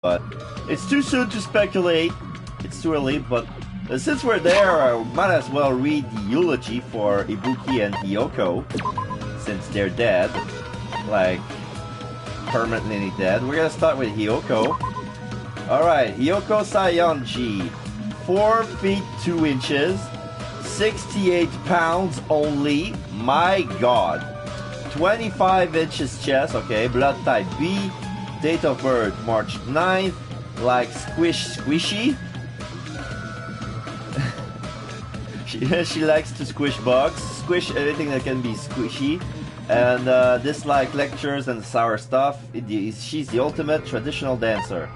but it's too soon to speculate. It's too early, but since we're there, I might as well read the eulogy for Ibuki and Hiyoko, since they're dead, like permanently dead. We're gonna start with Hiyoko. Alright, Hiyoko Sayonji, 4 feet 2 inches, 68 pounds only, my god. 25 inches chest, okay, blood type B, date of birth March 9th, like squishy. she likes to squish bugs, squish anything that can be squishy, and dislike lectures and sour stuff. She's the ultimate traditional dancer.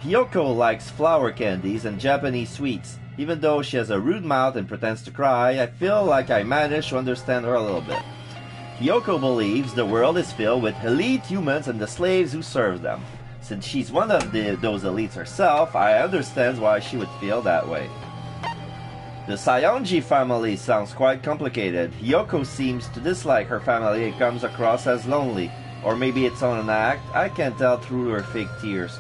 Hiyoko likes flower candies and Japanese sweets. Even though she has a rude mouth and pretends to cry, I feel like I managed to understand her a little bit. Hiyoko believes the world is filled with elite humans and the slaves who serve them. Since she's one of those elites herself, I understand why she would feel that way. The Sayonji family sounds quite complicated. Hiyoko seems to dislike her family and comes across as lonely. Or maybe it's on an act, I can't tell through her fake tears.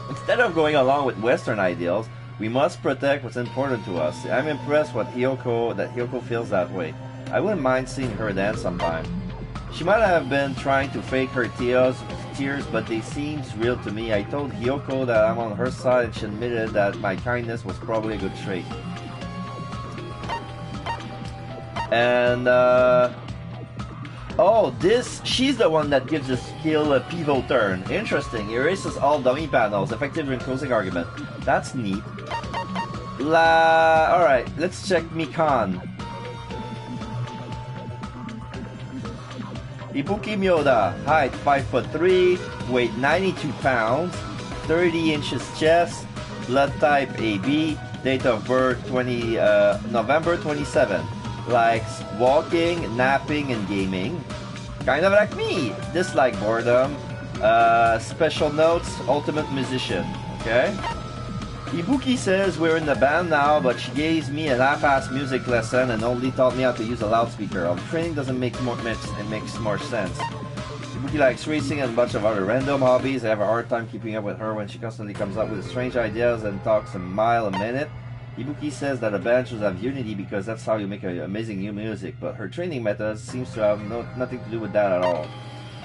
Instead of going along with Western ideals, we must protect what's important to us. I'm impressed that Hiyoko feels that way. I wouldn't mind seeing her dance sometime. She might have been trying to fake her tears, but they seem real to me. I told Hiyoko that I'm on her side and she admitted that my kindness was probably a good trait. And, oh, she's the one that gives the skill a pivot turn. Interesting. Erases all dummy panels, effective in closing argument. That's neat. Alright, let's check Mikan. Ibuki Myoda, height 5'3", weight 92 pounds, 30 inches chest, blood type AB, date of birth November 27. Likes walking, napping, and gaming. Kind of like me. Dislike boredom. Special notes, ultimate musician. Okay? Ibuki says we're in the band now, but she gave me a half-assed music lesson and only taught me how to use a loudspeaker. Training doesn't make more sense. Ibuki likes racing and a bunch of other random hobbies. I have a hard time keeping up with her when she constantly comes up with strange ideas and talks a mile a minute. Ibuki says that a band should have unity because that's how you make amazing new music, but her training methods seems to have nothing to do with that at all.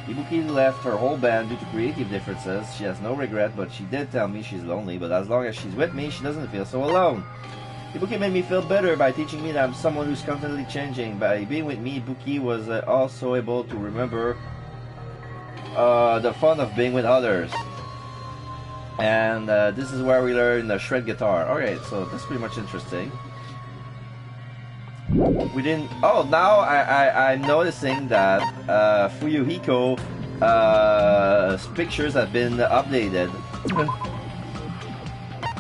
Ibuki left her whole band due to creative differences. She has no regret, but she did tell me she's lonely, but as long as she's with me, she doesn't feel so alone. Ibuki made me feel better by teaching me that I'm someone who's constantly changing. By being with me, Ibuki was also able to remember the fun of being with others. And this is where we learn the shred guitar. Alright, so that's pretty much interesting. We didn't... Oh, now I'm noticing that Fuyuhiko's pictures have been updated.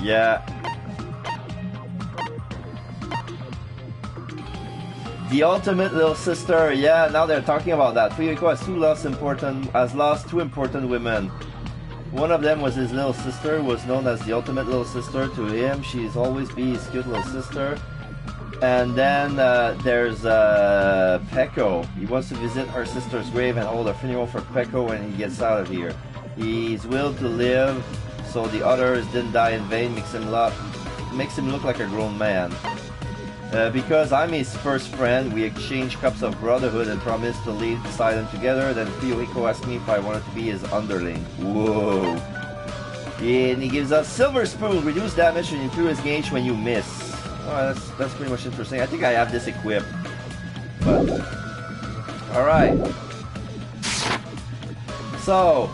Yeah. The ultimate little sister. Yeah, now they're talking about that. Fuyuhiko has lost two important women. One of them was his little sister, was known as the ultimate little sister. To him, she's always be his cute little sister. And then there's Peko. He wants to visit her sister's grave and hold a funeral for Peko when he gets out of here. He's willed to live, so the others didn't die in vain. Makes him look like a grown man. Because I'm his first friend, we exchange cups of brotherhood and promise to lead beside him together. Then Fuyuhiko asked me if I wanted to be his underling. Whoa. And he gives us Silver Spoon. Reduce damage when you through his gauge when you miss. Oh, that's pretty much interesting. I think I have this equipped. But alright. So,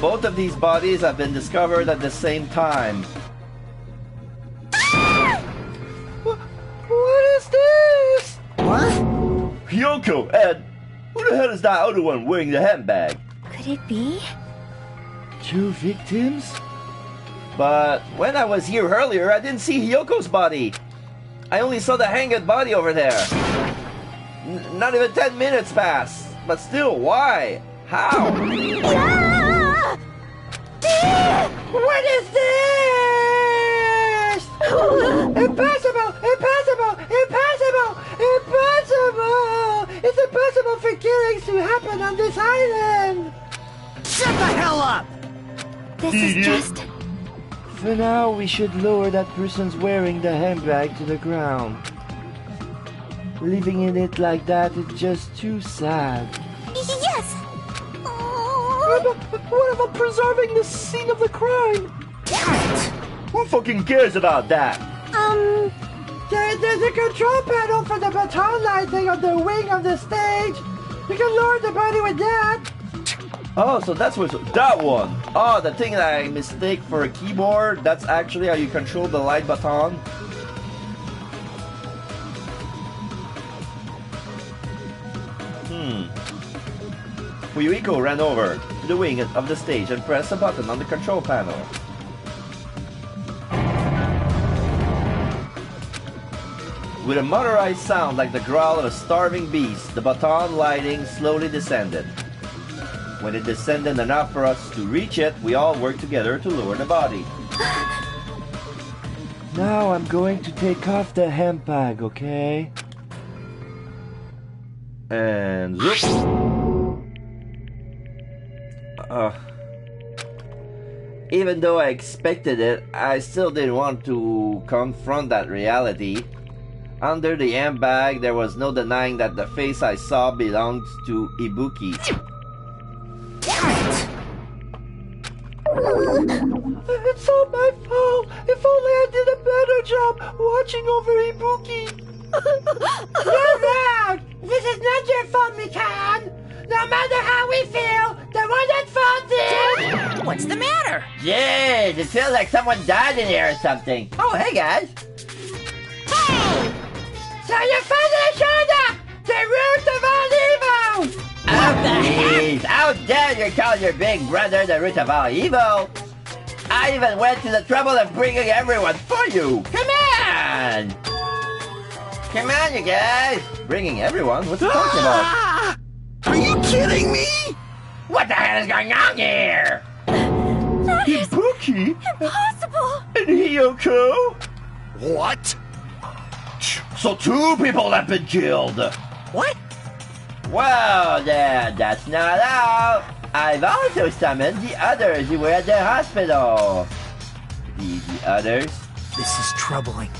both of these bodies have been discovered at the same time. What is this? What? Hiyoko, Ed, who the hell is that other one wearing the handbag? Could it be? Two victims? But when I was here earlier, I didn't see Hiyoko's body. I only saw the hanged body over there. Not even 10 minutes passed. But still, why? How? Yeah! What is this? Impossible! Impossible! Impossible! Impossible! It's impossible for killings to happen on this island! Shut the hell up! This is just... For now, we should lower that person's wearing the handbag to the ground. Leaving it like that is just too sad. Yes! What about preserving the scene of the crime? Who fucking cares about that? There's a control panel for the baton lighting on the wing of the stage. You can lower the body with that. Oh, so that's what... That one! Oh, the thing that I mistake for a keyboard, that's actually how you control the light baton. Fuyuhiko ran over to the wing of the stage and pressed a button on the control panel. With a motorized sound like the growl of a starving beast, the baton lighting slowly descended. When it descended enough for us to reach it, we all worked together to lower the body. Now I'm going to take off the handbag, okay? And zoop! Even though I expected it, I still didn't want to confront that reality. Under the handbag, there was no denying that the face I saw belonged to Ibuki. It's all my fault. If only I did a better job watching over Ibuki. You're wrong. This is not your fault, Mikan. No matter how we feel, the one at fault is... What's the matter? Jeez, it feels like someone died in here or something. Oh, hey guys. Hey! So you finally showed up! The root of all evil! Oh, please. How dare you call your big brother the root of all evil? I even went to the trouble of bringing everyone for you. Come on! Come on, you guys. Bringing everyone? What's he talking about? Are you kidding me? What the hell is going on here? That is Ibuki? impossible! And Hiyoko? What? So 2 people have been killed. What? Well, then, that's not all. I've also summoned the others who were at the hospital. The others? This is troubling.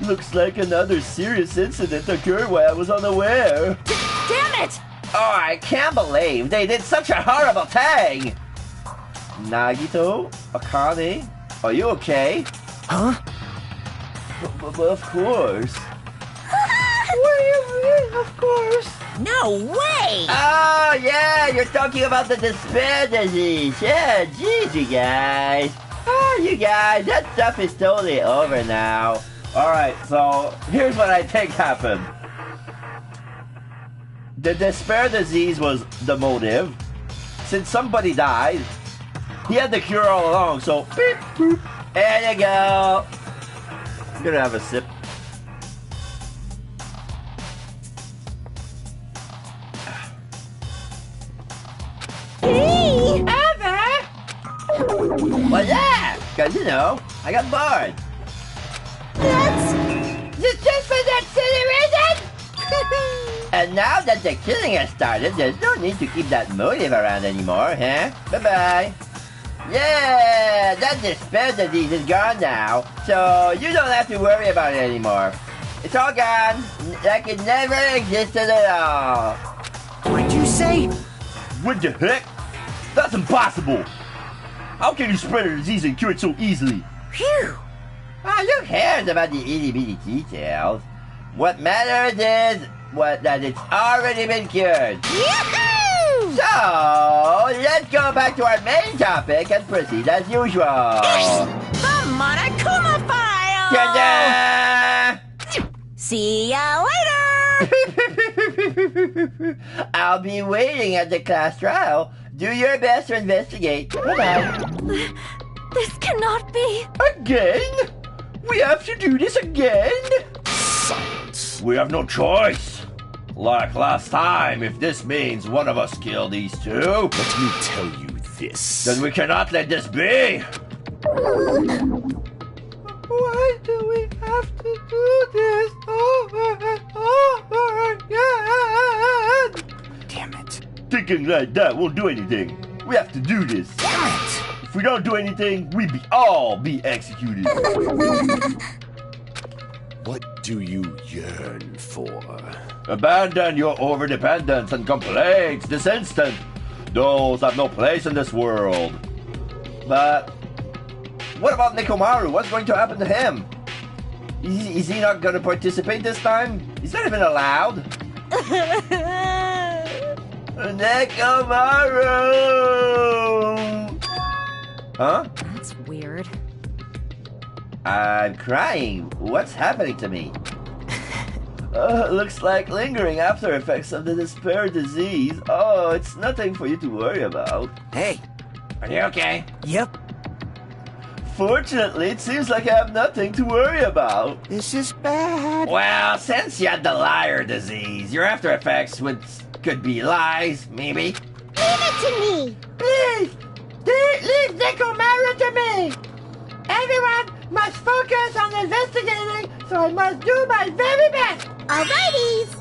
Looks like another serious incident occurred while I was unaware. Damn it! Oh, I can't believe they did such a horrible thing! Nagito? Akane? Are you okay? Huh? Of course. What do you mean, of course? No way! Oh, yeah, you're talking about the despair disease. Yeah, geez, you guys. Oh, you guys, that stuff is totally over now. Alright, so here's what I think happened. The despair disease was the motive. Since somebody died, he had the cure all along, so beep, boop, there you go. I'm gonna have a sip. Hey! What's that? Cause you know, I got bored. That's... Just for that silly reason? And now that the killing has started, there's no need to keep that motive around anymore, huh? Bye-bye. Yeah, that despair disease is gone now, so you don't have to worry about it anymore. It's all gone, like it never existed at all. What'd you say? What the heck? That's impossible! How can you spread a disease and cure it so easily? Phew! Oh, who cares about the itty-bitty details? What matters is that it's already been cured. Yahoo! So, let's go back to our main topic and proceed as usual. The Monokuma File! Ta-da! See ya later! I'll be waiting at the class trial. Do your best to investigate. Bye-bye. This cannot be. Again? We have to do this again? Silence. We have no choice. Like last time, if this means one of us kill these 2, Let me tell you this. then we cannot let this be. Why do we have to do this over and over again? Damn it. Thinking like that won't do anything. We have to do this. Damn it. If we don't do anything, we all be executed. What do you yearn for? Abandon your overdependence and complaints this instant. Those have no place in this world. But what about Nekomaru? What's going to happen to him? Is he not going to participate this time? He's not even allowed. Nekomaru! Huh? That's weird. I'm crying. What's happening to me? Looks like lingering after effects of the despair disease. Oh, it's nothing for you to worry about. Hey, Are you okay? yep, Fortunately, it seems like I have nothing to worry about. this is bad. Well, since you had the liar disease, your after effects could be lies, maybe. Leave it to me. Please, leave Nekomaru to me. Everyone must focus on investigating, so I must do my very best. Alrighties.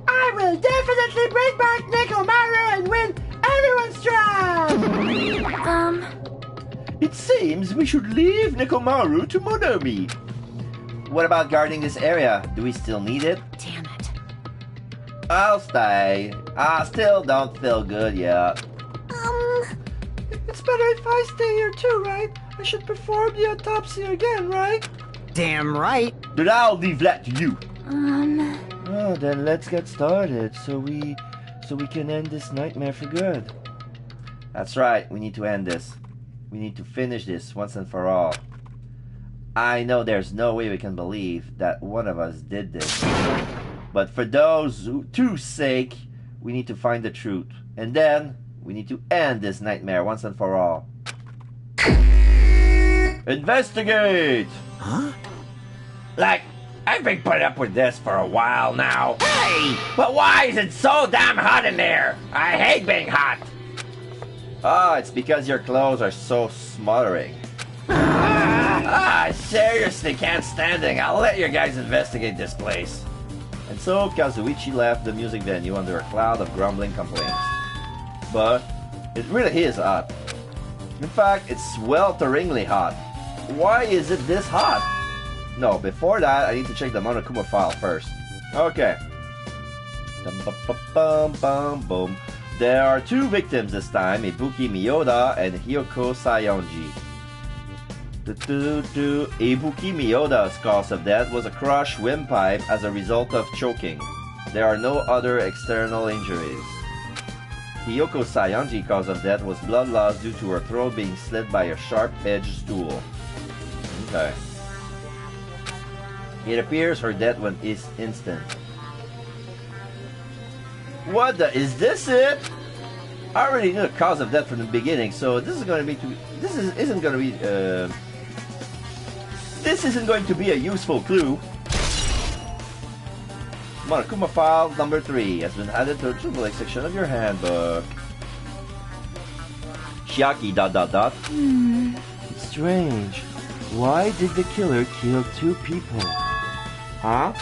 I will definitely bring back Nekomaru and win everyone's trust. It seems we should leave Nekomaru to Monomi. What about guarding this area? Do we still need it? Damn it. I'll stay. I still don't feel good yet. It's better if I stay here too, right? I should perform the autopsy again, right? Damn right. Then I'll leave that to you. Oh, then let's get started so we can end this nightmare for good. That's right, we need to end this. We need to finish this once and for all. I know there's no way we can believe that one of us did this. But for those two's sake, we need to find the truth. And then, we need to end this nightmare once and for all. Investigate! Huh? Like, I've been putting up with this for a while now. Hey! But why is it so damn hot in there? I hate being hot! It's because your clothes are so smothering. I seriously can't stand it. I'll let you guys investigate this place. And so Kazuichi left the music venue under a cloud of grumbling complaints. But it really is hot. In fact, it's swelteringly hot. Why is it this hot? No, before that, I need to check the Monokuma file first. Okay. Dum-bum-bum-bum-bum. There are two victims this time, Ibuki Miyoda and Hiyoko Sayonji. Ibuki Miyoda's cause of death was a crushed windpipe as a result of choking. There are no other external injuries. Hiyoko Sayonji's cause of death was blood loss due to her throat being slit by a sharp-edged stool. Okay. It appears her death is instant. What the? Is this it? I already knew the cause of death from the beginning, so this is going to be this isn't going to be this isn't going to be a useful clue. Monokuma file number 3 has been added to the triplicate section of your handbook. Shiaki ... It's strange. Why did the killer kill two people? Huh?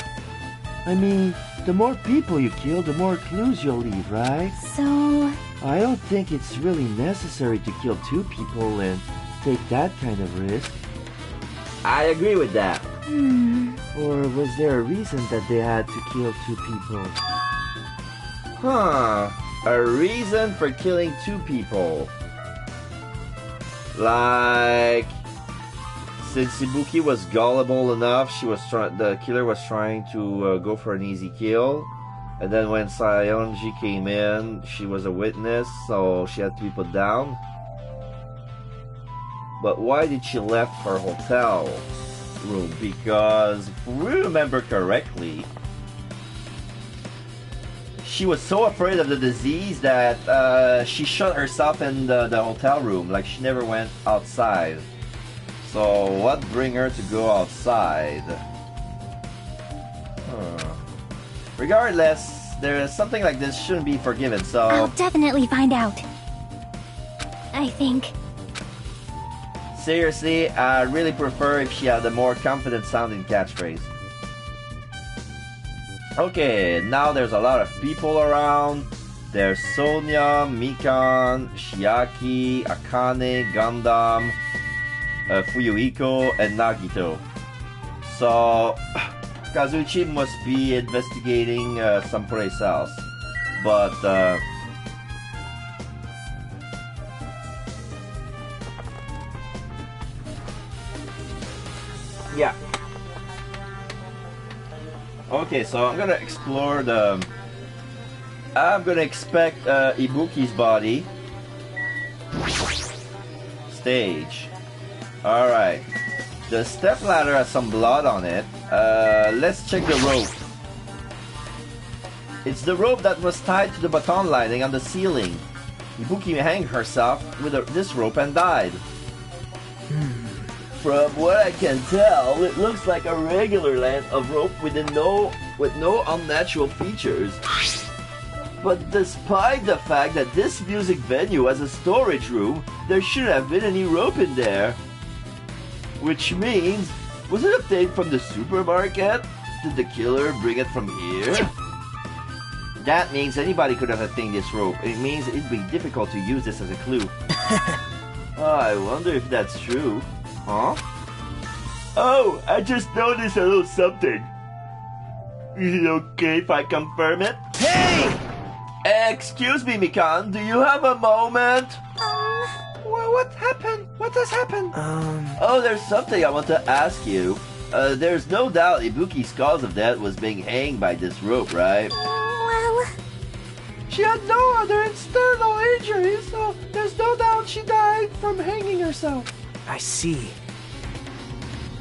I mean, the more people you kill, the more clues you'll leave, right? So, I don't think it's really necessary to kill two people and take that kind of risk. I agree with that. Or was there a reason that they had to kill two people? Huh. A reason for killing two people. Like, since Ibuki was gullible enough, the killer was trying to go for an easy kill. And then when Sayonji came in, she was a witness, so she had to be put down. But why did she left her hotel room? Because if we remember correctly, she was so afraid of the disease that she shut herself in the hotel room. Like, she never went outside. So what bring her to go outside? Regardless, something like this shouldn't be forgiven, so... I'll definitely find out. I think. Seriously, I really prefer if she had a more confident sounding catchphrase. Okay, now there's a lot of people around. There's Sonia, Mikan, Shiaki, Akane, Gundam, Fuyuhiko, and Nagito. So, Kazuichi must be investigating someplace else. But, yeah. Okay, so I'm gonna explore the... I'm gonna expect Ibuki's body. Stage. Alright. The step ladder has some blood on it. Let's check the rope. It's the rope that was tied to the baton lining on the ceiling. Ibuki hanged herself with this rope and died. From what I can tell, it looks like a regular length of rope with no unnatural features. But despite the fact that this music venue has a storage room, there shouldn't have been any rope in there. Which means, was it obtained from the supermarket? Did the killer bring it from here? That means anybody could have obtained this rope. It means it'd be difficult to use this as a clue. I wonder if that's true. Huh? Oh, I just noticed a little something. Is it okay if I confirm it? Hey! Excuse me, Mikan, do you have a moment? What happened? What has happened? Oh, there's something I want to ask you. There's no doubt Ibuki's cause of death was being hanged by this rope, right? Well, She had no other external injuries, so there's no doubt she died from hanging herself. I see.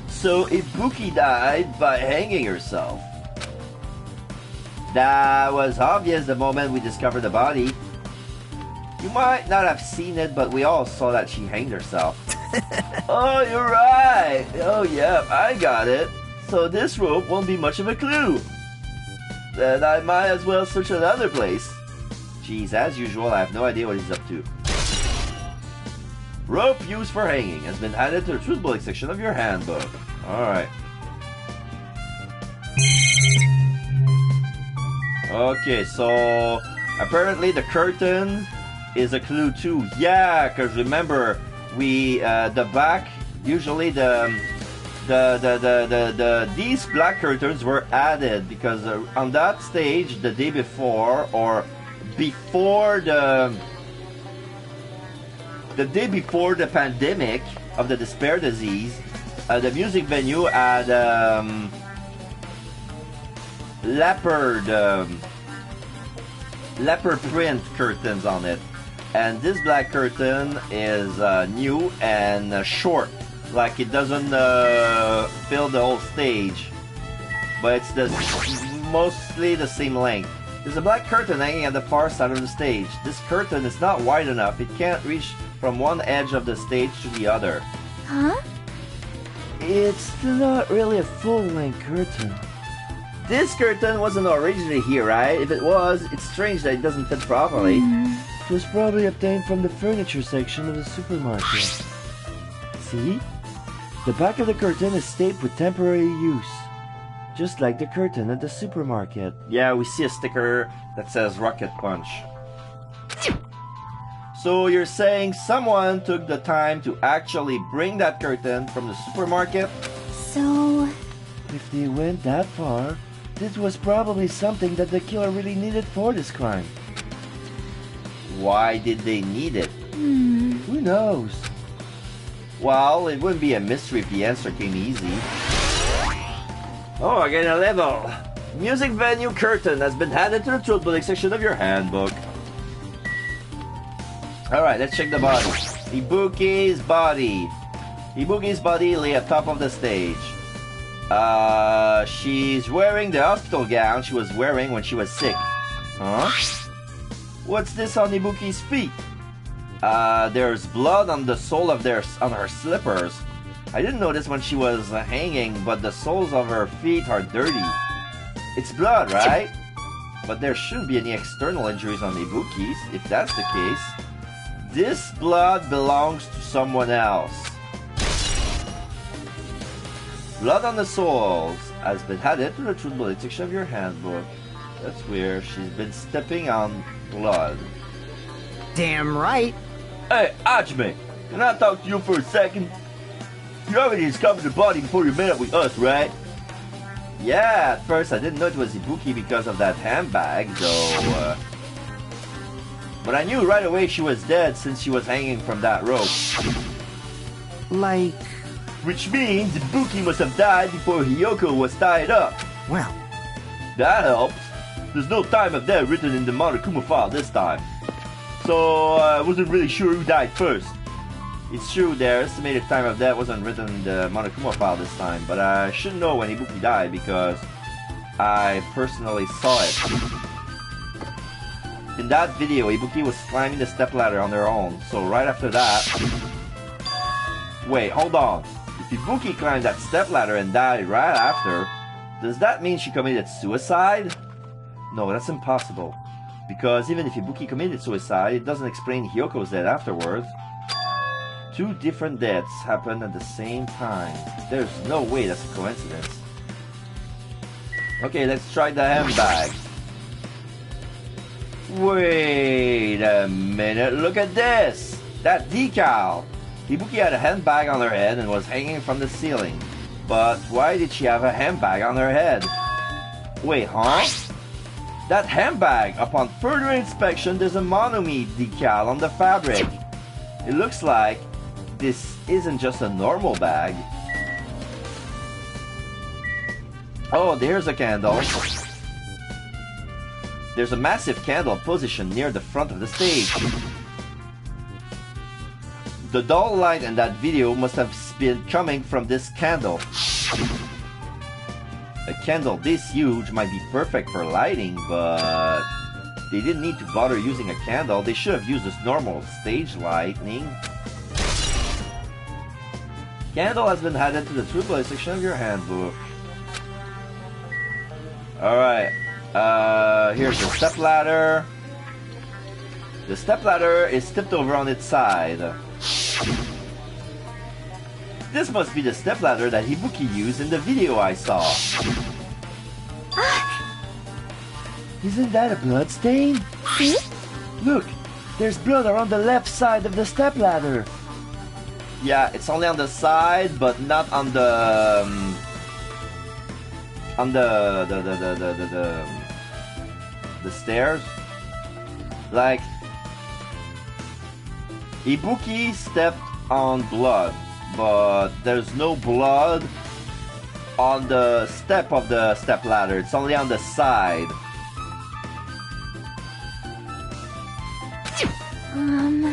So Ibuki died by hanging herself. That was obvious the moment we discovered the body. You might not have seen it, but we all saw that she hanged herself. Oh, you're right. Oh, yeah, I got it. So this rope won't be much of a clue. Then I might as well search another place. Geez, as usual, I have no idea what he's up to. Rope used for hanging has been added to the truth-bullet section of your handbook. Alright. Okay, so apparently the curtain is a clue too. Yeah, because remember, we the back usually these black curtains were added because on that stage the day before or before the day before the pandemic of the despair disease, the music venue had leopard print curtains on it, and this black curtain is new and short, like it doesn't fill the whole stage, but it's mostly the same length. There's a black curtain hanging at the far side of the stage. This curtain is not wide enough. It can't reach from one edge of the stage to the other. huh? It's not really a full-length curtain. This curtain wasn't originally here, right? If it was, it's strange that it doesn't fit properly. It was probably obtained from the furniture section of the supermarket. See? The back of the curtain is taped with temporary use. Just like the curtain at the supermarket. Yeah, we see a sticker that says Rocket Punch. So you're saying someone took the time to actually bring that curtain from the supermarket? So, If they went that far, this was probably something that the killer really needed for this crime. Why did they need it? Who knows? Well, it wouldn't be a mystery if the answer came easy. Oh, I get a level. Music venue curtain has been added to the truth-bullet section of your handbook. Alright, let's check the body. Ibuki's body. Ibuki's body lay atop of the stage. She's wearing the hospital gown she was wearing when she was sick. Huh? What's this on Ibuki's feet? There's blood on the sole of on her slippers. I didn't notice when she was hanging, but the soles of her feet are dirty. It's blood, right? But there shouldn't be any external injuries on Ibuki's. If that's the case, this blood belongs to someone else. Blood on the soles has been added to the truth-bullet section of your handbook. That's weird. She's been stepping on blood. Damn right. Hey, Ajime, can I talk to you for a second? You already discovered the body before you met up with us, right? Yeah, at first I didn't know it was Ibuki because of that handbag, though. But I knew right away she was dead since she was hanging from that rope. Like, Which means Ibuki must have died before Hiyoko was tied up. well, That helps. There's no time of death written in the Monokuma file this time. So I wasn't really sure who died first. It's true, their estimated time of death wasn't written in the Monokuma file this time, but I should know when Ibuki died because I personally saw it. In that video, Ibuki was climbing the stepladder on her own, so right after that... Wait, hold on. If Ibuki climbed that stepladder and died right after, does that mean she committed suicide? No, that's impossible. Because even if Ibuki committed suicide, it doesn't explain Hyoko's death afterwards. Two different deaths happened at the same time. There's no way that's a coincidence. Okay, let's try the handbag. Wait a minute, look at this! That decal! Ibuki had a handbag on her head and was hanging from the ceiling. But why did she have a handbag on her head? Wait, huh? That handbag! Upon further inspection, there's a Monomi decal on the fabric. It looks like this isn't just a normal bag. Oh, there's a candle. There's a massive candle positioned near the front of the stage. The dull light in that video must have been coming from this candle. A candle this huge might be perfect for lighting, but they didn't need to bother using a candle. They should have used this normal stage lighting. Candle has been added to the AAA section of your handbook. Alright, here's the stepladder. The stepladder is tipped over on its side. This must be the stepladder that Ibuki used in the video I saw. Isn't that a blood stain? See? Look, there's blood around the left side of the stepladder. Yeah, it's only on the side, but not on the the stairs. Like Ibuki stepped on blood, but there's no blood on the step of the stepladder. It's only on the side.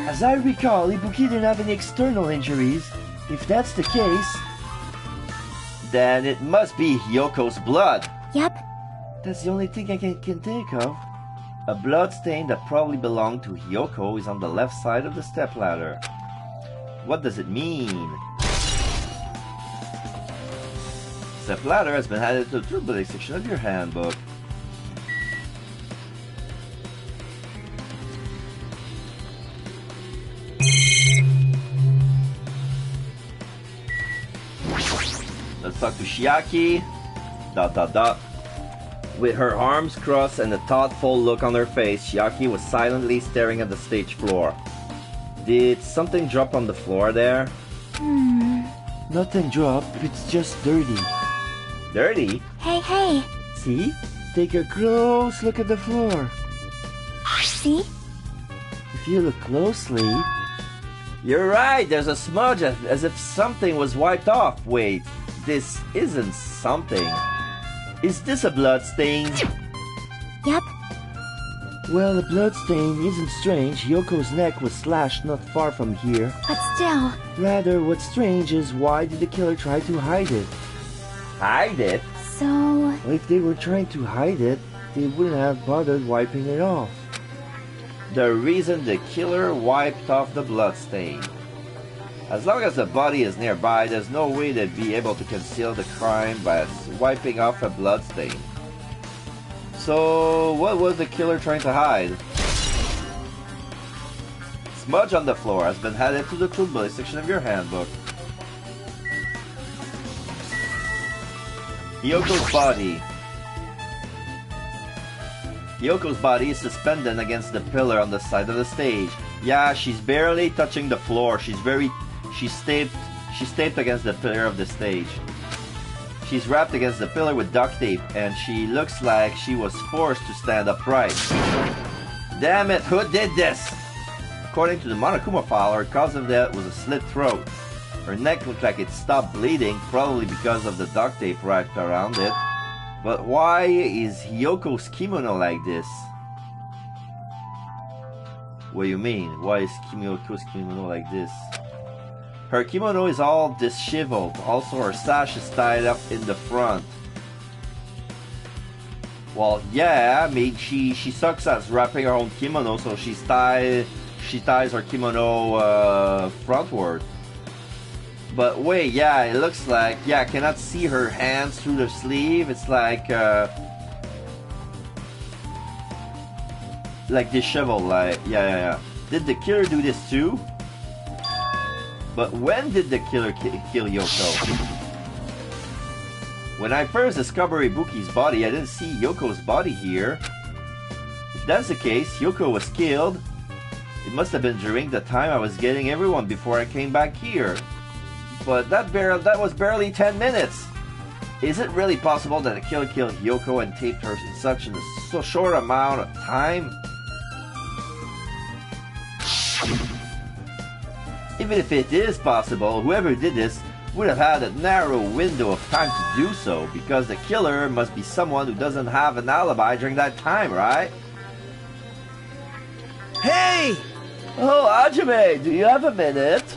As I recall, Ibuki didn't have any external injuries. If that's the case, Then it must be Hyoko's blood. Yep. that's the only thing I can think of. A blood stain that probably belonged to Hyoko is on the left side of the stepladder. What does it mean? Stepladder has been added to the AAA section of your handbook. Let's talk to Shiaki. ... With her arms crossed and a thoughtful look on her face, Shiaki was silently staring at the stage floor. Did something drop on the floor there? Nothing dropped, it's just dirty. Dirty? Hey. See? Take a close look at the floor. See? If you look closely, You're right, there's a smudge as if something was wiped off. Wait, this isn't something. Is this a blood stain? Yep. well, the blood stain isn't strange. Hyoko's neck was slashed not far from here. But still. Rather, what's strange is why did the killer try to hide it? Hide it? So... Well, if they were trying to hide it, they wouldn't have bothered wiping it off. The reason the killer wiped off the blood stain. As long as the body is nearby, there's no way they'd be able to conceal the crime by wiping off a blood stain. So, what was the killer trying to hide? Smudge on the floor has been added to the AAA section of your handbook. Hyoko's body. Hyoko's body is suspended against the pillar on the side of the stage. Yeah, she's barely touching the floor. She's taped against the pillar of the stage. She's wrapped against the pillar with duct tape, and she looks like she was forced to stand upright. Damn it, who did this? According to the Monokuma file, her cause of death was a slit throat. Her neck looked like it stopped bleeding, probably because of the duct tape wrapped around it. But why is Hyoko's kimono like this? What do you mean? Why is Hyoko's kimono like this? Her kimono is all disheveled. Also, her sash is tied up in the front. Well, yeah, I mean, she sucks at wrapping her own kimono, so she ties her kimono frontward. But wait, yeah, it looks like, yeah, I cannot see her hands through the sleeve. It's like disheveled, like, yeah. Did the killer do this too? But when did the killer kill Hyoko? When I first discovered Ibuki's body, I didn't see Yoko's body here. If that's the case, Hyoko was killed. It must have been during the time I was getting everyone before I came back here. But that was barely 10 minutes. Is it really possible that the killer killed Hyoko and taped her in such a short amount of time? Even if it is possible, whoever did this would have had a narrow window of time to do so, because the killer must be someone who doesn't have an alibi during that time, right? Hey! Oh, Hajime, do you have a minute?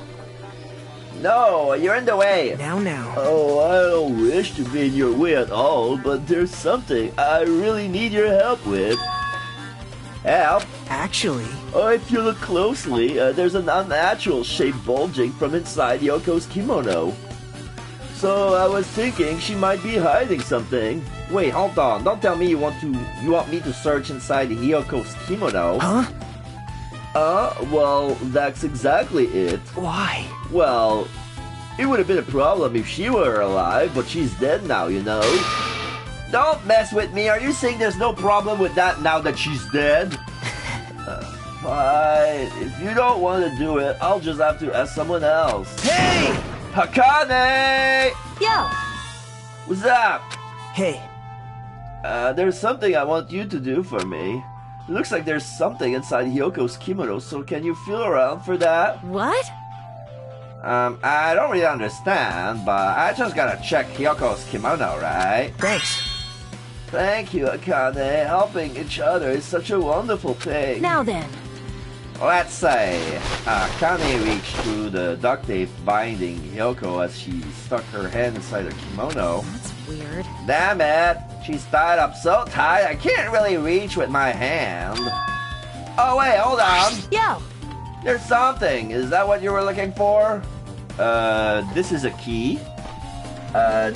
No, you're in the way. Now. Oh, I don't wish to be in your way at all, but there's something I really need your help with. Help? Actually... Oh, if you look closely, there's an unnatural shape bulging from inside Yoko's kimono. So I was thinking she might be hiding something. Wait, hold on. Don't tell me you want me to search inside Hyoko's kimono. Huh? Well, that's exactly it. Why? Well, it would have been a problem if she were alive, but she's dead now, you know. Don't mess with me. Are you saying there's no problem with that now that she's dead? Fine. If you don't want to do it, I'll just have to ask someone else. Hey! Hakane! Yo! What's up? Hey. There's something I want you to do for me. It looks like there's something inside Hyoko's kimono, so can you feel around for that? What? I don't really understand, but I just gotta check Hyoko's kimono, right? Thanks. Thank you, Akane. Helping each other is such a wonderful thing. Now then. Let's say Akane reached through the duct tape binding Hyoko as she stuck her hand inside her kimono. That's weird. Damn it! She's tied up so tight I can't really reach with my hand. Oh wait, hold on! Yo! There's something! Is that what you were looking for? This is a key.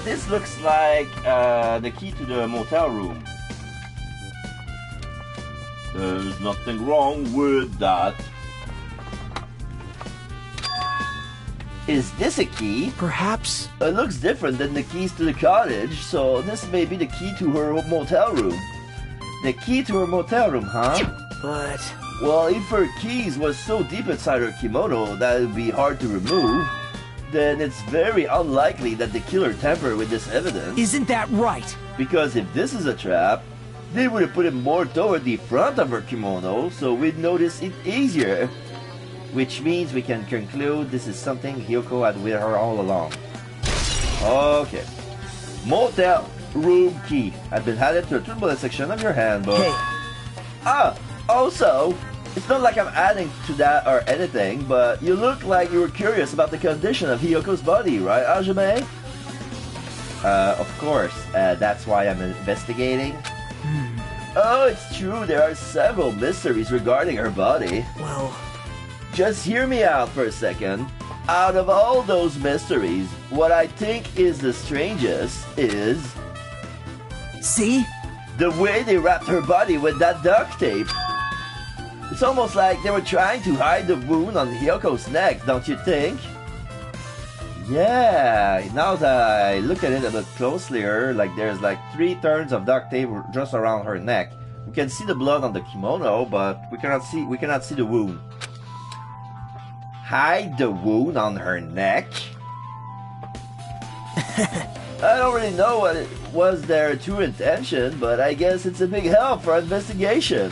This looks like the key to the motel room. There's nothing wrong with that. Is this a key? Perhaps... It looks different than the keys to the cottage, so this may be the key to her motel room. The key to her motel room, huh? But... Well, if her keys was so deep inside her kimono that it would be hard to remove, then it's very unlikely that the killer tampered with this evidence. Isn't that right? Because if this is a trap, they would have put it more toward the front of her kimono, so we'd notice it easier. Which means we can conclude this is something Hyoko had with her all along. Okay. Motel room key has been added to the turbulent section of your handbook. Hey. Also, it's not like I'm adding to that or anything, but you look like you were curious about the condition of Hyoko's body, right, Hajime? Of course. That's why I'm investigating. Oh, it's true, there are several mysteries regarding her body. Well... Just hear me out for a second. Out of all those mysteries, what I think is the strangest is... See? The way they wrapped her body with that duct tape. It's almost like they were trying to hide the wound on Hyoko's neck, don't you think? Yeah, now that I look at it a bit closer, like there's like 3 turns of duct tape just around her neck, We can see the blood on the kimono, but we cannot see the wound. Hide the wound on her neck? I don't really know what it was their true intention, but I guess it's a big help for investigation.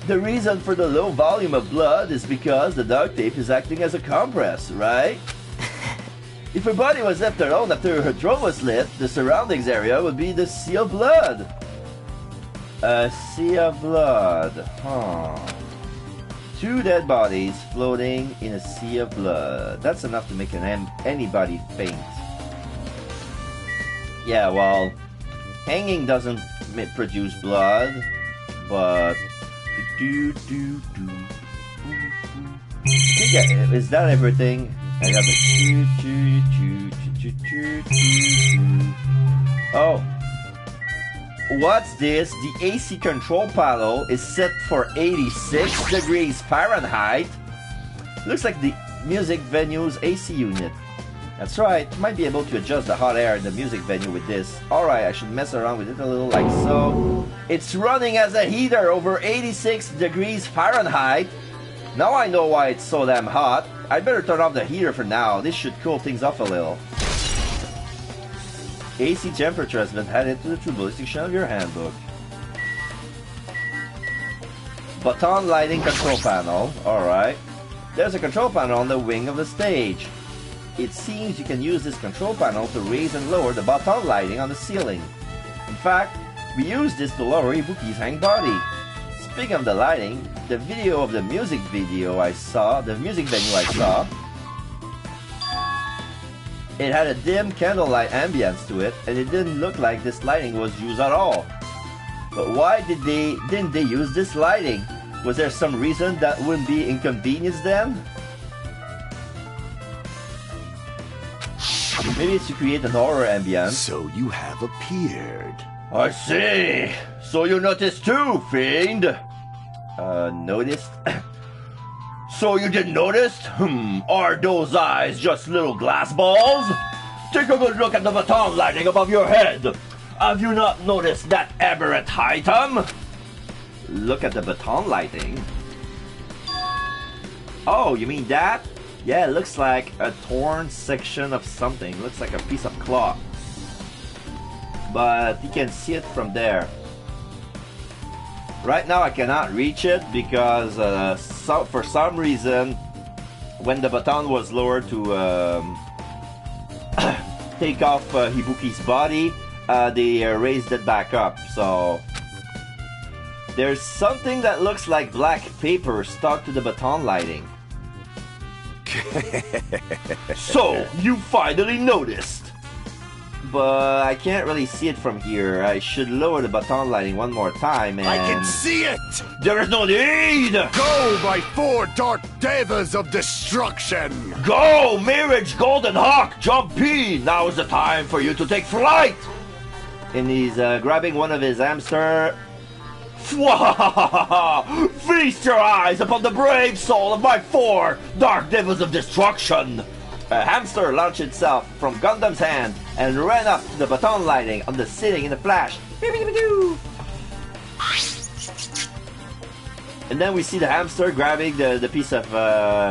The reason for the low volume of blood is because the duct tape is acting as a compress, right? If her body was left alone after her throat was slit, the surroundings area would be the sea of blood. A sea of blood, huh. 2 dead bodies floating in a sea of blood. That's enough to make anybody faint. Yeah, well, hanging doesn't produce blood, but... Is that everything? I got the Oh. What's this? The AC control panel is set for 86 degrees Fahrenheit. Looks like the music venue's AC unit. That's right, might be able to adjust the hot air in the music venue with this. Alright, I should mess around with it a little like so. It's running as a heater over 86 degrees Fahrenheit. Now I know why it's so damn hot. I'd better turn off the heater for now. This should cool things off a little. AC temperature has been added to the true ballistic section of your handbook. Baton lighting control panel. Alright. There's a control panel on the wing of the stage. It seems you can use this control panel to raise and lower the baton lighting on the ceiling. In fact, we use this to lower Ibuki's hang body. Speaking of the lighting, the video of the music venue I saw, it had a dim candlelight ambience to it, and it didn't look like this lighting was used at all. But why didn't they use this lighting? Was there some reason that wouldn't be inconvenienced then? Maybe it's to create an horror ambience. So you have appeared. I see. So you noticed too, Fiend. Noticed? So you didn't notice? Are those eyes just little glass balls? Take a good look at the baton lighting above your head. Have you not noticed that aberrant item? Look at the baton lighting. Oh, you mean that? Yeah, it looks like a torn section of something. It looks like a piece of cloth. But you can see it from there. Right now I cannot reach it because for some reason when the baton was lowered to take off Hibuki's body, they raised it back up. So there's something that looks like black paper stuck to the baton lighting. So you finally noticed. But I can't really see it from here. I should lower the baton lighting one more time and... I can see it! There is no need! Go, my 4 dark devas of destruction! Go, Mirage Golden Hawk, jump in! Now is the time for you to take flight! And he's grabbing one of his hamster. Feast your eyes upon the brave soul of my 4 dark devils of destruction! A hamster launched itself from Gundam's hand and ran up to the baton lighting on the ceiling in a flash. And then we see the hamster grabbing the piece of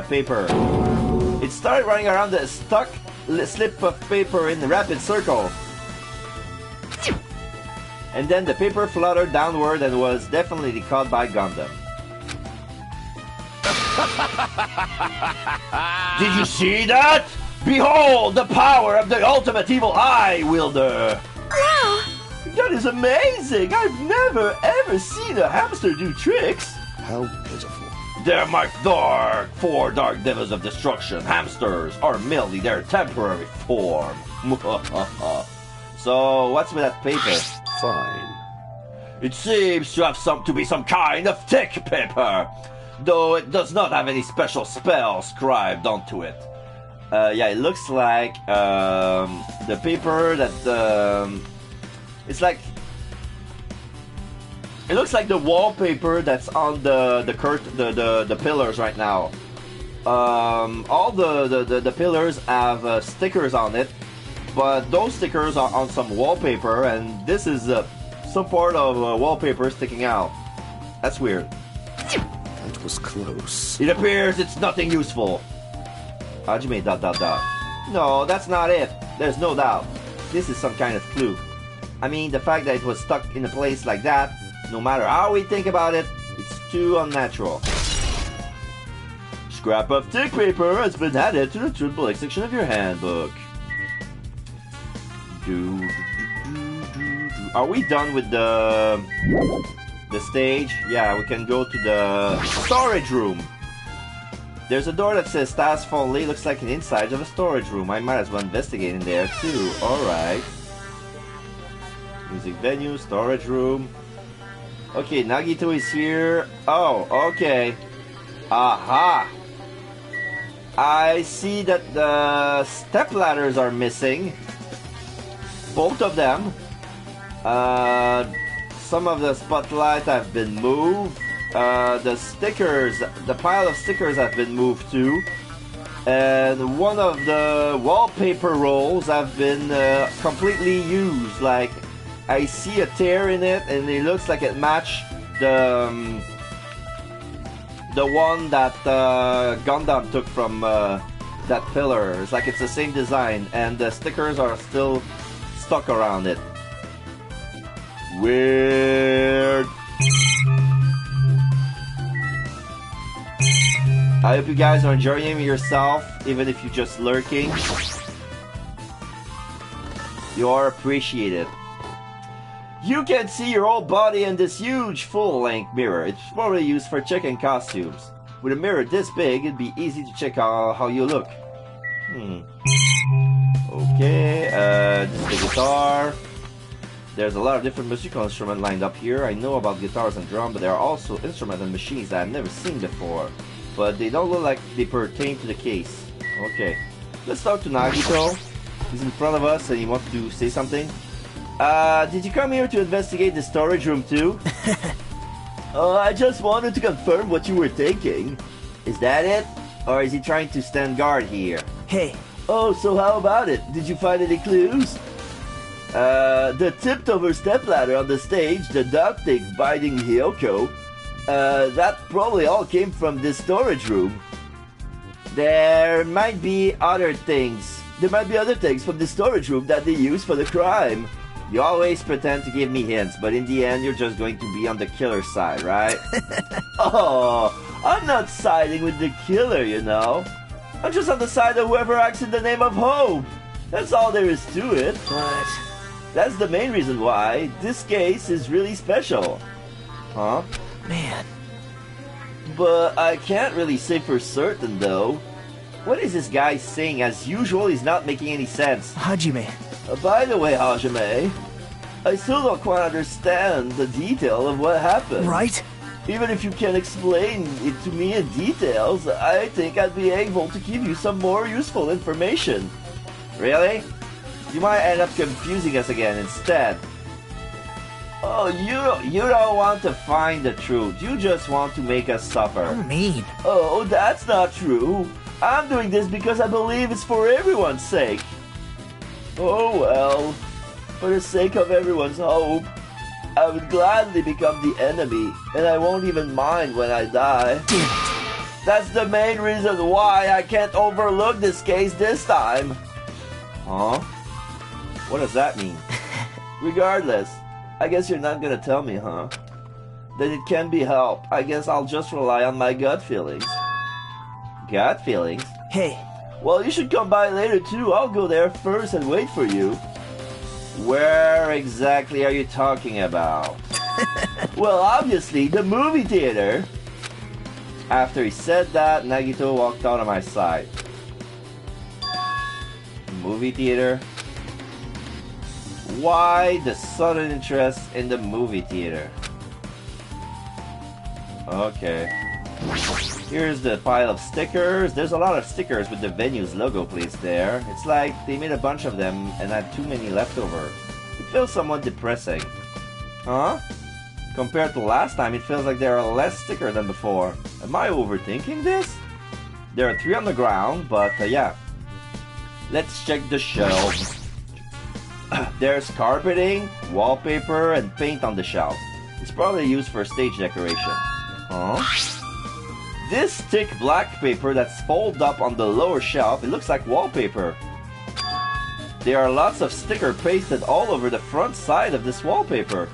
paper. It started running around the stuck slip of paper in a rapid circle. And then the paper fluttered downward and was definitely caught by Gundam. Did you see that? Behold the power of the ultimate evil eye wielder! Wow! That is amazing! I've never ever seen a hamster do tricks! How pitiful. They're my 4 dark devils of destruction. Hamsters are merely their temporary form. So, what's with that paper? Fine. It seems to have to be some kind of thick paper, though it does not have any special spell scribed onto it. Yeah, it looks like the paper that it's like it looks like the wallpaper that's on the pillars right now. All the pillars have stickers on it, but those stickers are on some wallpaper, and this is some part of wallpaper sticking out. That's weird. That was close. It appears it's nothing useful. Hajime ... No, that's not it. There's no doubt. This is some kind of clue. I mean, the fact that it was stuck in a place like that, no matter how we think about it, it's too unnatural. Scrap of thick paper has been added to the Triple X section of your handbook. Are we done with the stage? Yeah, we can go to the storage room. There's a door that says task only. Looks like an inside of a storage room. I might as well investigate in there too. Alright. Music venue, storage room. Okay, Nagito is here. Oh, okay. Aha! I see that the step ladders are missing. Both of them. Some of the spotlights have been moved. The stickers, the pile of stickers have been moved too. And one of the wallpaper rolls have been completely used. Like, I see a tear in it, and it looks like it matched the one that Gundam took from that pillar. It's like it's the same design, and the stickers are still stuck around it. Weird. I hope you guys are enjoying yourself, even if you're just lurking. You are appreciated. You can see your whole body in this huge full-length mirror. It's probably used for checking costumes. With a mirror this big, it'd be easy to check how you look. Okay, this is the guitar. There's a lot of different musical instruments lined up here. I know about guitars and drums, but there are also instruments and machines that I've never seen before. But they don't look like they pertain to the case. Okay, let's talk to Nagito. He's in front of us and he wants to say something. Did you come here to investigate the storage room too? I just wanted to confirm what you were thinking. Is that it? Or is he trying to stand guard here? Hey. Oh, so how about it? Did you find any clues? The tipped over stepladder on the stage, the dog stick biting Hyoko, that probably all came from this storage room. There might be other things. There might be other things from the storage room that they use for the crime. You always pretend to give me hints, but in the end, you're just going to be on the killer's side, right? Oh, I'm not siding with the killer, you know. I'm just on the side of whoever acts in the name of hope. That's all there is to it. But that's the main reason why this case is really special. Huh? man, But I can't really say for certain, though. What is this guy saying? As usual, he's not making any sense. Hajime. By the way, Hajime, I still don't quite understand the detail of what happened. Right? Even if you can explain it to me in details, I think I'd be able to give you some more useful information. Really? You might end up confusing us again instead. Oh, you don't want to find the truth. You just want to make us suffer. How mean. Oh, that's not true. I'm doing this because I believe it's for everyone's sake. Oh well, for the sake of everyone's hope, I would gladly become the enemy, and I won't even mind when I die. That's the main reason why I can't overlook this case this time. Huh? What does that mean? Regardless, I guess you're not gonna tell me, huh? Then it can be helped. I guess I'll just rely on my gut feelings. Gut feelings? Hey. Well, you should come by later too. I'll go there first and wait for you. Where exactly are you talking about? Well, obviously, the movie theater. After he said that, Nagito walked out on my side. Movie theater? Why the sudden interest in the movie theater? Okay. Here's the pile of stickers. There's a lot of stickers with the venue's logo placed there. It's like they made a bunch of them and had too many left over. It feels somewhat depressing. Huh? Compared to last time, it feels like there are less stickers than before. Am I overthinking this? There are 3 on the ground, but yeah. Let's check the shelves. There's carpeting, wallpaper, and paint on the shelf. It's probably used for stage decoration. Huh? This thick black paper that's folded up on the lower shelf, it looks like wallpaper. There are lots of sticker pasted all over the front side of this wallpaper.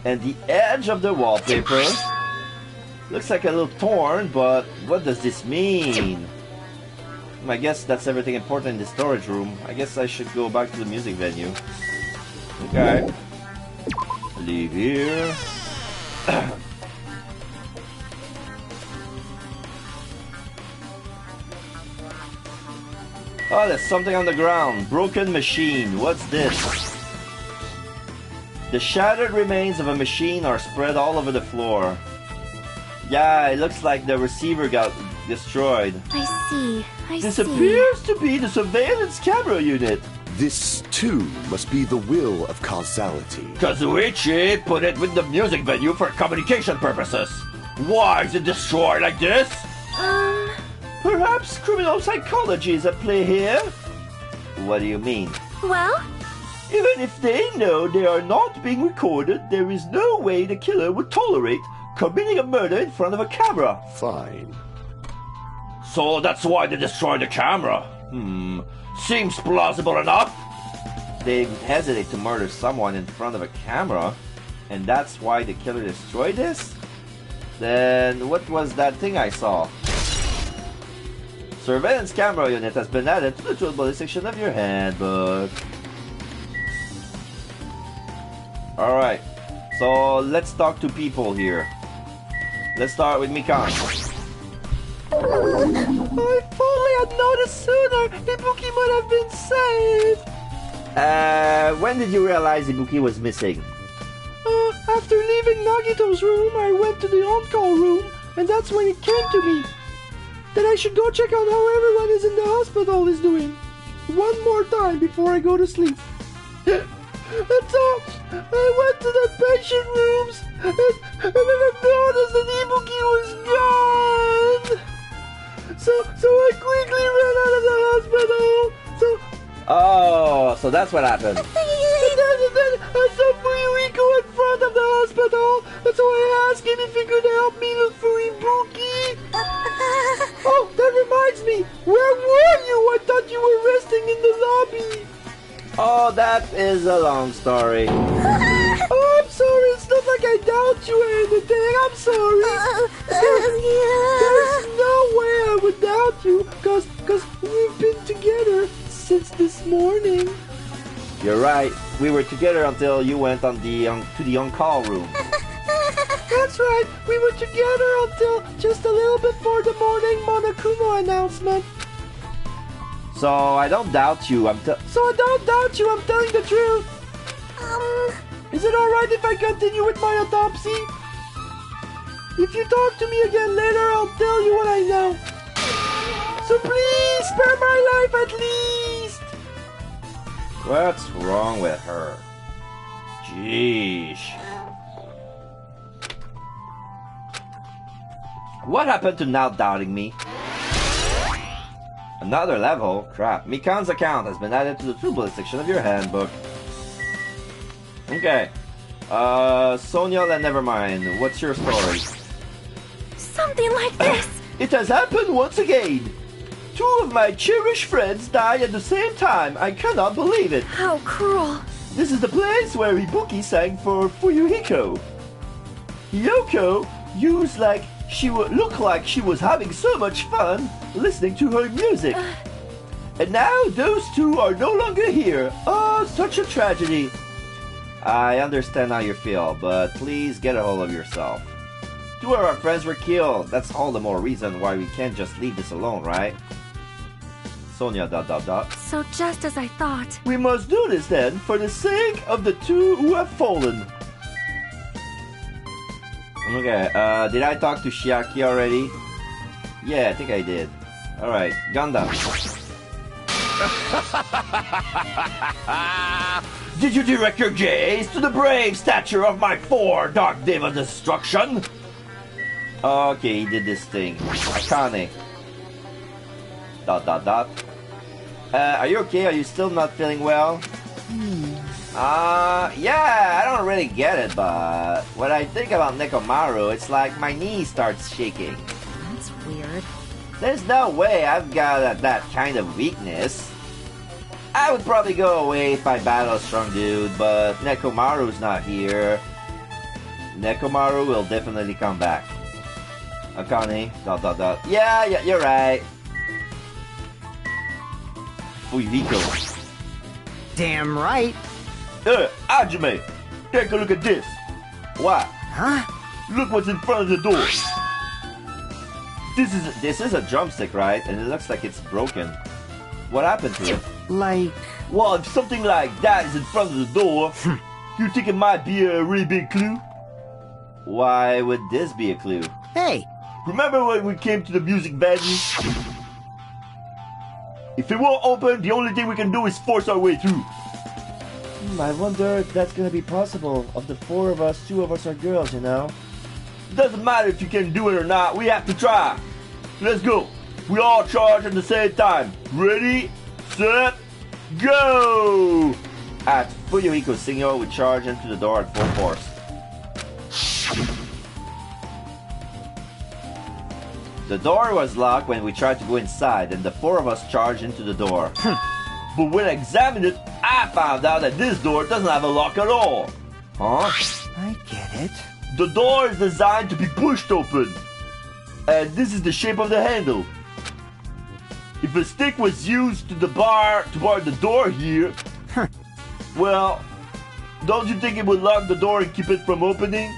And the edge of the wallpaper looks like a little torn, but what does this mean? I guess that's everything important in the storage room. I guess I should go back to the music venue. Okay. Leave here. Oh, there's something on the ground. Broken machine. What's this? The shattered remains of a machine are spread all over the floor. Yeah, it looks like the receiver got destroyed. I see. This appears to be the surveillance camera unit. This, too, must be the will of causality. Kazuichi put it with the music venue for communication purposes. Why is it destroyed like this? Perhaps criminal psychology is at play here? What do you mean? Well? Even if they know they are not being recorded, there is no way the killer would tolerate committing a murder in front of a camera. Fine. So that's why they destroyed the camera. Seems plausible enough. They hesitate to murder someone in front of a camera, and that's why the killer destroyed this? Then what was that thing I saw? Surveillance camera unit has been added to the toolbox section of your handbook. Alright, so let's talk to people here. Let's start with Mikan. If only I'd noticed sooner, Ibuki might have been saved. When did you realize Ibuki was missing? After leaving Nagito's room, I went to the on-call room, and that's when it came to me that I should go check out how everyone is in the hospital is doing. One more time before I go to sleep. And so, I went to the patient rooms, and then I noticed that Ibuki was gone. So I quickly ran out of the hospital. Oh, so that's what happened. And then I saw Fuyuhiko in front of the hospital, and so I asked him if he could help me look for Ibuki. Oh, that reminds me. Where were you? I thought you were resting in the lobby. Oh, that is a long story. Oh, I'm sorry. It's not like I doubt you or anything. I'm sorry. There's no way I would doubt you, cause we've been together since this morning. You're right. We were together until you went on to the on-call room. That's right. We were together until just a little before the morning Monokuma announcement. So I don't doubt you. I'm telling the truth. Is it alright if I continue with my autopsy? If you talk to me again later, I'll tell you what I know. So please, spare my life at least. What's wrong with her? Jeez. What happened to now doubting me? Another level? Crap. Mikan's account has been added to the true bullet section of your handbook. Okay. Sonia, then never mind. What's your story? Something like this. It has happened once again. 2 of my cherished friends died at the same time. I cannot believe it. How cruel. This is the place where Ibuki sang for Fuyuhiko. Hiyoko looked like she was having so much fun listening to her music. And now those 2 are no longer here. Oh, such a tragedy. I understand how you feel, but please get a hold of yourself. 2 of our friends were killed. That's all the more reason why we can't just leave this alone, right? Sonia ... So just as I thought. We must do this then, for the sake of the 2 who have fallen. Okay, did I talk to Shiaki already? Yeah, I think I did. Alright, Gundam. Did you direct your gaze to the brave stature of my 4 Dark Deva Destruction? Okay, he did this thing. Akane. ... Are you okay? Are you still not feeling well? Yeah, I don't really get it, but when I think about Nekomaru, it's like my knee starts shaking. That's weird. There's no way I've got that kind of weakness. I would probably go away if I battle a strong dude, but Nekomaru's not here. Nekomaru will definitely come back. Akane, ... Yeah, you're right. Fuyuhiko. Damn right. Hajime, take a look at this. What? Huh? Look what's in front of the door. This is a drumstick, right? And it looks like it's broken. What happened to it? Like... Well, if something like that is in front of the door, you think it might be a really big clue? Why would this be a clue? Hey! Remember when we came to the music venue? If it won't open, the only thing we can do is force our way through. I wonder if that's gonna be possible. Of the 4 of us, 2 of us are girls, you know? Doesn't matter if you can do it or not, we have to try. Let's go. We all charge at the same time. Ready, set, go! At Fuyuhiko's signal, we charge into the door at full force. The door was locked when we tried to go inside, and the 4 of us charged into the door. But when I examined it, I found out that this door doesn't have a lock at all. Huh? I get it. The door is designed to be pushed open. And this is the shape of the handle. If a stick was used to bar the door here, well, don't you think it would lock the door and keep it from opening?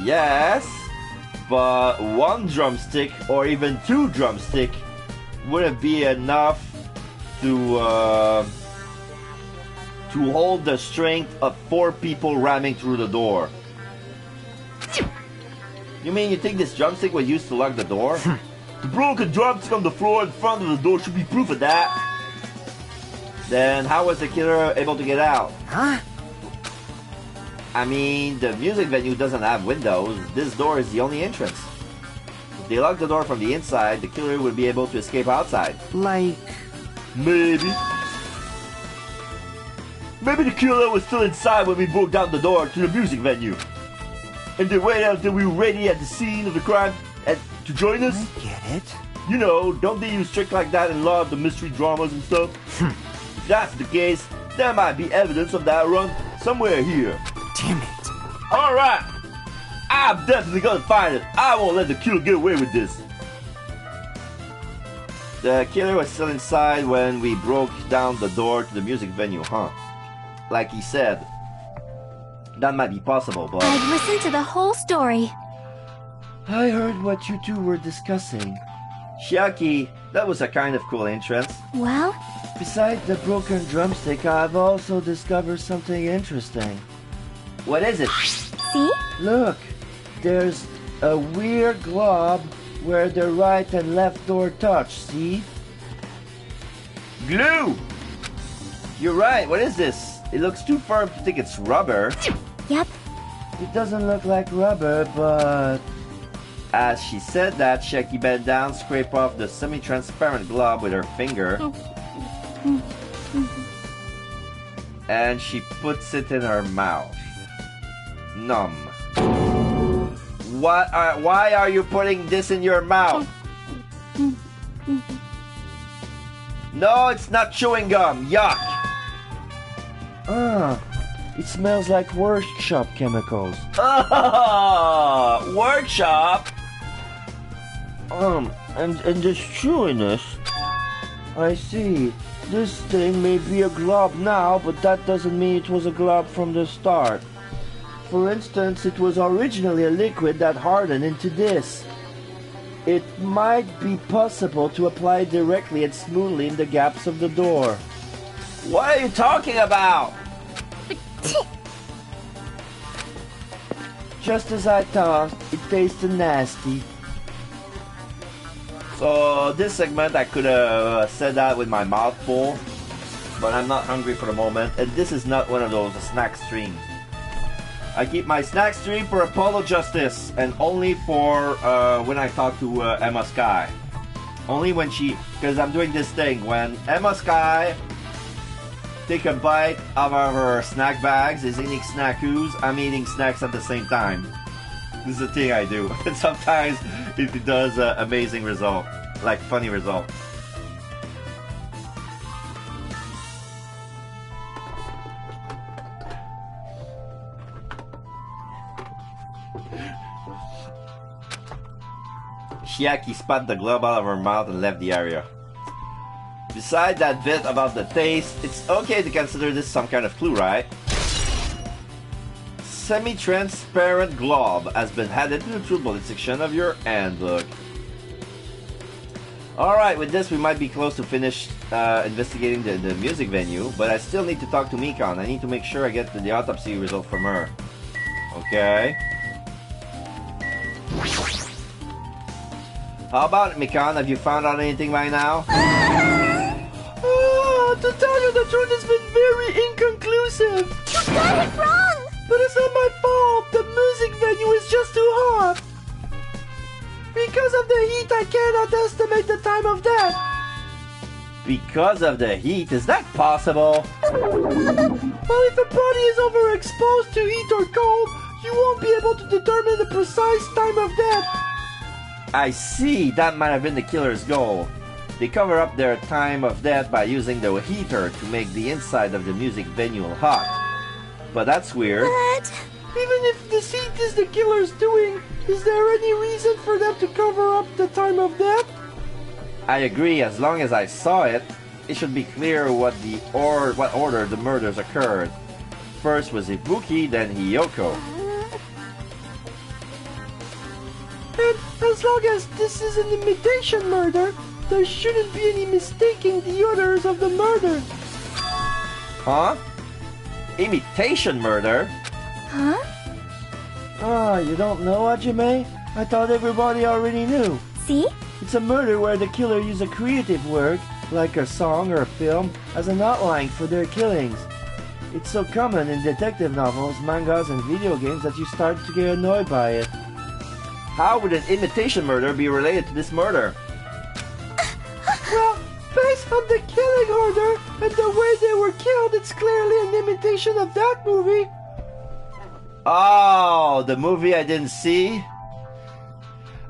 Yes. But 1 drumstick or even 2 drumsticks wouldn't be enough to hold the strength of 4 people ramming through the door. You mean you think this drumstick was used to lock the door? The broken drumstick on the floor in front of the door should be proof of that. Then how was the killer able to get out? Huh? I mean, the music venue doesn't have windows. This door is the only entrance. If they lock the door from the inside, the killer would be able to escape outside. Like... Maybe. Maybe the killer was still inside when we broke down the door to the music venue. And they waited until we were ready at the scene of the crime to join us. I get it. You know, don't they use tricks like that in a lot of the mystery dramas and stuff? If that's the case, there might be evidence of that run somewhere here. Damn it. Alright! I'm definitely gonna find it. I won't let the killer get away with this. The killer was still inside when we broke down the door to the music venue, huh? Like he said. That might be possible, but... I've listened to the whole story. I heard what you 2 were discussing. Shiaki, that was a kind of cool entrance. Well? Besides the broken drumstick, I've also discovered something interesting. What is it? See? Look, there's a weird glob where the right and left door touch, see? Glue! You're right, what is this? It looks too firm to think it's rubber. Yep. It doesn't look like rubber, but... As she said that, Shiaki bent down, scraped off the semi-transparent glob with her finger. And she puts it in her mouth. Numb. Why are you putting this in your mouth? No, it's not chewing gum. Yuck. It smells like workshop chemicals. Workshop? And this chewiness. I see. This thing may be a glob now, but that doesn't mean it was a glob from the start. For instance, it was originally a liquid that hardened into this. It might be possible to apply directly and smoothly in the gaps of the door. What are you talking about? Just as I thought, it tasted nasty. So this segment I could have said that with my mouth full, but I'm not hungry for the moment, and this is not one of those snack streams. I keep my snack stream for Apollo Justice, and only for when I talk to Emma Sky. Only when she... Because I'm doing this thing. When Emma Sky take a bite out of her snack bags, is eating snackoos, I'm eating snacks at the same time. This is a thing I do. And sometimes it does an amazing result. Like, funny result. Chiaki spat the glove out of her mouth and left the area. Besides that bit about the taste, it's okay to consider this some kind of clue, right? Semi-transparent glob has been added to the tool bullet section of your handbook. Alright, with this we might be close to finish investigating the music venue, but I still need to talk to Mikan. I need to make sure I get the autopsy result from her. Okay. How about it, Mikan? Have you found out anything by now? To tell you the truth, it's been very inconclusive. You got it wrong! But it's not my fault. The music venue is just too hot. Because of the heat, I cannot estimate the time of death. Because of the heat? Is that possible? Well, if a body is overexposed to heat or cold, you won't be able to determine the precise time of death. I see. That might have been the killer's goal. They cover up their time of death by using the heater to make the inside of the music venue hot. But that's weird. But... Even if this heat is the killer's doing, is there any reason for them to cover up the time of death? I agree. As long as I saw it, it should be clear what order the murders occurred. First was Ibuki, then Hiyoko. And as long as this is an imitation murder, there shouldn't be any mistaking the orders of the murder. Huh? Imitation murder? Huh? Ah, you don't know, Hajime? I thought everybody already knew. See? It's a murder where the killer used a creative work, like a song or a film, as an outline for their killings. It's so common in detective novels, mangas, and video games that you start to get annoyed by it. How would an imitation murder be related to this murder? Well, based on the killing order and the way they were killed, it's clearly an imitation of that movie. Oh, the movie I didn't see?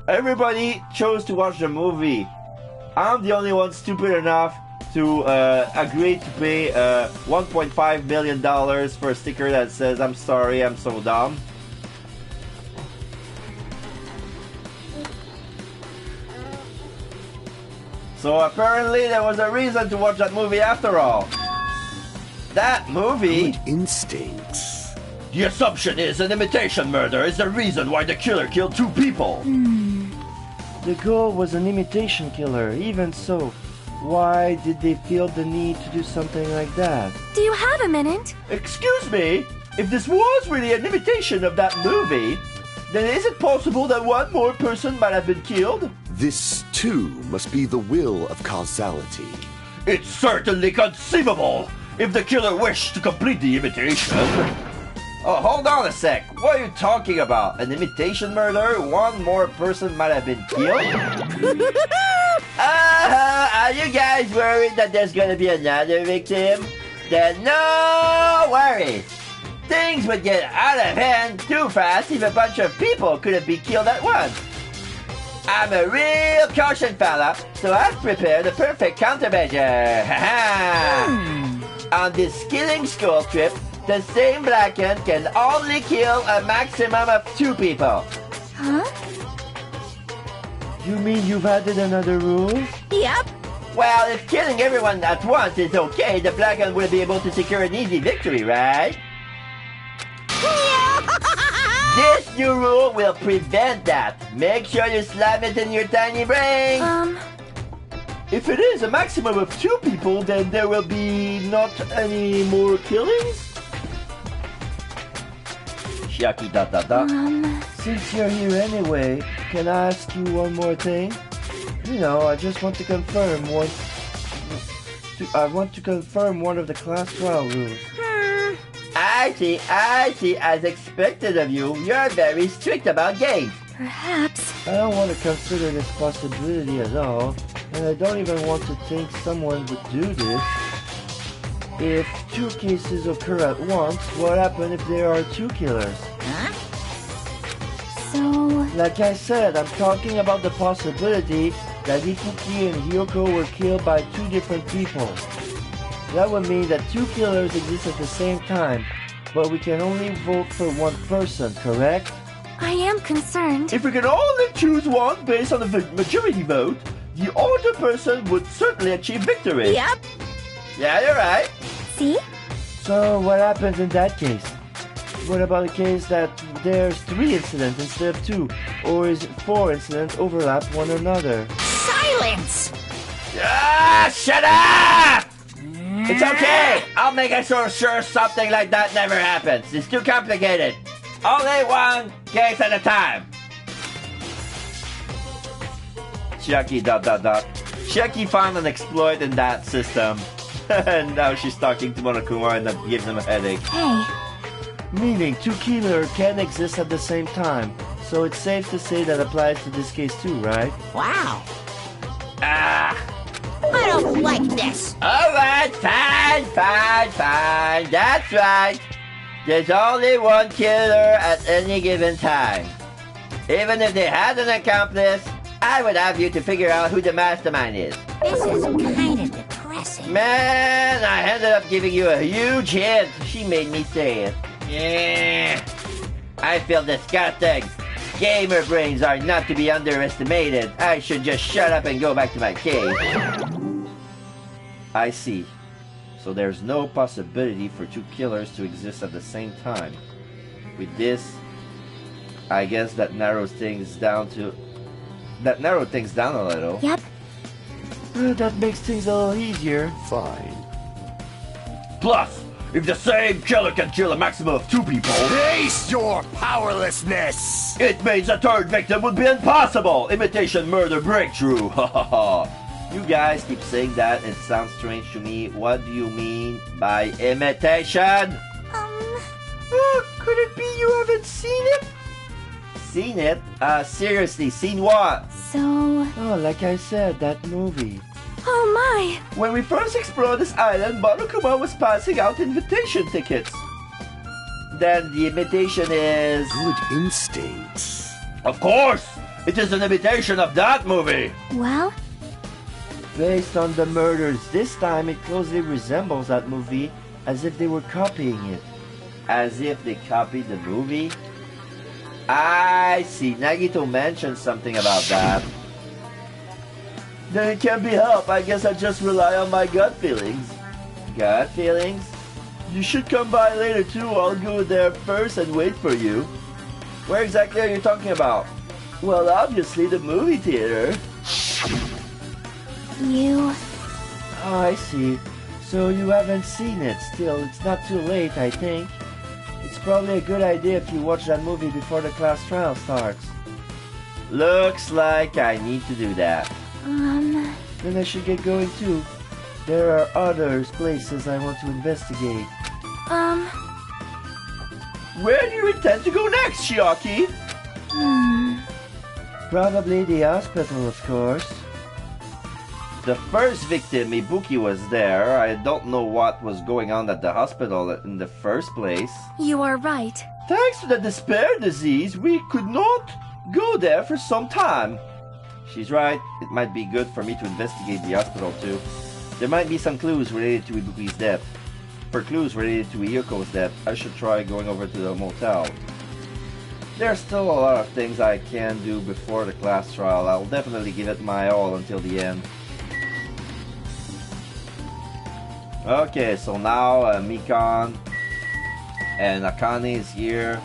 Everybody chose to watch the movie. I'm the only one stupid enough to agree to pay $1.5 million for a sticker that says, "I'm sorry, I'm so dumb." So apparently there was a reason to watch that movie after all. That movie? Good instincts. The assumption is an imitation murder is the reason why the killer killed two people. The goal was an imitation killer, even so. Why did they feel the need to do something like that? Do you have a minute? Excuse me? If this was really an imitation of that movie, then is it possible that one more person might have been killed? This, too, must be the will of causality. It's certainly conceivable if the killer wished to complete the imitation. Oh, hold on a sec. What are you talking about? An imitation murder? One more person might have been killed? Are you guys worried that there's gonna be another victim? Then no worries. Things would get out of hand too fast if a bunch of people couldn't be killed at once. I'm a real caution fella, so I've prepared the perfect countermeasure. On this killing school trip, the same Blacken can only kill a maximum of 2 people. Huh? You mean you've added another rule? Yep. Well, if killing everyone at once is okay, the Blacken will be able to secure an easy victory, right? This new rule will prevent that. Make sure you slam it in your tiny brain. If it is a maximum of 2 people, then there will be not any more killings? Chiaki ... Since you're here anyway, can I ask you one more thing? You know, I just want to confirm one... I want to confirm one of the Class 12 rules. I see, as expected of you, you're very strict about games. Perhaps. I don't want to consider this possibility at all. And I don't even want to think someone would do this. If 2 cases occur at once, what happens if there are 2 killers? Huh? So... Like I said, I'm talking about the possibility that Ibuki and Hyoko were killed by 2 different people. That would mean that 2 killers exist at the same time, but we can only vote for 1 person, correct? I am concerned. If we can only choose one based on the majority vote, the older person would certainly achieve victory. Yep. Yeah, you're right. See? So what happens in that case? What about the case that there's 3 incidents instead of 2? Or is it 4 incidents overlap one another? Silence! Ah, shut up! It's okay. I'll make sure something like that never happens. It's too complicated. Only 1 case at a time. Chiaki ... Chiaki found an exploit in that system. And now she's talking to Monokuma and that gives him a headache. Hey, Meaning 2 killers can exist at the same time. So it's safe to say that applies to this case too, right? Wow. Ah! I don't like this. Alright, fine. That's right. There's only 1 killer at any given time. Even if they had an accomplice, I would have you to figure out who the mastermind is. This is kind of depressing. Man, I ended up giving you a huge hint. She made me say it. Yeah. I feel disgusting. Gamer brains are not to be underestimated. I should just shut up and go back to my cave. I see. So there's no possibility for 2 killers to exist at the same time. With this, I guess that narrows things down a little. yep. That makes things a little easier. Fine. Plus, if the same killer can kill a maximum of 2 people, Face your powerlessness! it means a 3rd victim would be impossible! Imitation murder breakthrough! Ha ha ha! You guys keep saying that, it sounds strange to me. What do you mean by imitation? Could it be you haven't seen it? Seen it? Seriously, seen what? So... Oh, like I said, that movie. Oh my! When we first explored this island, Monokuma was passing out invitation tickets. Then the imitation is... Good instincts. Of course! It is an imitation of that movie! Well, Based on the murders this time, it closely resembles that movie as if they were copying it. As if they copied the movie? I see. Nagito mentioned something about that. Then it can't be helped. I guess I just rely on my gut feelings. Gut feelings? You should come by later too. I'll go there first and wait for you. Where exactly are you talking about? Well, obviously the movie theater. you... Oh, I see. So you haven't seen it. Still, it's not too late, I think. It's probably a good idea if you watch that movie before the class trial starts. Looks like I need to do that. Then I should get going too. There are other places I want to investigate. Where do you intend to go next, Chiaki? Probably the hospital, of course. The first victim, Ibuki, was there. I don't know what was going on at the hospital in the first place. You are right. Thanks to the despair disease, we could not go there for some time. She's right. It might be good for me to investigate the hospital too. There might be some clues related to Ibuki's death. For clues related to Iyoko's death, I should try going over to the motel. There's still a lot of things I can do before the class trial. I'll definitely give it my all until the end. Okay, so now Mikan and Akane is here.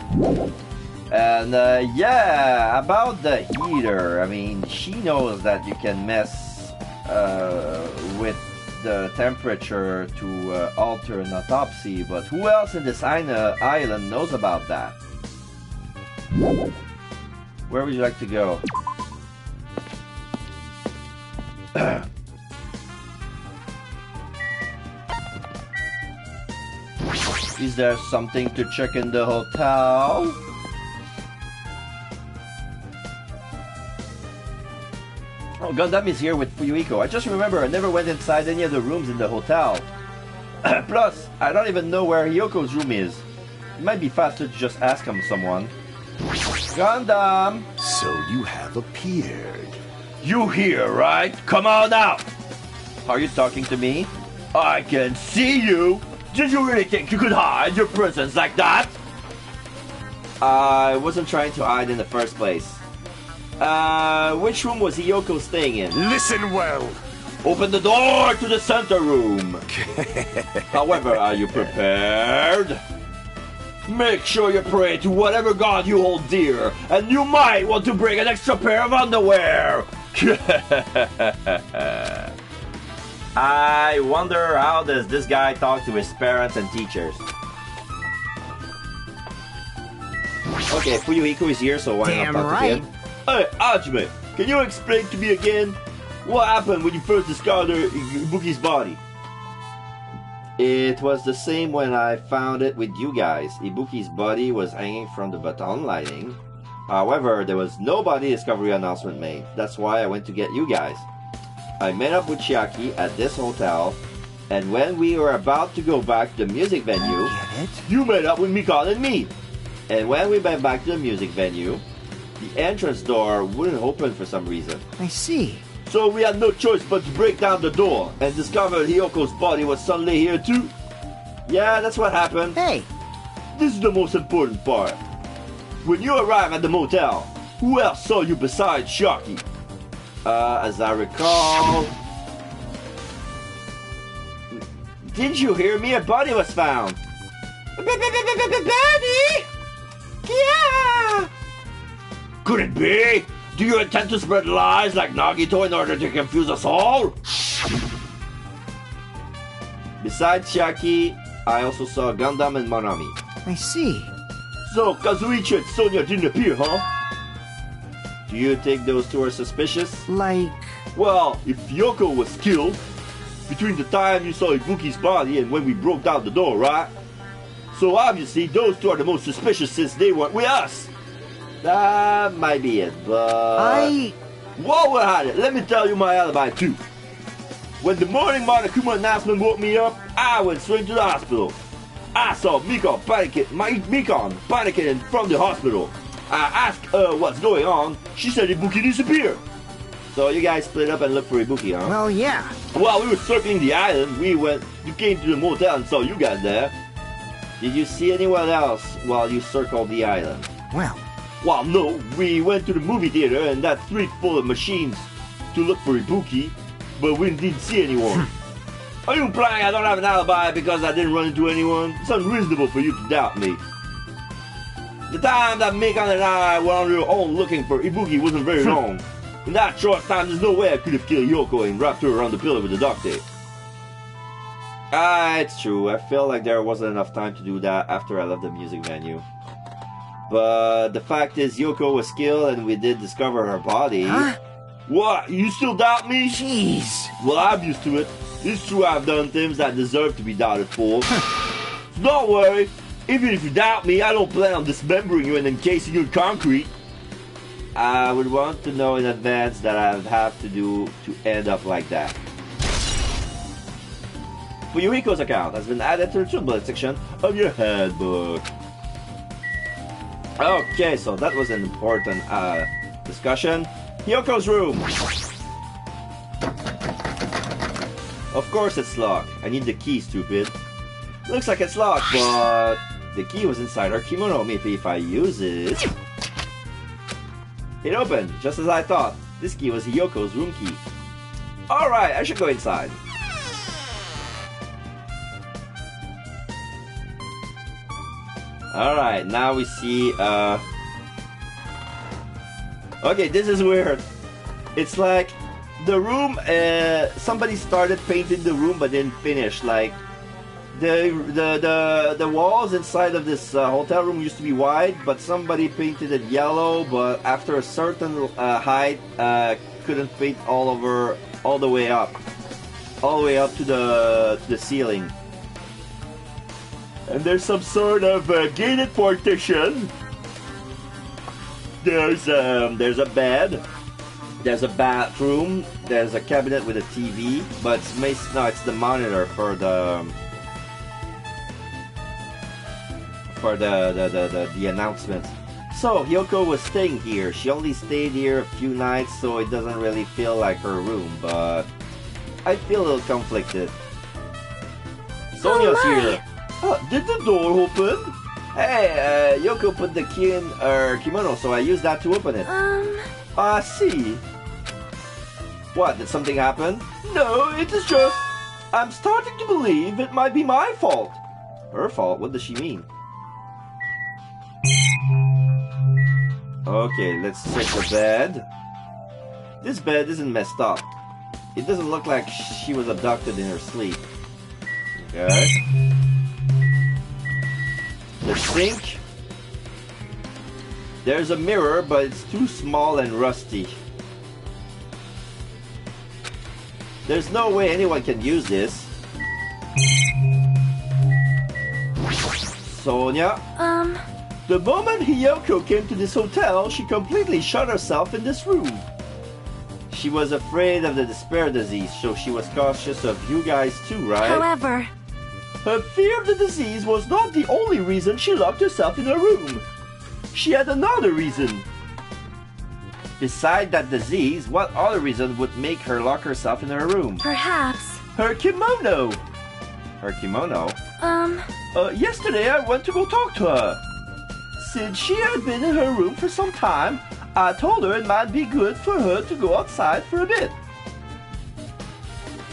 And yeah, about the heater, I mean, she knows that you can mess with the temperature to alter an autopsy, but who else in this island knows about that? Where would you like to go? Is there something to check in the hotel? Gundam is here with Fuyuhiko. I just remember I never went inside any of the rooms in the hotel. Plus, I don't even know where Hyoko's room is. It might be faster to just ask someone. Gundam! So you have appeared. You here, right? Come on out! Are you talking to me? I can see you! Did you really think you could hide your presence like that? I wasn't trying to hide in the first place. Which room was Hiyoko staying in? Listen well. Open the door to the center room. However, are you prepared? Make sure you pray to whatever god you hold dear, and you might want to bring an extra pair of underwear. I wonder how does this guy talk to his parents and teachers. Okay, Fuyuhiko is here, so why Damn not talk right. to him? Hey, Ajime, can you explain to me again what happened when you first discovered Ibuki's body? It was the same when I found it with you guys. Ibuki's body was hanging from the baton lighting. However, there was no body discovery announcement made. That's why I went to get you guys. I met up with Chiaki at this hotel, and when we were about to go back to the music venue, Get it? you met up with Mikan and me. And when we went back to the music venue, the entrance door wouldn't open for some reason. I see. So we had no choice but to break down the door and discover Hyoko's body was suddenly here too. Yeah, that's what happened. Hey, This is the most important part. When you arrive at the motel, who else saw you besides Chiaki? As I recall... Didn't you hear me? A body was found. Body? Yeah! Could it be? Do you intend to spread lies like Nagito in order to confuse us all? Besides Chiaki, I also saw Gundam and Monami. I see. So, Kazuichi and Sonia didn't appear, huh? Do you think those two are suspicious? Like, Well, if Yoko was killed, between the time you saw Ibuki's body and when we broke down the door, right? So obviously, those two are the most suspicious since they weren't with us. That might be it, but... While we're at it, let me tell you my alibi too. When the morning Monokuma announcement woke me up, I went straight to the hospital. I saw Mikon panicking from the hospital. I asked her what's going on. She said Ibuki disappeared. So you guys split up and looked for Ibuki, huh? well, yeah. While we were circling the island, you came to the motel and saw you guys there. Did you see anyone else while you circled the island? Well, No, we went to the movie theater and that street full of machines to look for Ibuki, but we didn't see anyone. Are you implying I don't have an alibi because I didn't run into anyone? It's unreasonable for you to doubt me. The time that Mikan and I were on our own looking for Ibuki wasn't very long. In that short time, there's no way I could have killed Yoko and wrapped her around the pillar with the duct tape. It's true. I feel like there wasn't enough time to do that after I left the music venue. But the fact is, Yoko was killed and we did discover her body. Huh? What? You still doubt me? jeez. Well, I'm used to it. It's true I've done things that deserve to be doubted for. So don't worry. Even if you doubt me, I don't plan on dismembering you and encasing you in concrete. I would want to know in advance that I would have to do to end up like that. Fuyuhiko's account has been added to the tribulate section of your handbook. Okay, so that was an important discussion. Hyoko's room. Of course it's locked. I need the key, stupid. Looks like it's locked, but the key was inside her kimono. Maybe if I use it... It opened, just as I thought. This key was Hyoko's room key. Alright, I should go inside. Alright, now we see, okay, this is weird. It's like, the room, somebody started painting the room but didn't finish. Like, the walls inside of this hotel room used to be white, but somebody painted it yellow, but after a certain height, couldn't paint all the way up to the ceiling. And there's some sort of gated partition. There's a bed, There's a bathroom, there's a cabinet with a TV, but it's the monitor for the announcement. So Hyoko was staying here. She only stayed here a few nights, so it doesn't really feel like her room, but I feel a little conflicted. Sonia's here. Oh, did the door open? Hey, Yoko put the key in her kimono, so I used that to open it. I see. What, did something happen? No, it is just... I'm starting to believe it might be my fault. Her fault? What does she mean? Okay, let's check the bed. This bed isn't messed up. It doesn't look like she was abducted in her sleep. Okay. The sink. There's a mirror, but it's too small and rusty. There's no way anyone can use this. Sonia? The moment Hyoko came to this hotel, she completely shut herself in this room. She was afraid of the despair disease, so she was cautious of you guys too, right? However, her fear of the disease was not the only reason she locked herself in her room. She had another reason. Besides that disease, what other reason would make her lock herself in her room? perhaps... Her kimono. Her kimono? Yesterday I went to go talk to her. Since she had been in her room for some time, I told her it might be good for her to go outside for a bit.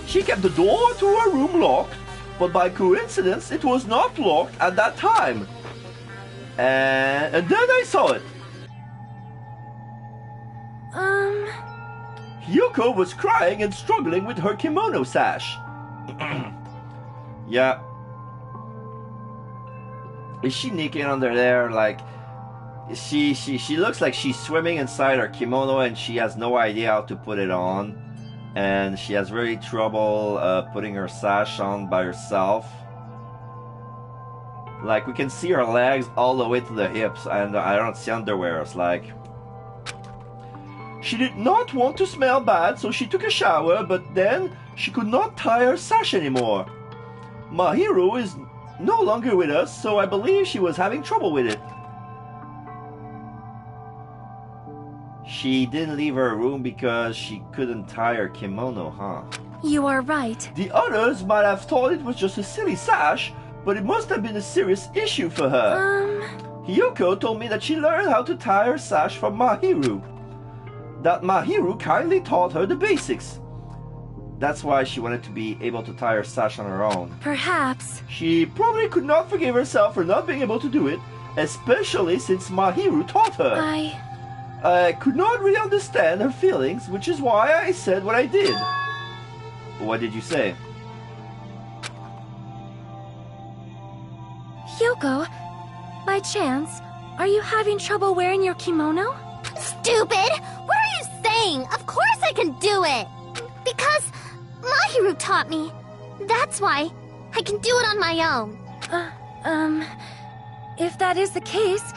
She kept the door to her room locked, but by coincidence it was not locked at that time. And then I saw it. Hyoko was crying and struggling with her kimono sash. Yeah. Is she naked under there? Like, she looks like she's swimming inside her kimono and she has no idea how to put it on. And she has very trouble putting her sash on by herself. Like, we can see her legs all the way to the hips, and I don't see underwear. It's like... She did not want to smell bad, so she took a shower, but then she could not tie her sash anymore. Mahiro is no longer with us, so I believe she was having trouble with it. She didn't leave her room because she couldn't tie her kimono, huh? You are right. The others might have thought it was just a silly sash, but it must have been a serious issue for her. Hyoko told me that she learned how to tie her sash from Mahiru. That Mahiru kindly taught her the basics. That's why she wanted to be able to tie her sash on her own. Perhaps. She probably could not forgive herself for not being able to do it, especially since Mahiru taught her. I could not really understand her feelings, which is why I said what I did. What did you say? Hyoko, by chance, are you having trouble wearing your kimono? Stupid! What are you saying? Of course I can do it! Because Mahiru taught me. That's why I can do it on my own. If that is the case,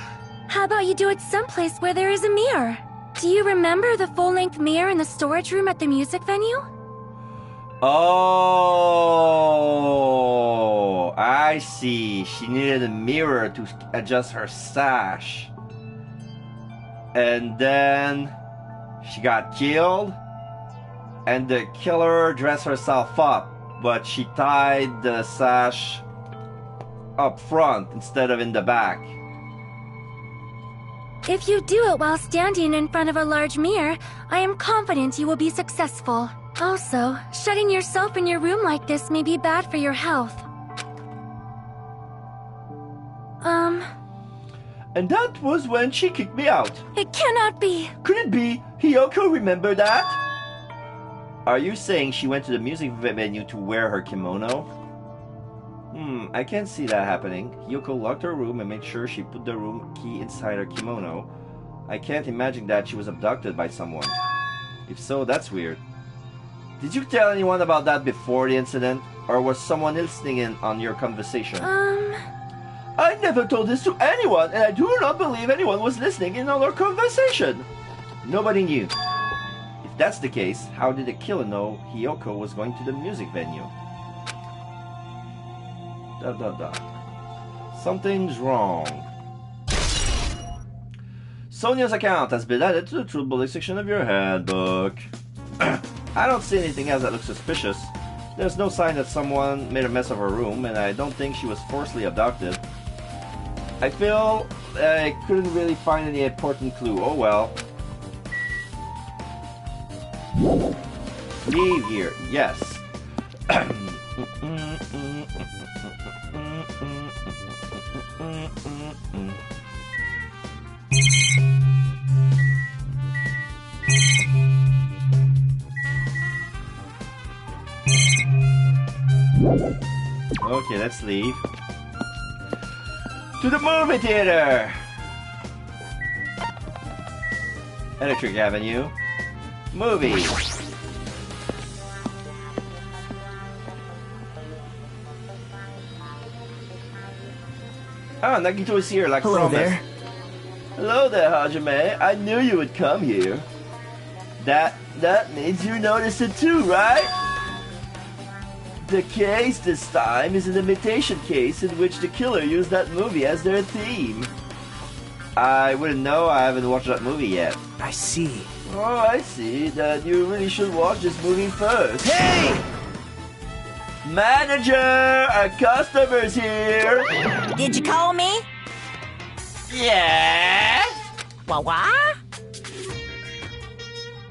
how about you do it someplace where there is a mirror? Do you remember the full-length mirror in the storage room at the music venue? Oh, I see. She needed a mirror to adjust her sash. And then she got killed, and the killer dressed herself up, but she tied the sash up front instead of in the back. If you do it while standing in front of a large mirror, I am confident you will be successful. Also, shutting yourself in your room like this may be bad for your health. And that was when she kicked me out. It cannot be. Could it be? Hyoko, remember that? Are you saying she went to the music venue to wear her kimono? I can't see that happening. Hyoko locked her room and made sure she put the room key inside her kimono. I can't imagine that she was abducted by someone. If so, that's weird. Did you tell anyone about that before the incident? Or was someone listening in on your conversation? I never told this to anyone, and I do not believe anyone was listening in on our conversation. Nobody knew. If that's the case, how did the killer know Hiyoko was going to the music venue? Something's wrong. Sonia's account has been added to the truth bullet section of your handbook. I don't see anything else that looks suspicious. There's no sign that someone made a mess of her room, and I don't think she was forcibly abducted. I feel I couldn't really find any important clue. Oh well. Leave here. Yes. Okay, let's leave. To the movie theater! Electric Avenue. Movie. Ah, Nagito is here, like Hello promised. there. Hello there, Hajime. I knew you would come here. That means you noticed it too, right? The case this time is an imitation case in which the killer used that movie as their theme. I wouldn't know, I haven't watched that movie yet. I see. Oh, I see. Then you really should watch this movie first. Hey! Manager, our customer's here. Did you call me? Yes. What?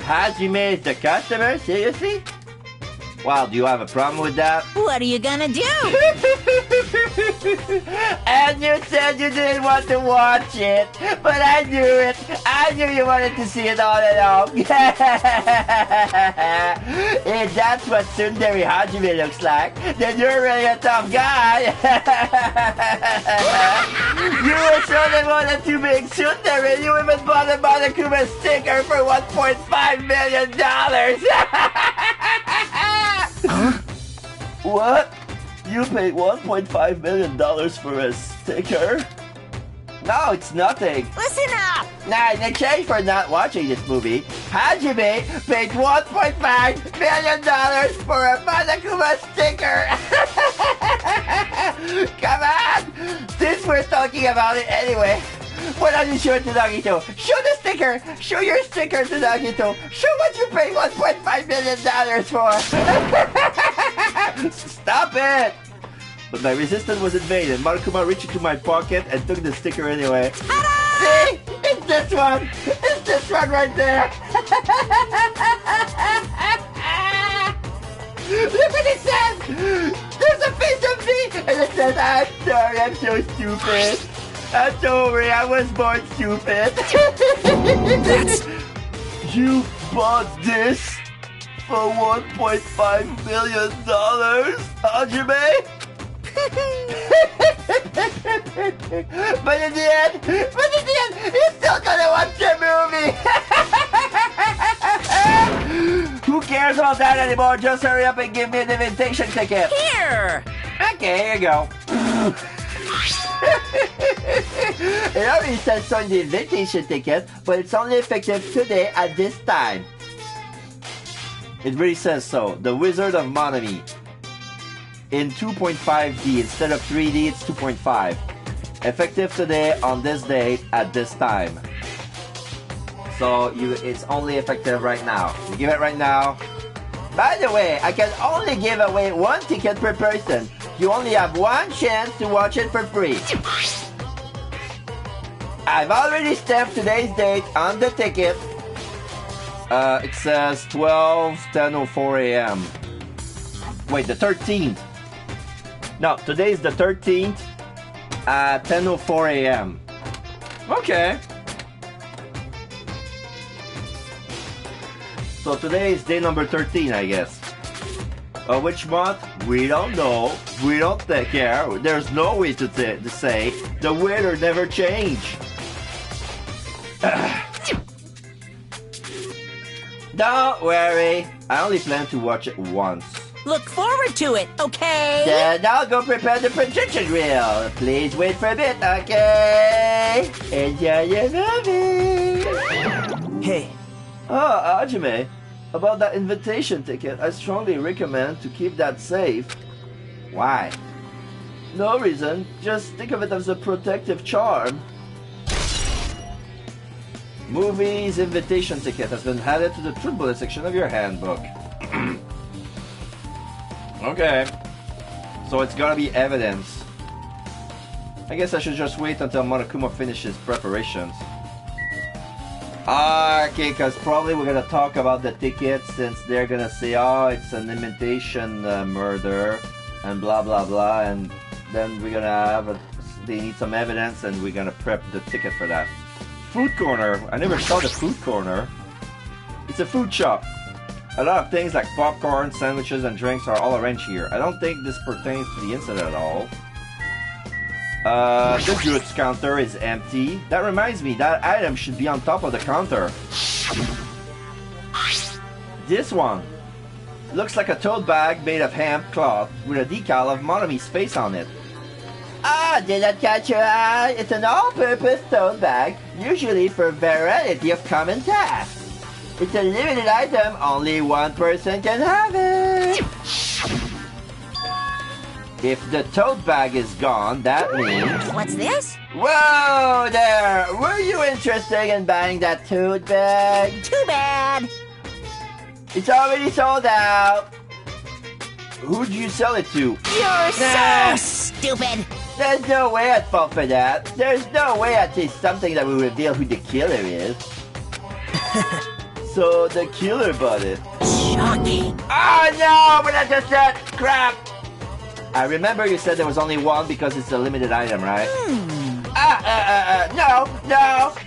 Hajime is the customer? Seriously? Wow, do you have a problem with that? What are you gonna do? And you said you didn't want to watch it, but I knew it. I knew you wanted to see it all along. If that's what Tsundere Hajime looks like, then you're really a tough guy. You were so devoted to being Tsundere, you even bought a Monokuma sticker for $1.5 million. Huh? What? You paid $1.5 million for a sticker? No, it's nothing. Listen up! Now, in exchange for not watching this movie, Hajime paid $1.5 million for a Monokuma sticker. Come on! Since we're talking about it anyway, why don't you show it to Nagito? Show the sticker! Show your sticker to Nagito! Show what you paid $1.5 million for! Stop it! But my resistance was in vain, and Monokuma reached into my pocket and took the sticker anyway. See? It's this one! It's this one right there! Look what it says! There's a piece of me! And it says, I'm sorry, I'm so stupid. I'm sorry, I was born stupid. That's... You bought this for $1.5 million, Hajime? But in the end, you're still gonna watch the movie. Who cares about that anymore? Just hurry up and give me an invitation ticket. Here! Okay, here you go. It already says on the invitation ticket, but it's only effective today at this time. It really says so. The Wizard of Monami. In 2.5D instead of 3D, it's 2.5. Effective today on this date at this time. So it's only effective right now. You give it right now. By the way, I can only give away one ticket per person. You only have one chance to watch it for free. I've already stamped today's date on the ticket. It says 10:04 a.m. Wait, the 13th. No, today's the 13th at 10:04 a.m. Okay. So today is day number 13, I guess. Which month? We don't know. We don't care. There's no way to say. The weather never change. Don't worry. I only plan to watch it once. Look forward to it, okay? Then I'll go prepare the projection reel. Please wait for a bit, okay? Enjoy your movie. Hey, Oh, Hajime. About that invitation ticket, I strongly recommend to keep that safe. Why? No reason, just think of it as a protective charm. Movies invitation ticket has been added to the truth bullet section of your handbook. Okay. So it's gotta be evidence. I guess I should just wait until Monokuma finishes preparations. Okay, because probably we're gonna talk about the ticket since they're gonna say, oh, it's an imitation murder and blah blah blah, and then we're gonna have they need some evidence and we're gonna prep the ticket for that. Food corner. I never saw the food corner. It's a food shop. A lot of things like popcorn, sandwiches, and drinks are all arranged here. I don't think this pertains to the incident at all. The goods counter is empty. That reminds me, that item should be on top of the counter. This one looks like a tote bag made of hemp cloth with a decal of Monomi's face on it. Ah, did that catch your eye? It's an all-purpose tote bag, usually for a variety of common tasks. It's a limited item, only one person can have it. If the tote bag is gone, that means... What's this? Whoa there! Were you interested in buying that tote bag? Too bad. It's already sold out. Who'd you sell it to? You're so stupid. There's no way I'd fall for that. There's no way I'd say something that would reveal who the killer is. So the killer bought it. Shocking. Oh no! But I just said crap! I remember you said there was only one because it's a limited item, right? No,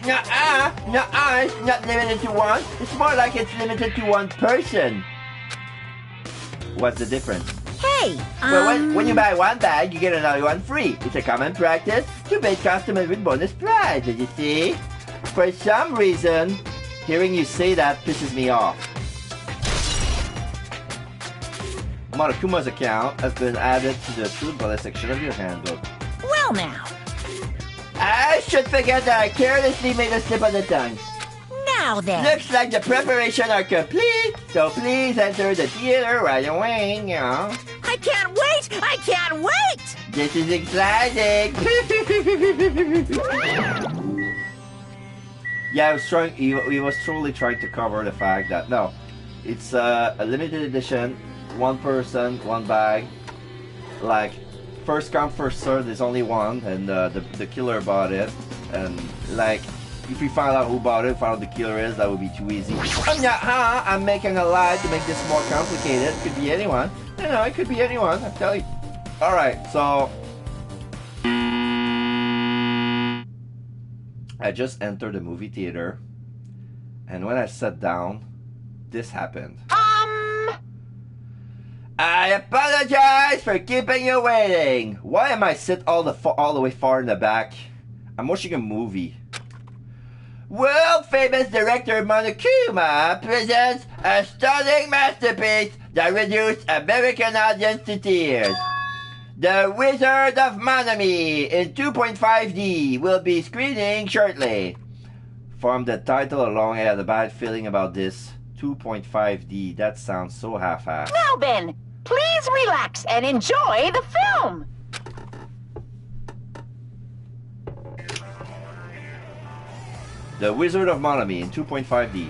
it's not limited to one. It's more like it's limited to one person. What's the difference? Hey, Well, when you buy one bag, you get another one free. It's a common practice to bait customers with bonus prizes, you see? For some reason, hearing you say that pisses me off. Monokuma's account has been added to the food bullet section of your handbook. Well now. I should forget that I carelessly made a slip on the tongue. Now then. Looks like the preparations are complete, so please enter the theater right away, you know. I can't wait! I can't wait! This is exciting! Yeah, he was truly trying to cover the fact that, no, it's a limited edition, one person, one bag, like, first come, first served, there's only one, and the killer bought it, and, like, if we find out who bought it, find out the killer is, that would be too easy. I'm making a lie to make this more complicated. It could be anyone. You know, it could be anyone, I'm telling you. Alright, so... I just entered the movie theater, and when I sat down, this happened. I apologize for keeping you waiting. Why am I sit all the way far in the back? I'm watching a movie. World famous director Monokuma presents a stunning masterpiece that reduced American audience to tears. The Wizard of Monomi in 2.5D will be screening shortly. From the title alone, I had a bad feeling about this. 2.5D, that sounds so half-assed. Now then, please relax and enjoy the film. The Wizard of Monomi in 2.5D.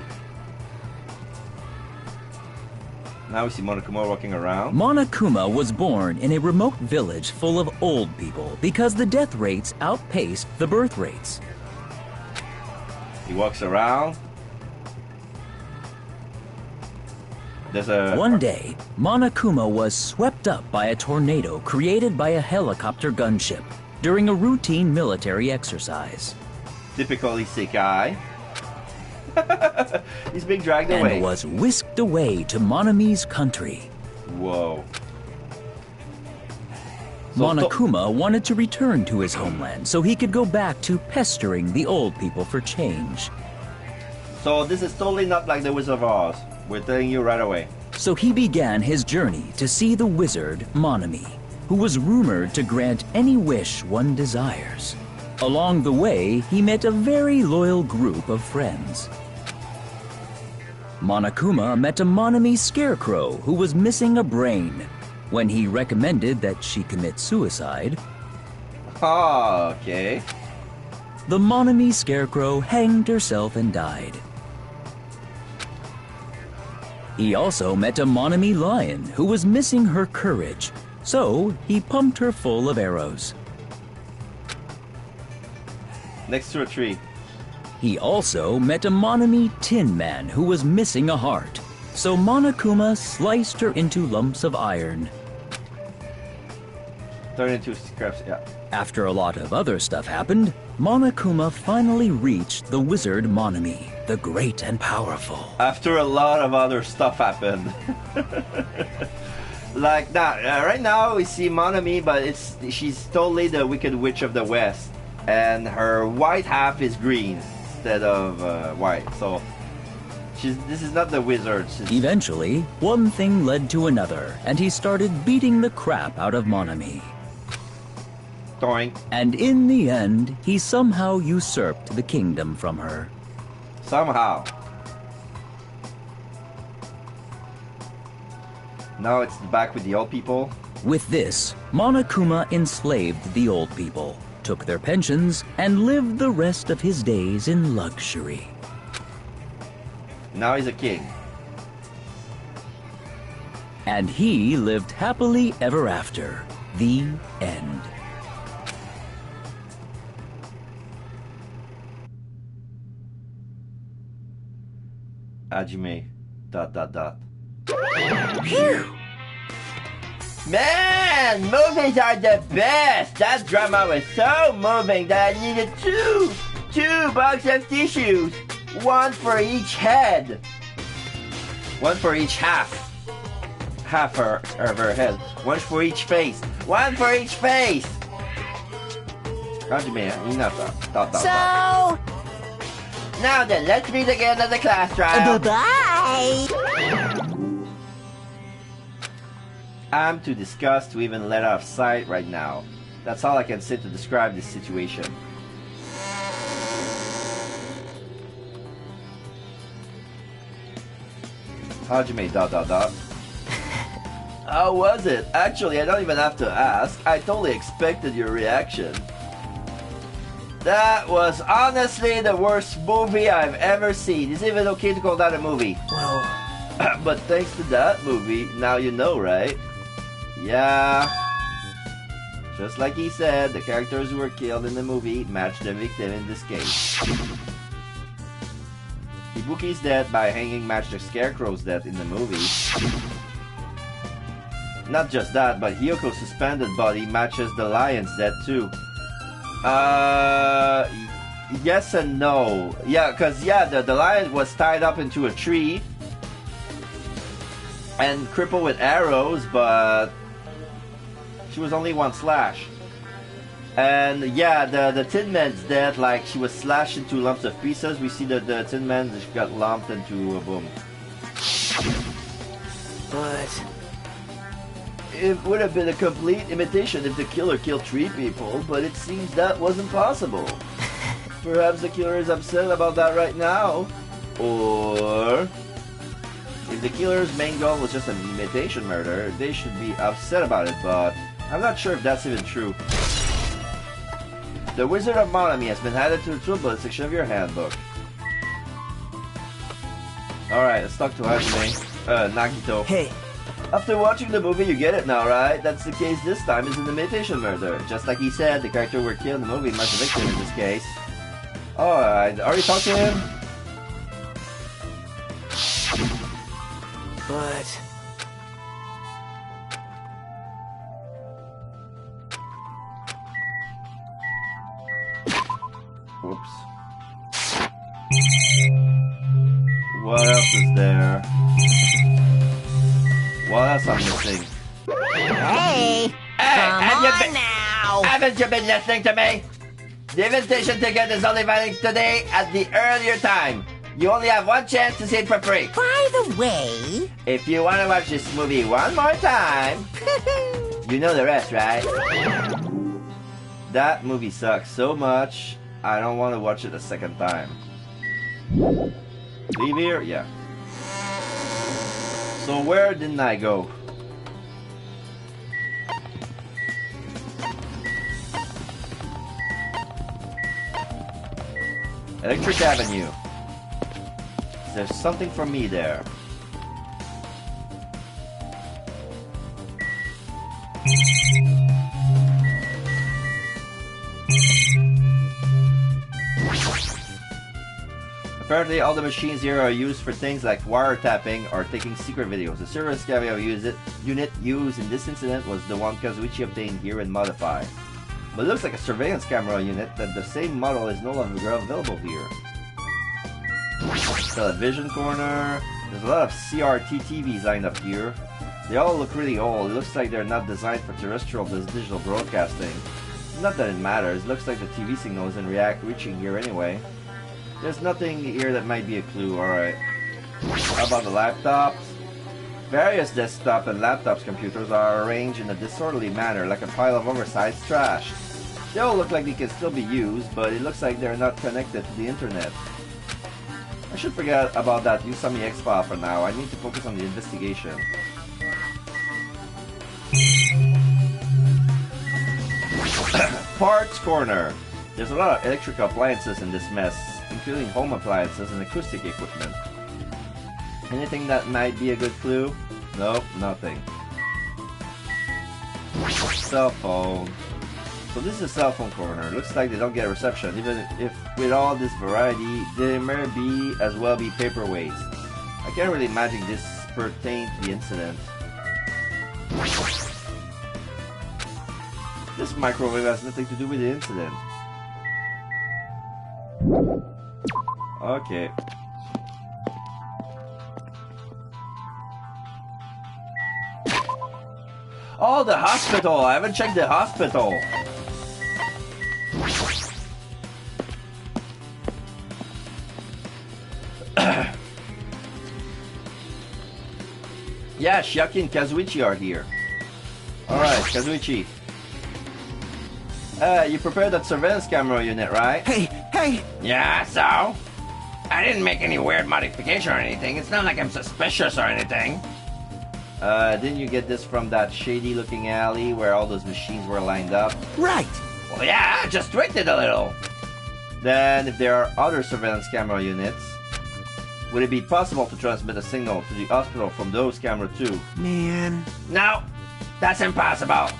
Now we see Monokuma walking around. Monokuma was born in a remote village full of old people because the death rates outpaced the birth rates. He walks around. There's a... One day, Monokuma was swept up by a tornado created by a helicopter gunship during a routine military exercise. Typical isekai. He's being dragged away. And was whisked away to Monomi's country. Whoa. Monokuma wanted to return to his homeland so he could go back to pestering the old people for change. So this is totally not like the Wizard of Oz. We're telling you right away. So he began his journey to see the wizard Monomi, who was rumored to grant any wish one desires. Along the way, he met a very loyal group of friends. Monokuma met a Monami scarecrow who was missing a brain. When he recommended that she commit suicide, Oh, okay. the Monami scarecrow hanged herself and died. He also met a Monami lion who was missing her courage, so he pumped her full of arrows. Next to a tree. He also met a Monami tin man who was missing a heart, so Monokuma sliced her into lumps of iron. Turn into scraps, yeah. After a lot of other stuff happened, Monokuma finally reached the wizard Monami, the great and powerful. After a lot of other stuff happened. Like that. Right now we see Monami, but she's totally the Wicked Witch of the West. And her white half is green instead of white. So this is not the wizard. Eventually, one thing led to another, and he started beating the crap out of Monami. Doink. And in the end, he somehow usurped the kingdom from her. Somehow. Now it's back with the old people. With this, Monokuma enslaved the old people, took their pensions, and lived the rest of his days in luxury. Now he's a king. And he lived happily ever after. The end. Hajime... ... Phew! Man, movies are the best! That drama was so moving that I needed two boxes of tissues. One for each head. One for each half of her head. One for each face. One for each face! Hajime, hinata... So... Now then, let's meet again at the class trial. Bye-bye! I'm too disgusted to even let out of sight right now. That's all I can say to describe this situation. Hajime... ... How was it? Actually, I don't even have to ask. I totally expected your reaction. That was honestly the worst movie I've ever seen. Is it even okay to call that a movie? Well... But thanks to that movie, now you know, right? Yeah. Just like he said, the characters who were killed in the movie match the victim in this case. Ibuki's death by hanging matched the Scarecrow's death in the movie. Not just that, but Hyoko's suspended body matches the lion's death too. Yes and no. Yeah, because the lion was tied up into a tree and crippled with arrows, but she was only one slash. And yeah, the Tin Man's dead, like she was slashed into lumps of pieces. We see that the Tin Man just got lumped into a boom. But... It would have been a complete imitation if the killer killed 3 people, but it seems that wasn't possible. Perhaps the killer is upset about that right now. Or... if the killer's main goal was just an imitation murder, they should be upset about it, but I'm not sure if that's even true. The Wizard of Monami has been added to the toolbox section of your handbook. Alright, let's talk to Hajime. Nagito. Hey. After watching the movie, you get it now, right? That's the case this time, is an imitation murder. Just like he said, the character who were killed in the movie matched the victim in this case. Oh, I already talked to him? But... Whoops. What else is there? What else I'm missing? Hey! Come on now! Haven't you been listening to me? The invitation ticket is only valid today at the earlier time. You only have one chance to see it for free. By the way... If you want to watch this movie one more time, you know the rest, right? That movie sucks so much, I don't want to watch it a second time. Leave here? Yeah. So where didn't I go? Electric Avenue. There's something for me there. Apparently all the machines here are used for things like wiretapping or taking secret videos. The surveillance camera unit used in this incident was the one Kazuichi obtained here and modified. But it looks like a surveillance camera unit that the same model is no longer available here. Television corner. There's a lot of CRT TVs lined up here. They all look really old. It looks like they're not designed for terrestrial digital broadcasting. Not that it matters. It looks like the TV signal isn't reaching here anyway. There's nothing here that might be a clue. Alright. How about the laptops? Various desktop and laptops computers are arranged in a disorderly manner, like a pile of oversized trash. They all look like they can still be used, but it looks like they're not connected to the internet. I should forget about that Usami X file for now. I need to focus on the investigation. Parts corner. There's a lot of electrical appliances in this mess, including home appliances and acoustic equipment. Anything that might be a good clue? Nope, nothing. Cell phone. So this is a cell phone corner. Looks like they don't get reception, even if with all this variety, there may be as well be paperweights. I can't really imagine this pertained to the incident. This microwave has nothing to do with the incident. Okay. Oh, the hospital! I haven't checked the hospital! Yeah, Shiaki and Kazuichi are here. Alright, Kazuichi. You prepared that surveillance camera unit, right? Hey! Yeah, so? I didn't make any weird modification or anything. It's not like I'm suspicious or anything. Didn't you get this from that shady looking alley where all those machines were lined up? Right! Well, yeah, I just tweaked it a little. Then, if there are other surveillance camera units, would it be possible to transmit a signal to the hospital from those cameras too? Man. No, that's impossible.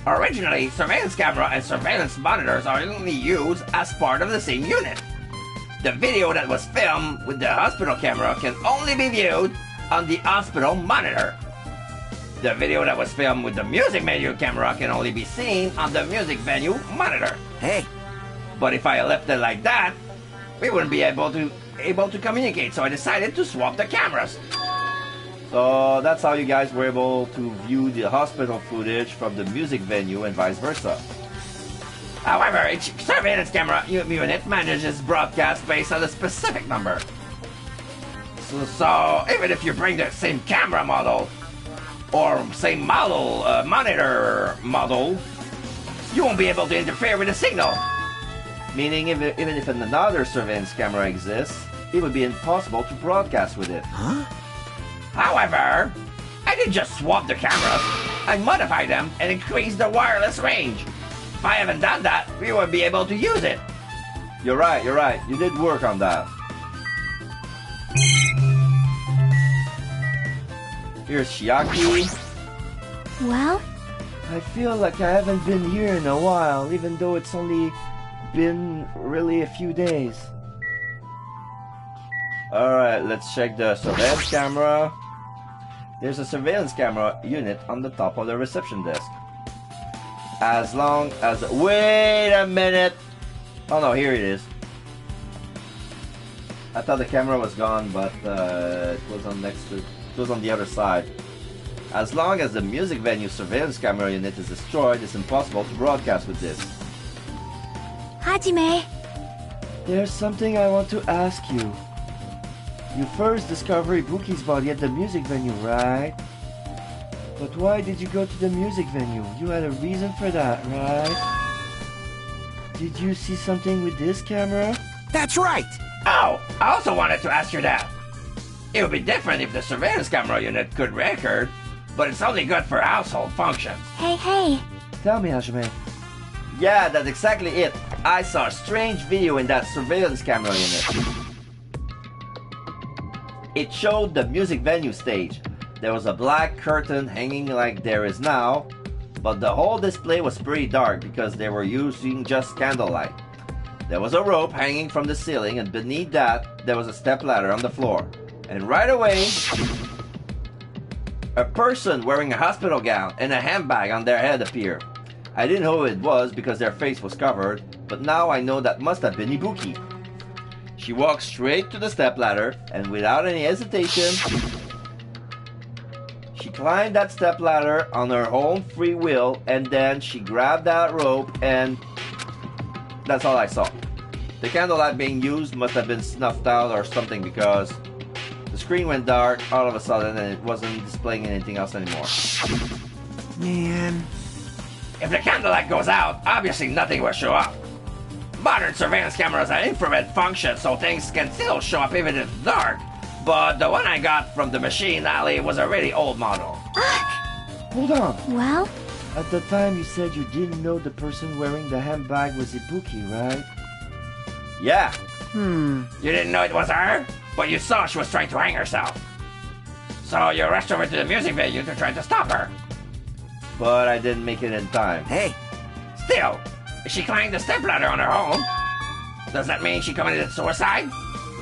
Originally, surveillance camera and surveillance monitors are only used as part of the same unit. The video that was filmed with the hospital camera can only be viewed on the hospital monitor. The video that was filmed with the music venue camera can only be seen on the music venue monitor. Hey. But if I left it like that, we wouldn't be able to communicate, so I decided to swap the cameras. So that's how you guys were able to view the hospital footage from the music venue and vice versa. However, each surveillance camera unit manages broadcast based on a specific number. So even if you bring the same camera model or same model monitor model, you won't be able to interfere with the signal. Meaning, even if another surveillance camera exists, it would be impossible to broadcast with it. Huh? However, I didn't just swap the cameras. I modified them and increased the wireless range. If I haven't done that, we wouldn't be able to use it. You're right. You did work on that. Here's Shiaki. Well? I feel like I haven't been here in a while, even though it's only been really a few days. Alright, let's check the surveillance camera. There's a surveillance camera unit on the top of the reception desk. As long as... Wait a minute! Oh no, here it is. I thought the camera was gone, but it was on the other side. As long as the music venue surveillance camera unit is destroyed, it's impossible to broadcast with this. Hajime. There's something I want to ask you. You first discovered Ibuki's body at the music venue, right? But why did you go to the music venue? You had a reason for that, right? Did you see something with this camera? That's right! Oh, I also wanted to ask you that. It would be different if the surveillance camera unit could record, but it's only good for household functions. Hey. Tell me, Hajime. Yeah, that's exactly it. I saw a strange video in that surveillance camera unit. It showed the music venue stage. There was a black curtain hanging like there is now, but the whole display was pretty dark because they were using just candlelight. There was a rope hanging from the ceiling, and beneath that, there was a stepladder on the floor. And right away, a person wearing a hospital gown and a handbag on their head appeared. I didn't know who it was because their face was covered, but now I know that must have been Ibuki. She walked straight to the stepladder, and without any hesitation, she climbed that stepladder on her own free will, and then she grabbed that rope, and that's all I saw. The candlelight being used must have been snuffed out or something because the screen went dark all of a sudden and it wasn't displaying anything else anymore. Man. If the candlelight goes out, obviously nothing will show up. Modern surveillance cameras have infrared function, so things can still show up even in the dark. But the one I got from the machine alley was a really old model. Hold on. Well? At the time you said you didn't know the person wearing the handbag was Ibuki, right? Yeah. You didn't know it was her, but you saw she was trying to hang herself. So you rushed over to the music venue to try to stop her. But I didn't make it in time. Hey. Still, if she climbed the stepladder on her own, does that mean she committed suicide?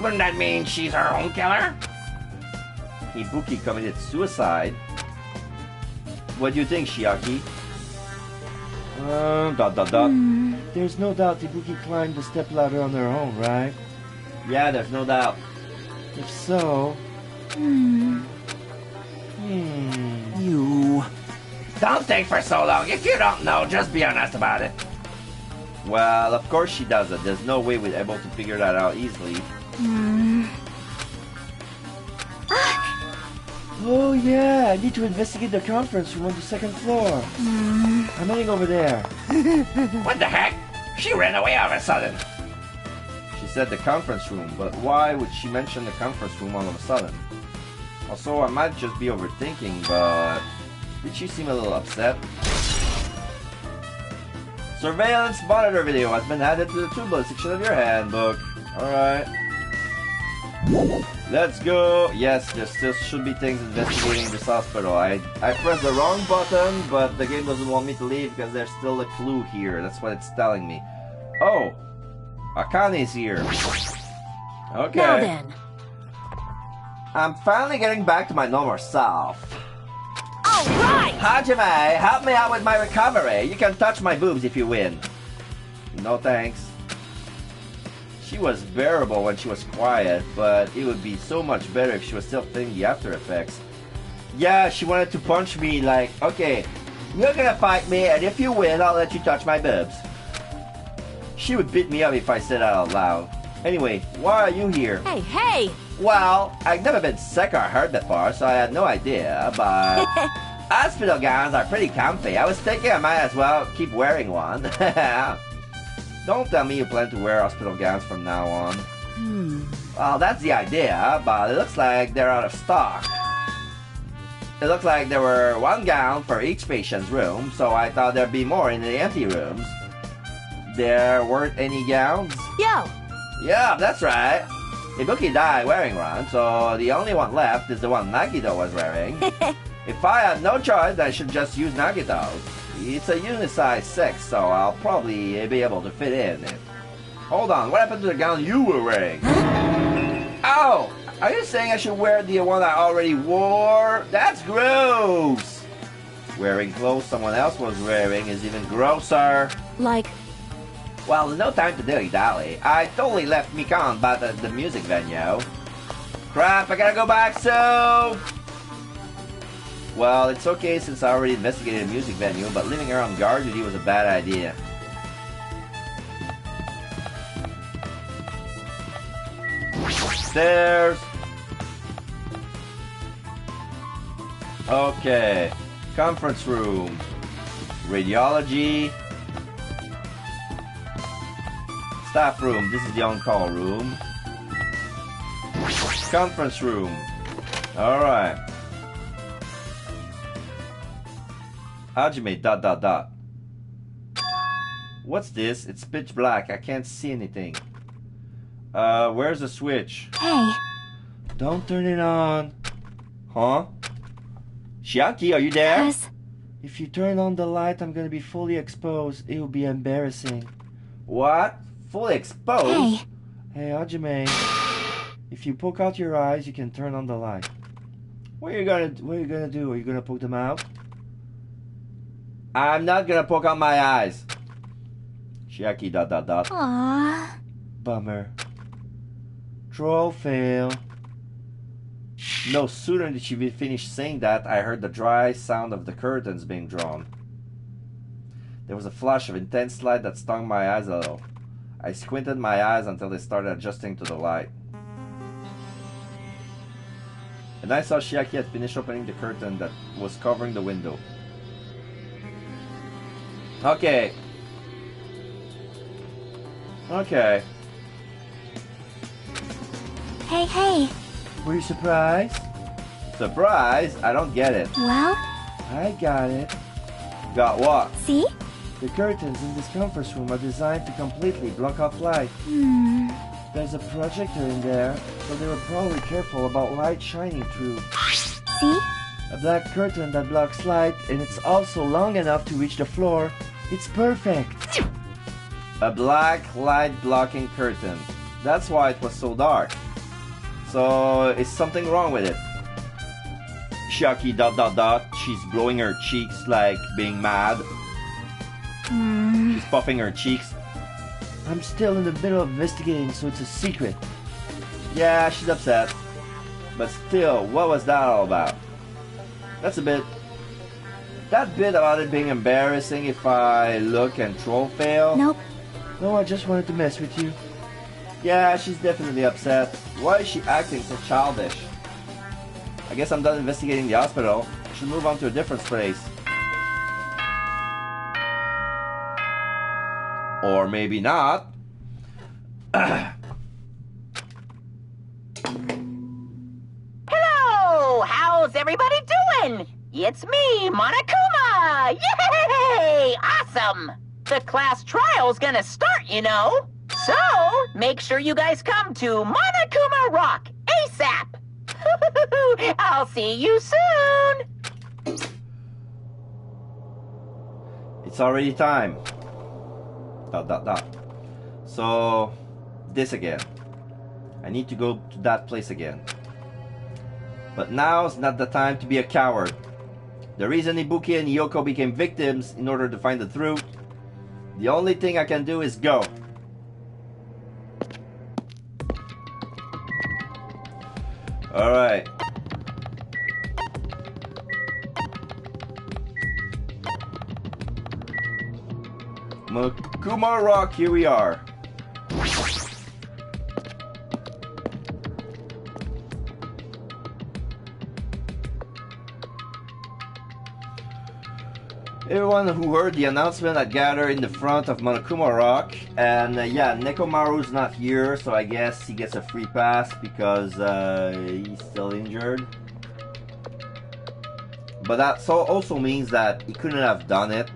Wouldn't that mean she's her own killer? Ibuki committed suicide. What do you think, Shiaki? There's no doubt Ibuki climbed the stepladder on her own, right? Yeah, there's no doubt. If so... You... Don't think for so long. If you don't know, just be honest about it. Well, of course she doesn't. There's no way we're able to figure that out easily. Oh yeah, I need to investigate the conference room on the second floor. I'm heading over there. What the heck? She ran away all of a sudden. She said the conference room, but why would she mention the conference room all of a sudden? Also, I might just be overthinking, but... did she seem a little upset? Surveillance monitor video has been added to the toolbar section of your handbook. Alright. Let's go. Yes, there still should be things investigating this hospital. I pressed the wrong button, but the game doesn't want me to leave because there's still a clue here. That's what it's telling me. Oh! Akane's here. Okay. Now then. I'm finally getting back to my normal self. Alright! Hajime, help me out with my recovery. You can touch my boobs if you win. No thanks. She was bearable when she was quiet, but it would be so much better if she was still feeling the after effects. Yeah, she wanted to punch me like, okay, you're gonna fight me, and if you win, I'll let you touch my boobs. She would beat me up if I said that out loud. Anyway, why are you here? Hey! Well, I've never been sick or hurt before, so I had no idea, but... hospital gowns are pretty comfy. I was thinking I might as well keep wearing one. Don't tell me you plan to wear hospital gowns from now on. Well, that's the idea, but it looks like they're out of stock. It looks like there were one gown for each patient's room, so I thought there'd be more in the empty rooms. There weren't any gowns? Yo! Yeah, that's right. Ibuki died wearing one, so the only one left is the one Nagito was wearing. If I had no choice, I should just use Nagito's. It's a unisize 6, so I'll probably be able to fit in it. Hold on, what happened to the gown you were wearing? Oh! Are you saying I should wear the one I already wore? That's gross! Wearing clothes someone else was wearing is even grosser. Like... Well, there's no time to dilly-dally. I totally left Mikan back at the music venue. Crap, I gotta go back soon! Well, it's okay since I already investigated a music venue, but leaving her on guard duty was a bad idea. Stairs! Okay. Conference room. Radiology. Staff room. This is the on-call room. Conference room. Alright. Hajime ... What's this? It's pitch black. I can't see anything. Where's the switch? Hey. Don't turn it on. Huh? Chiaki, are you there? Yes. If you turn on the light, I'm gonna be fully exposed. It will be embarrassing. What? Fully exposed? Hey. Hey, Hajime. If you poke out your eyes, you can turn on the light. What are you gonna do? Are you gonna poke them out? I'm not gonna poke out my eyes. Chiaki ... Aww. Bummer. Troll fail. No sooner did she finish saying that, I heard the dry sound of the curtains being drawn. There was a flash of intense light that stung my eyes a little. I squinted my eyes until they started adjusting to the light. And I saw Chiaki had finished opening the curtain that was covering the window. Okay. Okay. Hey. Were you surprised? Surprise? I don't get it. Well? I got it. Got what? See? The curtains in this conference room are designed to completely block off light. There's a projector in there, so they were probably careful about light shining through. See? A black curtain that blocks light, and it's also long enough to reach the floor. It's perfect. A black light blocking curtain. That's why it was so dark. So, is something wrong with it? Chiaki ... She's blowing her cheeks like being mad. She's puffing her cheeks. I'm still in the middle of investigating, so it's a secret. Yeah, she's upset. But still, what was that all about? That's a bit... That bit about it being embarrassing if I look and troll fail? Nope. No, I just wanted to mess with you. Yeah, she's definitely upset. Why is she acting so childish? I guess I'm done investigating the hospital. I should move on to a different place. Or maybe not. Hello! How's everybody doing? It's me, Monokuma! Yay! Awesome! The class trial's gonna start, you know. So, make sure you guys come to Monokuma Rock ASAP! I'll see you soon! It's already time. ... So, this again. I need to go to that place again. But now's not the time to be a coward. The reason Ibuki and Yoko became victims in order to find the truth, the only thing I can do is go. Alright. Monokuma Rock, here we are. Everyone who heard the announcement had gathered in the front of Monokuma Rock, and yeah, Nekomaru's not here, so I guess he gets a free pass because he's still injured. But that also means that he couldn't have done it,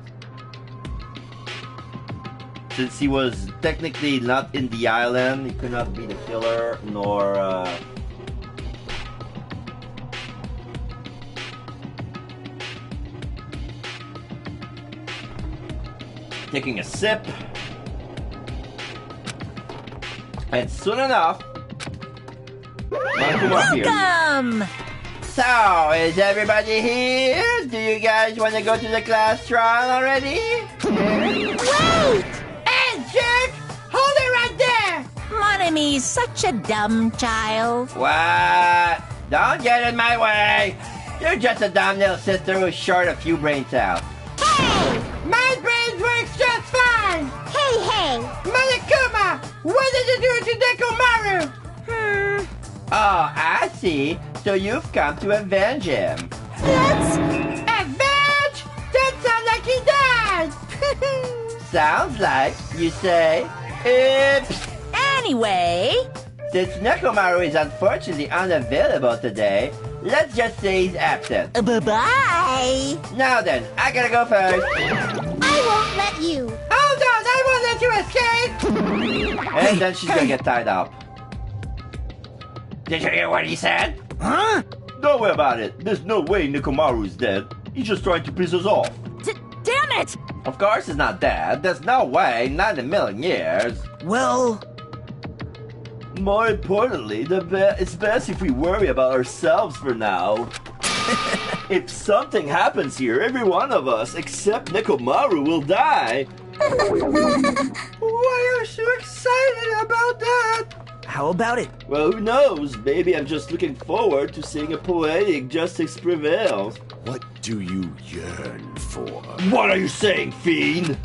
since he was technically not in the island. He could not be the killer, nor taking a sip, and soon enough, Monokuma appears. Welcome! So, is everybody here? Do you guys want to go to the class trial already? Wait! Hey, jerk! Hold it right there! Monomi's such a dumb child. What? Don't get in my way! You're just a dumb little sister who's short a few brain cells. Hey! My brain works just fine! Hey! Monokuma! What did you do to Nekomaru? Oh, I see. So you've come to avenge him. What? Avenge? That sounds like he died! Sounds like, you say? Oops! Anyway, Since Nekomaru is unfortunately unavailable today, Let's just say he's absent. Bye-bye. Now then, I gotta go first. I won't let you. Hold on, I won't let you escape! And then she's gonna get tied up. Did you hear what he said? Huh? Don't worry about it. There's no way Nekomaru is dead. He's just trying to piss us off. Damn it! Of course he's not dead. There's no way, not in a million years. Well, More importantly, it's best if we worry about ourselves for now. If something happens here, every one of us, except Nekomaru, will die. Why are you so excited about that? how about it? Well, who knows? Maybe I'm just looking forward to seeing a poetic justice prevail. What do you yearn for? What are you saying, fiend?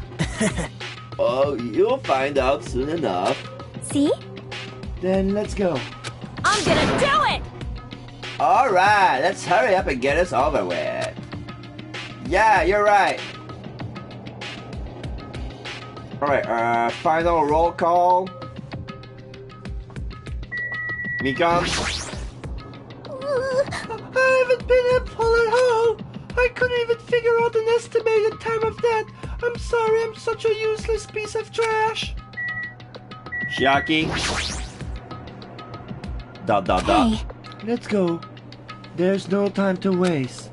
Oh, you'll find out soon enough. See? Then let's go. I'm gonna do it! Alright, let's hurry up and get this over with. Yeah, you're right. Alright, final roll call. Mikan? I haven't been able at all. I couldn't even figure out an estimated time of death. I'm sorry, I'm such a useless piece of trash. Shiaki? Dot. Hey, Let's go. There's no time to waste.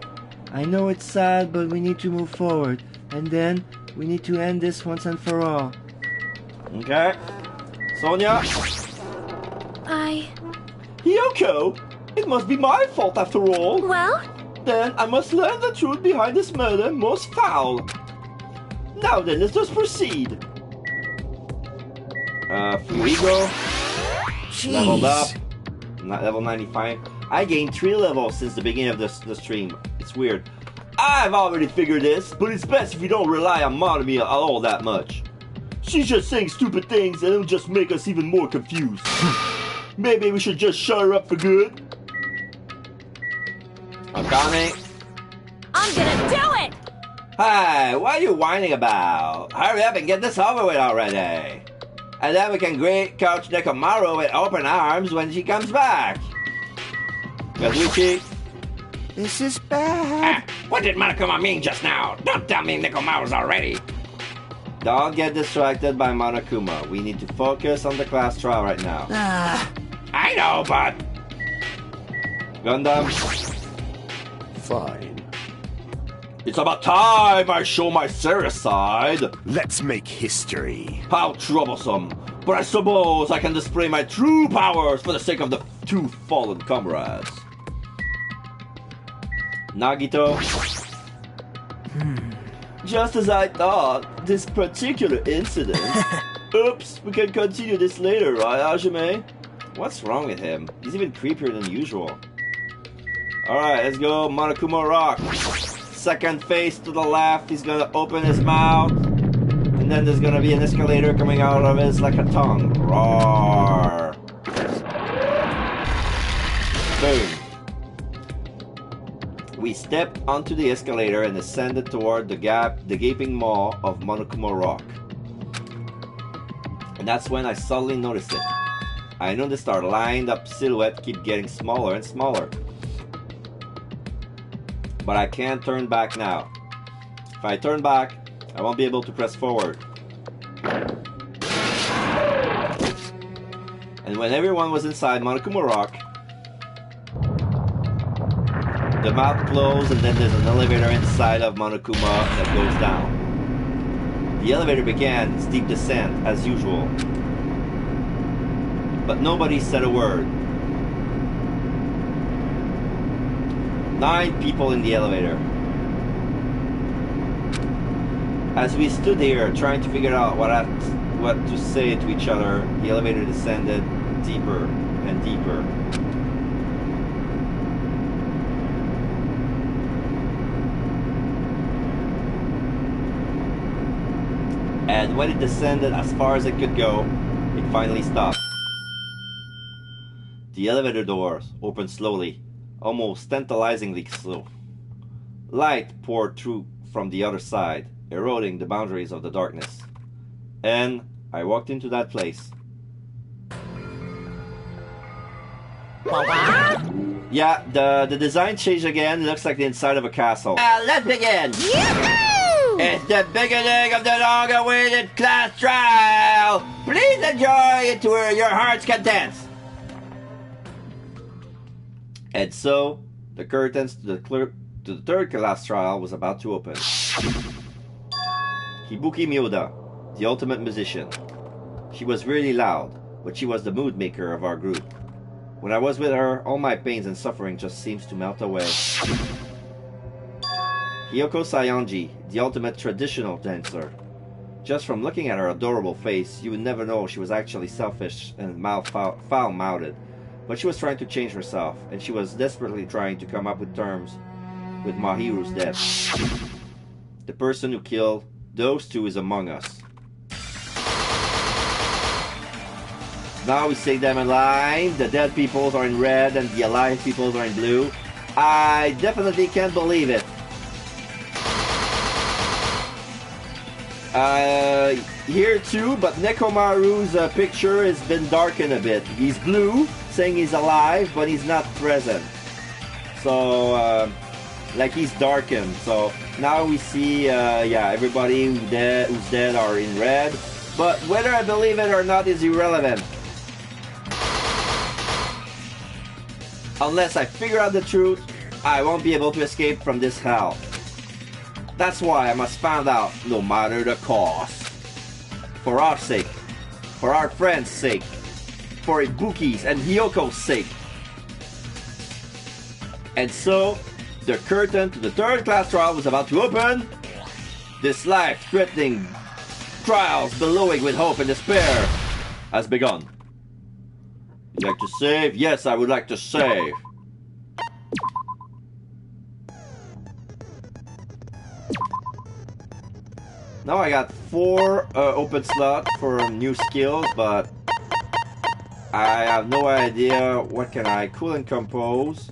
I know it's sad, but we need to move forward. And then, we need to end this once and for all. Okay. Sonia? Hiyoko? It must be my fault after all. well, Then I must learn the truth behind this murder most foul. Now then, let's just proceed. Fuego. Leveled up. Not level 95. I gained 3 levels since the beginning of the stream. It's weird. I've already figured this, but it's best if you don't rely on Monomi at all that much. She's just saying stupid things and it'll just make us even more confused. Maybe we should just shut her up for good? Akane? I'm gonna do it! Hi, what are you whining about? Hurry up and get this over with already. And then we can greet Coach Nekomaru with open arms when she comes back. Kazuchi? This is bad. What did Monokuma mean just now? Don't tell me Nekomaru's already. Don't get distracted by Monokuma. We need to focus on the class trial right now. I know, but... Gundam? Fine. It's about time I show my serious side. Let's make history. How troublesome. But I suppose I can display my true powers for the sake of the 2 fallen comrades. Nagito? Just as I thought, this particular incident... Oops, we can continue this later, right, Hajime? What's wrong with him? He's even creepier than usual. Alright, let's go, Monokuma Rock. Second face to the left, he's gonna open his mouth. And then there's gonna be an escalator coming out of his like a tongue. Roar. Boom. We stepped onto the escalator and ascended toward the gaping maw of Monokuma Rock. And that's when I suddenly noticed it. I noticed our lined up silhouette keep getting smaller and smaller. But I can't turn back now. If I turn back, I won't be able to press forward. And when everyone was inside Monokuma Rock, the mouth closed and then there's an elevator inside of Monokuma that goes down. The elevator began its steep descent as usual. But nobody said a word. 9 people in the elevator. As we stood here trying to figure out what to say to each other, the elevator descended deeper and deeper. And when it descended as far as it could go, it finally stopped. The elevator doors opened slowly, almost tantalizingly slow. Light poured through from the other side, eroding the boundaries of the darkness. And I walked into that place. Yeah, the design changed again. Looks like the inside of a castle. Let's begin. Yahoo! It's the beginning of the long-awaited class trial. Please enjoy it to your heart's content. And so, the curtains to the third class trial was about to open. Hibuki Miyoda, the ultimate musician. She was really loud, but she was the mood maker of our group. When I was with her, all my pains and suffering just seems to melt away. Hiyoko Saionji, the ultimate traditional dancer. Just from looking at her adorable face, you would never know she was actually selfish and foul-mouthed. But she was trying to change herself, and she was desperately trying to come up with terms with Mahiru's death. The person who killed those two is among us. Now we see them in line. The dead peoples are in red and the alive peoples are in blue. I definitely can't believe it. Here too, but Nekomaru's picture has been darkened a bit. He's blue, saying he's alive, but he's not present. So, like he's darkened. So now we see, yeah, everybody who's dead are in red. But whether I believe it or not is irrelevant. Unless I figure out the truth, I won't be able to escape from this hell. That's why I must find out, no matter the cost. For our sake, for our friends' sake, for Ibuki's and Hyoko's sake. And so, the curtain to the third class trial was about to open. This life-threatening trials billowing with hope and despair has begun. You'd like to save? Yes, I would like to save. Now I got 4 open slots for new skills, but I have no idea what can I cool and compose.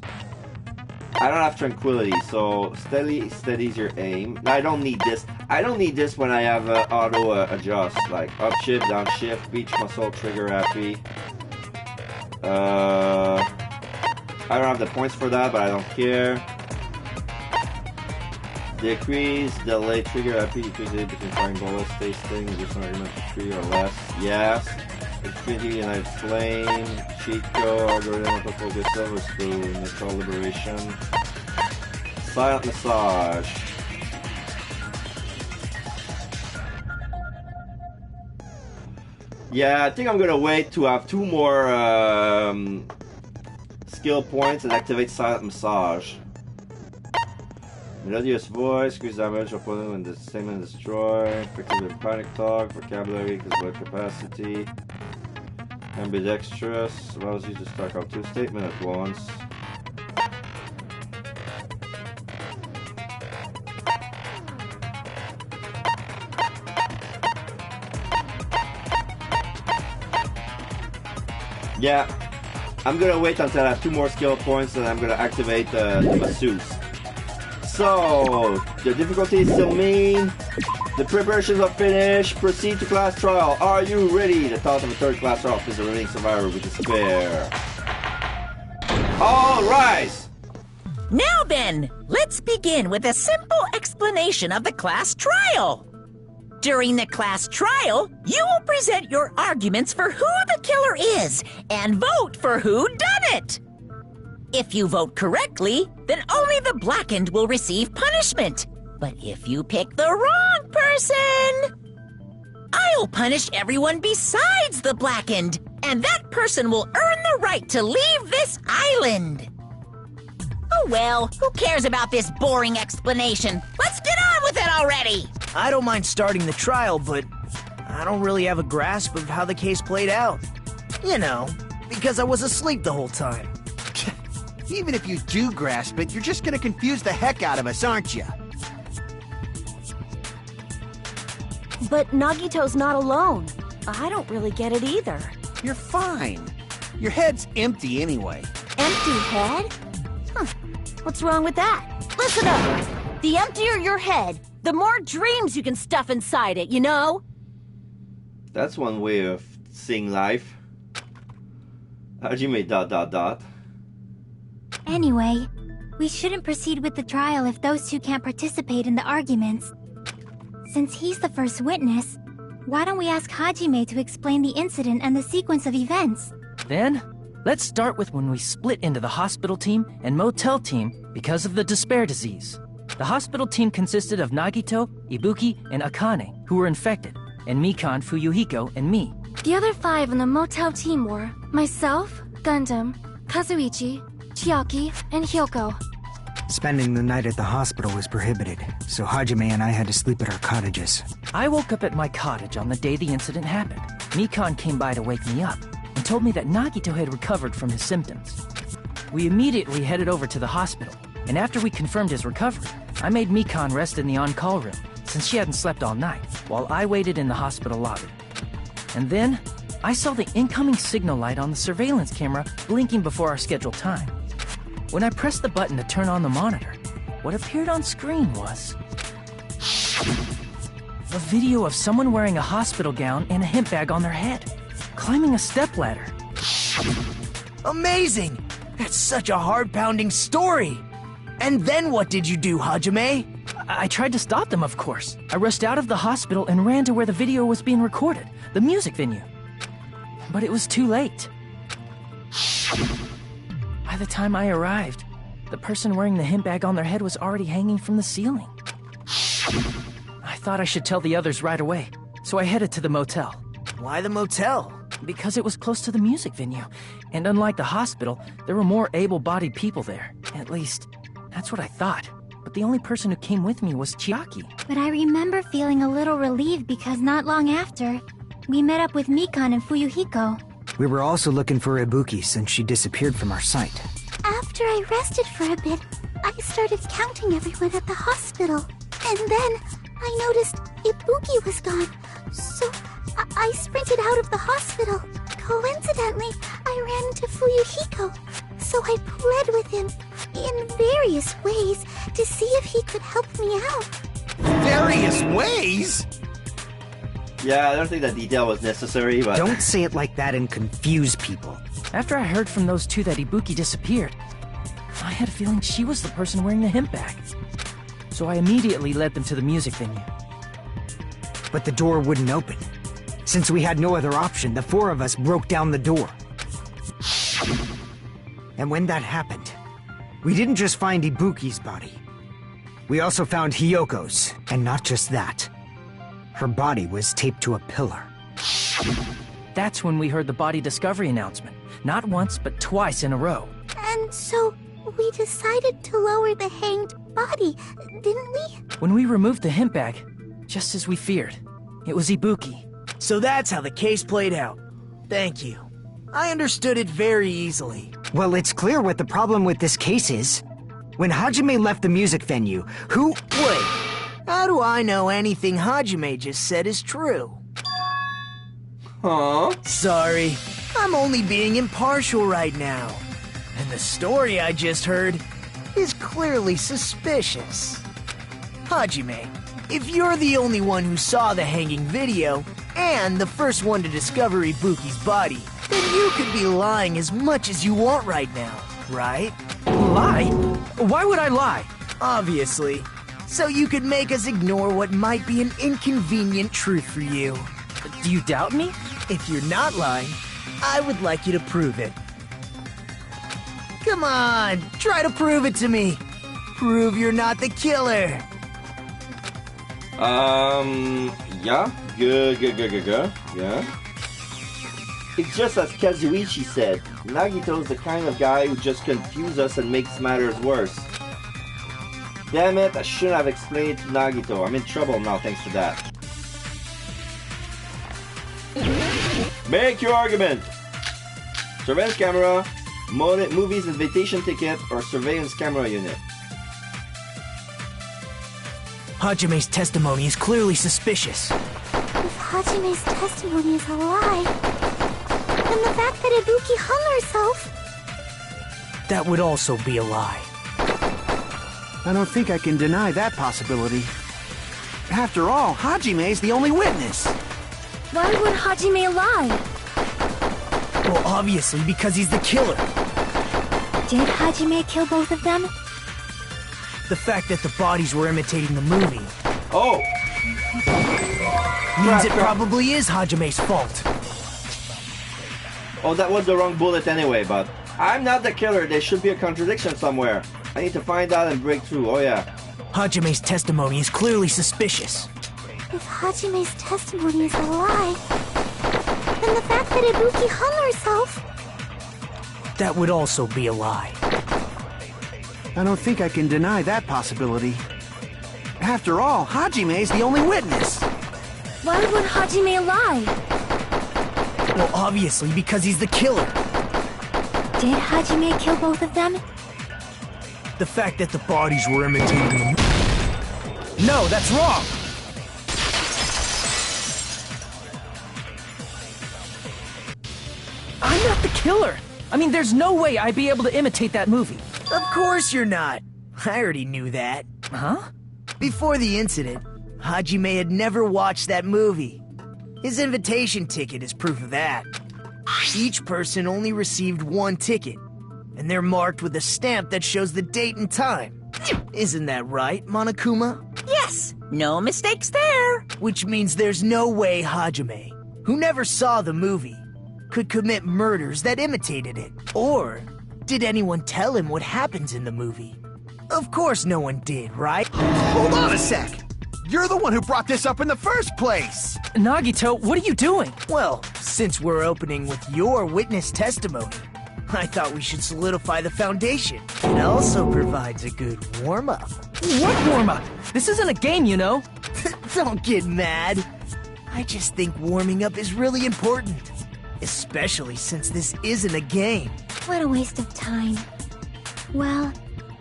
I don't have tranquility, so steadies your aim. I don't need this. I don't need this when I have auto adjust, like up shift, down shift, beach muscle, trigger happy. I don't have the points for that, but I don't care. Decrease, delay, trigger happy, decrease it between firing bullets, stay sting, reduce an argument to 3 or less. Yes. Infinity, United Flame, cheat code, algorithm, autofocus, silver spoon, mental liberation, silent massage. Yeah, I think I'm gonna wait to have 2 more skill points and activate silent massage. Melodious voice, increase damage opponent when disable and destroy, effective with panic talk, vocabulary, increase capacity, ambidextrous, allows you to stack out 2 statements at once. Yeah, I'm gonna wait until I have 2 more skill points and I'm gonna activate the masseuse. So, the difficulty is still mean. The preparations are finished. Proceed to class trial. Are you ready? The thought of a third class trial fills the remaining survivor with despair. All rise! Now then, let's begin with a simple explanation of the class trial. During the class trial, you will present your arguments for who the killer is and vote for who done it. If you vote correctly, then only the blackened will receive punishment. But if you pick the wrong person, I'll punish everyone besides the blackened, and that person will earn the right to leave this island. Oh well, who cares about this boring explanation? Let's get on with it already! I don't mind starting the trial, but I don't really have a grasp of how the case played out. You know, because I was asleep the whole time. Even if you do grasp it, you're just gonna confuse the heck out of us, aren't you? But Nagito's not alone. I don't really get it either. You're fine. Your head's empty anyway. Empty head? Huh. What's wrong with that? Listen up! The emptier your head, the more dreams you can stuff inside it, you know? That's one way of seeing life. Hajime ... Anyway, we shouldn't proceed with the trial if those two can't participate in the arguments. Since he's the first witness, why don't we ask Hajime to explain the incident and the sequence of events? Then, let's start with when we split into the hospital team and motel team because of the despair disease. The hospital team consisted of Nagito, Ibuki, and Akane, who were infected, and Mikan, Fuyuhiko, and me. The other 5 on the motel team were myself, Gundam, Kazuichi, Chiaki, and Hyoko. Spending the night at the hospital was prohibited, so Hajime and I had to sleep at our cottages. I woke up at my cottage on the day the incident happened. Mikan came by to wake me up and told me that Nagito had recovered from his symptoms. We immediately headed over to the hospital, and after we confirmed his recovery, I made Mikan rest in the on-call room, since she hadn't slept all night, while I waited in the hospital lobby. And then, I saw the incoming signal light on the surveillance camera blinking before our scheduled time. When I pressed the button to turn on the monitor, what appeared on screen was a video of someone wearing a hospital gown and a hemp bag on their head, climbing a stepladder. Amazing! That's such a heart-pounding story! And then what did you do, Hajime? I tried to stop them, of course. I rushed out of the hospital and ran to where the video was being recorded, the music venue. But it was too late. By the time I arrived, the person wearing the hemp bag on their head was already hanging from the ceiling. I thought I should tell the others right away, so I headed to the motel. Why the motel? Because it was close to the music venue, and unlike the hospital, there were more able-bodied people there. At least, that's what I thought. But the only person who came with me was Chiaki. But I remember feeling a little relieved because not long after, we met up with Mikan and Fuyuhiko. We were also looking for Ibuki since she disappeared from our sight. After I rested for a bit, I started counting everyone at the hospital. And then I noticed Ibuki was gone. So I sprinted out of the hospital. Coincidentally, I ran into Fuyuhiko. So I pled with him in various ways to see if he could help me out. Various ways? Yeah, I don't think that detail was necessary, but... Don't say it like that and confuse people. After I heard from those two that Ibuki disappeared, I had a feeling she was the person wearing the hemp bag. So I immediately led them to the music venue. But the door wouldn't open. Since we had no other option, the 4 of us broke down the door. And when that happened, we didn't just find Ibuki's body. We also found Hyoko's, and not just that. Her body was taped to a pillar. That's when we heard the body discovery announcement. Not once, but twice in a row. And so we decided to lower the hanged body, didn't we? When we removed the hemp bag, just as we feared, it was Ibuki. So that's how the case played out. Thank you. I understood it very easily. Well, it's clear what the problem with this case is. When Hajime left the music venue, who... Wait, how do I know anything Hajime just said is true? Huh? Sorry, I'm only being impartial right now. And the story I just heard is clearly suspicious. Hajime, if you're the only one who saw the hanging video, and the first one to discover Ibuki's body, then you could be lying as much as you want right now, right? Lie? Why would I lie? Obviously. So you could make us ignore what might be an inconvenient truth for you. Do you doubt me? If you're not lying, I would like you to prove it. Come on, try to prove it to me. Prove you're not the killer. Yeah. Good. Yeah. It's just as Kazuichi said, Nagito's the kind of guy who just confuses us and makes matters worse. Damn it, I shouldn't have explained it to Nagito. I'm in trouble now thanks to that. Make your argument! Surveillance camera, movies invitation ticket, or surveillance camera unit. Hajime's testimony is clearly suspicious. If Hajime's testimony is a lie, then the fact that Ibuki hung herself... That would also be a lie. I don't think I can deny that possibility. After all, Hajime's the only witness. Why would Hajime lie? Well, obviously because he's the killer. Did Hajime kill both of them? The fact that the bodies were imitating the movie. Oh! Means it probably is Hajime's fault. Oh, that was the wrong bullet anyway, but I'm not the killer. There should be a contradiction somewhere. I need to find out and break through. Oh yeah. Hajime's testimony is clearly suspicious. If Hajime's testimony is a lie, then the fact that Ibuki hung herself... That would also be a lie. I don't think I can deny that possibility. After all, Hajime's the only witness. Why would Hajime lie? Well, obviously because he's the killer. Did Hajime kill both of them? The fact that the bodies were imitating them. No, that's wrong! I'm not the killer! I mean, there's no way I'd be able to imitate that movie. Of course you're not. I already knew that. Huh? Before the incident, Hajime had never watched that movie. His invitation ticket is proof of that. Each person only received one ticket, and they're marked with a stamp that shows the date and time. Isn't that right, Monokuma? Yes, no mistakes there. Which means there's no way Hajime, who never saw the movie, could commit murders that imitated it. Or did anyone tell him what happens in the movie? Of course no one did, right? Hold on a sec! You're the one who brought this up in the first place! Nagito, what are you doing? Well, since we're opening with your witness testimony, I thought we should solidify the foundation. It also provides a good warm-up. What warm-up? This isn't a game, you know. Don't get mad. I just think warming up is really important. Especially since this isn't a game. What a waste of time. Well,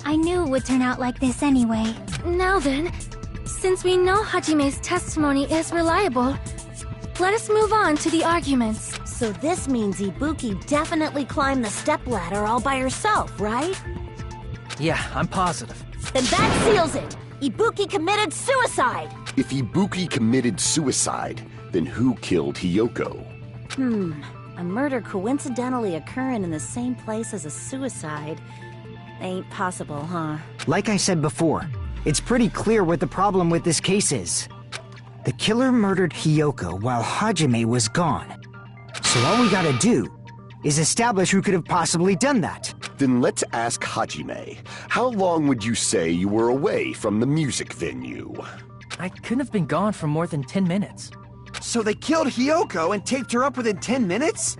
I knew it would turn out like this anyway. Now then, since we know Hajime's testimony is reliable, let us move on to the arguments. So this means Ibuki definitely climbed the stepladder all by herself, right? Yeah, I'm positive. Then that seals it! Ibuki committed suicide! If Ibuki committed suicide, then who killed Hiyoko? A murder coincidentally occurring in the same place as a suicide ain't possible, huh? Like I said before, it's pretty clear what the problem with this case is. The killer murdered Hiyoko while Hajime was gone. So all we gotta do is establish who could have possibly done that. Then let's ask Hajime. How long would you say you were away from the music venue? I couldn't have been gone for more than 10 minutes. So they killed Hiyoko and taped her up within 10 minutes?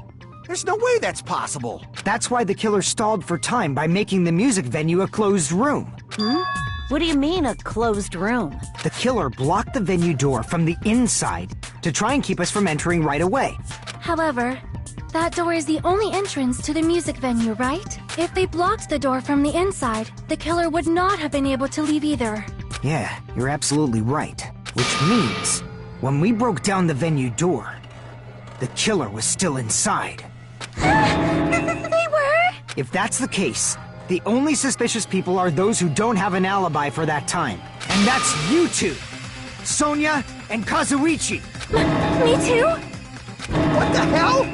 There's no way that's possible. That's why the killer stalled for time by making the music venue a closed room. What do you mean, a closed room? The killer blocked the venue door from the inside to try and keep us from entering right away. However, that door is the only entrance to the music venue, right? If they blocked the door from the inside, the killer would not have been able to leave either. Yeah, you're absolutely right. Which means, when we broke down the venue door, the killer was still inside. They were? If that's the case, the only suspicious people are those who don't have an alibi for that time. And that's you two! Sonia and Kazuichi! Me too? What the hell?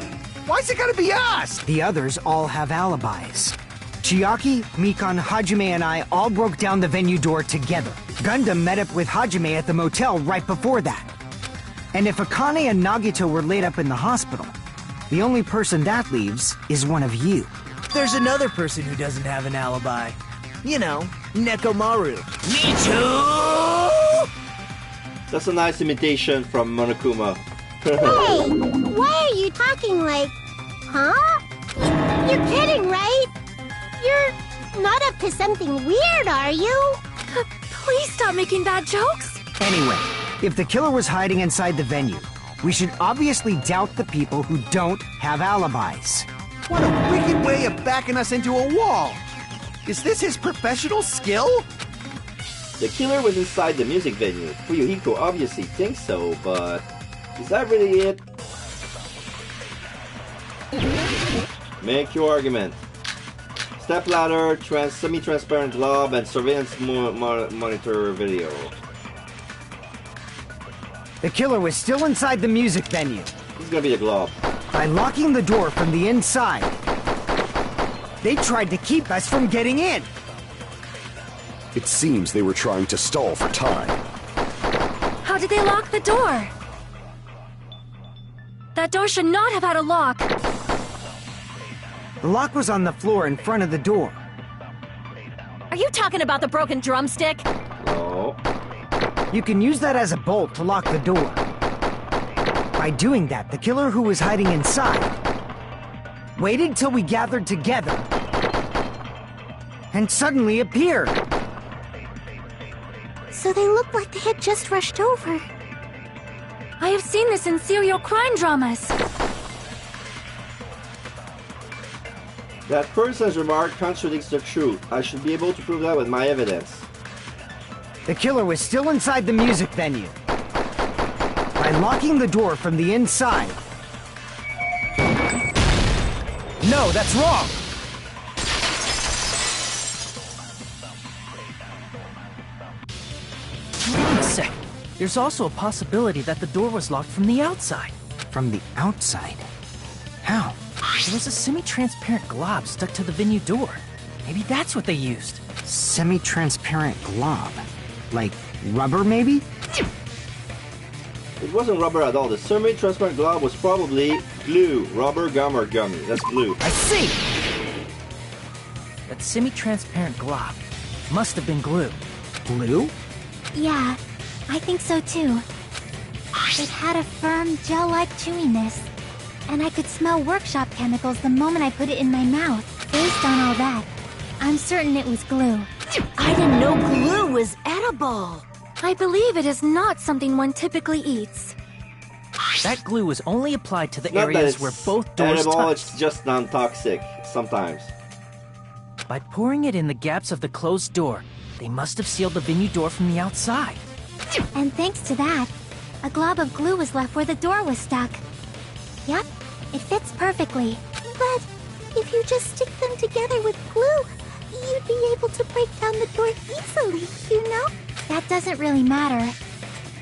Why's it gotta be us? The others all have alibis. Chiaki, Mikan, Hajime, and I all broke down the venue door together. Gundam met up with Hajime at the motel right before that. And if Akane and Nagito were laid up in the hospital, the only person that leaves is one of you. There's another person who doesn't have an alibi. You know, Nekomaru. Me too! That's a nice imitation from Monokuma. Hey, why are you talking like... Huh? You're kidding, right? You're not up to something weird, are you? Please stop making bad jokes! Anyway, if the killer was hiding inside the venue, we should obviously doubt the people who don't have alibis. What a wicked way of backing us into a wall! Is this his professional skill? The killer was inside the music venue. Fuyuhiko obviously thinks so, but is that really it? Make your argument. Stepladder, semi-transparent globe, and surveillance monitor video. The killer was still inside the music venue. This is gonna be a globe. By locking the door from the inside, They tried to keep us from getting in. It seems they were trying to stall for time. How did they lock the door? That door should not have had a lock. The lock was on the floor in front of the door. Are you talking about the broken drumstick? No. You can use that as a bolt to lock the door. By doing that, the killer who was hiding inside waited till we gathered together and suddenly appeared. So they looked like they had just rushed over. I have seen this in serial crime dramas. That person's remark contradicts the truth. I should be able to prove that with my evidence. The killer was still inside the music venue. By locking the door from the inside. No, that's wrong! Hold on a sec. There's also a possibility that the door was locked from the outside. From the outside? How? There was a semi-transparent glob stuck to the venue door. Maybe that's what they used. Semi-transparent glob? Like rubber, maybe? It wasn't rubber at all. The semi-transparent glob was probably glue. Rubber, gum, or gummy. That's glue. I see! That semi-transparent glob must have been glue. Glue? Yeah, I think so too. It had a firm, gel-like chewiness, and I could smell workshop chemicals the moment I put it in my mouth. Based on all that, I'm certain it was glue. I didn't know glue was edible. I believe it is not something one typically eats. That glue was only applied to the Not that areas it's where both doors edible, touched. it's just non-toxic sometimes. By pouring it in the gaps of the closed door, they must have sealed the venue door from the outside. And thanks to that, a glob of glue was left where the door was stuck. Yep, it fits perfectly. But if you just stick them together with glue, you'd be able to break down the door easily, you know? That doesn't really matter.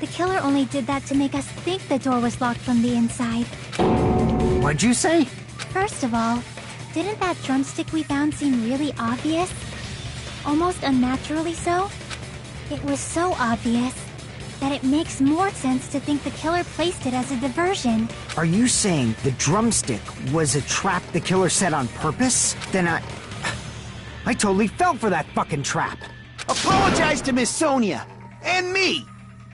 The killer only did that to make us think the door was locked from the inside. What'd you say? First of all, didn't that drumstick we found seem really obvious? Almost unnaturally so? It was so obvious that it makes more sense to think the killer placed it as a diversion. Are you saying the drumstick was a trap the killer set on purpose? Then I totally fell for that fucking trap. Apologize to Miss Sonia. And me.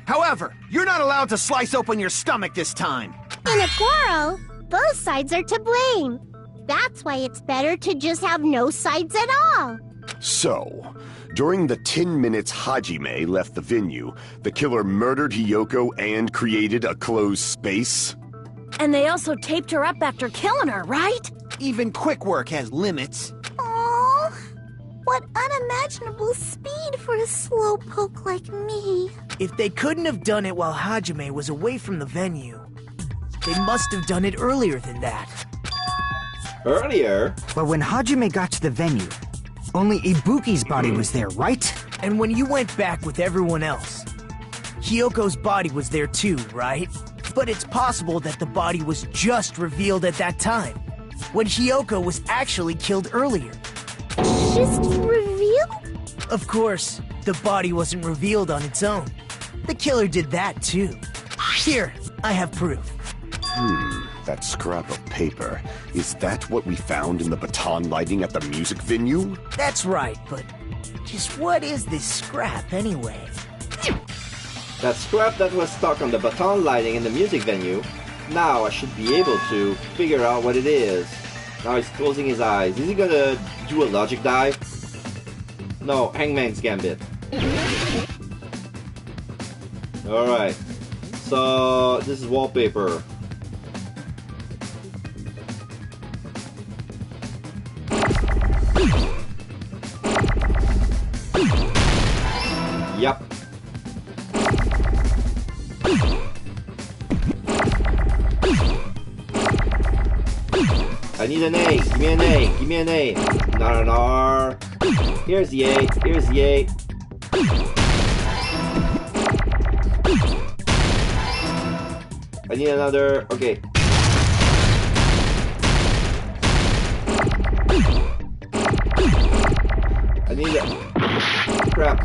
However, you're not allowed to slice open your stomach this time. In a quarrel, both sides are to blame. That's why it's better to just have no sides at all. So, during the 10 minutes Hajime left the venue, the killer murdered Hiyoko and created a closed space? And they also taped her up after killing her, right? Even quick work has limits. Oh, what unimaginable speed for a slowpoke like me. If they couldn't have done it while Hajime was away from the venue, they must have done it earlier than that. Earlier? But when Hajime got to the venue, only Ibuki's body was there, right? And when you went back with everyone else, Hiyoko's body was there too, right? But it's possible that the body was just revealed at that time, when Hiyoko was actually killed earlier. Just revealed? Of course, the body wasn't revealed on its own. The killer did that too. Here, I have proof. That scrap of paper. Is that what we found in the baton lighting at the music venue? That's right, but just what is this scrap anyway? That scrap that was stuck on the baton lighting in the music venue. Now I should be able to figure out what it is. Now he's closing his eyes. Is he gonna do a logic dive? No, Hangman's Gambit. Alright. So, this is wallpaper. Yep. I need an A. Give me an A. Give me an A. Not an R. Here's the A. Here's the A. I need another. Okay. need a... Crap.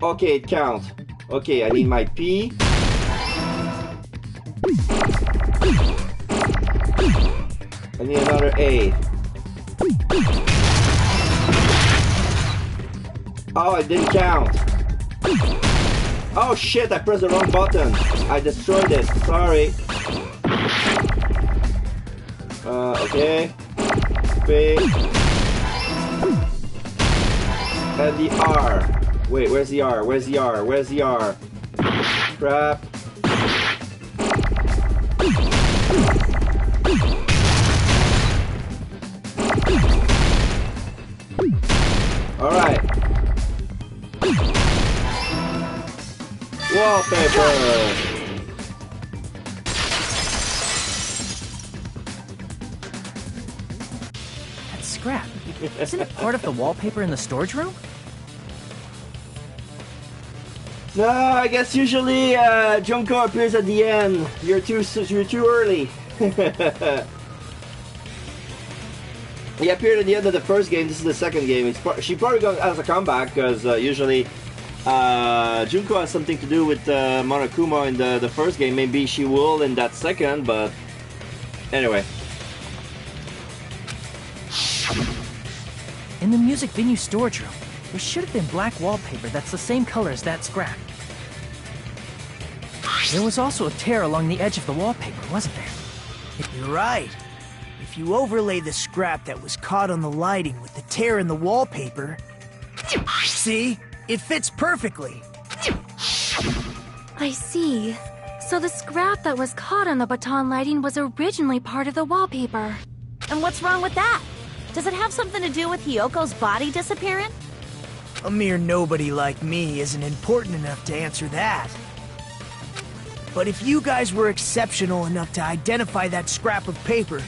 Okay, it counts. Okay, I need my P. I need another A. Oh, it didn't count. Oh shit, I pressed the wrong button. I destroyed it. Sorry. Okay. B. And the R. Wait, where's the R? Where's the R? Where's the R? Crap. Alright. Wallpaper! That's scrap. Isn't it part of the wallpaper in the storage room? No, I guess usually Junko appears at the end. You're too early. He appeared at the end of the first game. This is the second game. She probably has a comeback because usually Junko has something to do with Monokuma in the first game. Maybe she will in that second, but anyway. In the music venue storage room, there should have been black wallpaper that's the same color as that scrap. There was also a tear along the edge of the wallpaper, wasn't there? You're right. If you overlay the scrap that was caught on the lighting with the tear in the wallpaper... See? It fits perfectly. I see. So the scrap that was caught on the baton lighting was originally part of the wallpaper. And what's wrong with that? Does it have something to do with Hyoko's body disappearing? A mere nobody like me isn't important enough to answer that. But if you guys were exceptional enough to identify that scrap of paper,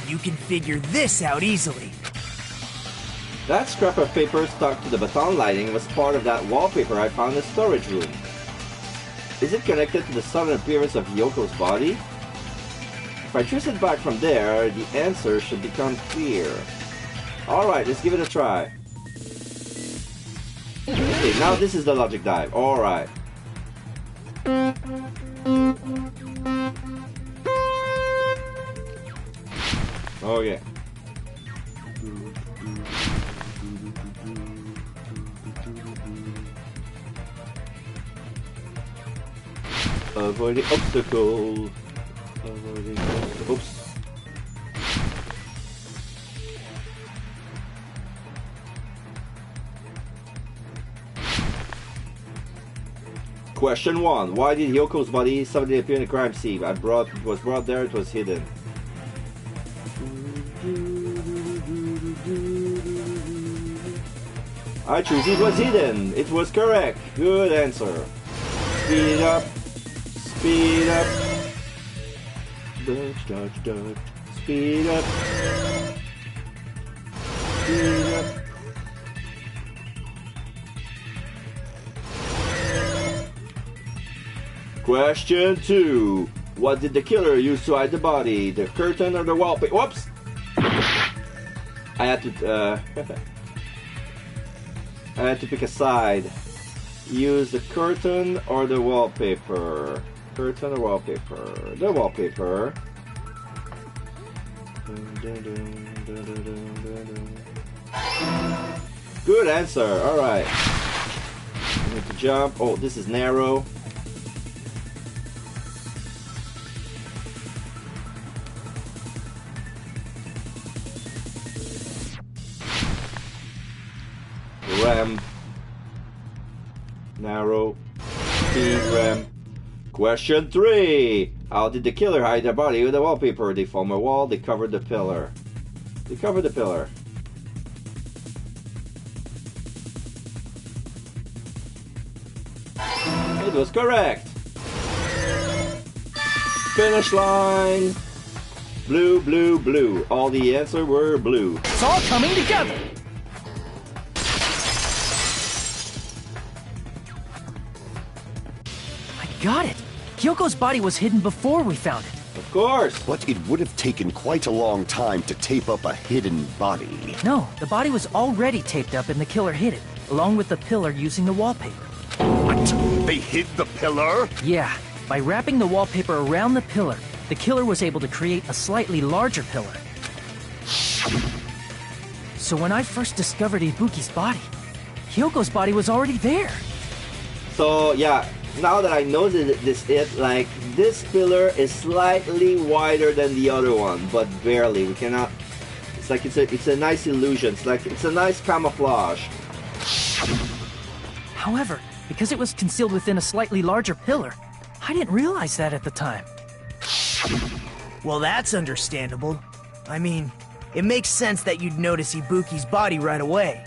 you can figure this out easily. That scrap of paper stuck to the baton lighting was part of that wallpaper I found in the storage room. Is it connected to the sudden appearance of Hyoko's body? If I trace it back from there, the answer should become clear. Alright, let's give it a try. Okay, now this is the logic dive. Alright. Okay. Avoiding obstacle. Avoiding obstacle. Oops. Question 1. Why did Hyoko's body suddenly appear in the crime scene? It was brought there, it was hidden. I choose it was hidden. It was correct. Good answer. Speed up. Speed up. Dodge, dodge, dodge. Speed up. Speed up. Question 2. What did the killer use to hide the body? The curtain or the wallpaper? Whoops! I had to, I had to pick a side. Use the curtain or the wallpaper? Curtain or wallpaper? The wallpaper. Good answer. Alright. I need to jump. Oh, this is narrow. Ramp. Narrow. Speed ramp. Question 3. How did the killer hide the body with the wallpaper? They formed a wall, they covered the pillar. They covered the pillar. It was correct. Finish line. Blue, blue, blue. All the answers were blue. It's all coming together. Got it! Hyoko's body was hidden before we found it. Of course! But it would have taken quite a long time to tape up a hidden body. No, the body was already taped up and the killer hid it, along with the pillar using the wallpaper. What? They hid the pillar? Yeah, by wrapping the wallpaper around the pillar, the killer was able to create a slightly larger pillar. So when I first discovered Ibuki's body, Hyoko's body was already there. So yeah, now that I know that this pillar is slightly wider than the other one, but barely. We cannot. It's a nice illusion. It's a nice camouflage. However, because it was concealed within a slightly larger pillar, I didn't realize that at the time. Well, that's understandable. I mean, it makes sense that you'd notice Ibuki's body right away.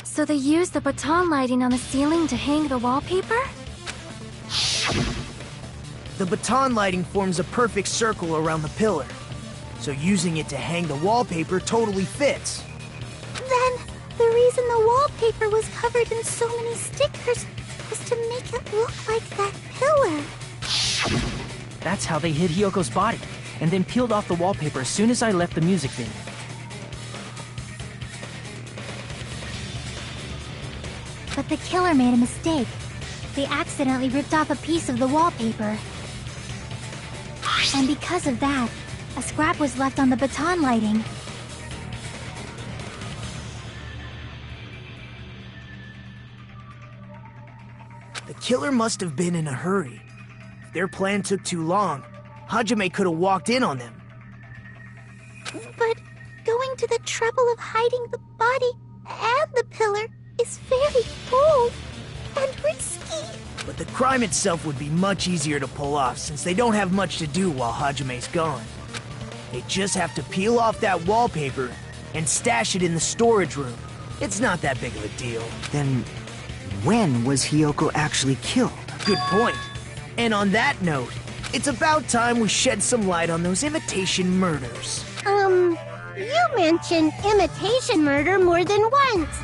So they used the baton lighting on the ceiling to hang the wallpaper? The baton lighting forms a perfect circle around the pillar, so using it to hang the wallpaper totally fits. Then, the reason the wallpaper was covered in so many stickers was to make it look like that pillar. That's how they hid Hyoko's body, and then peeled off the wallpaper as soon as I left the music venue. But the killer made a mistake. They accidentally ripped off a piece of the wallpaper. And because of that, a scrap was left on the baton lighting. The killer must have been in a hurry. If their plan took too long, Hajime could have walked in on them. But going to the trouble of hiding the body and the pillar is very bold and risky. But the crime itself would be much easier to pull off since they don't have much to do while Hajime's gone. They just have to peel off that wallpaper and stash it in the storage room. It's not that big of a deal. Then, when was Hyoko actually killed? Good point. And on that note, it's about time we shed some light on those imitation murders. You mentioned imitation murder more than once.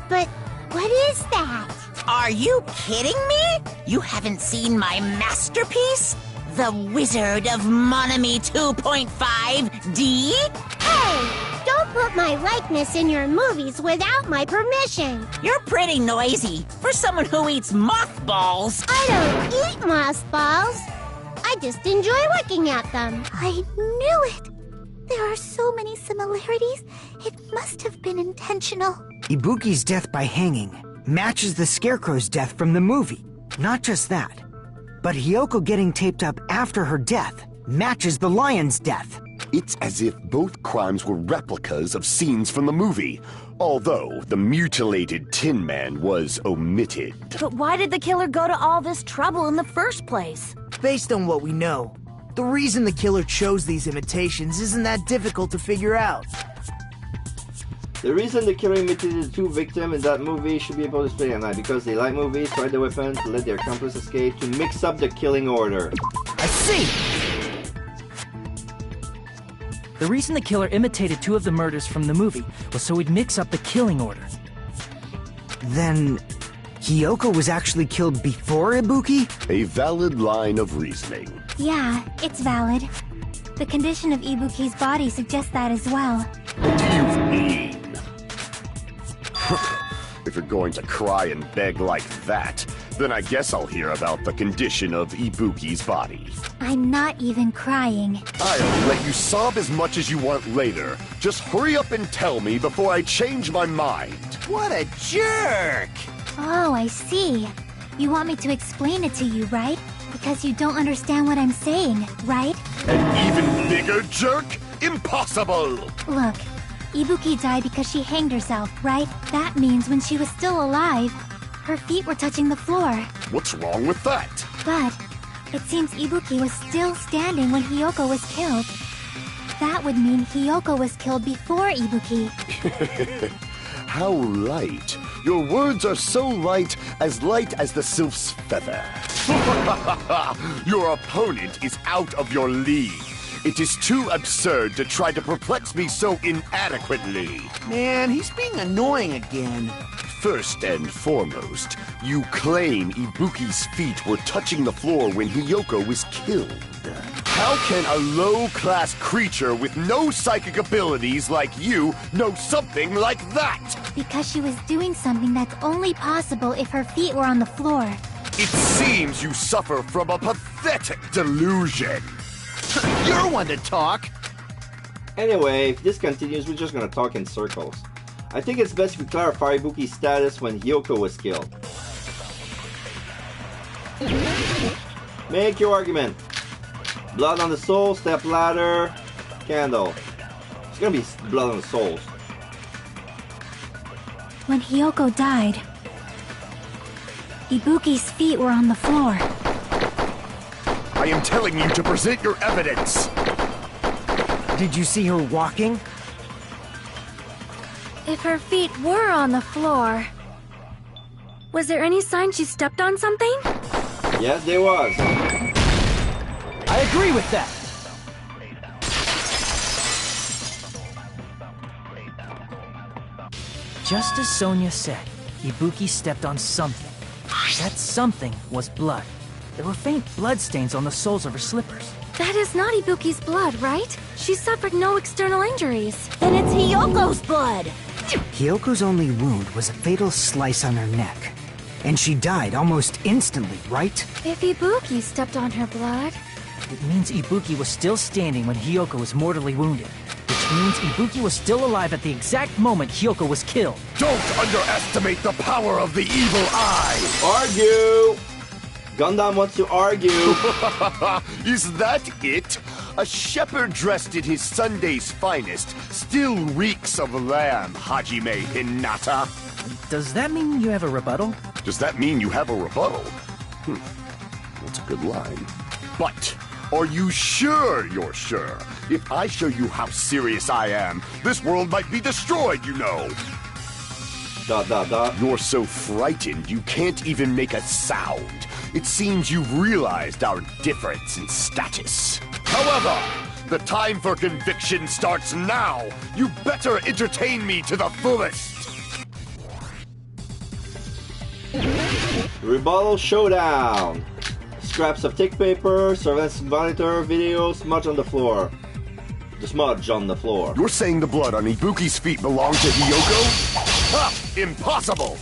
But what is that? Are you kidding me? You haven't seen my masterpiece? The Wizard of Monami 2.5D? Hey! Don't put my likeness in your movies without my permission. You're pretty noisy for someone who eats mothballs. I don't eat mothballs. I just enjoy looking at them. I knew it. There are so many similarities. It must have been intentional. Ibuki's death by hanging matches the Scarecrow's death from the movie. Not just that, but Hyoko getting taped up after her death matches the lion's death. It's as if both crimes were replicas of scenes from the movie, although the mutilated Tin Man was omitted. But why did the killer go to all this trouble in the first place? Based on what we know, the reason the killer chose these imitations isn't that difficult to figure out. The reason the killer imitated the two victims in that movie should be able to explain at night, because they like movies, tried the weapon to let their accomplice escape, to mix up the killing order. I see! The reason the killer imitated two of the murders from the movie was so he'd mix up the killing order. Then, Hyoko was actually killed before Ibuki? A valid line of reasoning. Yeah, it's valid. The condition of Ibuki's body suggests that as well. What do you mean? If you're going to cry and beg like that, then I guess I'll hear about the condition of Ibuki's body. I'm not even crying. I'll let you sob as much as you want later. Just hurry up and tell me before I change my mind. What a jerk! Oh, I see. You want me to explain it to you, right? Because you don't understand what I'm saying, right? An even bigger jerk? Impossible! Look, Ibuki died because she hanged herself, right? That means when she was still alive, her feet were touching the floor. What's wrong with that? But it seems Ibuki was still standing when Hyoko was killed. That would mean Hyoko was killed before Ibuki. How light. Your words are so light as the sylph's feather. Your opponent is out of your league. It is too absurd to try to perplex me so inadequately. Man, he's being annoying again. First and foremost, you claim Ibuki's feet were touching the floor when Hiyoko was killed. How can a low-class creature with no psychic abilities like you know something like that? Because she was doing something that's only possible if her feet were on the floor. It seems you suffer from a pathetic delusion. You're one to talk. Anyway, if this continues, we're just gonna talk in circles. I think it's best if we clarify Ibuki's status when Hiyoko was killed. Make your argument. Blood on the soul, step ladder, candle. It's gonna be blood on the souls. When Hiyoko died, Ibuki's feet were on the floor. I am telling you to present your evidence. Did you see her walking? If her feet were on the floor, was there any sign she stepped on something? Yes, there was. I agree with that. Just as Sonia said, Ibuki stepped on something. That something was blood. There were faint blood stains on the soles of her slippers. That is not Ibuki's blood, right? She suffered no external injuries. Then it's Hiyoko's blood! Hiyoko's only wound was a fatal slice on her neck. And she died almost instantly, right? If Ibuki stepped on her blood... It means Ibuki was still standing when Hiyoko was mortally wounded. Which means Ibuki was still alive at the exact moment Hiyoko was killed. Don't underestimate the power of the evil eye! Argue! Gundam wants to argue. Is that it? A shepherd dressed in his Sunday's finest still reeks of lamb, Hajime Hinata. Does that mean you have a rebuttal? Does that mean you have a rebuttal? That's a good line. But are you sure you're sure? If I show you how serious I am, this world might be destroyed, you know. ... You're so frightened you can't even make a sound. It seems you've realized our difference in status. However, the time for conviction starts now. You better entertain me to the fullest. Rebuttal showdown. Scraps of thick paper, surveillance monitor, video, smudge on the floor. The smudge on the floor. You're saying the blood on Ibuki's feet belonged to Hiyoko? Ha! Impossible!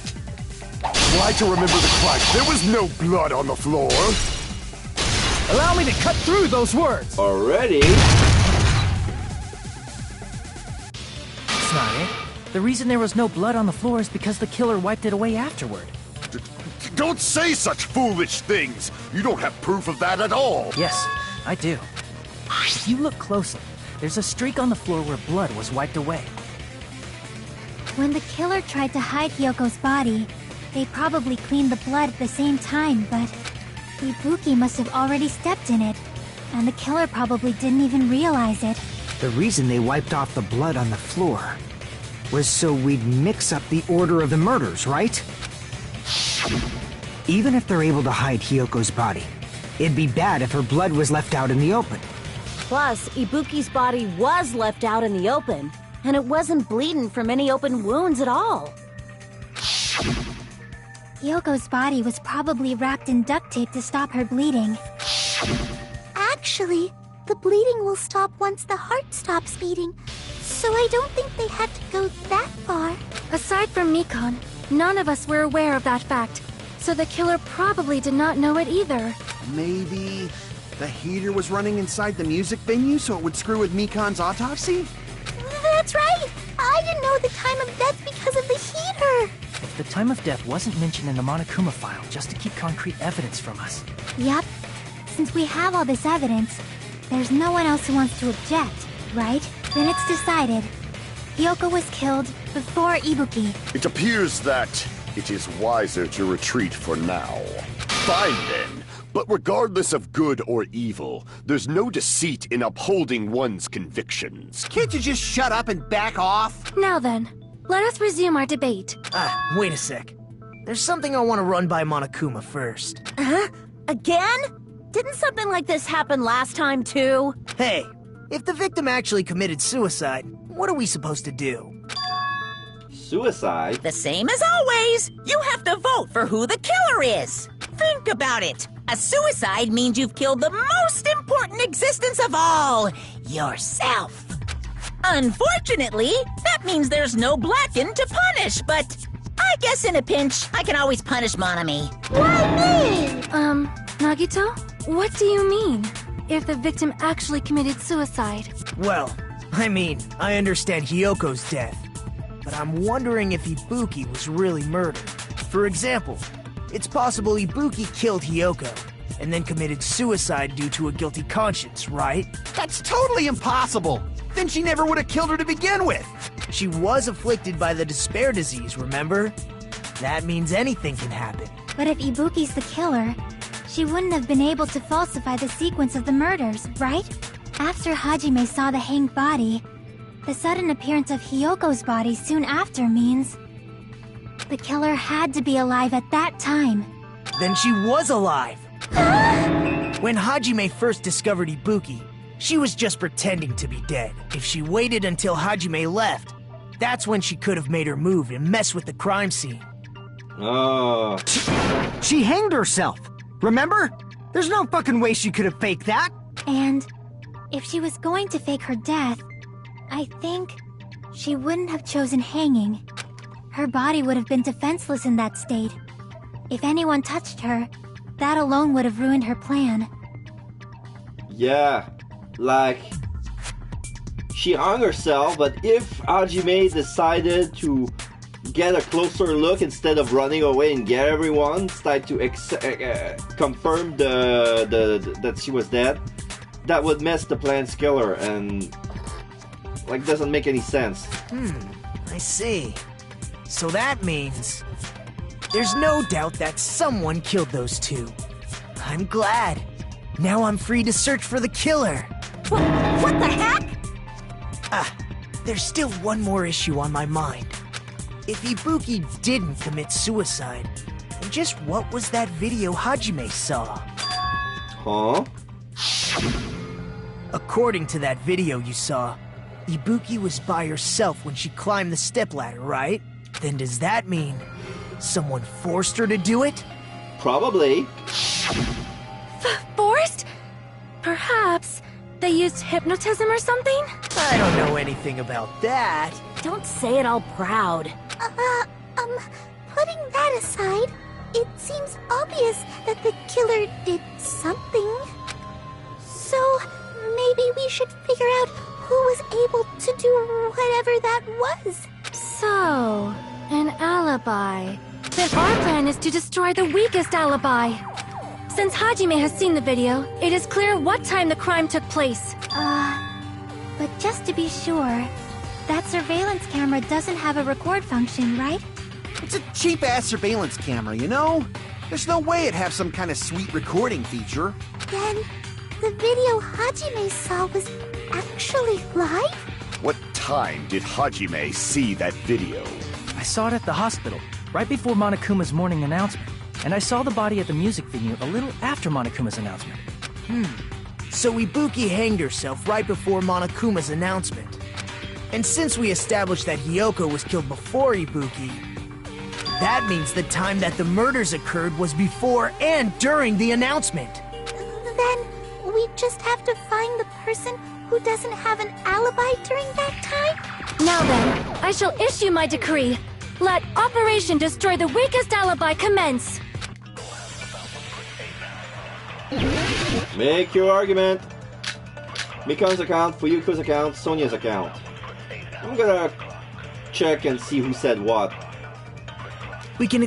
Try to remember the crime. There was no blood on the floor. Allow me to cut through those words! Already? That's not it. The reason there was no blood on the floor is because the killer wiped it away afterward. Don't say such foolish things! You don't have proof of that at all! Yes, I do. If you look closely, there's a streak on the floor where blood was wiped away. When the killer tried to hide Hyoko's body, they probably cleaned the blood at the same time, but Ibuki must have already stepped in it, and the killer probably didn't even realize it. The reason they wiped off the blood on the floor was so we'd mix up the order of the murders, right? Even if they're able to hide Hyoko's body, it'd be bad if her blood was left out in the open. Plus, Ibuki's body was left out in the open, and it wasn't bleeding from any open wounds at all. Hyoko's body was probably wrapped in duct tape to stop her bleeding. Actually, the bleeding will stop once the heart stops beating, so I don't think they had to go that far. Aside from Mikon, none of us were aware of that fact, so the killer probably did not know it either. Maybe the heater was running inside the music venue so it would screw with Mikon's autopsy? That's right! I didn't know the time of death because of the heater! If the time of death wasn't mentioned in the Monokuma file just to keep concrete evidence from us. Yep. Since we have all this evidence, there's no one else who wants to object, right? Then it's decided. Hiyoko was killed before Ibuki. It appears that it is wiser to retreat for now. Fine then. But regardless of good or evil, there's no deceit in upholding one's convictions. Can't you just shut up and back off? Now then, let us resume our debate. Wait a sec. There's something I want to run by Monokuma first. Huh? Again? Didn't something like this happen last time, too? Hey, if the victim actually committed suicide, what are we supposed to do? Suicide? The same as always. You have to vote for who the killer is. Think about it. A suicide means you've killed the most important existence of all, yourself. Unfortunately, that means there's no Blacken to punish, but I guess in a pinch, I can always punish Monami. Why me? Nagito, what do you mean? If the victim actually committed suicide? Well, I mean, I understand Hyoko's death, but I'm wondering if Ibuki was really murdered. For example, it's possible Ibuki killed Hyoko and then committed suicide due to a guilty conscience, right? That's totally impossible! Then she never would have killed her to begin with! She was afflicted by the despair disease, remember? That means anything can happen. But if Ibuki's the killer, she wouldn't have been able to falsify the sequence of the murders, right? After Hajime saw the hanged body, the sudden appearance of Hyoko's body soon after means the killer had to be alive at that time. Then she was alive! When Hajime first discovered Ibuki, she was just pretending to be dead. If she waited until Hajime left, that's when she could have made her move and mess with the crime scene. Oh. She hanged herself! Remember? There's no fucking way she could have faked that! And if she was going to fake her death, I think she wouldn't have chosen hanging. Her body would have been defenseless in that state. If anyone touched her, that alone would have ruined her plan. Yeah, like, she hung herself, but if Hajime decided to get a closer look instead of running away and get everyone, decide to confirm that she was dead, that would mess the plan's killer and, like, doesn't make any sense. I see. So that means there's no doubt that someone killed those two. I'm glad. Now I'm free to search for the killer. What the heck? There's still one more issue on my mind. If Ibuki didn't commit suicide, then just what was that video Hajime saw? Huh? According to that video you saw, Ibuki was by herself when she climbed the stepladder, right? Then does that mean someone forced her to do it? Probably. Forced? Perhaps they used hypnotism or something? I don't know anything about that. Don't say it all proud. Putting that aside, it seems obvious that the killer did something. So, maybe we should figure out who was able to do whatever that was. So, an alibi. Then our plan is to destroy the weakest alibi. Since Hajime has seen the video, it is clear what time the crime took place. But just to be sure, that surveillance camera doesn't have a record function, right? It's a cheap-ass surveillance camera, you know? There's no way it'd have some kind of sweet recording feature. Then, the video Hajime saw was actually live? What time did Hajime see that video? I saw it at the hospital, right before Monokuma's morning announcement. And I saw the body at the music venue a little after Monokuma's announcement. So Ibuki hanged herself right before Monokuma's announcement. And since we established that Hyoko was killed before Ibuki, that means the time that the murders occurred was before and during the announcement. Then, we just have to find the person who doesn't have an alibi during that time? Now then, I shall issue my decree. Let Operation Destroy the Weakest Alibi commence! Make your argument. Mikan's account, Fuyuko's account, Sonia's account. I'm gonna check and see who said what. We can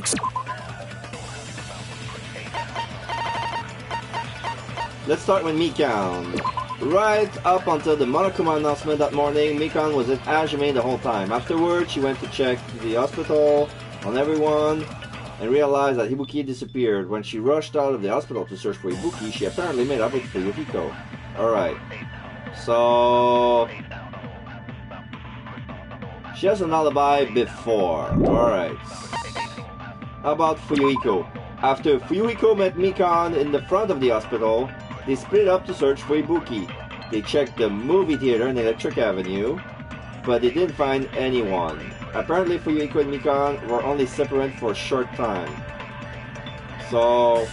Let's start with Mikan. Right up until the Monokuma announcement that morning, Mikan was at Hajime the whole time. Afterwards, she went to check the hospital on everyone and realized that Ibuki disappeared. When she rushed out of the hospital to search for Ibuki, she apparently made up with Fuyuhiko. Alright. So... she has an alibi before. Alright. How about Fuyuhiko? After Fuyuhiko met Mikan in the front of the hospital, they split up to search for Ibuki. They checked the movie theater in Electric Avenue, but they didn't find anyone. Apparently Fuyuhiko and Mikan were only separate for a short time. So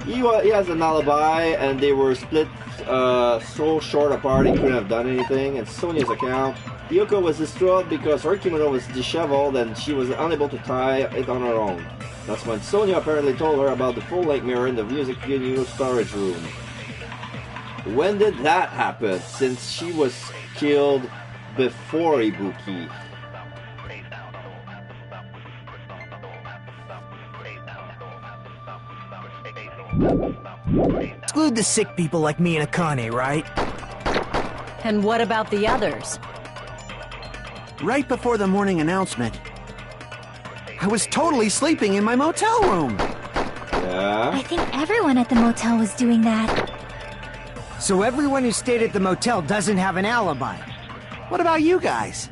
he has an alibi, and they were split so short apart he couldn't have done anything. In Sonia's account, Ryoko was distraught because her kimono was disheveled and she was unable to tie it on her own. That's when Sonia apparently told her about the full-length mirror in the music video storage room. When did that happen, since she was killed before Ibuki? Exclude the sick people like me and Akane, right? And what about the others? Right before the morning announcement, I was totally sleeping in my motel room. Yeah? I think everyone at the motel was doing that. So everyone who stayed at the motel doesn't have an alibi. What about you guys?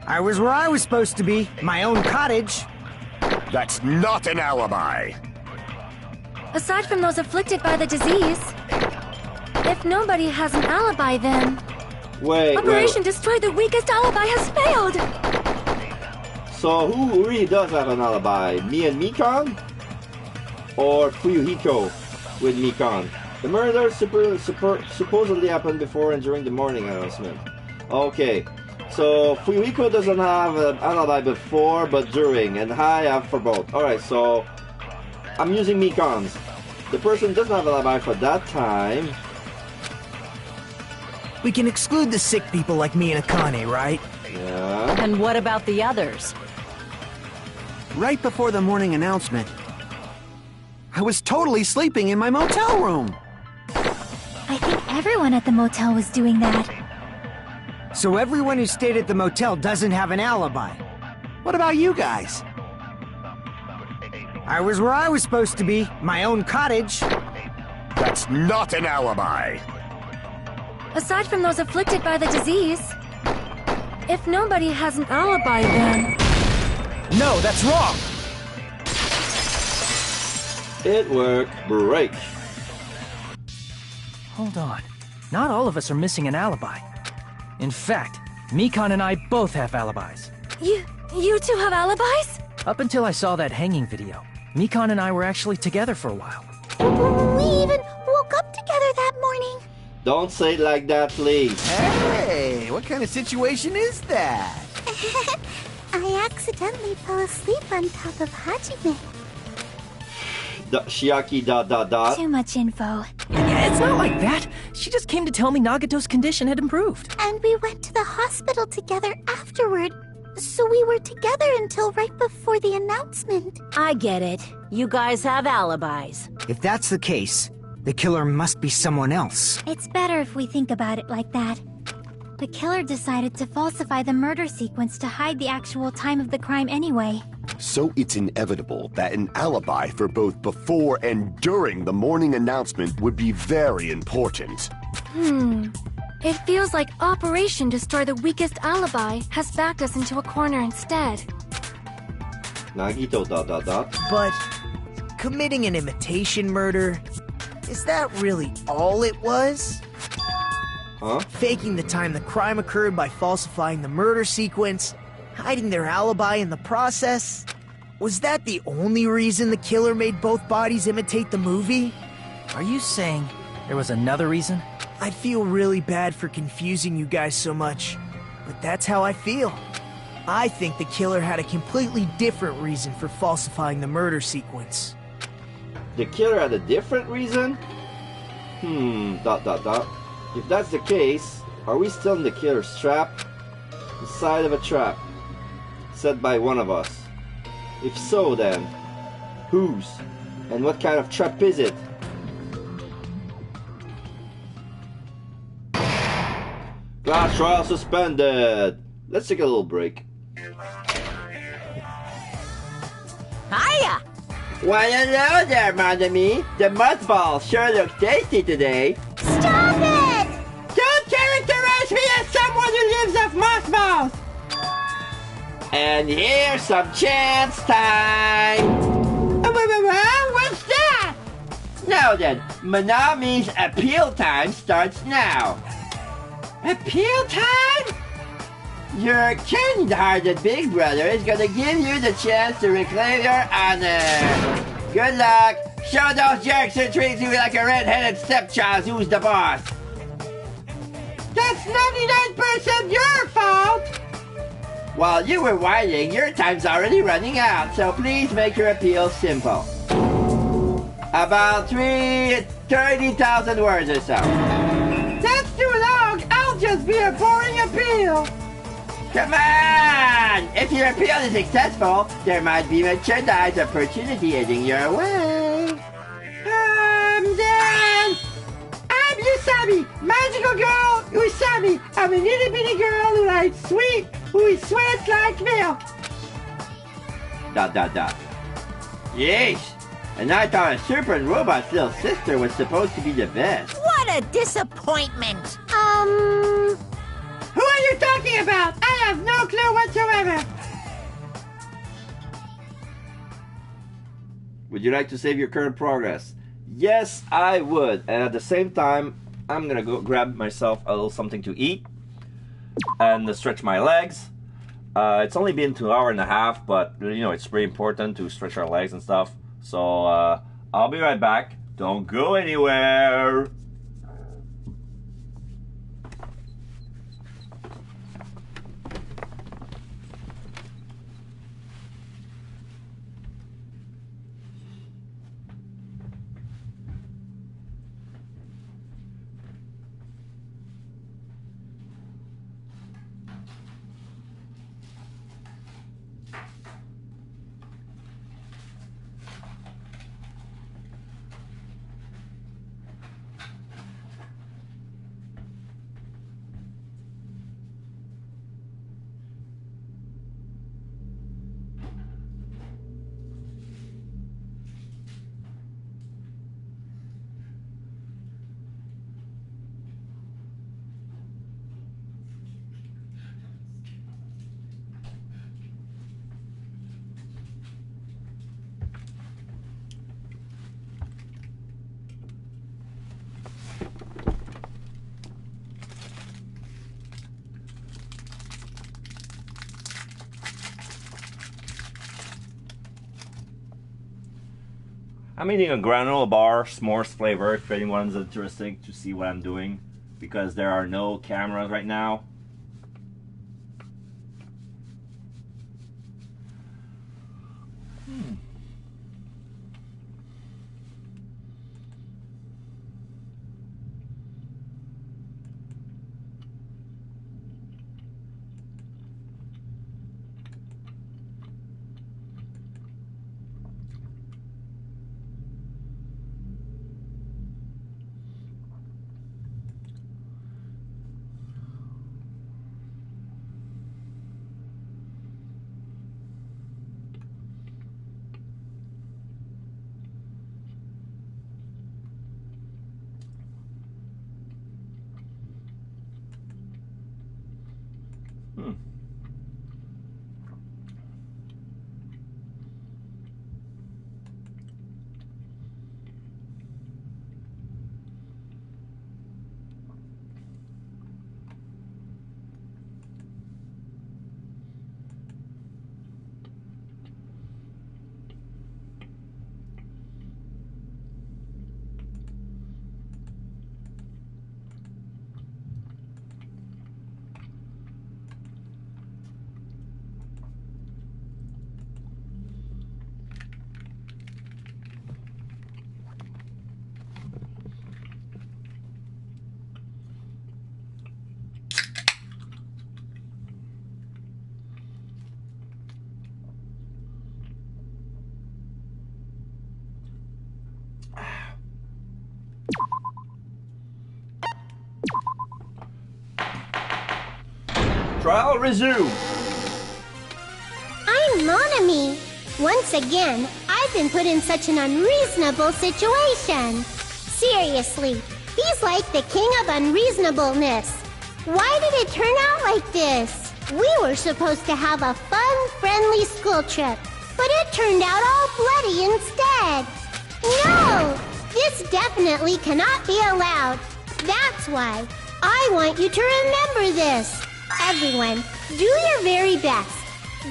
I was where I was supposed to be, my own cottage. That's not an alibi. Aside from those afflicted by the disease, if nobody has an alibi, then Wait, Operation Destroy the Weakest Alibi has failed! So who really does have an alibi? Me and Mikan? Or Fuyuhiko with Mikan? The murder supposedly happened before and during the morning announcement. Okay, so Fuyuhiko doesn't have an alibi before, but during, and I have for both. Alright, so I'm using Mikan's. The person doesn't have an alibi for that time. We can exclude the sick people like me and Akane, right? Yeah. And what about the others? Right before the morning announcement, I was totally sleeping in my motel room. I think everyone at the motel was doing that. So everyone who stayed at the motel doesn't have an alibi. What about you guys? I was where I was supposed to be, my own cottage. That's not an alibi. Aside from those afflicted by the disease, if nobody has an alibi, then... No, that's wrong! It worked. Break. Hold on. Not all of us are missing an alibi. In fact, Mikan and I both have alibis. You two have alibis? Up until I saw that hanging video, Mikan and I were actually together for a while. We even woke up together that morning. Don't say it like that, please. Hey, what kind of situation is that? I accidentally fell asleep on top of Hajime. Shiaki ... Too much info. It's not like that. She just came to tell me Nagato's condition had improved. And we went to the hospital together afterward. So we were together until right before the announcement. I get it. You guys have alibis. If that's the case, the killer must be someone else. It's better if we think about it like that. The killer decided to falsify the murder sequence to hide the actual time of the crime anyway. So it's inevitable that an alibi for both before and during the morning announcement would be very important. It feels like Operation Destroy the Weakest Alibi has backed us into a corner instead. Nagito ... But committing an imitation murder, is that really all it was? Huh? Faking the time the crime occurred by falsifying the murder sequence, hiding their alibi in the process? Was that the only reason the killer made both bodies imitate the movie? Are you saying there was another reason? I feel really bad for confusing you guys so much, but that's how I feel. I think the killer had a completely different reason for falsifying the murder sequence. The killer had a different reason? If that's the case, are we still in the killer's trap? Inside of a trap set by one of us. If so, then whose? And what kind of trap is it? Class trial suspended. Let's take a little break. Hiya! Well, hello there, mon ami. The mothball sure looks tasty today. Stop it! Don't characterize me as someone who lives off mothballs! And here's some chance time! What's that? Now then, Manami's appeal time starts now. Appeal time? Your kind-hearted big brother is gonna give you the chance to reclaim your honor. Good luck. Show those jerks who treat you like a red-headed stepchild who's the boss. That's 99% your fault! While you were whining, your time's already running out, so please make your appeal simple. About 30,000 words or so. That's too long! I'll just be a boring appeal! Come on! If your appeal is successful, there might be merchandise opportunity heading your way. Then... I'm Usami, magical girl Usami. I'm an itty bitty girl who likes sweet, who sweats like milk. ... Yeesh! And I thought a super robot's little sister was supposed to be the best. What a disappointment! Who are you talking about? I have no clue whatsoever. Would you like to save your current progress? Yes, I would. And at the same time, I'm gonna go grab myself a little something to eat and stretch my legs. It's only been 2 hours and a half, but you know, it's pretty important to stretch our legs and stuff. So I'll be right back. Don't go anywhere. I'm eating a granola bar, s'mores flavor, if anyone's interested to see what I'm doing, because there are no cameras right now. Trial resume. I'm Monami. Once again, I've been put in such an unreasonable situation. Seriously, he's like the king of unreasonableness. Why did it turn out like this? We were supposed to have a fun, friendly school trip, but it turned out all bloody instead. No! This definitely cannot be allowed. That's why I want you to remember this. Everyone, Do your very best.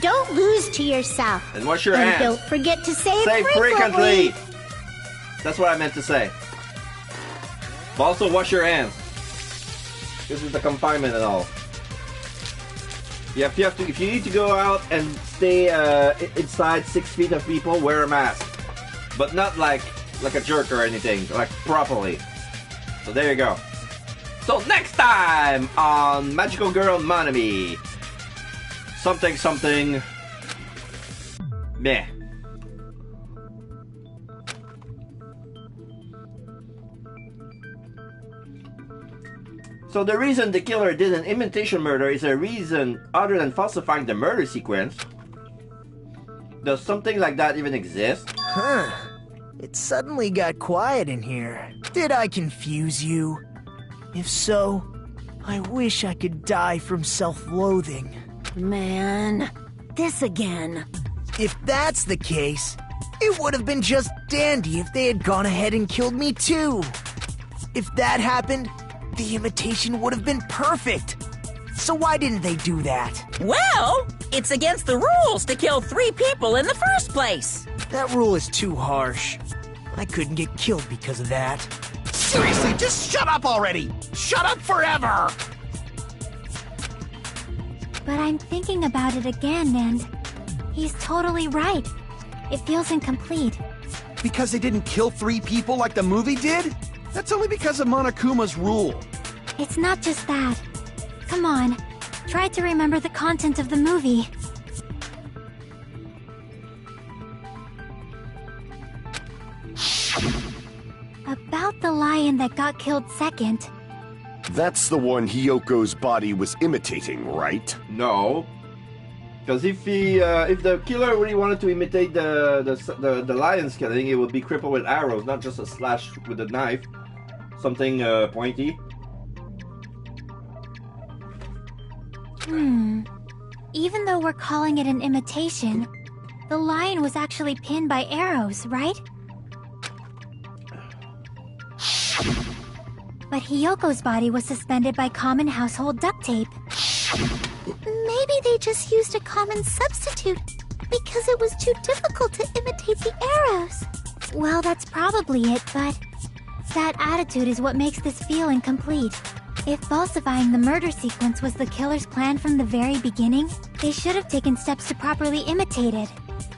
Don't lose to yourself. And wash your and hands. don't forget to say Say it frequently. That's what I meant to say. But also wash your hands. This is the confinement and all. If you need to go out and stay inside 6 feet of people, wear a mask. But not like a jerk or anything, like properly. So there you go. So next time on Magical Girl Monami. Something. Meh. So the reason the killer did an imitation murder is a reason other than falsifying the murder sequence. Does something like that even exist? Huh. It suddenly got quiet in here. Did I confuse you? If so, I wish I could die from self-loathing. Man, this again. If that's the case, it would have been just dandy if they had gone ahead and killed me too. If that happened, the imitation would have been perfect. So why didn't they do that? Well, it's against the rules to kill 3 people in the first place. That rule is too harsh. I couldn't get killed because of that. Seriously, just shut up already! Shut up forever! But I'm thinking about it again, and he's totally right. It feels incomplete. Because they didn't kill 3 people like the movie did? That's only because of Monokuma's rule. It's not just that. Come on, try to remember the content of the movie. About the lion that got killed second. That's the one Hyoko's body was imitating, right? No. Because if the killer really wanted to imitate the lion's killing, it would be crippled with arrows, not just a slash with a knife. Something pointy. Even though we're calling it an imitation, the lion was actually pinned by arrows, right? But Hyoko's body was suspended by common household duct tape. Maybe they just used a common substitute because it was too difficult to imitate the arrows. Well, that's probably it, but that attitude is what makes this feel incomplete. If falsifying the murder sequence was the killer's plan from the very beginning, they should have taken steps to properly imitate it.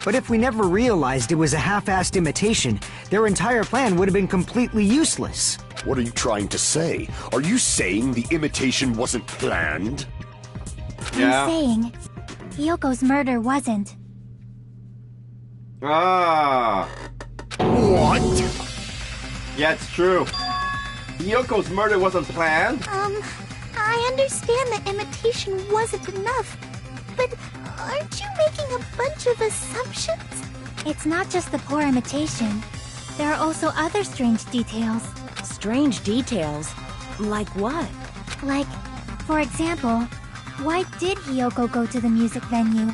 But if we never realized it was a half-assed imitation, their entire plan would have been completely useless. What are you trying to say? Are you saying the imitation wasn't planned? I'm saying, Hyoko's murder wasn't. Ah. What? Yeah, it's true. Hyoko's murder wasn't planned? I understand that imitation wasn't enough, but aren't you making a bunch of assumptions? It's not just the poor imitation. There are also other strange details. Strange details? Like what? Like, for example, why did Hyoko go to the music venue?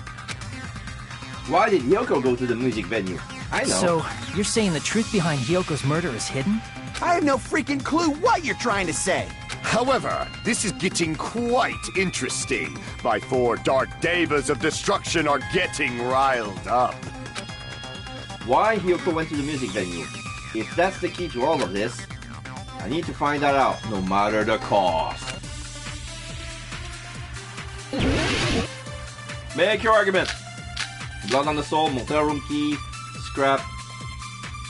Why did Hyoko go to the music venue? I know. So, you're saying the truth behind Hyoko's murder is hidden? I have no freaking clue what you're trying to say. However, this is getting quite interesting. My 4 dark devas of destruction are getting riled up. Why Hyoko went to the music venue? If that's the key to all of this, I need to find that out, no matter the cost. Make your argument. Blood on the soul, motel room key, scrap,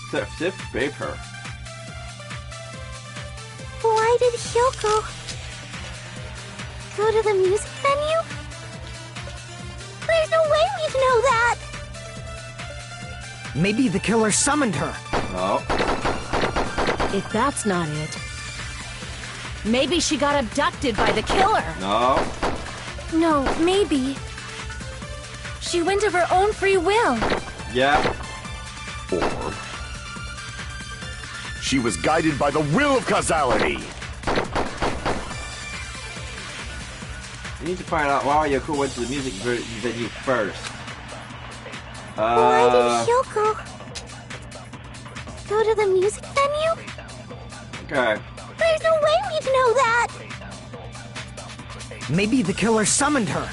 stiff paper. Why did Hyoko go to the music venue? There's no way we'd know that! Maybe the killer summoned her. No. If that's not it, maybe she got abducted by the killer. No. No, maybe. She went of her own free will. Yeah. Or she was guided by the will of causality. We need to find out why Hyoko went to the music venue first. Why did Hyoko go to the music venue? Okay. There's no way we'd know that! Maybe the killer summoned her.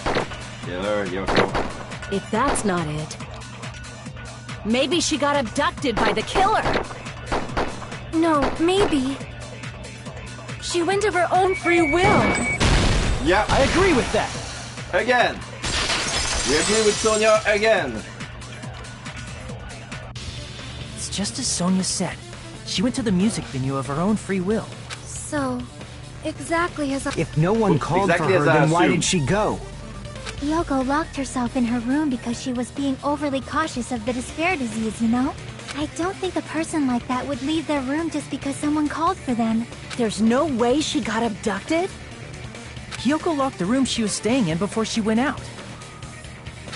Killer, Yoko. If that's not it, maybe she got abducted by the killer. No, maybe. She went of her own free will. Yeah. I agree with that. Again. We agree with Sonia again. It's just as Sonia said. She went to the music venue of her own free will. So, exactly as I... If no one called Exactly for her, as I then why assumed. did she go? Yoko locked herself in her room because she was being overly cautious of the despair disease, you know? I don't think a person like that would leave their room just because someone called for them. There's no way she got abducted? Hiyoko locked the room she was staying in before she went out.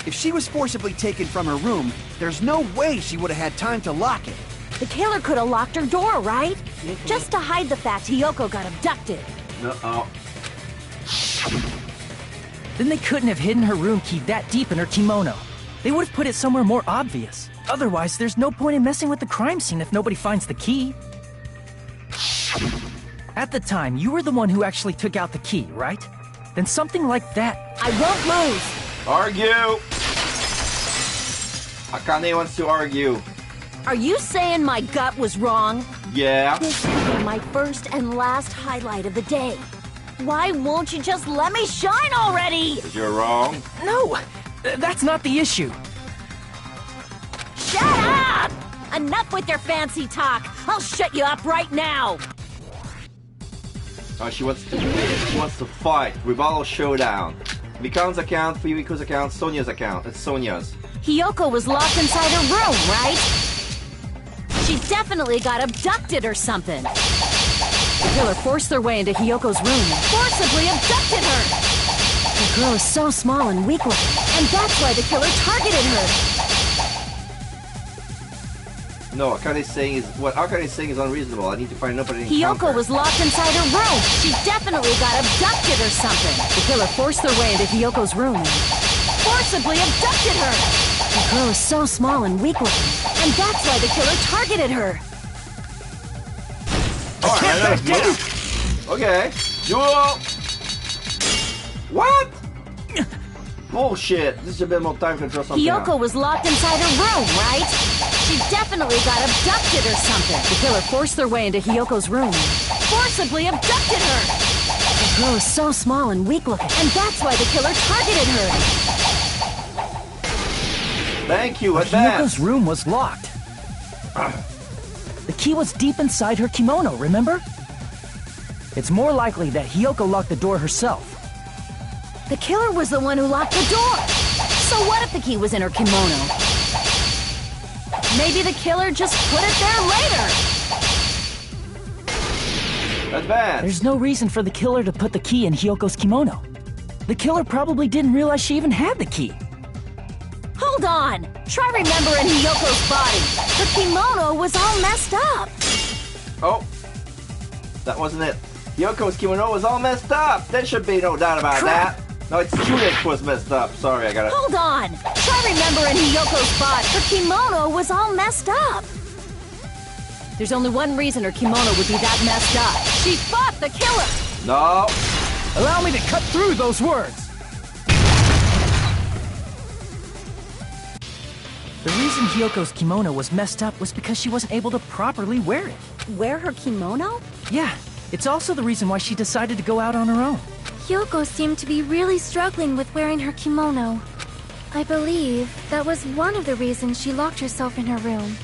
If she was forcibly taken from her room, there's no way she would have had time to lock it. The killer could have locked her door, right? Just to hide the fact Hiyoko got abducted. Uh-oh. Then they couldn't have hidden her room key that deep in her kimono. They would have put it somewhere more obvious. Otherwise, there's no point in messing with the crime scene if nobody finds the key. At the time, you were the one who actually took out the key, right? Then something like that... I won't lose! Argue! Akane wants to argue. Are you saying my gut was wrong? Yeah. This will be my first and last highlight of the day. Why won't you just let me shine already? You're wrong. No! That's not the issue. Shut up! Enough with your fancy talk. I'll shut you up right now. Oh, she wants to fight. Rival showdown. Mikan's account, Fuyuiko's account, Sonia's account. It's Sonia's. Hiyoko was locked inside her room, right? She definitely got abducted or something. The killer forced their way into Hiyoko's room and forcibly abducted her. The girl is so small and weak-looking, and that's why the killer targeted her. No, Akane's saying is what Akane's saying is unreasonable. I need to find nobody. Hiyoko was locked inside her room. She definitely got abducted or something. The killer forced their way into Hiyoko's room and forcibly abducted her. The girl is so small and weak-looking, and that's why the killer targeted her. Okay. Duel. What? Bullshit. This should have been more time to draw something Hiyoko out. was locked inside her room, right? She definitely got abducted or something. The killer forced their way into Hiyoko's room and forcibly abducted her. The girl is so small and weak-looking, and that's why the killer targeted her. Thank you, But advance. Hiyoko's room was locked. The key was deep inside her kimono, remember? It's more likely that Hiyoko locked the door herself. The killer was the one who locked the door. So what if the key was in her kimono? Maybe the killer just put it there later. Advance. There's no reason for the killer to put the key in Hiyoko's kimono. The killer probably didn't realize she even had the key. Hold on. Try remembering Hiyoko's body. Her kimono was all messed up. Oh. That wasn't it. Hiyoko's kimono was all messed up. There should be no doubt about that. No, it's Judith was messed up. Sorry, I got it. Hold on. Try remembering Hiyoko's body. Her kimono was all messed up. There's only one reason her kimono would be that messed up. She fought the killer. No. Allow me to cut through those words. The reason Hiyoko's kimono was messed up was because she wasn't able to properly wear it. Wear her kimono? Yeah, it's also the reason why she decided to go out on her own. Hyoko seemed to be really struggling with wearing her kimono. I believe that was one of the reasons she locked herself in her room.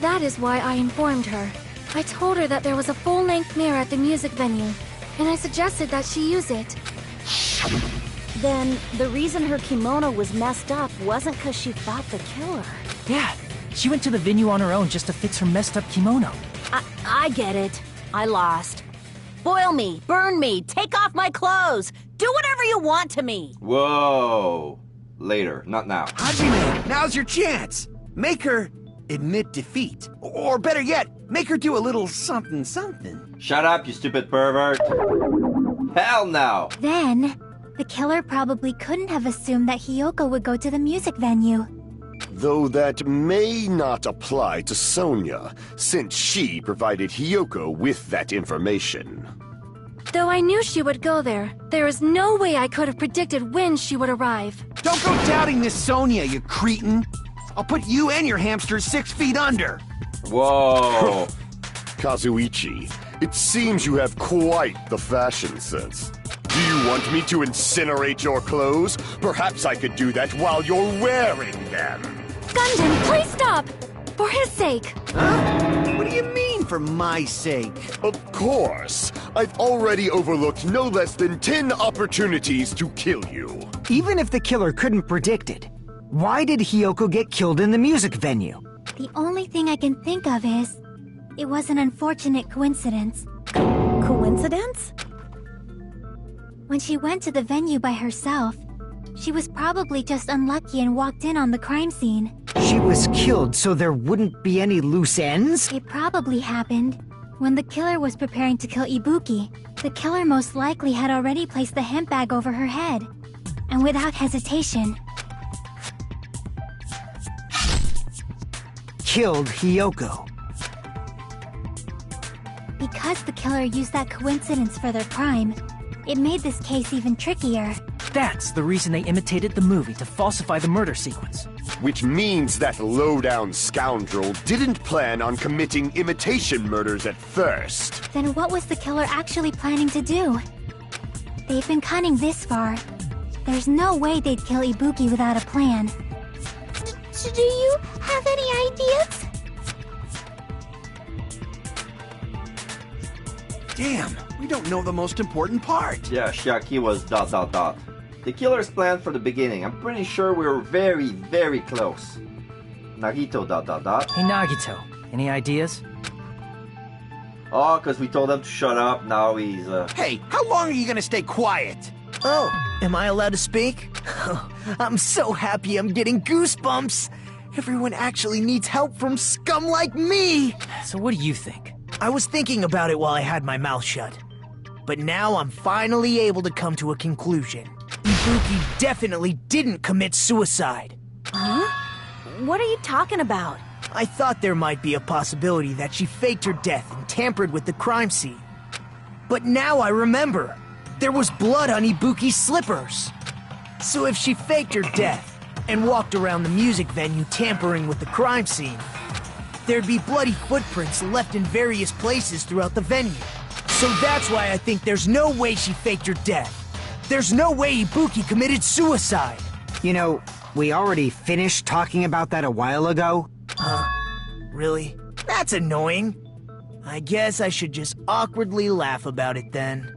That is why I informed her. I told her that there was a full-length mirror at the music venue, and I suggested that she use it. Then, the reason her kimono was messed up wasn't because she fought the killer. Yeah, she went to the venue on her own just to fix her messed up kimono. I get it. I lost. Boil me, burn me, take off my clothes. Do whatever you want to me. Whoa. Later, not now. Hajime, now's your chance. Make her admit defeat. Or better yet, make her do a little something something. Shut up, you stupid pervert. Hell no. Then, the killer probably couldn't have assumed that Hiyoko would go to the music venue. Though that may not apply to Sonia, since she provided Hiyoko with that information. Though I knew she would go there, there is no way I could have predicted when she would arrive. Don't go doubting this Sonia, you cretin. I'll put you and your hamster 6 feet under. Whoa. Kazuichi, it seems you have quite the fashion sense. Do you want me to incinerate your clothes? Perhaps I could do that while you're wearing them. Gundam, please stop! For his sake. Huh? What do you mean, for my sake? Of course. I've already overlooked no less than 10 opportunities to kill you. Even if the killer couldn't predict it, why did Hiyoko get killed in the music venue? The only thing I can think of is, it was an unfortunate coincidence. Coincidence? When she went to the venue by herself, she was probably just unlucky and walked in on the crime scene. She was killed so there wouldn't be any loose ends? It probably happened when the killer was preparing to kill Ibuki. The killer most likely had already placed the hemp bag over her head. And without hesitation, killed Hiyoko. Because the killer used that coincidence for their crime, it made this case even trickier. That's the reason they imitated the movie to falsify the murder sequence. Which means that low-down scoundrel didn't plan on committing imitation murders at first. Then what was the killer actually planning to do? They've been cunning this far. There's no way they'd kill Ibuki without a plan. Do you have any ideas? Damn, we don't know the most important part. Yeah, Shiaki was ... The killer's plan for the beginning. I'm pretty sure we were very, very close. Nagito ... Hey Nagito, any ideas? Oh, because we told him to shut up, now he's Hey, how long are you gonna stay quiet? Oh, am I allowed to speak? I'm so happy I'm getting goosebumps. Everyone actually needs help from scum like me. So what do you think? I was thinking about it while I had my mouth shut. But now I'm finally able to come to a conclusion. Ibuki definitely didn't commit suicide. Huh? What are you talking about? I thought there might be a possibility that she faked her death and tampered with the crime scene. But now I remember. There was blood on Ibuki's slippers. So if she faked her death and walked around the music venue tampering with the crime scene, there'd be bloody footprints left in various places throughout the venue. So that's why I think there's no way she faked her death. There's no way Ibuki committed suicide. You know, we already finished talking about that a while ago. Huh? Really? That's annoying. I guess I should just awkwardly laugh about it then.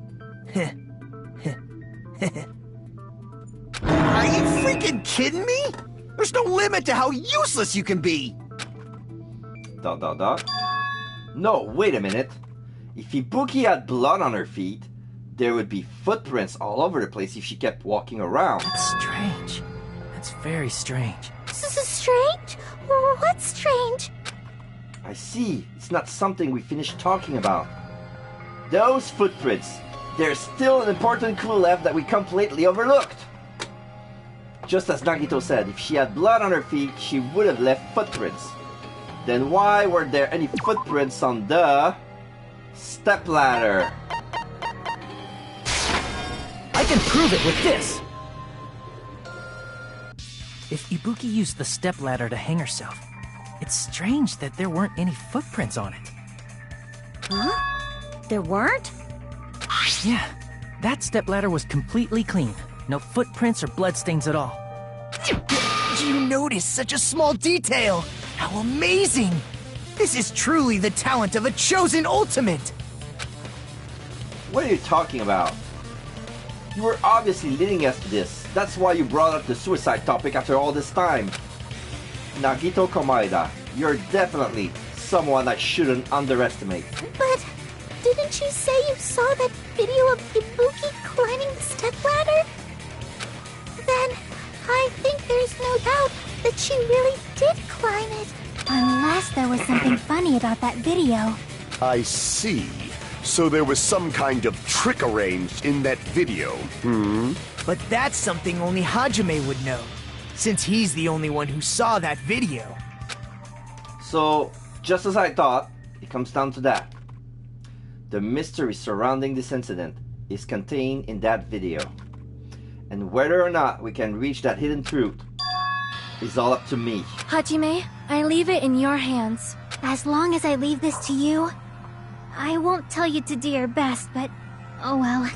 Are you freaking kidding me? There's no limit to how useless you can be. ... No, wait a minute. If Ibuki had blood on her feet, there would be footprints all over the place if she kept walking around. That's strange. That's very strange. Strange? What's strange? I see. It's not something we finished talking about. Those footprints. There's still an important clue left that we completely overlooked. Just as Nagito said, if she had blood on her feet, she would have left footprints. Then why were there any footprints on the stepladder? I can prove it with this! If Ibuki used the stepladder to hang herself, it's strange that there weren't any footprints on it. Huh? There weren't? Yeah, that stepladder was completely clean. No footprints or bloodstains at all. Did you notice such a small detail? How amazing! This is truly the talent of a chosen ultimate! What are you talking about? You were obviously leading us to this. That's why you brought up the suicide topic after all this time. Nagito Komaeda, you're definitely someone I shouldn't underestimate. But didn't you say you saw that video of Ibuki climbing the stepladder? Then I think there's no doubt that she really did climb it. Unless there was something funny about that video. I see. So there was some kind of trick arranged in that video, But that's something only Hajime would know, since he's the only one who saw that video. So, just as I thought, it comes down to that. The mystery surrounding this incident is contained in that video. And whether or not we can reach that hidden truth is all up to me. Hajime, I leave it in your hands. As long as I leave this to you, I won't tell you to do your best, but oh well.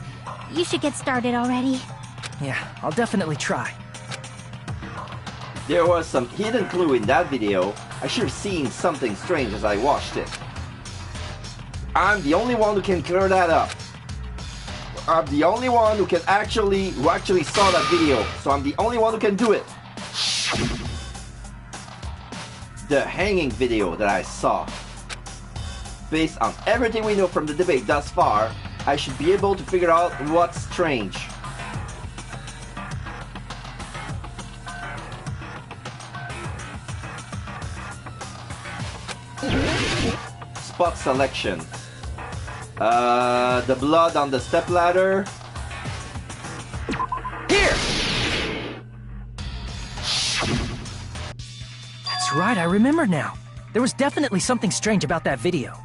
You should get started already. Yeah, I'll definitely try. There was some hidden clue in that video. I should have seen something strange as I watched it. I'm the only one who can clear that up. I'm the only one who actually saw that video, so I'm the only one who can do it. The hanging video that I saw. Based on everything we know from the debate thus far, I should be able to figure out what's strange. Spot selection. The blood on the stepladder. Here! That's right, I remember now. There was definitely something strange about that video.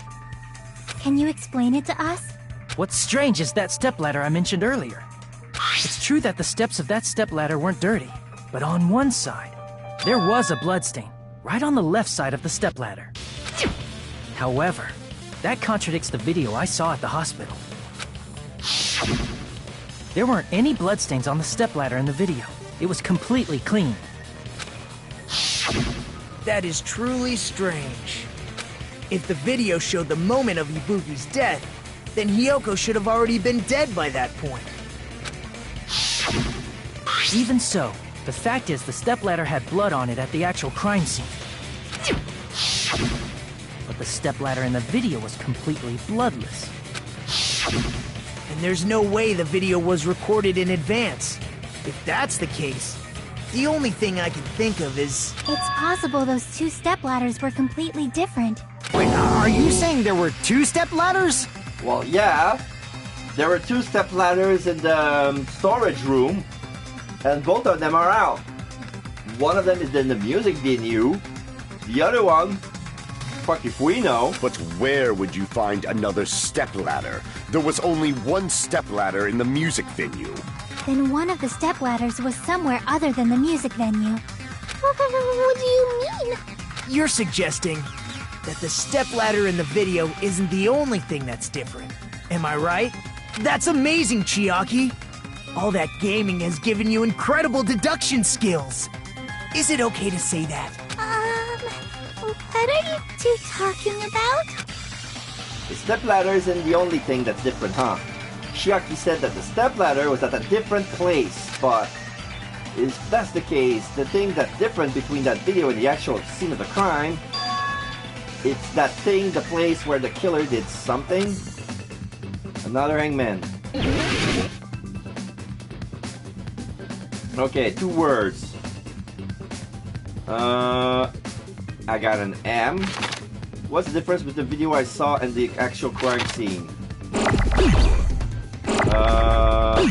Can you explain it to us? What's strange is that stepladder I mentioned earlier. It's true that the steps of that stepladder weren't dirty, but on one side, there was a bloodstain, right on the left side of the stepladder. However, that contradicts the video I saw at the hospital. There weren't any bloodstains on the stepladder in the video. It was completely clean. That is truly strange. If the video showed the moment of Ibuki's death, then Hiyoko should have already been dead by that point. Even so, the fact is the stepladder had blood on it at the actual crime scene. But the stepladder in the video was completely bloodless. And there's no way the video was recorded in advance. If that's the case, the only thing I can think of is... It's possible those two stepladders were completely different. Wait, are you saying there were two stepladders? Well, yeah. There were two stepladders in the storage room, and both of them are out. One of them is in the music venue. The other one, fuck if we know. But where would you find another stepladder? There was only one stepladder in the music venue. Then one of the stepladders was somewhere other than the music venue. What do you mean? You're suggesting that the stepladder in the video isn't the only thing that's different. Am I right? That's amazing, Chiaki! All that gaming has given you incredible deduction skills. Is it okay to say that? What are you two talking about? The stepladder isn't the only thing that's different, huh? Chiaki said that the stepladder was at a different place, but if that's the case, the thing that's different between that video and the actual scene of the crime, it's that thing, the place where the killer did something. Another hangman. Okay, 2 words. I got an M. What's the difference between the video I saw and the actual crime scene? I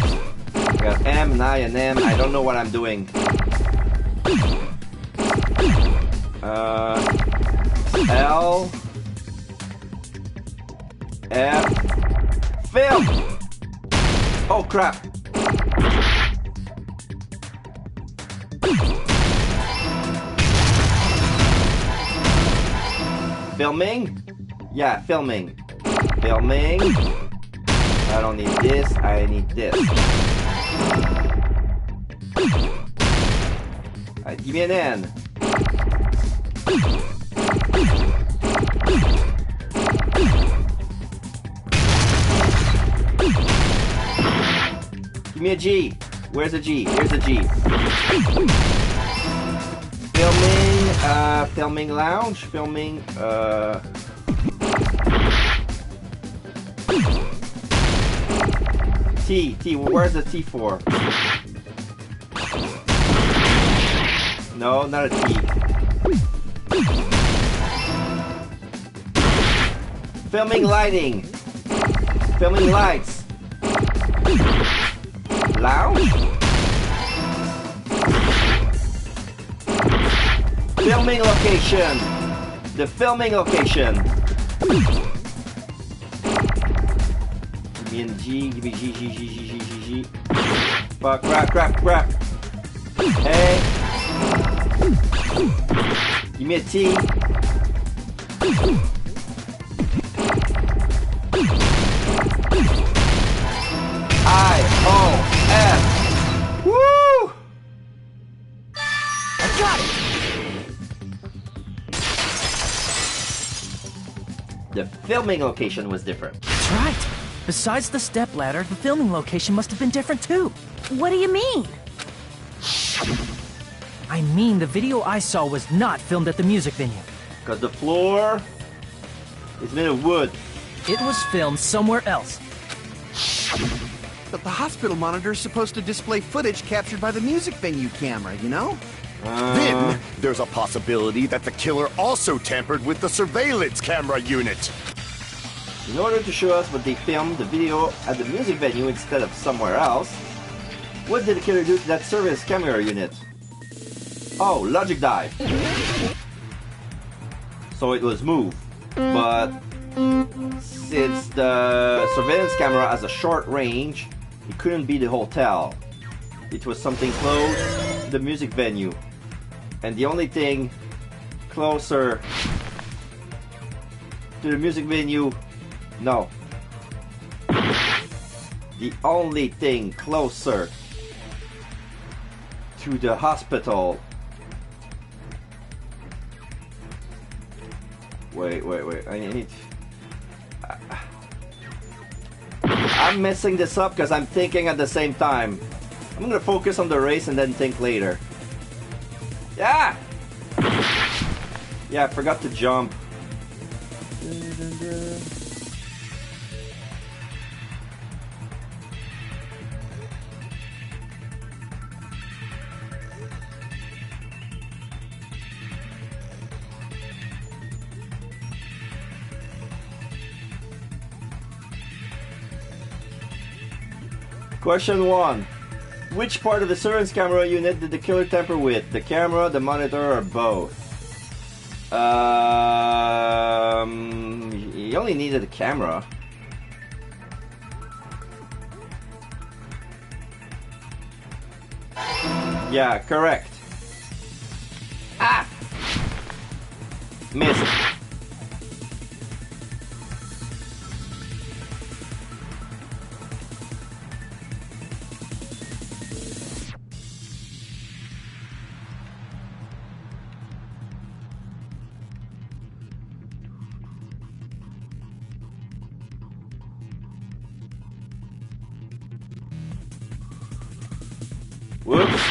got M and I and M. I don't know what I'm doing. L F Film. Oh crap. Filming? Yeah, filming. Filming. I don't need this, I need this. Alright, give me an N. Give me a G. Where's the G? Here's the G. Filming lounge, filming, T, where's the T for? No, not a T. Filming lighting. Filming lights. Lounge? Filming location. The filming location. Me and G. Give me G. Fuck, crap. Hey. Give me a T. I-O-F. Woo! I got it! The filming location was different. That's right. Besides the stepladder, the filming location must have been different too. What do you mean? I mean, the video I saw was not filmed at the music venue. Because the floor is made of wood. It was filmed somewhere else. But the hospital monitor is supposed to display footage captured by the music venue camera, you know? Then, there's a possibility that the killer also tampered with the surveillance camera unit. In order to show us what they filmed the video at the music venue instead of somewhere else, what did the killer do to that surveillance camera unit? Oh, logic dive. So it was moved. But since the surveillance camera has a short range, it couldn't be the hotel. It was something close to the music venue. And the only thing closer to the music venue, no. The only thing closer to the hospital. Wait, I need... I'm messing this up because I'm thinking at the same time. I'm gonna focus on the race and then think later. Yeah! Yeah, I forgot to jump. Question 1. Which part of the surveillance camera unit did the killer tamper with? The camera, the monitor, or both? He only needed a camera. Yeah, correct. Ah! Missed. Whoops.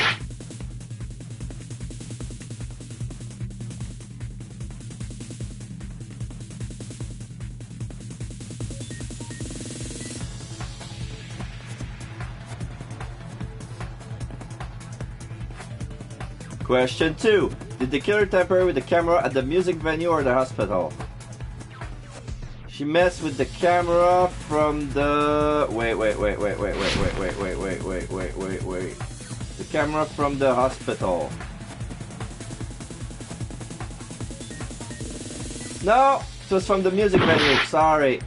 Question 2. Did the killer tamper with the camera at the music venue or the hospital? She messed with the camera from the... Wait. The camera from the hospital. No! It was from the music venue, sorry.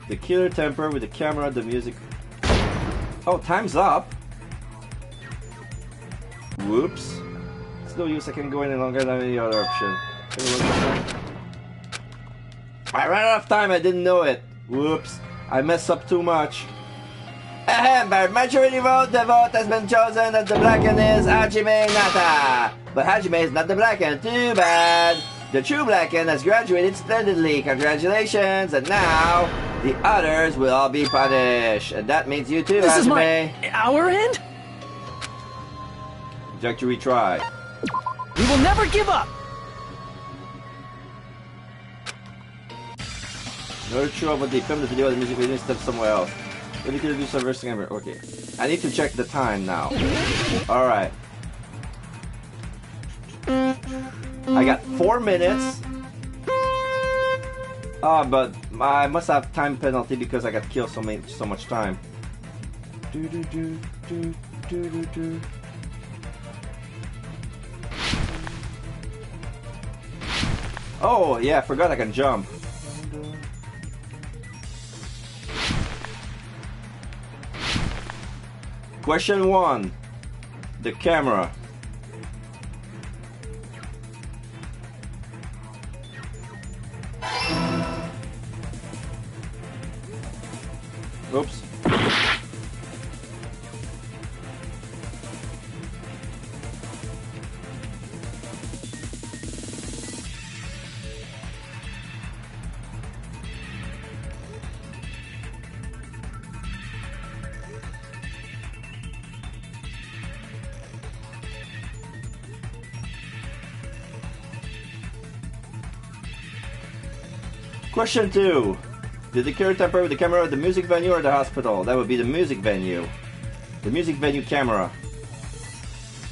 The killer tamper with the camera at the music... Oh, time's up! Whoops. It's no use, I can go any longer than any other option. I ran out of time, I didn't know it. Whoops. I messed up too much. Ahem, by majority vote, the vote has been chosen that the Blacken is Hajime Nata. But Hajime is not the Blacken, too bad. The true Blacken has graduated splendidly, congratulations. And now, the others will all be punished. And that means you too, This Hajime. is our end? Would you like to retry? We will never give up! In order to show what they filmed the video of the music video instead of somewhere else. What you could do some reversing camera. Okay. I need to check the time now. Alright. I got 4 minutes. But I must have time penalty because I got killed so much time. Oh yeah, I forgot I can jump. Question 1. The camera. Oops. Question 2. Did the killer tamper with the camera at the music venue or the hospital? That would be the music venue. The music venue camera.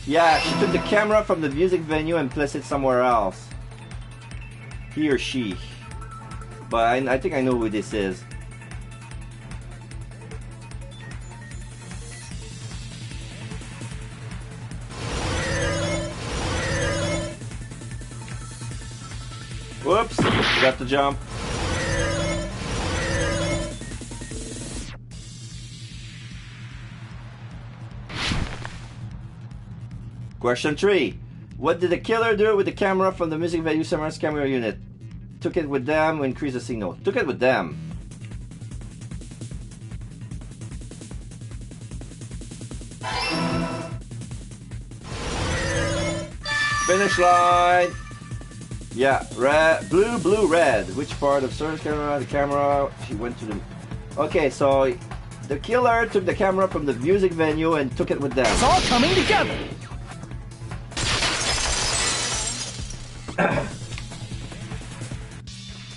Yeah, she took the camera from the music venue and placed it somewhere else. He or she. But I think I know who this is. Whoops, forgot to jump. Question 3. What did the killer do with the camera from the music venue summer's camera unit? Took it with them to increase the signal. Took it with them. Finish line. Yeah, red, blue, blue, red. Which part of service camera? The camera. She went to the. Okay, so the killer took the camera from the music venue and took it with them. It's all coming together.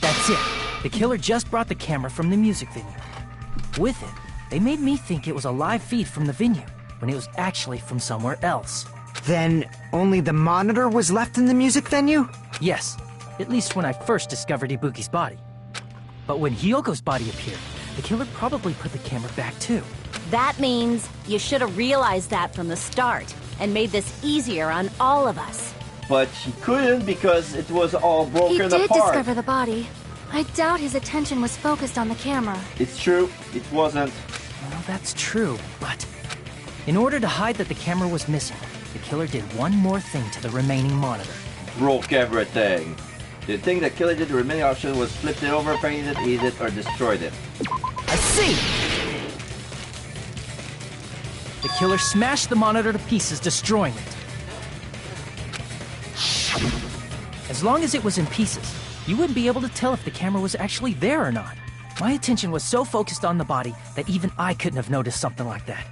That's it. The killer just brought the camera from the music venue. With it, they made me think it was a live feed from the venue, when it was actually from somewhere else. Then only the monitor was left in the music venue? Yes, at least when I first discovered Ibuki's body. But when Hyoko's body appeared, the killer probably put the camera back too. That means you should have realized that from the start and made this easier on all of us. But he couldn't because it was all broken apart. He did discover the body. I doubt his attention was focused on the camera. It's true, it wasn't. Well, that's true, but in order to hide that the camera was missing, the killer did one more thing to the remaining monitor. Broke everything. The thing that killer did, the remaining option was flipped it over, painted it, eat it, or destroyed it. I see! The killer smashed the monitor to pieces, destroying it. As long as it was in pieces, you wouldn't be able to tell if the camera was actually there or not. My attention was so focused on the body that even I couldn't have noticed something like that.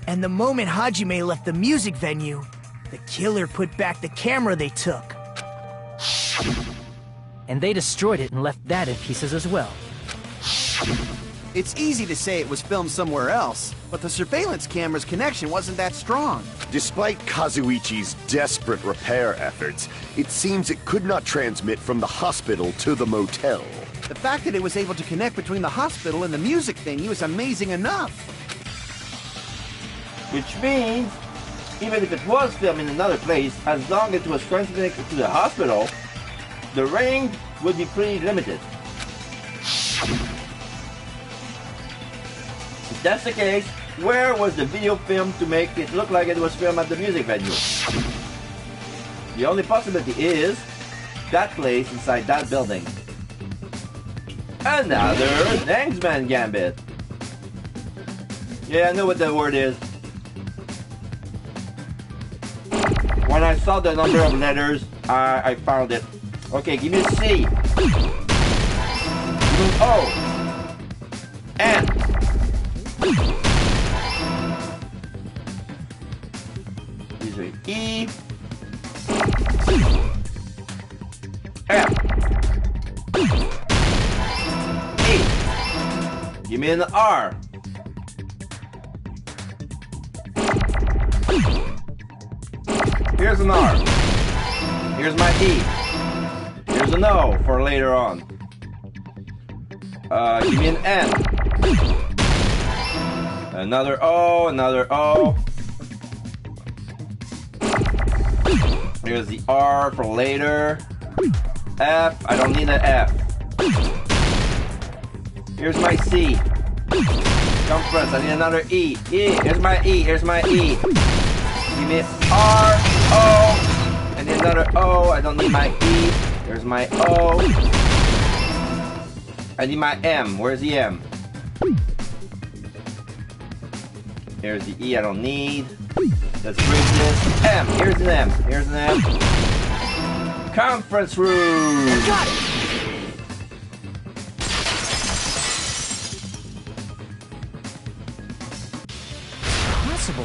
And the moment Hajime left the music venue, the killer put back the camera they took. And they destroyed it and left that in pieces as well. It's easy to say it was filmed somewhere else, but the surveillance camera's connection wasn't that strong. Despite Kazuichi's desperate repair efforts, it seems it could not transmit from the hospital to the motel. The fact that it was able to connect between the hospital and the music venue is amazing enough. Which means, even if it was filmed in another place, as long as it was transmitted to the hospital, the range would be pretty limited. If that's the case, where was the video filmed to make it look like it was filmed at the music venue? The only possibility is that place inside that building. Another Nangsman Gambit. Yeah, I know what the word is. When I saw the number of letters, I found it. Okay, give me a C. Give me an O. N. These are E. F. E. Give me an R. Here's an R. Here's my E. Here's an O for later on. Give me an N. Another O, another O. Here's the R for later. F, I don't need an F. Here's my C. Conference, I need another E. E, here's my E, here's my E. Give me R, O. I need another O, I don't need my E. Here's my O. I need my M, where's the M? Here's the E I don't need. Let's bring this M, here's an M, here's an M. Conference room. I got it.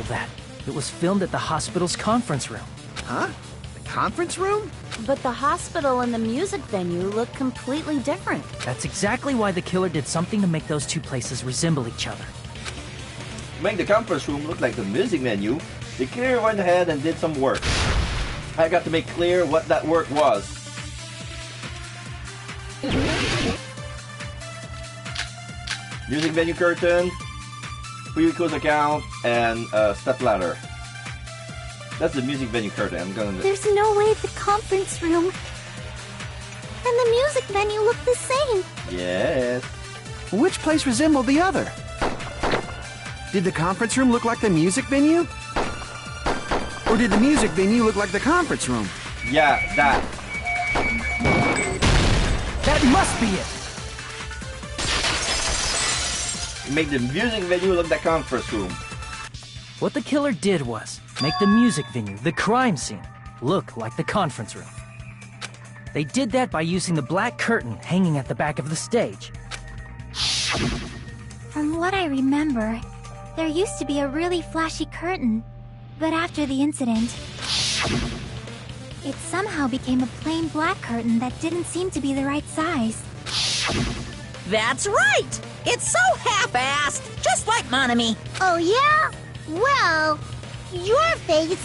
That it was filmed at the hospital's conference room. Huh? The conference room? But the hospital and the music venue look completely different. That's exactly why the killer did something to make those two places resemble each other. To make the conference room look like the music venue, the killer went ahead and did some work. I got to make clear what that work was. Music venue curtain, prerequisite account, and step ladder. That's the music venue curtain. I'm gonna. There's no way the conference room and the music venue look the same. Yes. Which place resembled the other? Did the conference room look like the music venue? Or did the music venue look like the conference room? Yeah, that. That must be it! Make the music venue look like the conference room. What the killer did was make the music venue, the crime scene, look like the conference room. They did that by using the black curtain hanging at the back of the stage. From what I remember, there used to be a really flashy curtain, but after the incident, it somehow became a plain black curtain that didn't seem to be the right size. That's right! It's so half-assed, just like Monami. Oh, yeah? Well, your face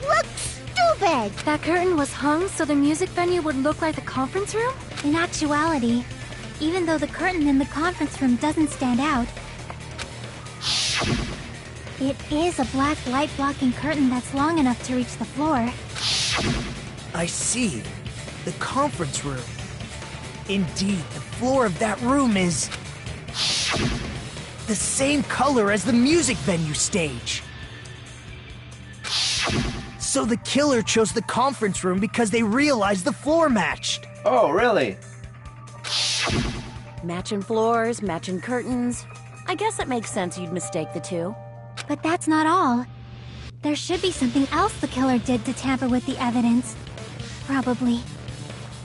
looks stupid. That curtain was hung so the music venue would look like the conference room? In actuality, even though the curtain in the conference room doesn't stand out, it is a black light-blocking curtain that's long enough to reach the floor. I see. The conference room. Indeed, the floor of that room is the same color as the music venue stage. So the killer chose the conference room because they realized the floor matched. Oh, really? Matching floors, matching curtains. I guess it makes sense you'd mistake the two. But that's not all. There should be something else the killer did to tamper with the evidence. Probably.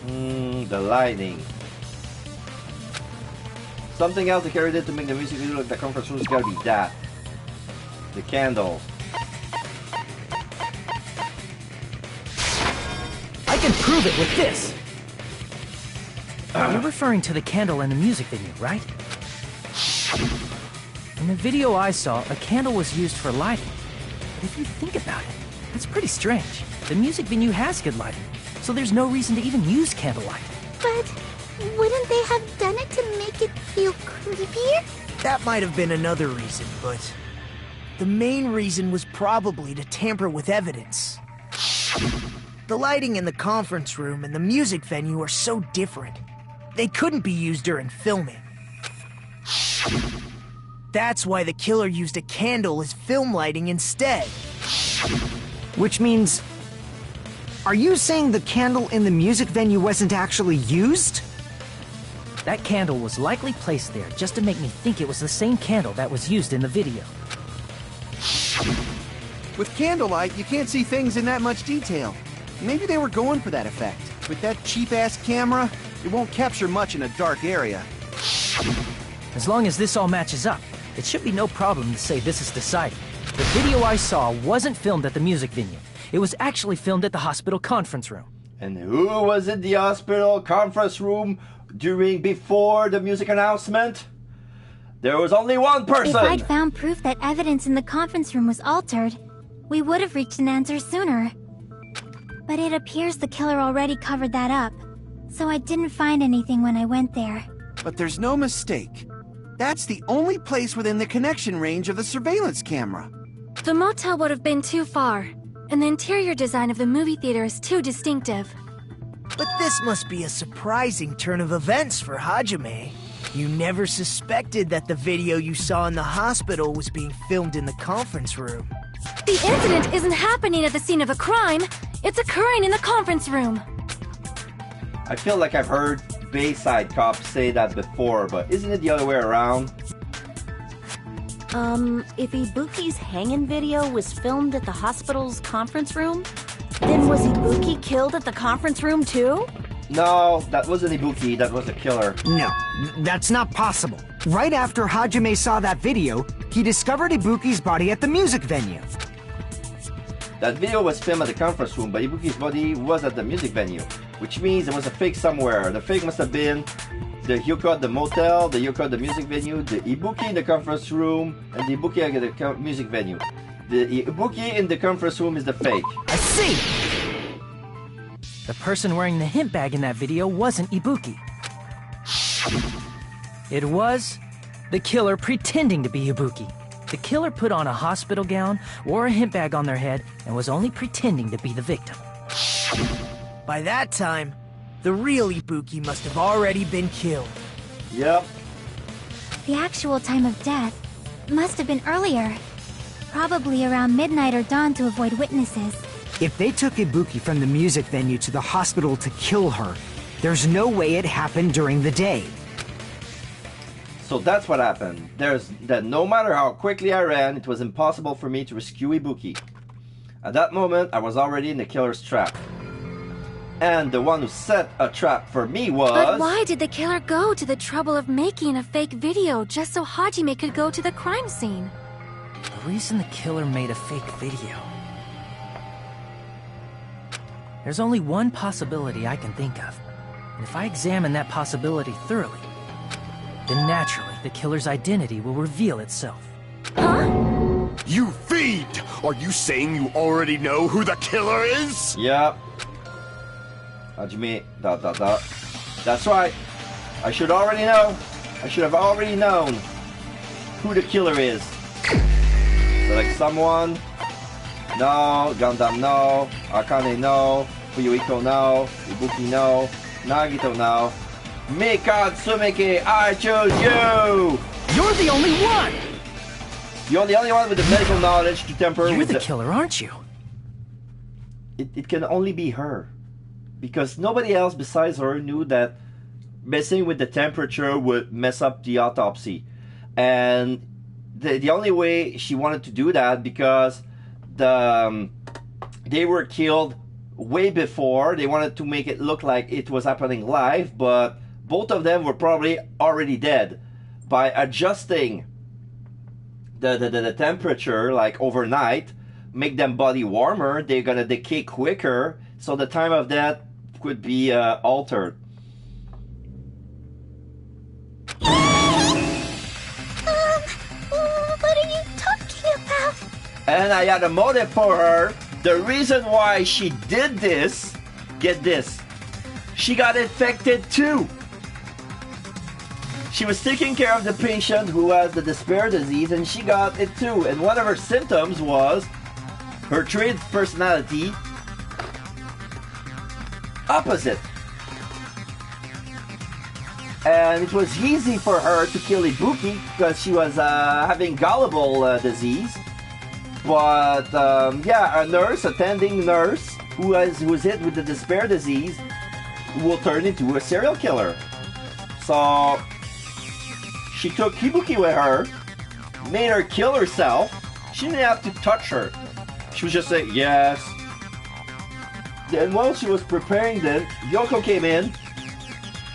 The lighting. Something else the killer did to make the music video look like the conference room is gotta be that. The candle. I can prove it with this! You're referring to the candle in the music venue, right? In the video I saw, a candle was used for lighting. But if you think about it, that's pretty strange. The music venue has good lighting, so there's no reason to even use candlelight. But wouldn't they have done it to make it feel creepier? That might have been another reason, but the main reason was probably to tamper with evidence. The lighting in the conference room and the music venue are so different. They couldn't be used during filming. That's why the killer used a candle as film lighting instead. Which means... Are you saying the candle in the music venue wasn't actually used? That candle was likely placed there just to make me think it was the same candle that was used in the video. With candlelight, you can't see things in that much detail. Maybe they were going for that effect. With that cheap-ass camera, it won't capture much in a dark area. As long as this all matches up, it should be no problem to say this is decided. The video I saw wasn't filmed at the music venue. It was actually filmed at the hospital conference room. And who was in the hospital conference room before the music announcement? There was only one person! If I'd found proof that evidence in the conference room was altered, we would have reached an answer sooner. But it appears the killer already covered that up, so I didn't find anything when I went there. But there's no mistake. That's the only place within the connection range of the surveillance camera. The motel would have been too far, and the interior design of the movie theater is too distinctive. But this must be a surprising turn of events for Hajime. You never suspected that the video you saw in the hospital was being filmed in the conference room. The incident isn't happening at the scene of a crime. It's occurring in the conference room. I feel like I've heard Bayside cops say that before, but isn't it the other way around? If Ibuki's hanging video was filmed at the hospital's conference room, then was Ibuki killed at the conference room too? No, that wasn't Ibuki, that was the killer. No, that's not possible. Right after Hajime saw that video, he discovered Ibuki's body at the music venue. That video was filmed at the conference room, but Ibuki's body was at the music venue, which means there was a fake somewhere. The fake must have been the Hyuko at the motel, the Hyuko at the music venue, the Ibuki in the conference room, and the Ibuki at the music venue. The Ibuki in the conference room is the fake. I see! The person wearing the hint bag in that video wasn't Ibuki. It was the killer pretending to be Ibuki. The killer put on a hospital gown, wore a hint bag on their head, and was only pretending to be the victim. By that time, the real Ibuki must have already been killed. Yep. The actual time of death must have been earlier. Probably around midnight or dawn to avoid witnesses. If they took Ibuki from the music venue to the hospital to kill her, there's no way it happened during the day. So that's what happened. That no matter how quickly I ran, it was impossible for me to rescue Ibuki. At that moment, I was already in the killer's trap. And the one who set a trap for me was... But why did the killer go to the trouble of making a fake video just so Hajime could go to the crime scene? The reason the killer made a fake video... There's only one possibility I can think of. And if I examine that possibility thoroughly, then naturally the killer's identity will reveal itself. Huh? You fiend! Are you saying you already know who the killer is? Yep. Hajime, ... That's right. I should already know. I should have already known who the killer is. Select someone. No. Gundam, no. Akane, no. Fuyuhiko, no. Ibuki, no. Nagito, no. Mikan Sumike, I choose you! You're the only one! You're the only one with the medical knowledge to temper You're with the killer, aren't you? It can only be her. Because nobody else besides her knew that messing with the temperature would mess up the autopsy. And the only way she wanted to do that, because they were killed way before. They wanted to make it look like it was happening live, but both of them were probably already dead. By adjusting the temperature, like overnight, make them body warmer, they're gonna decay quicker, so the time of death could be altered. What are you talking about? And I had a motive for her. The reason why she did this, get this, she got infected too. She was taking care of the patient who has the despair disease, and she got it too. And one of her symptoms was her trait personality opposite. And it was easy for her to kill Ibuki because she was having gullible disease. But yeah, a nurse, attending nurse who was hit with the despair disease will turn into a serial killer. So she took Ibuki with her, made her kill herself. She didn't have to touch her. She was just saying yes. Then while she was preparing this, Yoko came in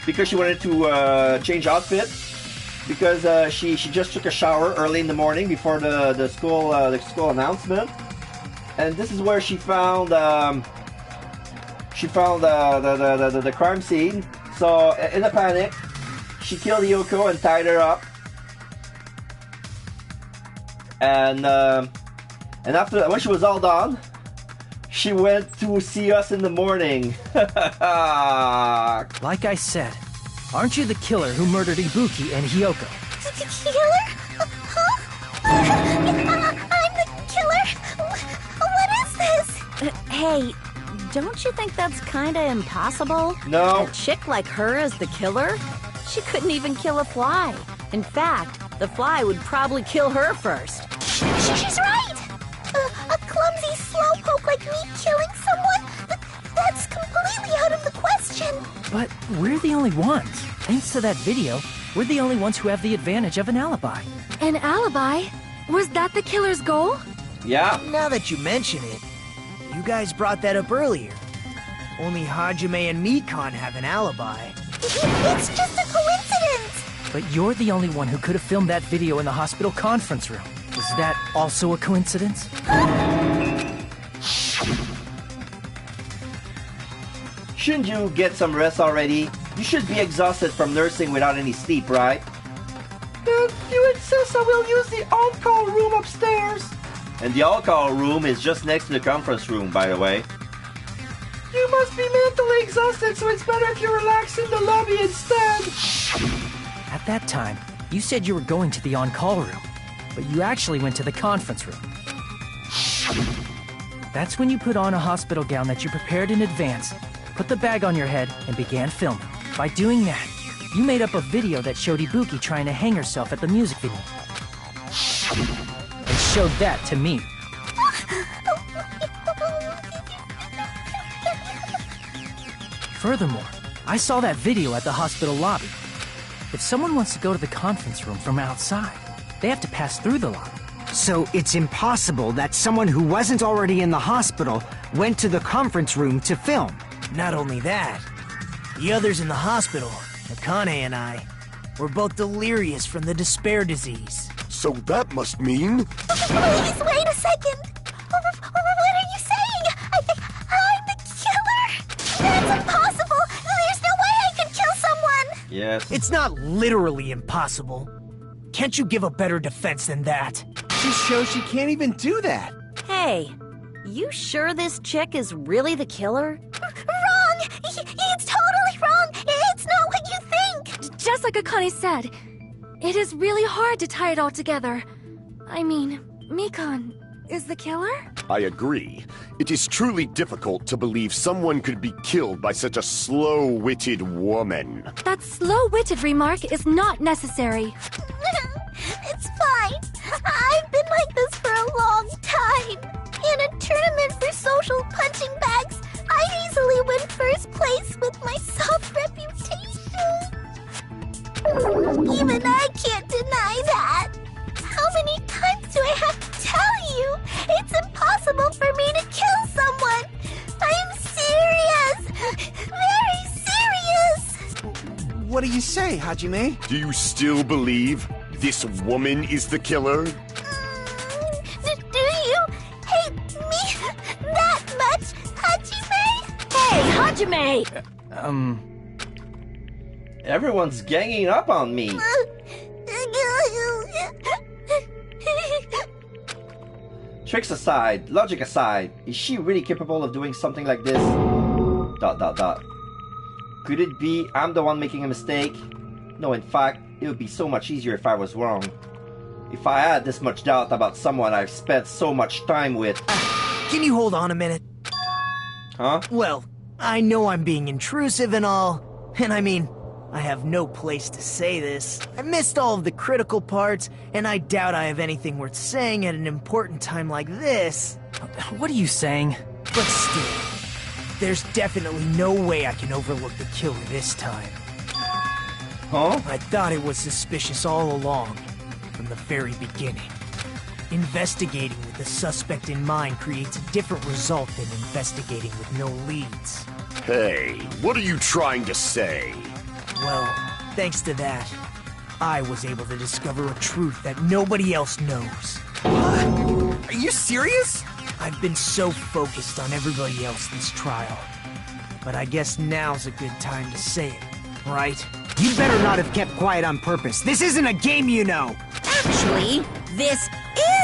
because she wanted to change outfit, because she just took a shower early in the morning before the school announcement, and this is where she found the crime scene. So in a panic, she killed Yoko and tied her up, and after when she was all done, she went to see us in the morning. Like I said, aren't you the killer who murdered Ibuki and Hyoko? Killer? Huh? I'm the killer? What is this? Hey, don't you think that's kinda impossible? No. A chick like her is the killer? She couldn't even kill a fly. In fact, the fly would probably kill her first. She's right! A clumsy slowpoke like me killing someone? That's completely out of the question. But we're the only ones. Thanks to that video, we're the only ones who have the advantage of an alibi. An alibi? Was that the killer's goal? Yeah. Now that you mention it, you guys brought that up earlier. Only Hajime and Mikan have an alibi. It's just a coincidence! But you're the only one who could have filmed that video in the hospital conference room. Is that also a coincidence? Shouldn't you get some rest already? You should be exhausted from nursing without any sleep, right? You insist I will use the on-call room upstairs. And the all-call room is just next to the conference room, by the way. You must be mentally exhausted, so it's better if you relax in the lobby instead. At that time, you said you were going to the on-call room, but you actually went to the conference room. That's when you put on a hospital gown that you prepared in advance, put the bag on your head, and began filming. By doing that, you made up a video that showed Ibuki trying to hang herself at the music venue. And showed that to me. Furthermore, I saw that video at the hospital lobby. If someone wants to go to the conference room from outside, they have to pass through the lobby. So it's impossible that someone who wasn't already in the hospital went to the conference room to film. Not only that, the others in the hospital, Akane and I, were both delirious from the despair disease. So that must mean... Please, wait a second! What are you saying? I'm the killer? That's impossible! There's no way I could kill someone! Yes. It's not literally impossible. Can't you give a better defense than that? Just shows she can't even do that. Hey, you sure this chick is really the killer? Wrong! It's totally wrong! It's not what you think! Just like Akane said, it is really hard to tie it all together. I mean, Mikan is the killer? I agree. It is truly difficult to believe someone could be killed by such a slow-witted woman. That slow-witted remark is not necessary. It's fine. I've been like this for a long time. In a tournament for social punching bags, I'd easily win first place with my soft reputation. Even I can't deny that. How many times do I have to tell you? It's impossible for me to kill someone. I'm serious. Very serious. What do you say, Hajime? Do you still believe this woman is the killer? Do you hate me that much, Hajime? Hey, Hajime! Everyone's ganging up on me. Tricks aside, logic aside, is she really capable of doing something like this? ... Could it be I'm the one making a mistake? No, in fact, it would be so much easier if I was wrong. If I had this much doubt about someone I've spent so much time with... Can you hold on a minute? Huh? Well, I know I'm being intrusive and all, and I mean, I have no place to say this. I missed all of the critical parts, and I doubt I have anything worth saying at an important time like this. What are you saying? But still, there's definitely no way I can overlook the killer this time. Huh? I thought it was suspicious all along, from the very beginning. Investigating with the suspect in mind creates a different result than investigating with no leads. Hey, what are you trying to say? Well, thanks to that, I was able to discover a truth that nobody else knows. Are you serious? I've been so focused on everybody else this trial. But I guess now's a good time to say it, right? You better not have kept quiet on purpose. This isn't a game, you know! Actually, this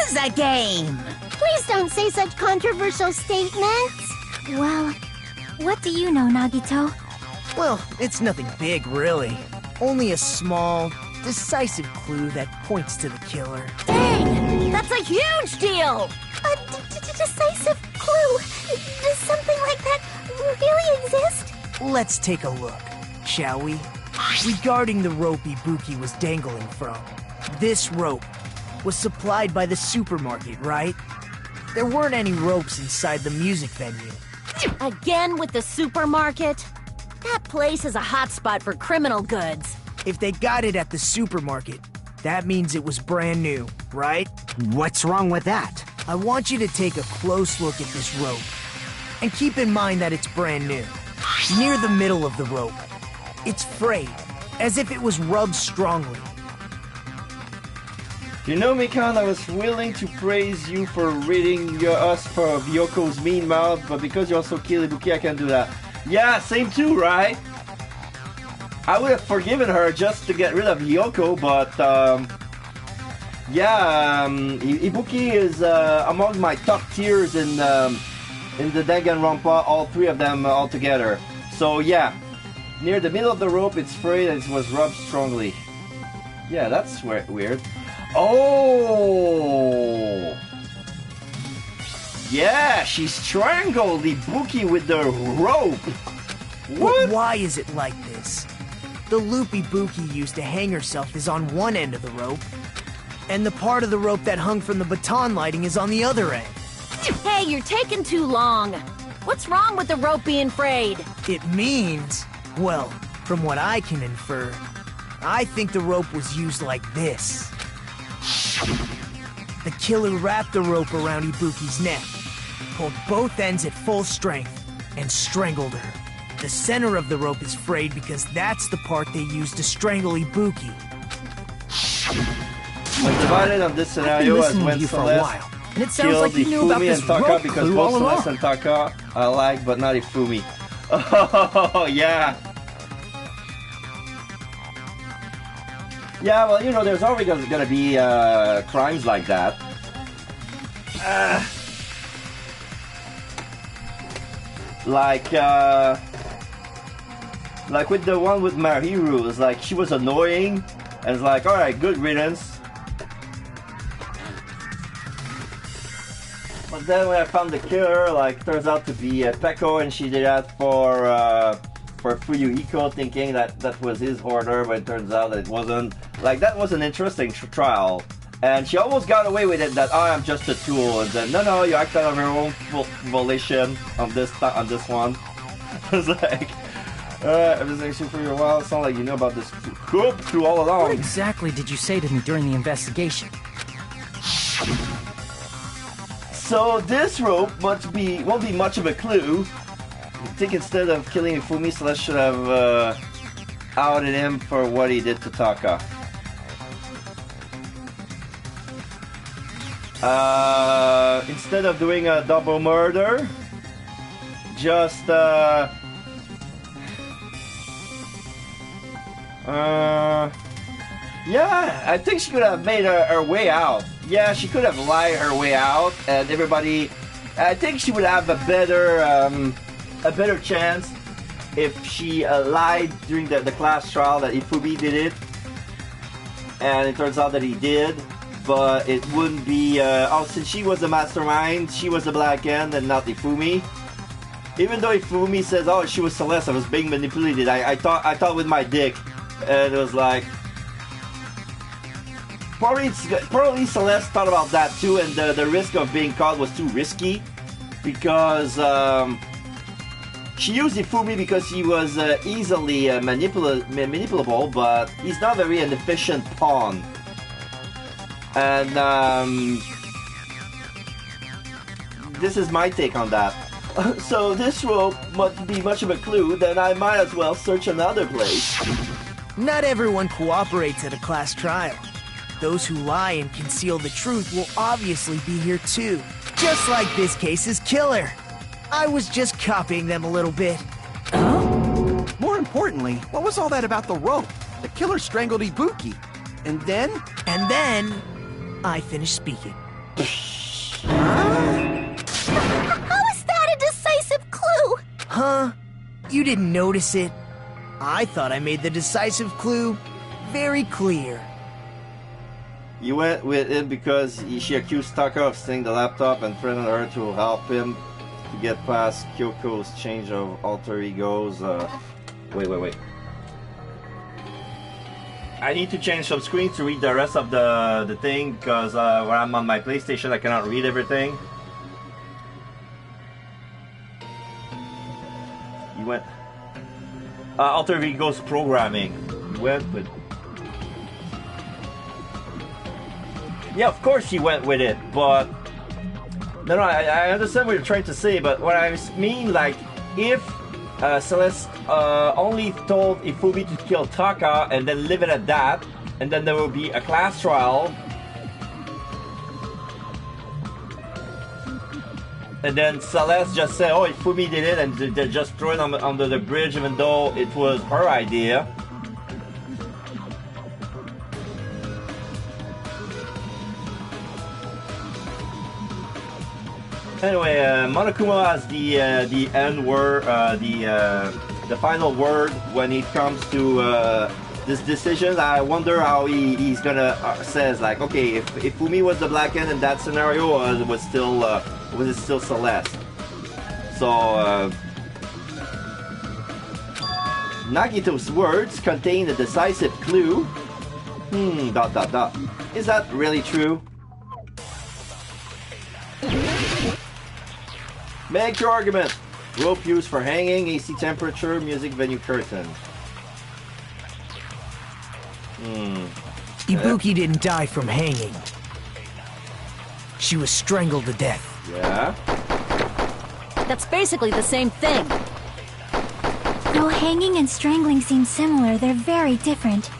is a game! Please don't say such controversial statements. Well, what do you know, Nagito? Well, it's nothing big, really. Only a small, decisive clue that points to the killer. Dang! That's a huge deal! A decisive clue? Does something like that really exist? Let's take a look, shall we? Regarding the rope Ibuki was dangling from, this rope was supplied by the supermarket, right? There weren't any ropes inside the music venue. Again with the supermarket? That place is a hotspot for criminal goods. If they got it at the supermarket, that means it was brand new, right? What's wrong with that? I want you to take a close look at this rope. And keep in mind that it's brand new. Near the middle of the rope, it's frayed, as if it was rubbed strongly. You know, Mikan, I was willing to praise you for ridding us for Yoko's mean mouth, but because you also killed Ibuki, I can't do that. Yeah, same too, right? I would have forgiven her just to get rid of Yoko, but yeah, Ibuki is among my top tiers in the Danganronpa, all three of them all together. So yeah, near the middle of the rope, it's frayed and it was rubbed strongly. Yeah, that's weird. Oh! Yeah, she strangled Ibuki with the rope! What? Why is it like this? The loop Ibuki used to hang herself is on one end of the rope, and the part of the rope that hung from the baton lighting is on the other end. Hey, you're taking too long. What's wrong with the rope being frayed? It means, well, from what I can infer, I think the rope was used like this. The killer wrapped the rope around Ibuki's neck, pulled both ends at full strength, and strangled her. The center of the rope is frayed because that's the part they used to strangle Ibuki. I'm divided on this scenario as when Celeste and it sounds like you knew about Ifumi this and Taka rope because clue both all Celeste along. and Taka I like, but not Ifumi. Oh, yeah. Yeah, well, you know, there's always gonna be crimes like that. Like with the one with Mahiru, it's like she was annoying, and it's like, alright, good riddance. But then when I found the killer, like, turns out to be Peko, and she did that for Fuyuhiko, thinking that that was his order, but it turns out that it wasn't. Like, that was an interesting trial. And she almost got away with it, that, oh, I'm just a tool, and then, no, you acted on your own volition on this one. It's like, I've been saying for a while, it's not like you know about this crew all along. What exactly did you say to me during the investigation? So this rope won't be much of a clue. I think instead of killing Ifumi, Celeste should have outed him for what he did to Taka. Instead of doing a double murder, just yeah, I think she could have made her way out. Yeah, she could have lied her way out, and everybody. I think she would have a better chance if she lied during the class trial that Ifumi did it, and it turns out that he did. But it wouldn't be. Oh, since she was the mastermind, she was the black end and not Ifumi. Even though Ifumi says, "Oh, she was Celeste, I was being manipulated," I thought with my dick, and it was like. Probably Celeste thought about that too, and the risk of being caught was too risky because she used Ifumi because he was easily manipulable, but he's not very an efficient pawn. And this is my take on that. So this rope must be much of a clue, then I might as well search another place. Not everyone cooperates at a class trial. Those who lie and conceal the truth will obviously be here too. Just like this case's killer. I was just copying them a little bit. More importantly, what was all that about the rope? The killer strangled Ibuki. And then? And then, I finished speaking. How is that a decisive clue? Huh? You didn't notice it? I thought I made the decisive clue very clear. You went with it because she accused Taka of stealing the laptop and threatened her to help him to get past Kyoko's change of alter egos. Wait. I need to change some screens to read the rest of the thing because when I'm on my PlayStation I cannot read everything. You went Alter Ego's programming. You went with. Yeah, of course he went with it, but no, I understand what you're trying to say, but what I mean, like, if Celeste only told Ifumi to kill Taka and then leave it at that, and then there will be a class trial, and then Celeste just said, oh, Ifumi did it, and they just throw it under the bridge even though it was her idea. Anyway, Monokuma has the end word, the final word when it comes to this decision. I wonder how he's gonna says like, okay, if Fumi was the black end in that scenario, was it still Celeste? So Nagito's words contain a decisive clue. Dot dot dot. Is that really true? Make your argument. Rope used for hanging, AC temperature, music venue curtain. Ibuki didn't die from hanging. She was strangled to death. Yeah? That's basically the same thing. Though hanging and strangling seem similar, they're very different.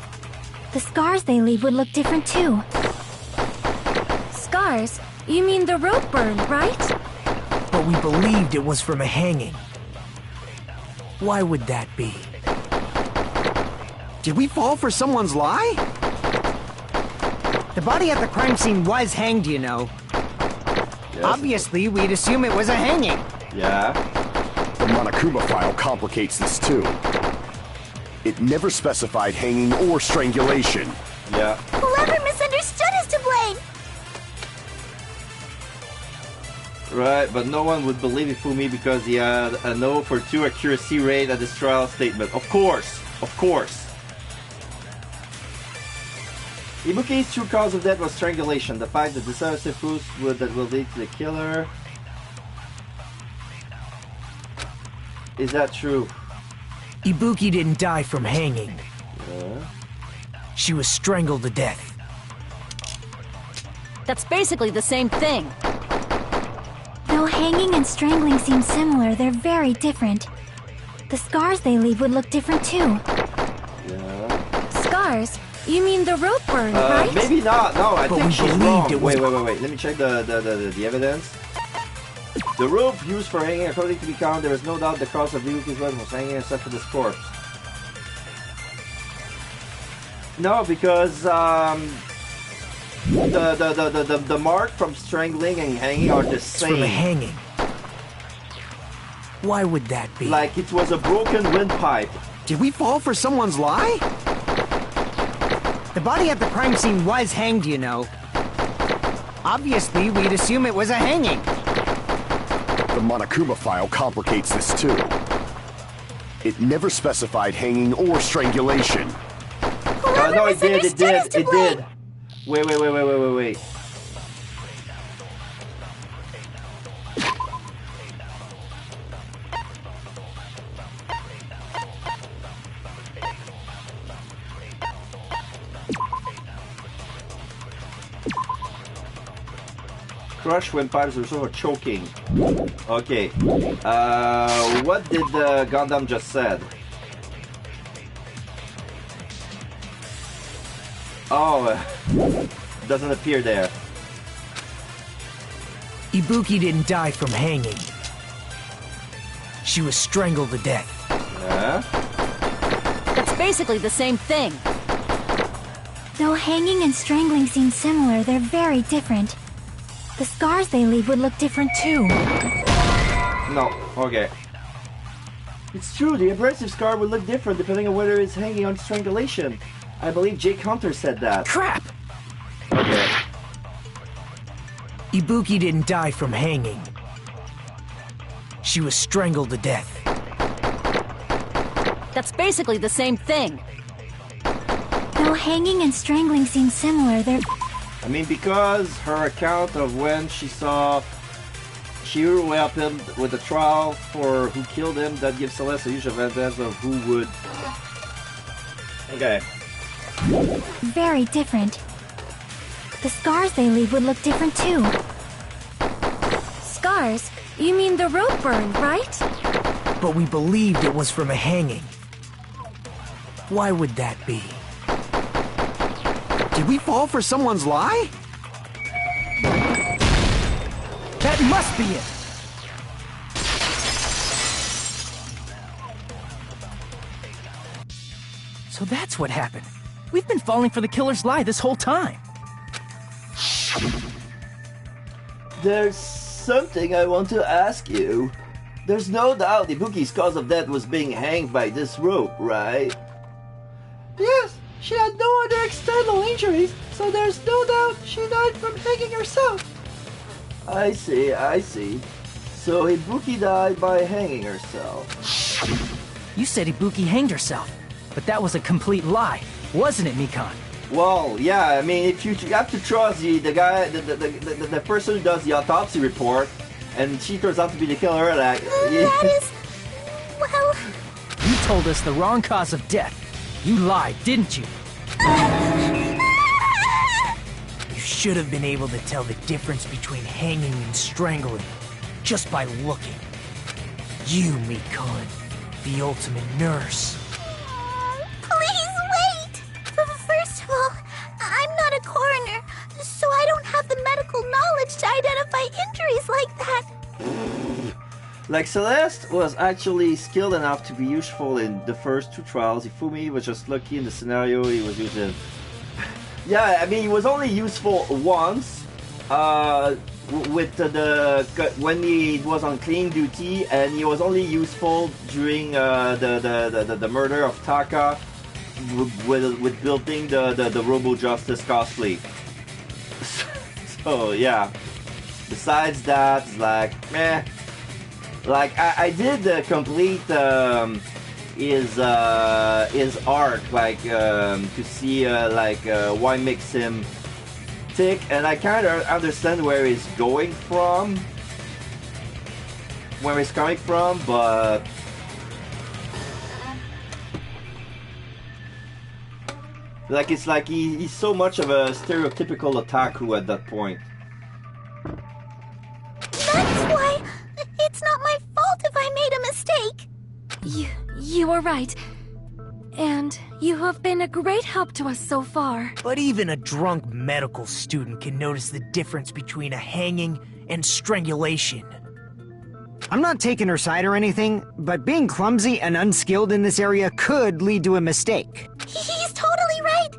The scars they leave would look different too. Scars? You mean the rope burn, right? But we believed it was from a hanging. Why would that be? Did we fall for someone's lie? The body at the crime scene was hanged, you know. Yes. Obviously, we'd assume it was a hanging. Yeah? The Monokuma file complicates this too. It never specified hanging or strangulation. Yeah. Whoever misunderstood is to blame! Right, but no one would believe Ifumi because he had a no for 2 accuracy rate at his trial statement. Of course! Of course! Ibuki's true cause of death was strangulation. The fact that decisive proofs that will lead to the killer. Is that true? Ibuki didn't die from hanging. Yeah. She was strangled to death. That's basically the same thing. Though hanging and strangling seem similar, they're very different. The scars they leave would look different too. Yeah. Scars? You mean the rope burn, right? Maybe not. No, I think she's wrong. it was- Wait. Let me check the evidence. The rope used for hanging, according to Mikon, there is no doubt the cause of Ryuki's weapon was hanging except for this corpse. No, because the mark from strangling and hanging are the It's same. from a hanging. Why would that be? Like it was a broken windpipe. Did we fall for someone's lie? The body at the crime scene was hanged, you know. Obviously, we'd assume it was a hanging. The Monokuma file complicates this too. It never specified hanging or strangulation. No, it did. Wait. Crushed windpipes are sort of choking. Okay. What did Gundam just said? Oh, doesn't appear there. Ibuki didn't die from hanging. She was strangled to death. Yeah? That's basically the same thing. Though hanging and strangling seem similar, they're very different. The scars they leave would look different too. No, okay. It's true, the abrasive scar would look different depending on whether it's hanging on strangulation. I believe Jake Hunter said that. Crap! Okay. Ibuki didn't die from hanging. She was strangled to death. That's basically the same thing. Though hanging and strangling seem similar, they're... I mean, because her account of when she saw Shiro happened with the trial for who killed him, that gives Celeste a huge advantage of who would... Okay. very different. The scars they leave would look different too. Scars? You mean the rope burn, right? But we believed it was from a hanging. Why would that be? Did we fall for someone's lie? That must be it! So that's what happened. We've been falling for the killer's lie this whole time. There's something I want to ask you. There's no doubt Ibuki's cause of death was being hanged by this rope, right? Yes, she had no other external injuries, so there's no doubt she died from hanging herself. I see. So Ibuki died by hanging herself. You said Ibuki hanged herself, but that was a complete lie, wasn't it, Mikan? Well, yeah, I mean, if you have to trust the guy, the person who does the autopsy report, and she turns out to be the killer, like... That is... well... You told us the wrong cause of death. You lied, didn't you? You should have been able to tell the difference between hanging and strangling, just by looking. You, Mikan, the ultimate nurse. Please wait! First of all, I'm not a coroner, so I don't have the medical knowledge to identify injuries like that. Like, Celeste was actually skilled enough to be useful in the first two trials. Ifumi was just lucky in the scenario he was using. Yeah, I mean, he was only useful once, with when he was on clean duty, and he was only useful during the murder of Taka with building the Robo Justice cosplay. So yeah. Besides that, it's like meh. Like I did complete his arc, like to see why makes him tick, and I kind of understand where he's coming from, but like it's like he's so much of a stereotypical otaku at that point. That's why it's not my fault if I made a mistake. You were right. And you have been a great help to us so far. But even a drunk medical student can notice the difference between a hanging and strangulation. I'm not taking her side or anything, but being clumsy and unskilled in this area could lead to a mistake. He's totally right.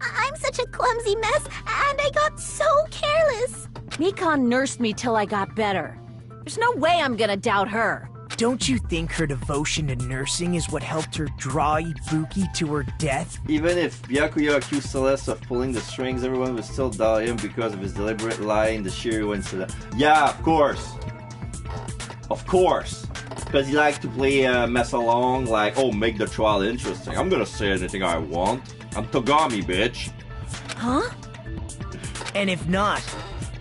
I'm such a clumsy mess, and I got so careless. Mikan nursed me till I got better. There's no way I'm gonna doubt her. Don't you think her devotion to nursing is what helped her draw Ibuki to her death? Even if Byakuya accused Celeste of pulling the strings, everyone would still doubt him because of his deliberate lie in the Shiryu incident. Yeah, of course. Of course. Because he likes to play mess along, like, oh, make the trial interesting. I'm gonna say anything I want. I'm Togami, bitch. Huh? And if not,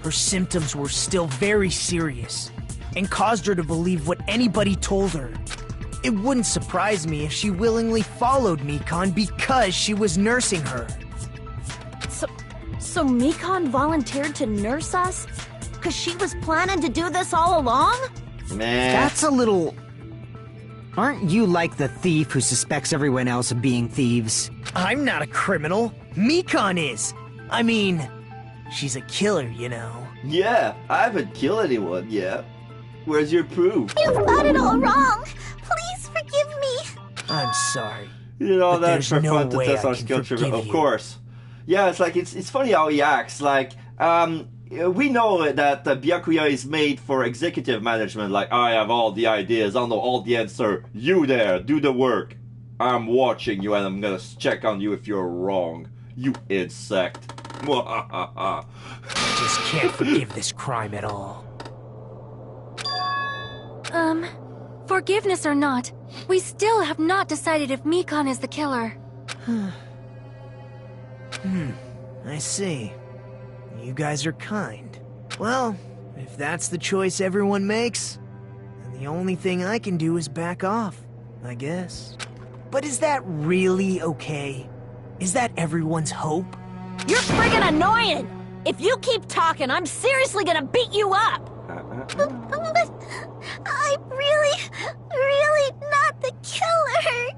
her symptoms were still very serious and caused her to believe what anybody told her. It wouldn't surprise me if she willingly followed Mikan because she was nursing her. So Mikan volunteered to nurse us? Because she was planning to do this all along? Man. That's a little... Aren't you like the thief who suspects everyone else of being thieves? I'm not a criminal. Mikan is. I mean, she's a killer, you know. Yeah, I haven't killed anyone yet. Where's your proof? You've got it all wrong. Please forgive me. I'm sorry. You know, but that's for no fun to way test I our can skill forgive trivia. Of you. course. Yeah, it's like, it's funny how he acts. Like, we know that Byakuya is made for executive management. Like, I have all the ideas, I know all the answer. You there, do the work. I'm watching you and I'm gonna check on you if you're wrong. You insect. I just can't forgive this crime at all. Forgiveness or not, we still have not decided if Mikan is the killer. I see. You guys are kind. Well, if that's the choice everyone makes, then the only thing I can do is back off, I guess. But is that really okay? Is that everyone's hope? You're friggin' annoying! If you keep talking, I'm seriously gonna beat you up! But I'm really not the killer.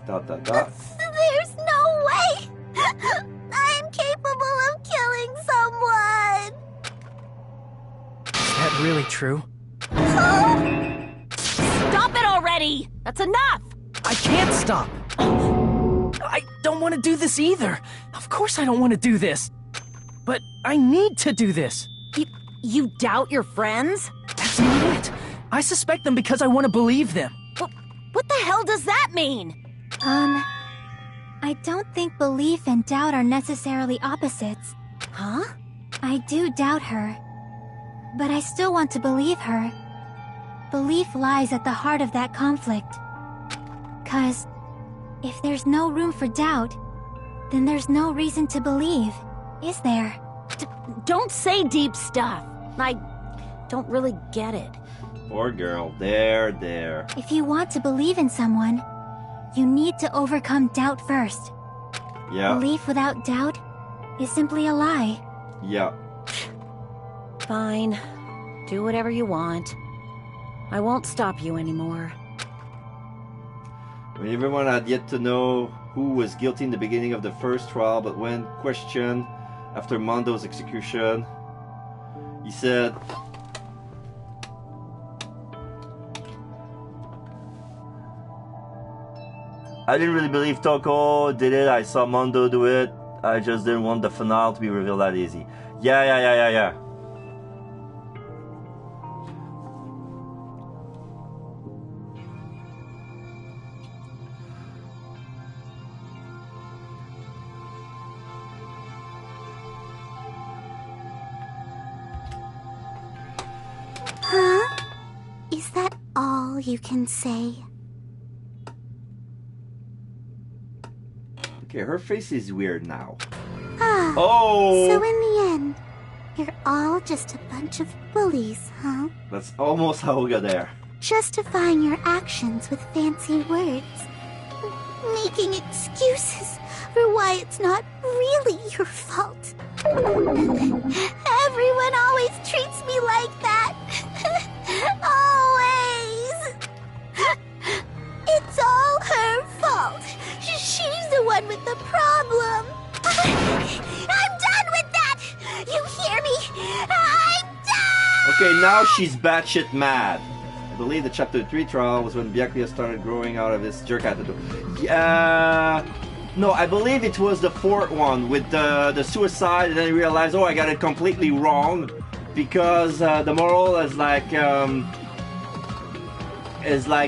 There's no way I'm capable of killing someone. Is that really true? Stop it already! That's enough! I can't stop! I don't want to do this either! Of course I don't want to do this! But I need to do this! You doubt your friends? That's not it! I suspect them because I want to believe them! What the hell does that mean? I don't think belief and doubt are necessarily opposites. Huh? I do doubt her, but I still want to believe her. Belief lies at the heart of that conflict. 'Cause if there's no room for doubt, then there's no reason to believe, is there? Don't say deep stuff. I don't really get it. Poor girl. There. If you want to believe in someone, you need to overcome doubt first. Yeah. Belief without doubt is simply a lie. Yeah. Fine. Do whatever you want. I won't stop you anymore. I mean, everyone had yet to know who was guilty in the beginning of the first trial, but when questioned after Mondo's execution, he said, I didn't really believe Toko did it. I saw Mondo do it. I just didn't want the finale to be revealed that easy. Yeah. Huh? Is that all you can say? Okay, her face is weird now. Ah, Oh! So in the end, you're all just a bunch of bullies, huh? That's almost how we got there. Justifying your actions with fancy words. Making excuses for why it's not really your fault. Everyone always treats me like that. Always. It's all her fault. She's the one with the problem. I'm done with that. You hear me? I'm done. Okay, now she's batshit mad. I believe the Chapter 3 trial was when Byakuya started growing out of his jerk attitude. No, I believe it was the fourth one with the suicide, and then he realized, oh, I got it completely wrong, because the moral is like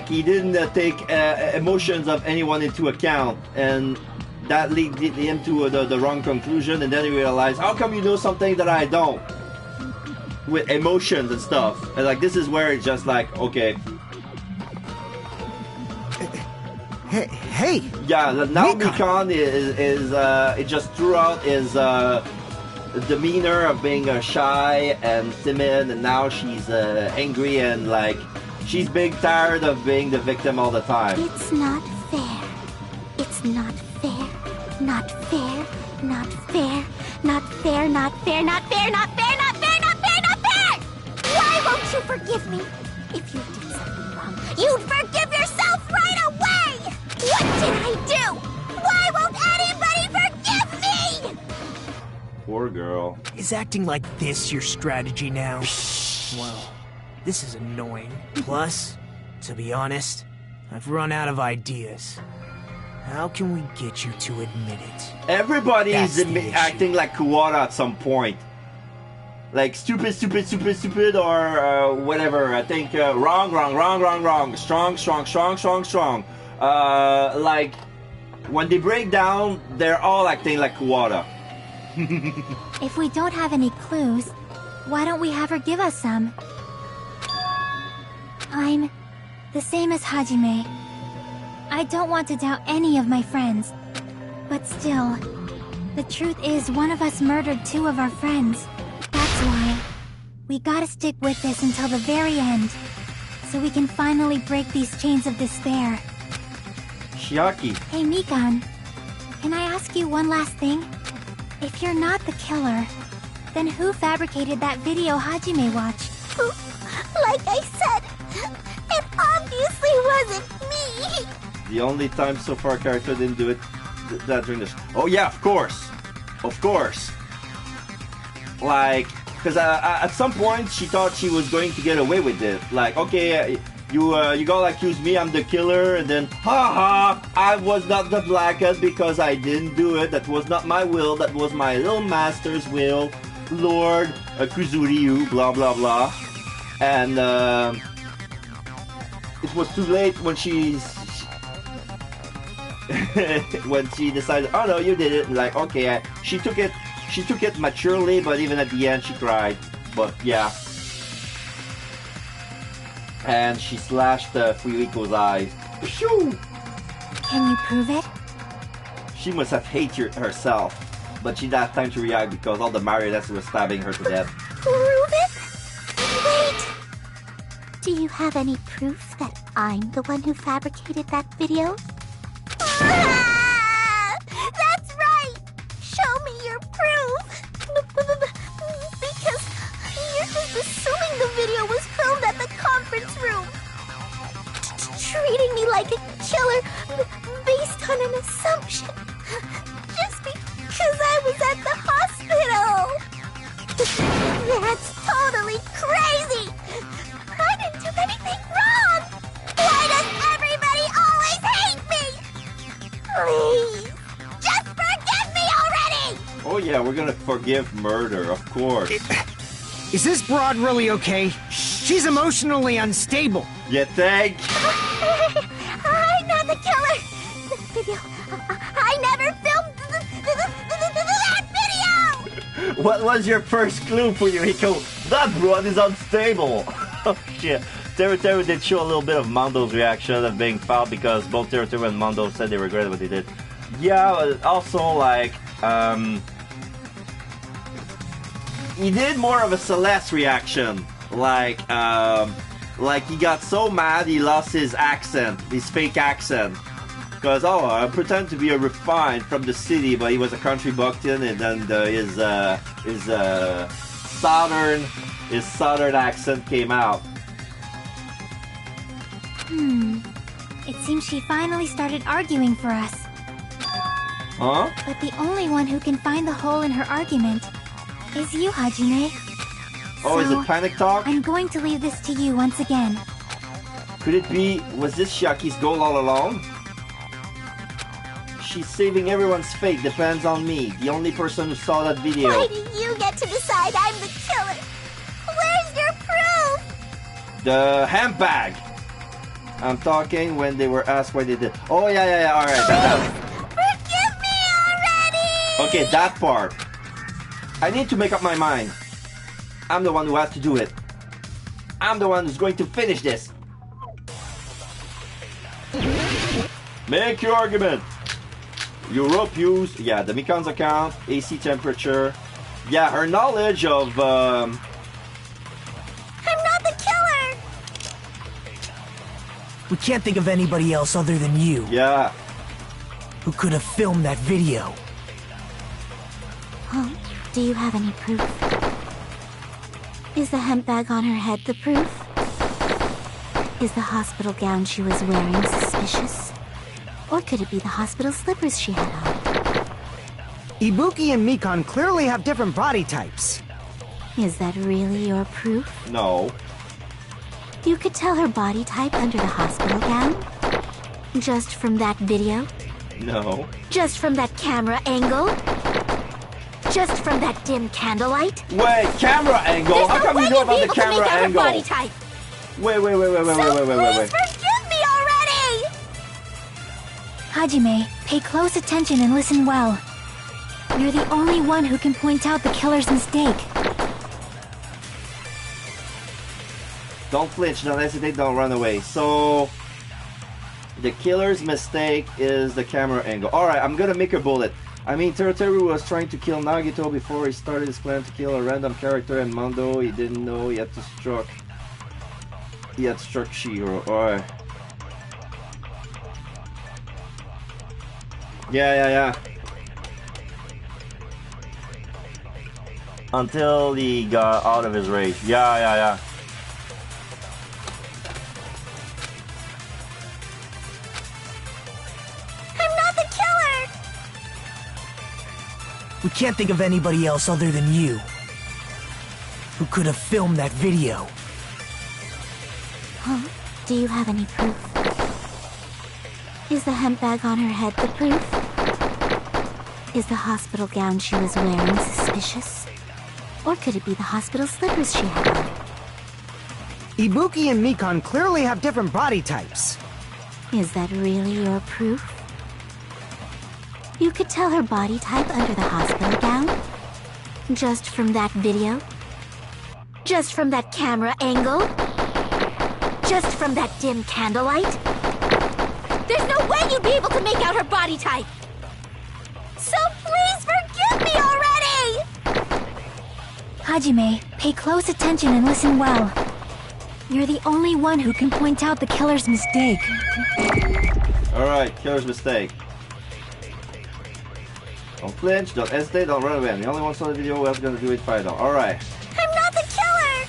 he didn't take emotions of anyone into account, and that led him to the wrong conclusion, and then he realized, how come you know something that I don't? With emotions and stuff. And like, this is where it's just like, okay. Hey! Yeah, now Mikan is it just threw out his demeanor of being shy and timid, and now she's angry and like, she's big tired of being the victim all the time. It's not fair. It's not fair. Not fair. Not fair. Not fair. Not fair. Not fair. Not fair. Not fair. Not fair. Not fair. Why won't you forgive me? If you did something wrong, you'd forgive yourself right away. What did I do? Why won't anybody forgive me? Poor girl. Is acting like this your strategy now? Well, this is annoying. Plus, to be honest, I've run out of ideas. How can we get you to admit it? Everybody's acting like Kuwata at some point. Like stupid, or whatever. I think wrong. Strong. Like, when they break down, they're all acting like Kuwata. If we don't have any clues, why don't we have her give us some? I'm the same as Hajime. I don't want to doubt any of my friends. But still, The truth is, one of us murdered 2 of our friends. That's why we gotta stick with this until the very end, so we can finally break these chains of despair. Chiaki. Hey, Mikan, can I ask you one last thing? If you're not the killer, then who fabricated that video Hajime watched? Like I said, it obviously wasn't me! The only time so far a character didn't do it that during this. Oh yeah, of course. Of course. Like, because at some point she thought she was going to get away with it. Like, okay, you gotta accuse me, I'm the killer, and then, haha, I was not the blackhead because I didn't do it. That was not my will, that was my little master's will. Lord Kuzuryu, blah blah blah. And it was too late when when she decided, oh no, you did it. Like, okay, she took it maturely, but even at the end she cried. But yeah, and she slashed Fuyuhiko's eyes. Shoo! Can you prove it? She must have hated herself, but she didn't have time to react because all the marionettes were stabbing her to death. Prove it? Wait! Do you have any proof that I'm the one who fabricated that video? Ah! That's right! Show me your proof! Because you're just assuming the video was filmed at the conference room. Treating me like a killer based on an assumption. Just because I was at the hospital. That's totally crazy! I didn't do anything wrong! Why does everybody always hate me? Please, just forgive me already! Oh yeah, we're gonna forgive murder, of course. Is this broad really okay? She's emotionally unstable. You think? I'm not the killer! This video, I never filmed that video! What was your first clue for Yuriko? That broad is unstable! Oh shit. Teru did show a little bit of Mondo's reaction of being fouled because both Teru and Mondo said they regretted what they did. Yeah, also like, he did more of a Celeste reaction. Like he got so mad he lost his accent, his fake accent. Because, I pretend to be a refined from the city, but he was a country buckton, and then his southern accent came out. It seems she finally started arguing for us. Huh? But the only one who can find the hole in her argument is you, Hajime. Oh, is it Panic Talk? I'm going to leave this to you once again. Could it be, was this Chiaki's goal all along? She's saving everyone's fate, depends on me, the only person who saw that video. Why do you get to decide I'm the killer? Where's your proof? The handbag! I'm talking when they were asked why they did. Oh, yeah, alright. Forgive me already! Okay, that part. I need to make up my mind. I'm the one who has to do it. I'm the one who's going to finish this. Make your argument. Your rope use, yeah, the Mikan's account, AC temperature. Yeah, her knowledge of, I'm not the killer! We can't think of anybody else other than you. Yeah. Who could have filmed that video. Huh? Do you have any proof? Is the hemp bag on her head the proof? Is the hospital gown she was wearing suspicious? Or could it be the hospital slippers she had on? Ibuki and Mikan clearly have different body types. Is that really your proof? No. You could tell her body type under the hospital gown? Just from that video? No. Just from that camera angle? Just from that dim candlelight? Wait, camera angle? How come you know about the camera angle? Body type. Wait. Please forgive me already! Hajime, pay close attention and listen well. You're the only one who can point out the killer's mistake. Don't flinch, don't hesitate, don't run away. So, the killer's mistake is the camera angle. Alright, I'm gonna make a bullet. I mean, Teruteru was trying to kill Nagito before he started his plan to kill a random character, and Mondo, he didn't know he had struck Shiro. Or yeah. Until he got out of his rage. Yeah. We can't think of anybody else other than you who could have filmed that video. Huh? Do you have any proof? Is the hemp bag on her head the proof? Is the hospital gown she was wearing suspicious? Or could it be the hospital slippers she had on? Ibuki and Mikan clearly have different body types. Is that really your proof? You could tell her body type under the hospital gown? Just from that video? Just from that camera angle? Just from that dim candlelight? There's no way you'd be able to make out her body type! So please forgive me already! Hajime, pay close attention and listen well. You're the only one who can point out the killer's mistake. Alright, killer's mistake. Don't flinch, don't hesitate, don't run away. I'm the only one saw the video who else gonna do it, fight on. Alright. I'm not the killer!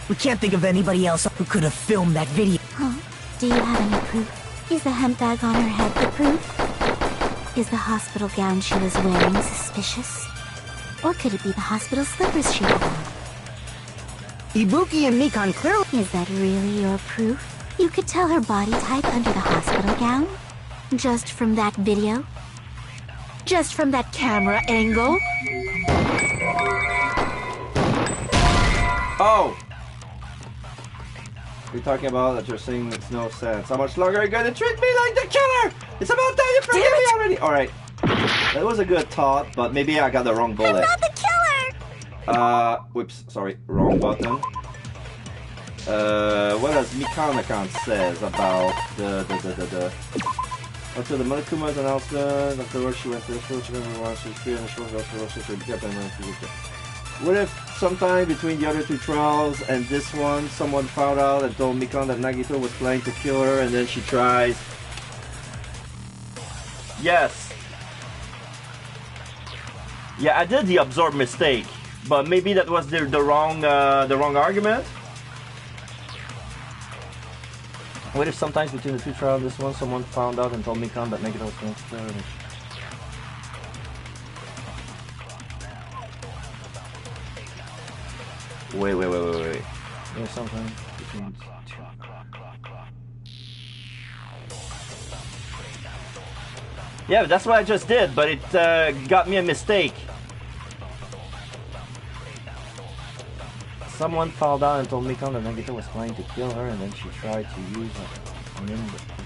We can't think of anybody else who could have filmed that video. Huh? Do you have any proof? Is the hemp bag on her head the proof? Is the hospital gown she was wearing suspicious? Or could it be the hospital slippers she had on? Ibuki and Mikan clearly... Is that really your proof? You could tell her body type under the hospital gown? Just from that video? Just from that camera angle? Oh! You're talking about that you're saying makes no sense. How much longer are you gonna treat me like the killer? It's about time you forgive me already! Alright. That was a good thought, but maybe I got the wrong bullet. I'm not the killer! Whoops, sorry, wrong button. What does Mikanakan says about the after the Monokuma's announcement, afterwards she went to the school, she remember why she was free and the short hospital, she kept on running through. What if sometime between the other two trials and this one, someone found out and told Mikan that Nagito was planning to kill her, and then she tries? Yes. Yeah, I did the absorb mistake, but maybe that was the wrong argument. What if sometimes between the two trials, this one, someone found out and told Mikan that Nagito was going to kill her? Wait. There's something between two. Yeah, that's what I just did, but it got me a mistake. Someone found out and told Mikan that Nagito was planning to kill her, and then she tried to use it. And then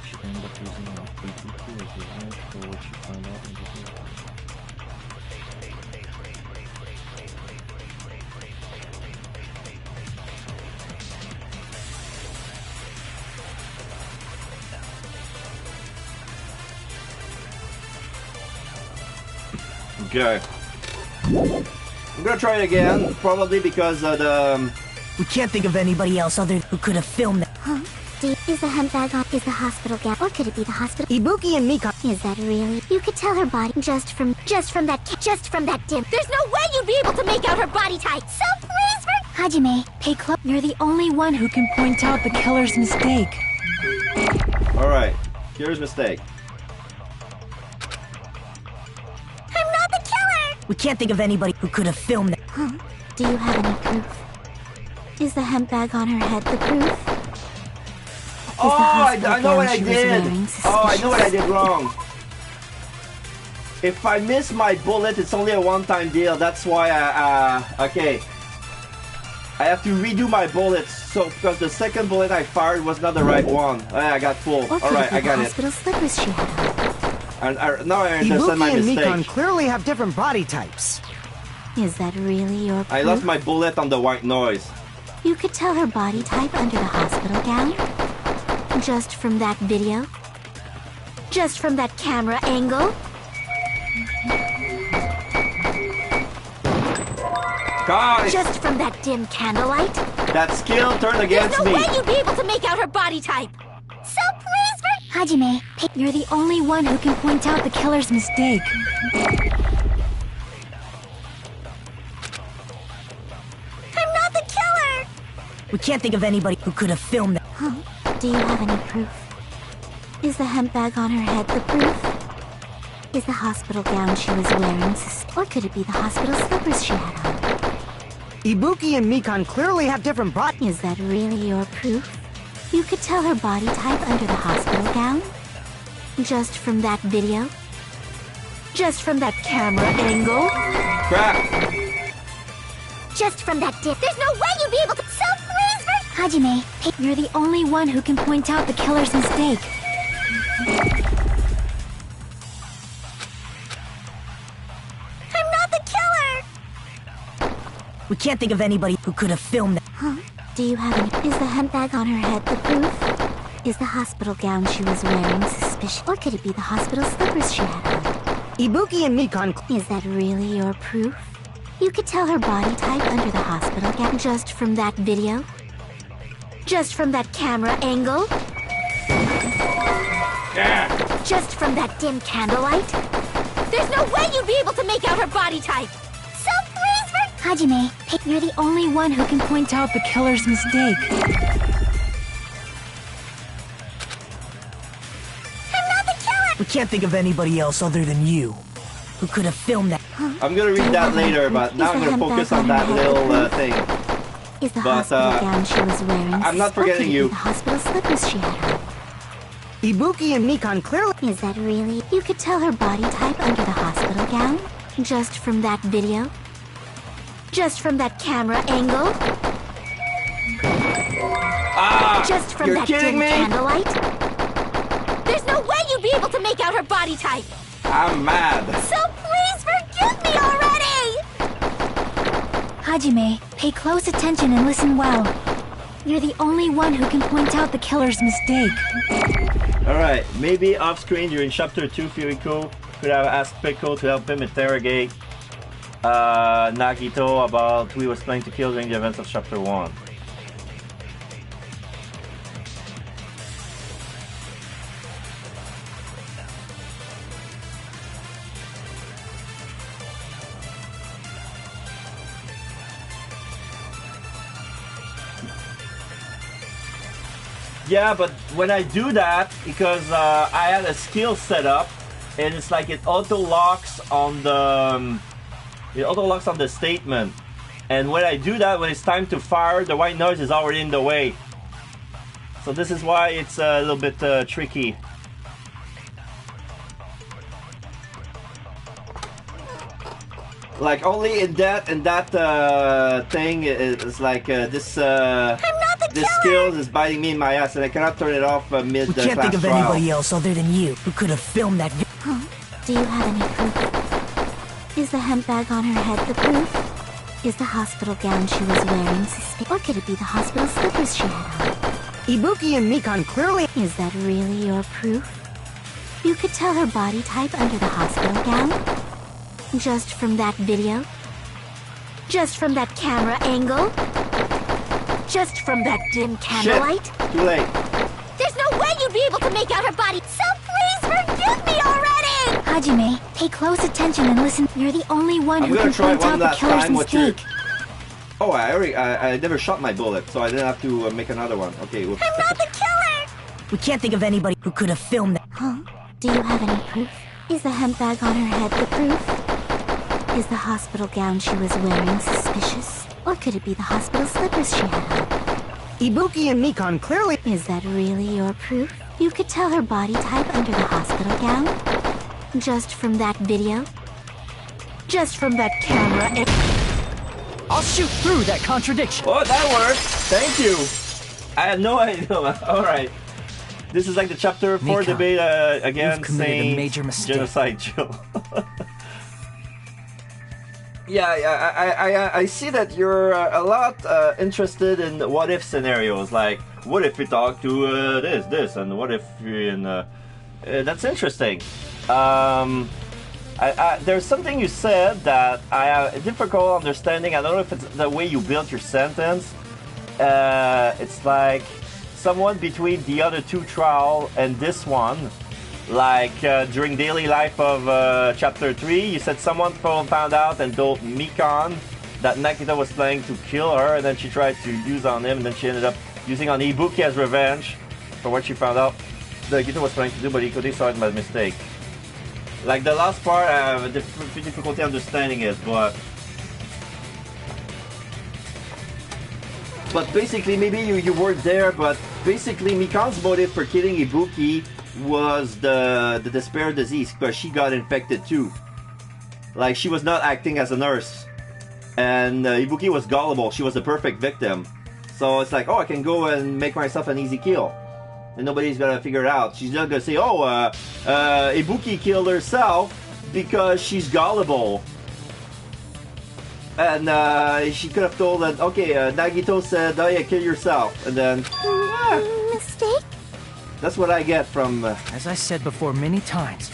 she ended up using an ATP as revenge for what she found out in the video. Okay. I'm gonna try it again, probably because the... We can't think of anybody else other who could have filmed that. Huh? Is the hemp bag on? Is the hospital gown? Or could it be the hospital? Ibuki and Mikan. Is that really? You could tell her body just from that dim. There's no way you'd be able to make out her body type. So please Hajime, pay close. You're the only one who can point out the killer's mistake. Alright, killer's mistake. I'm not the killer! We can't think of anybody who could have filmed that. Huh? Do you have any proof? Is the hemp bag on her head the proof? Oh, I know what I did! Oh, I know what I did wrong. If I miss my bullet, it's only a one-time deal. That's why okay. I have to redo my bullets, so because the second bullet I fired was not the right one. I got full. Alright, I got it. Hospital slippers she had on. And now I understand my Ibuki and mistake. Mikan clearly have different body types. Is that really your proof? I lost my bullet on the white noise. You could tell her body type under the hospital gown? Just from that video? Just from that camera angle? God! Just from that dim candlelight? That skill turned against There's no me. way you'd be able to make out her body type. So please, Hajime, you're the only one who can point out the killer's mistake. I'm not the killer! We can't think of anybody who could have filmed that. Huh? Do you have any proof? Is the hemp bag on her head the proof? Is the hospital gown she was wearing or could it be the hospital slippers she had on? Ibuki and Mikan clearly have different bodies. Is that really your proof? You could tell her body type under the hospital gown? Just from that video? Just from that camera angle? Crap! Just from that dip. There's no way you'd be able to. So please, Hajime, you're the only one who can point out the killer's mistake. I'm not the killer! We can't think of anybody who could have filmed that. Huh? Do you have any? Is the hemp bag on her head the proof? Is the hospital gown she was wearing suspicious? Or could it be the hospital slippers she had on? Ibuki and Mikan. Is that really your proof? You could tell her body type under the hospital gown just from that video? Just from that camera angle? Yeah. Just from that dim candlelight? There's no way you'd be able to make out her body type! So please, Hajime, you're the only one who can point out the killer's mistake. I'm not the killer! We can't think of anybody else other than you who could have filmed that. I'm gonna read that later, but now I'm gonna focus on that little thing. Is the hospital gown she was wearing I'm not forgetting you. The hospital slippers she had on? Ibuki and Mikan clearly. Is that really? You could tell her body type under the hospital gown? Just from that video? Just from that camera angle? Ah! Just from You're that kidding dim me? candlelight? There's no way you'd be able to make out her body type! I'm mad. So please forgive me already! Hajime, pay close attention and listen well. You're the only one who can point out the killer's mistake. Alright, maybe off screen during chapter 2, Furiko could have asked Pico to help him interrogate Nagito about who he was planning to kill during the events of chapter 1. Yeah, but when I do that, because I had a skill set up, and it's like it auto locks on the statement. And when I do that, when it's time to fire, the white noise is already in the way. So this is why it's a little bit tricky. Like only in that thing is like this. This skill is biting me in my ass, and I cannot turn it off mid We can't think of trial. anybody else other than you who could have filmed that. Huh? Do you have any proof? Is the hemp bag on her head the proof? Is the hospital gown she was wearing suspicious? Or could it be the hospital slippers she had on? Ibuki and Mikan clearly. Is that really your proof? You could tell her body type under the hospital gown? Just from that video? Just from that camera angle? Just from that dim candlelight? Shit. Too late. There's no way you'd be able to make out her body, so please forgive me already! Hajime, pay close attention and listen. You're the only one I'm who gonna can try point one out the last killer's time what you're... mistake. Oh, I never shot my bullet, so I didn't have to make another one. Okay, whoops. I'm not the killer! We can't think of anybody who could have filmed that. Huh? Do you have any proof? Is the hemp bag on her head the proof? Is the hospital gown she was wearing suspicious? Or could it be the hospital slippers she had on? Ibuki and Mikan clearly. Is that really your proof? You could tell her body type under the hospital gown? Just from that video? Just from that camera? I'll shoot through that contradiction. Oh, that worked. Thank you. I had no idea. Alright. This is like the chapter 4 Mika, debate against you've committed a major mistake. genocide chill. Yeah, I see that you're a lot interested in what if scenarios. Like, what if we talk to this, and what if you're in... that's interesting. There's something you said that I have difficult understanding. I don't know if it's the way you built your sentence. It's like someone between the other two trial and this one. Like during daily life of chapter 3, you said someone found out and told Mikan that Nagito was planning to kill her, and then she tried to use on him, and then she ended up using on Ibuki as revenge for what she found out Nagito was planning to do, but Ikuti saw it by mistake. Like the last part, I have difficulty understanding it, but basically, maybe you weren't there, but basically Mikan's motive for killing Ibuki was the despair disease, because she got infected too. Like, she was not acting as a nurse. And Ibuki was gullible. She was the perfect victim. So it's like, oh, I can go and make myself an easy kill. And nobody's gonna figure it out. She's not gonna say, oh, Ibuki killed herself because she's gullible. And she could have told that, okay, Nagito said, oh yeah, kill yourself. And then... Mistake? That's what I get from... As I said before many times,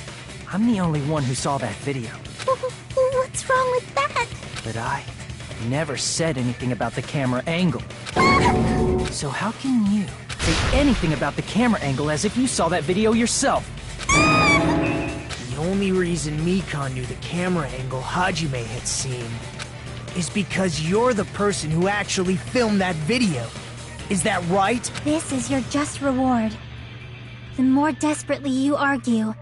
I'm the only one who saw that video. What's wrong with that? But I never said anything about the camera angle. So how can you say anything about the camera angle as if you saw that video yourself? The only reason Mikan knew the camera angle Hajime had seen is because you're the person who actually filmed that video. Is that right? This is your just reward. The more desperately you argue,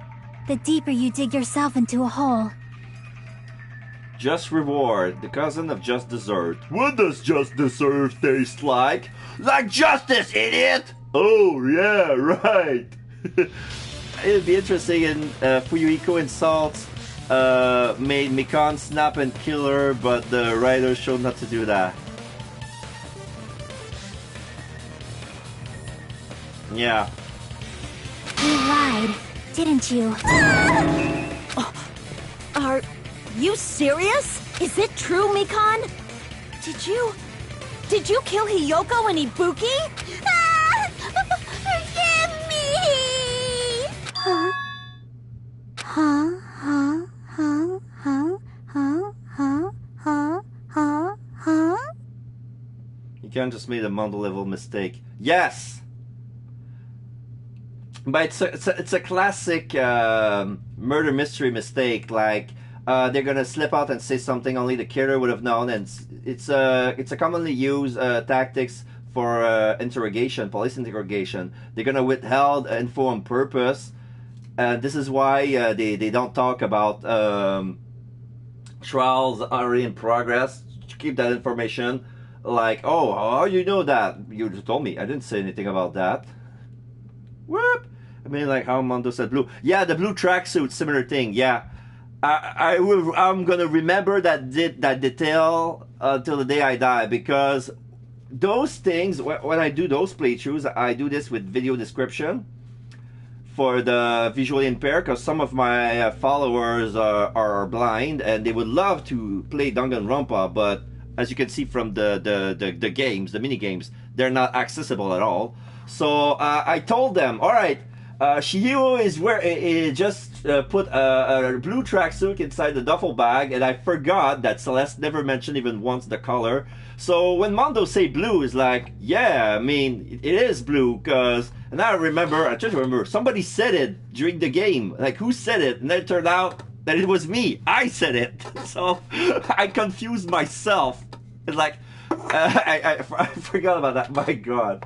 the deeper you dig yourself into a hole. Just reward, the cousin of just dessert. What does just dessert taste like? Like justice, idiot! Oh, yeah, right. It'd be interesting in Fuyuhiko insults made Mikan snap and kill her, but the writers showed not to do that. Yeah. You lied, didn't you? Are you serious? Is it true, Mikan? Did you kill Hiyoko and Ibuki? Forgive me! Huh? You can't just made a Mondo level mistake. Yes! But it's a classic murder mystery mistake. Like they're gonna slip out and say something only the killer would have known, and it's a commonly used tactics for interrogation, police interrogation. They're gonna withhold info on purpose. This is why they don't talk about trials already in progress. Keep that information. Like, oh, how you know that? You just told me. I didn't say anything about that. Whoop! I mean, like how Mondo said blue. Yeah, the blue tracksuit, similar thing. Yeah, I'm gonna remember that detail till the day I die, because those things. When I do those playthroughs, I do this with video description for the visually impaired, because some of my followers are blind and they would love to play Danganronpa, but as you can see from the games, the mini games, they're not accessible at all. So I told them, all right. Shihiro just put a blue tracksuit inside the duffel bag, and I forgot that Celeste never mentioned even once the color. So when Mondo say blue, is like, yeah, I mean, it is blue, cause, and I just remember, somebody said it during the game, like, who said it? And then it turned out that it was me. I said it. So I confused myself. It's like, I forgot about that, my God.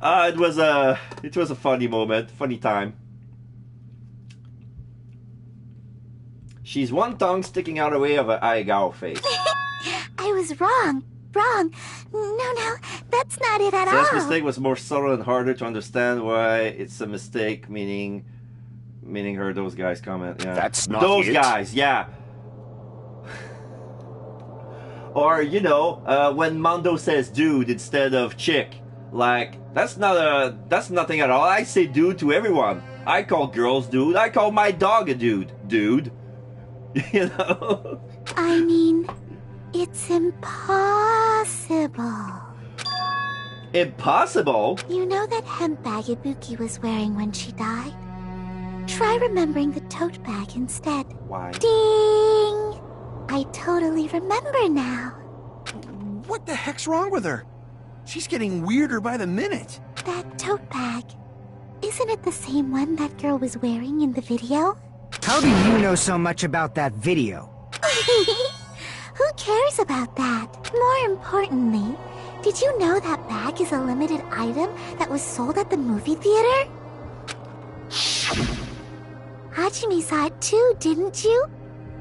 It was a funny moment, funny time. She's one tongue sticking out away of an Aigao face. I was wrong. No, that's not it at all. This mistake was more subtle and harder to understand why it's a mistake, meaning her, those guys comment. Yeah. That's not those it. guys, yeah. Or, when Mondo says dude instead of chick. Like, that's nothing at all. I say dude to everyone. I call girls dude. I call my dog a dude. Dude. I mean, it's impossible. Impossible? You know that hemp bag Ibuki was wearing when she died? Try remembering the tote bag instead. Why? Ding! I totally remember now. What the heck's wrong with her? She's getting weirder by the minute. That tote bag. Isn't it the same one that girl was wearing in the video? How do you know so much about that video? Who cares about that? More importantly, did you know that bag is a limited item that was sold at the movie theater? Hajime saw it too, didn't you?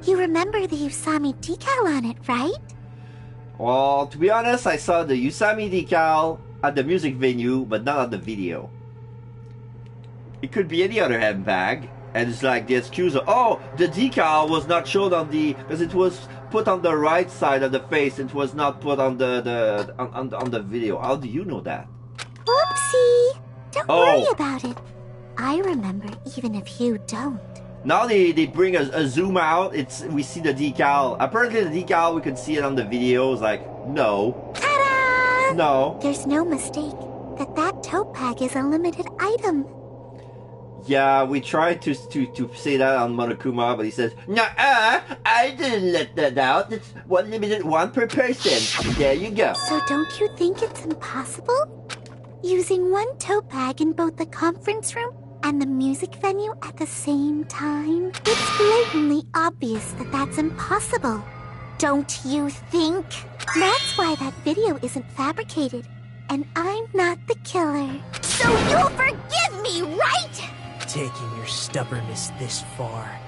You remember the Usami decal on it, right? Well, to be honest, I saw the Usami decal at the music venue, but not at the video. It could be any other handbag, and it's like the excuse of, oh, the decal was not shown on the, because it was put on the right side of the face, it was not put on the video. How do you know that? Whoopsie! Don't worry about it. I remember even if you don't. Now they bring a zoom out, we see the decal. Apparently the decal, we could see it on the video. It's like, no. Ta-da! No. There's no mistake that tote bag is a limited item. Yeah, we tried to say that on Monokuma, but he says, "Nuh-uh, I didn't let that out. It's one per person." There you go. So don't you think it's impossible? Using one tote bag in both the conference room and the music venue at the same time? It's blatantly obvious that that's impossible. Don't you think? That's why that video isn't fabricated, and I'm not the killer. So you'll forgive me, right? Taking your stubbornness this far.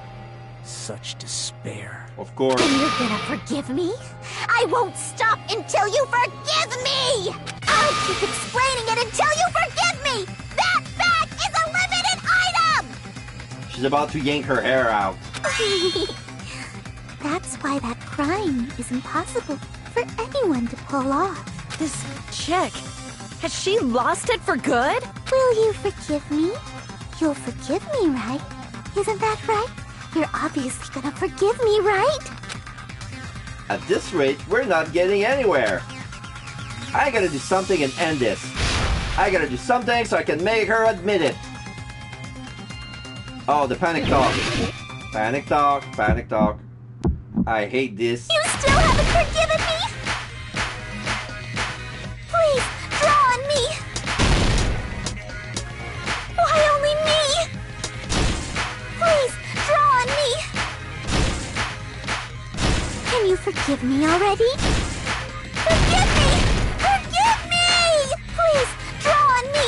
Such despair. Of course. And you're gonna forgive me? I won't stop until you forgive me! I'll keep explaining it until you forgive me! That bag is a limited item! She's about to yank her hair out. That's why that crime is impossible for anyone to pull off. This chick, has she lost it for good? Will you forgive me? You'll forgive me, right? Isn't that right? You're obviously gonna forgive me, right? At this rate, we're not getting anywhere. I gotta do something and end this. I gotta do something so I can make her admit it. Oh, the panic talk. Panic talk, panic talk. I hate this. You still haven't forgiven me? Please, draw on me. Why only me? Please, draw on me. Can you forgive me already? Forgive me! Forgive me! Please, draw on me.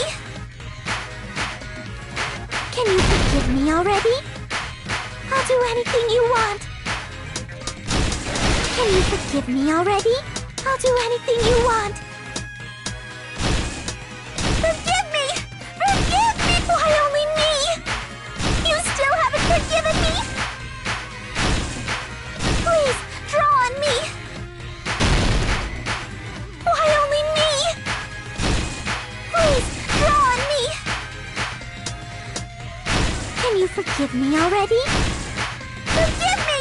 Can you forgive me already? I'll do anything you want. Can you forgive me already? I'll do anything you want. Forgive me! Forgive me! Why only me? You still haven't forgiven me? Please, draw on me. Why only me? Please, draw on me. Can you forgive me already? Forgive me!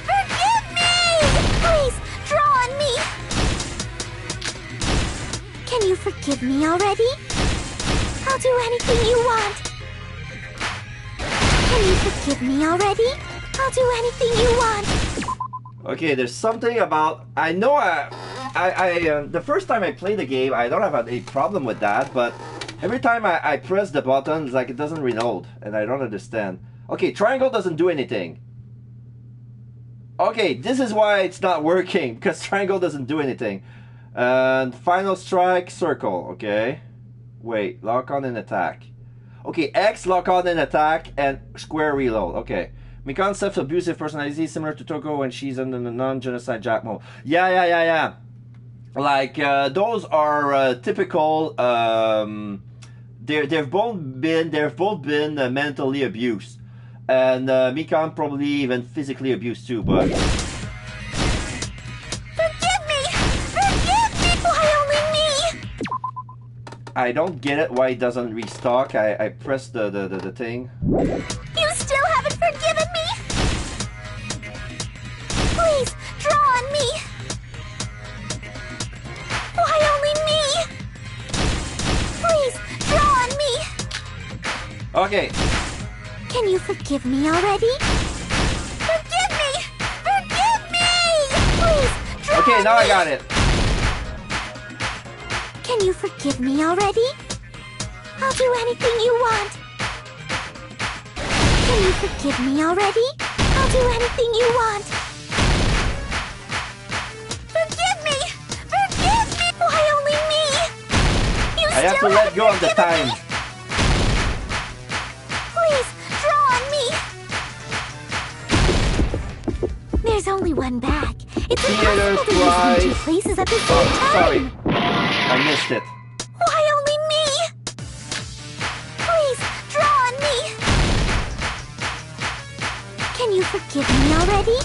Forgive me! Please, draw on me. Can you forgive me already? I'll do anything you want. Can you forgive me already? I'll do anything you want. Okay, there's something about... I know the first time I play the game, I don't have a problem with that, but every time I press the button, it's like it doesn't reload, and I don't understand. Okay, triangle doesn't do anything. Okay, this is why it's not working, because triangle doesn't do anything. And final strike, circle, okay. Wait, lock on and attack. Okay, X, lock on and attack, and square reload, okay. Mikan's self-abusive personality is similar to Toko when she's in the non-genocide Jack mode. Yeah. Like, those are typical, they've both been mentally abused. And Mikan probably even physically abused too, but... Forgive me! Forgive me! Why only me? I don't get it why it doesn't restock. I pressed the thing. You still haven't forgiven me? Please, draw on me. Why only me? Please, draw on me. Okay. Can you forgive me already? Forgive me! Forgive me! Please, draw Okay, now me. I got it. Can you forgive me already? I'll do anything you want. Can you forgive me already? I'll do anything you want. Forgive me! Forgive me! Why only me? You I have to let go of the time. Please, draw on me. There's only one bag. It's Theater impossible to use them in two prize. places at the same Oh, time. sorry. I missed it. Why only me? Please, draw on me. Can you forgive me already?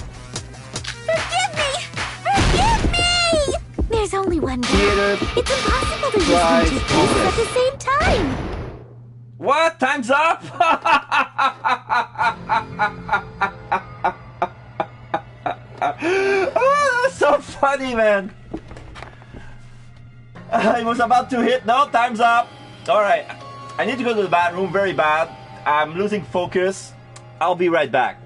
Forgive me! Forgive me! There's only one bag. Theater It's impossible to use them prize in two places at the same time. What? Time's up? Oh, that's so funny, man. I was about to hit. No, time's up. Alright. I need to go to the bathroom very bad. I'm losing focus. I'll be right back.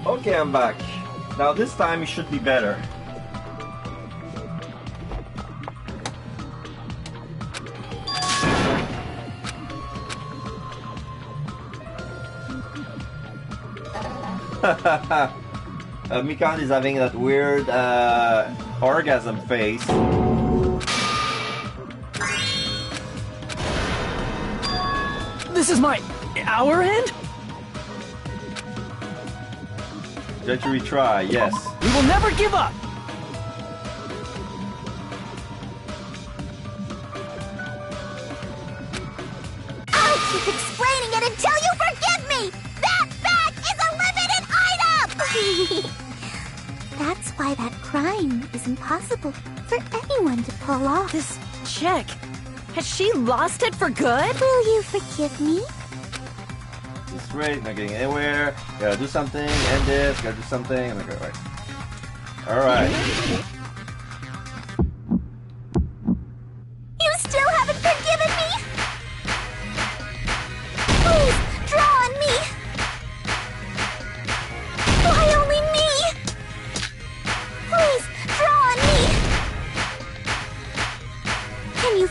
Okay, I'm back. Now this time it should be better. Mikan is having that weird orgasm face. This is our end? Did you retry? Yes. We will never give up! I'll keep explaining it until you forgive me! That bag is a limited item! That's why that crime is impossible for anyone to pull off. This chick, has she lost it for good? Will you forgive me? It's great, not getting anywhere. Gotta do something, end this, gotta do something. I'm like, alright. Alright. You still haven't forgiven me? Please, draw on me! Why only me? Please, draw on me!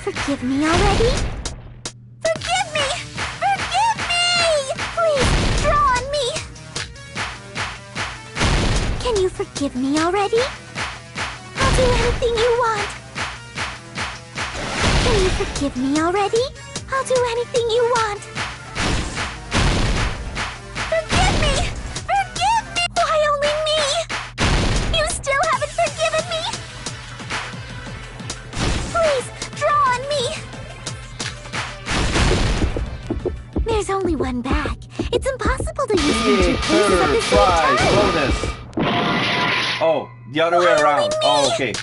forgive me already? Forgive me! Forgive me! Please, draw on me! Can you forgive me already? I'll do anything you want. Can you forgive me already? I'll do anything you want. Forgive me! Forgive me! Why only me? You still haven't forgiven me? Please, draw on me! There's only one bag. It's impossible to use it in 2 places at the same time. Bonus. Oh, the other way around. Oh, okay.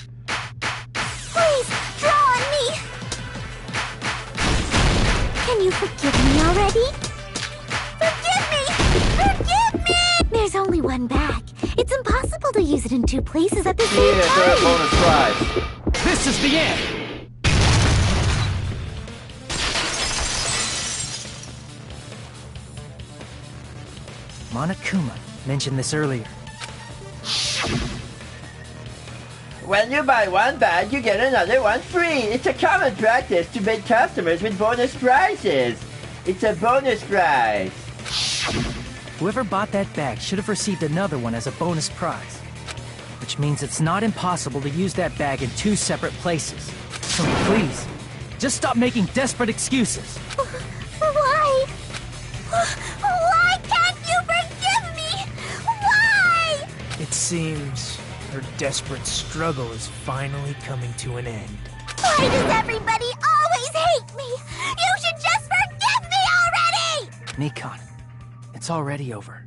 Please, draw on me! Can you forgive me already? Forgive me! Forgive me! There's only one bag. It's impossible to use it in 2 places at the same time. Third bonus prize. This is the end! Monokuma mentioned this earlier. When you buy one bag, you get another one free. It's a common practice to bait customers with bonus prizes. It's a bonus prize. Whoever bought that bag should have received another one as a bonus prize. Which means it's not impossible to use that bag in 2 separate places. So please, just stop making desperate excuses. Why? Why can't you forgive me? Why? It seems her desperate struggle is finally coming to an end. Why does everybody always hate me? You should just forgive me already! Mikan, it's already over.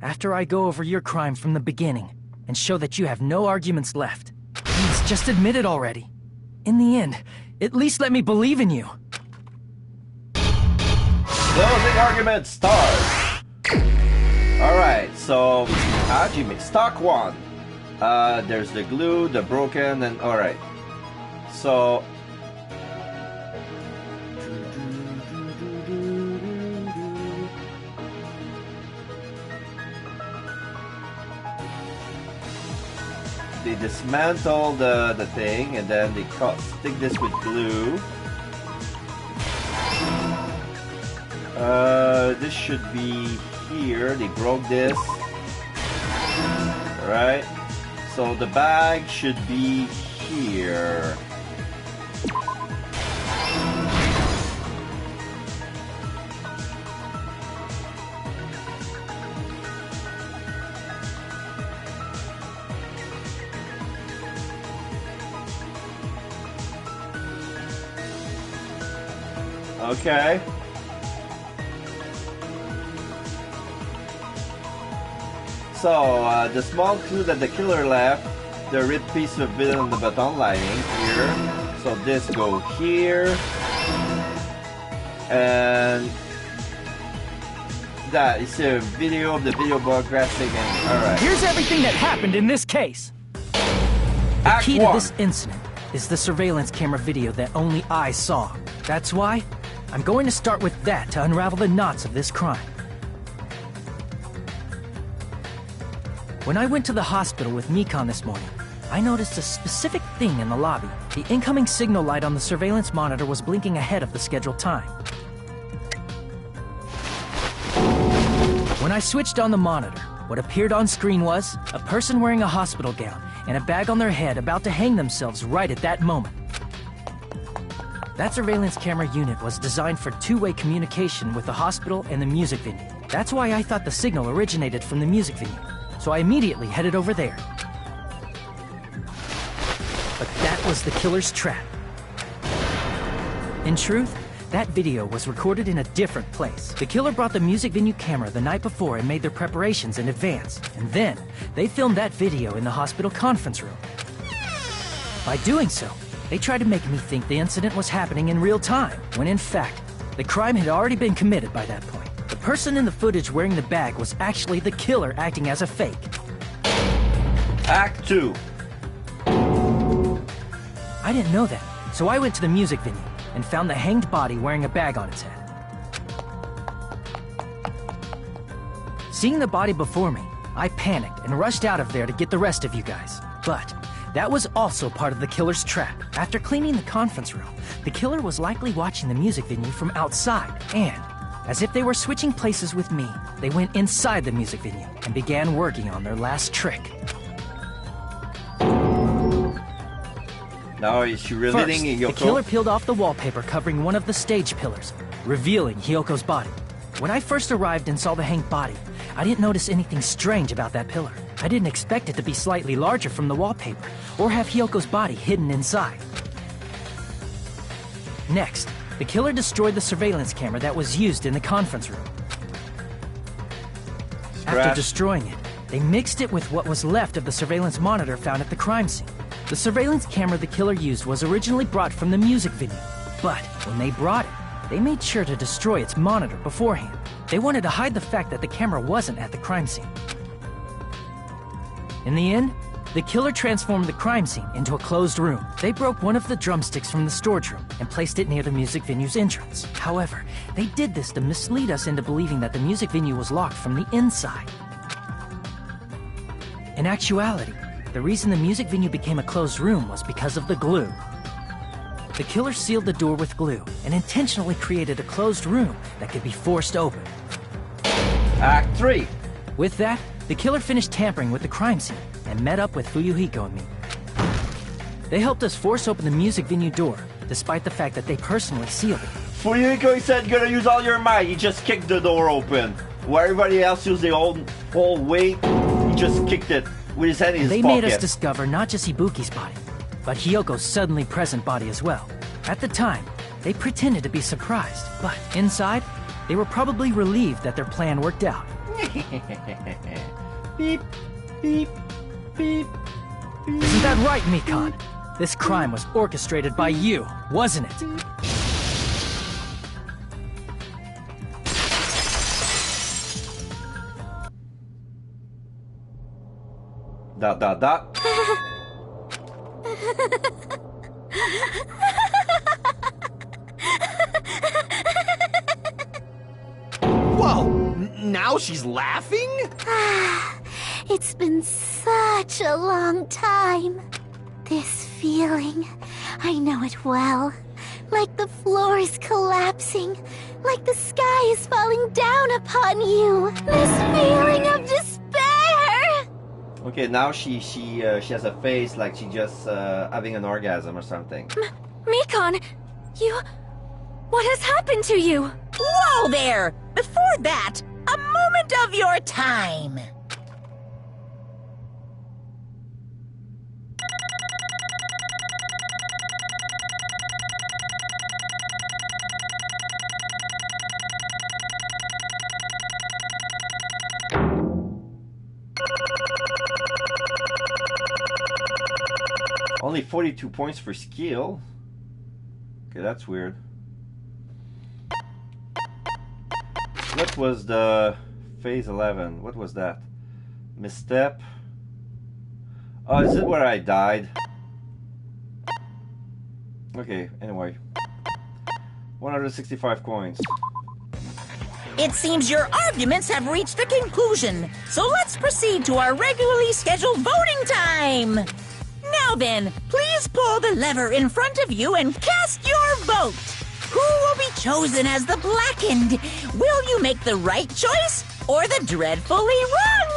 After I go over your crime from the beginning and show that you have no arguments left, please just admit it already. In the end, at least let me believe in you. Closing argument start. Alright, so Hajime, stock 1. There's the glue, the broken, and alright. So they dismantle the thing, and then they stick this with glue. This should be here. They broke this. Alright. So the bag should be here. Okay. So, the small clue that the killer left, the ripped piece of bit on the baton lining here. So this go here. And that is a video of the video broadcasting. Alright. Here's everything that happened in this case. The key to this incident is the surveillance camera video that only I saw. That's why I'm going to start with that to unravel the knots of this crime. When I went to the hospital with Mikan this morning, I noticed a specific thing in the lobby. The incoming signal light on the surveillance monitor was blinking ahead of the scheduled time. When I switched on the monitor, what appeared on screen was a person wearing a hospital gown and a bag on their head about to hang themselves right at that moment. That surveillance camera unit was designed for two-way communication with the hospital and the music venue. That's why I thought the signal originated from the music venue. So I immediately headed over there. But that was the killer's trap. In truth, that video was recorded in a different place. The killer brought the music venue camera the night before and made their preparations in advance. And then, they filmed that video in the hospital conference room. By doing so, they tried to make me think the incident was happening in real time, when in fact, the crime had already been committed by that point. The person in the footage wearing the bag was actually the killer acting as a fake. Act 2. I didn't know that, so I went to the music venue and found the hanged body wearing a bag on its head. Seeing the body before me, I panicked and rushed out of there to get the rest of you guys. But That was also part of the killer's trap. After cleaning the conference room, the killer was likely watching the music venue from outside, and, as if they were switching places with me, they went inside the music venue and began working on their last trick. Now is she revealing Hiyoko? The killer peeled off the wallpaper covering one of the stage pillars, revealing Hiyoko's body. When I first arrived and saw the hanged body, I didn't notice anything strange about that pillar. I didn't expect it to be slightly larger from the wallpaper, or have Hiyoko's body hidden inside. Next, the killer destroyed the surveillance camera that was used in the conference room. After destroying it, they mixed it with what was left of the surveillance monitor found at the crime scene. The surveillance camera the killer used was originally brought from the music venue, but when they brought it, they made sure to destroy its monitor beforehand. They wanted to hide the fact that the camera wasn't at the crime scene. In the end, the killer transformed the crime scene into a closed room. They broke one of the drumsticks from the storage room and placed it near the music venue's entrance. However, they did this to mislead us into believing that the music venue was locked from the inside. In actuality, the reason the music venue became a closed room was because of the glue. The killer sealed the door with glue and intentionally created a closed room that could be forced open. Act 3. With that, the killer finished tampering with the crime scene and met up with Fuyuhiko and me. They helped us force open the music venue door, despite the fact that they personally sealed it. Fuyuhiko said you're gonna use all your might. He just kicked the door open. Where everybody else used the whole weight, he just kicked it with his hand in his pocket. They made us discover not just Ibuki's body, but Hiyoko's suddenly present body as well. At the time, they pretended to be surprised, but inside, they were probably relieved that their plan worked out. Beep, beep, beep, beep. Isn't that right, Mikan? This crime was orchestrated by you, wasn't it? Dot, dot, dot. Whoa! Now she's laughing? It's been such a long time. This feeling, I know it well. Like the floor is collapsing. Like the sky is falling down upon you. This feeling of despair! Okay, now she has a face like she just having an orgasm or something. Mikan, you... What has happened to you? Whoa there! Before that, a moment of your time. Only 42 points for skill. Okay, that's weird. What was the phase 11? What was that? Misstep. Oh, is it where I died? Okay, anyway. 165 coins. It seems your arguments have reached a conclusion, so let's proceed to our regularly scheduled voting time. Now then, please pull the lever in front of you and cast your vote. Who will be chosen as the blackened? Will you make the right choice or the dreadfully wrong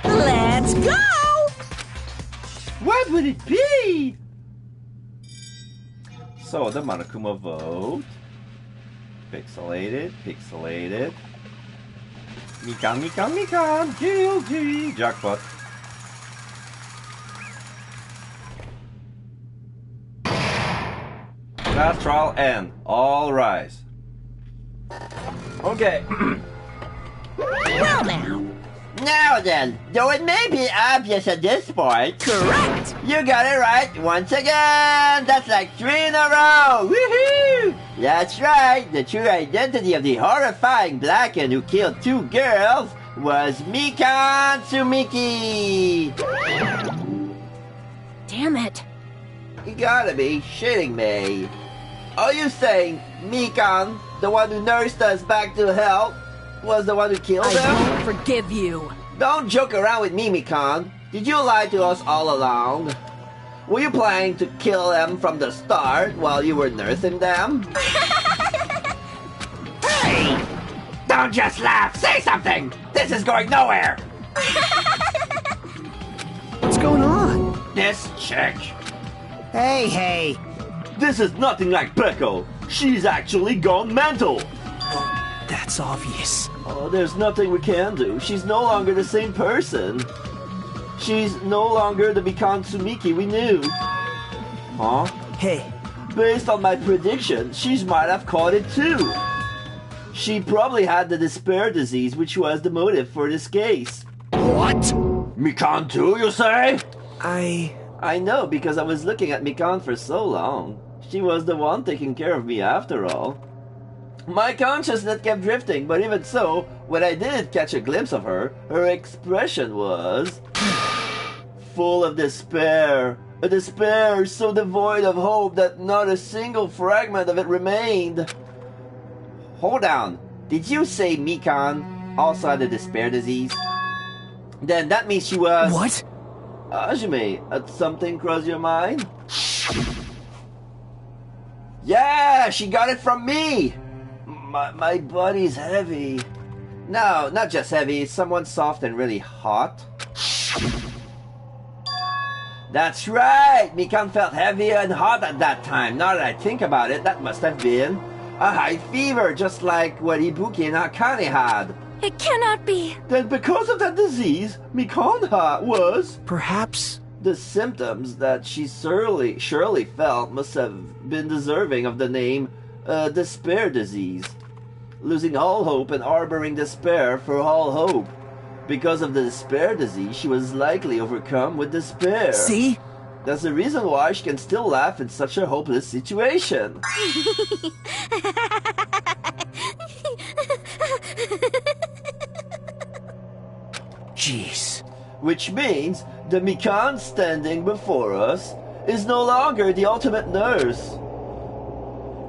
one? Let's go! What would it be? So, the Monokuma vote. Pixelated, pixelated. Mikan, Mikan, Mikan! GLG! Jackpot. Last trial end. All rise. Okay. Well now. Now then, though it may be obvious at this point. Correct! You got it right once again! That's like 3 in a row! Woohoo! That's right, the true identity of the horrifying Blackened who killed 2 girls was Mikan Tsumiki! Damn it. You gotta be shitting me. Are you saying Mikan, the one who nursed us back to health, was the one who killed them? I won't forgive you. Don't joke around with me, Mikan. Did you lie to us all along? Were you planning to kill them from the start while you were nursing them? Hey! Don't just laugh! Say something! This is going nowhere! What's going on? This chick. Hey! This is nothing like Peko. She's actually gone mental. That's obvious. Oh, there's nothing we can do. She's no longer the same person. She's no longer the Mikan Tsumiki we knew. Huh? Hey. Based on my prediction, she might have caught it too. She probably had the despair disease, which was the motive for this case. What? Mikan too, you say? I know, because I was looking at Mikan for so long. She was the one taking care of me after all. My consciousness kept drifting, but even so, when I did catch a glimpse of her, her expression was full of despair. A despair so devoid of hope that not a single fragment of it remained. Hold on. Did you say Mikan also had the despair disease? Then that means she was... What? Hajime, had something cross your mind? Yeah, she got it from me! My body's heavy. No, not just heavy, someone soft and really hot. That's right! Mikan felt heavy and hot at that time. Now that I think about it, that must have been a high fever, just like what Ibuki and Akane had. It cannot be. Then because of that disease, Mikan was... Perhaps... The symptoms that she surely felt must have been deserving of the name despair disease. Losing all hope and harboring despair for all hope. Because of the despair disease, she was likely overcome with despair. See? That's the reason why she can still laugh in such a hopeless situation. Jeez. Which means the Mikan standing before us is no longer the ultimate nurse.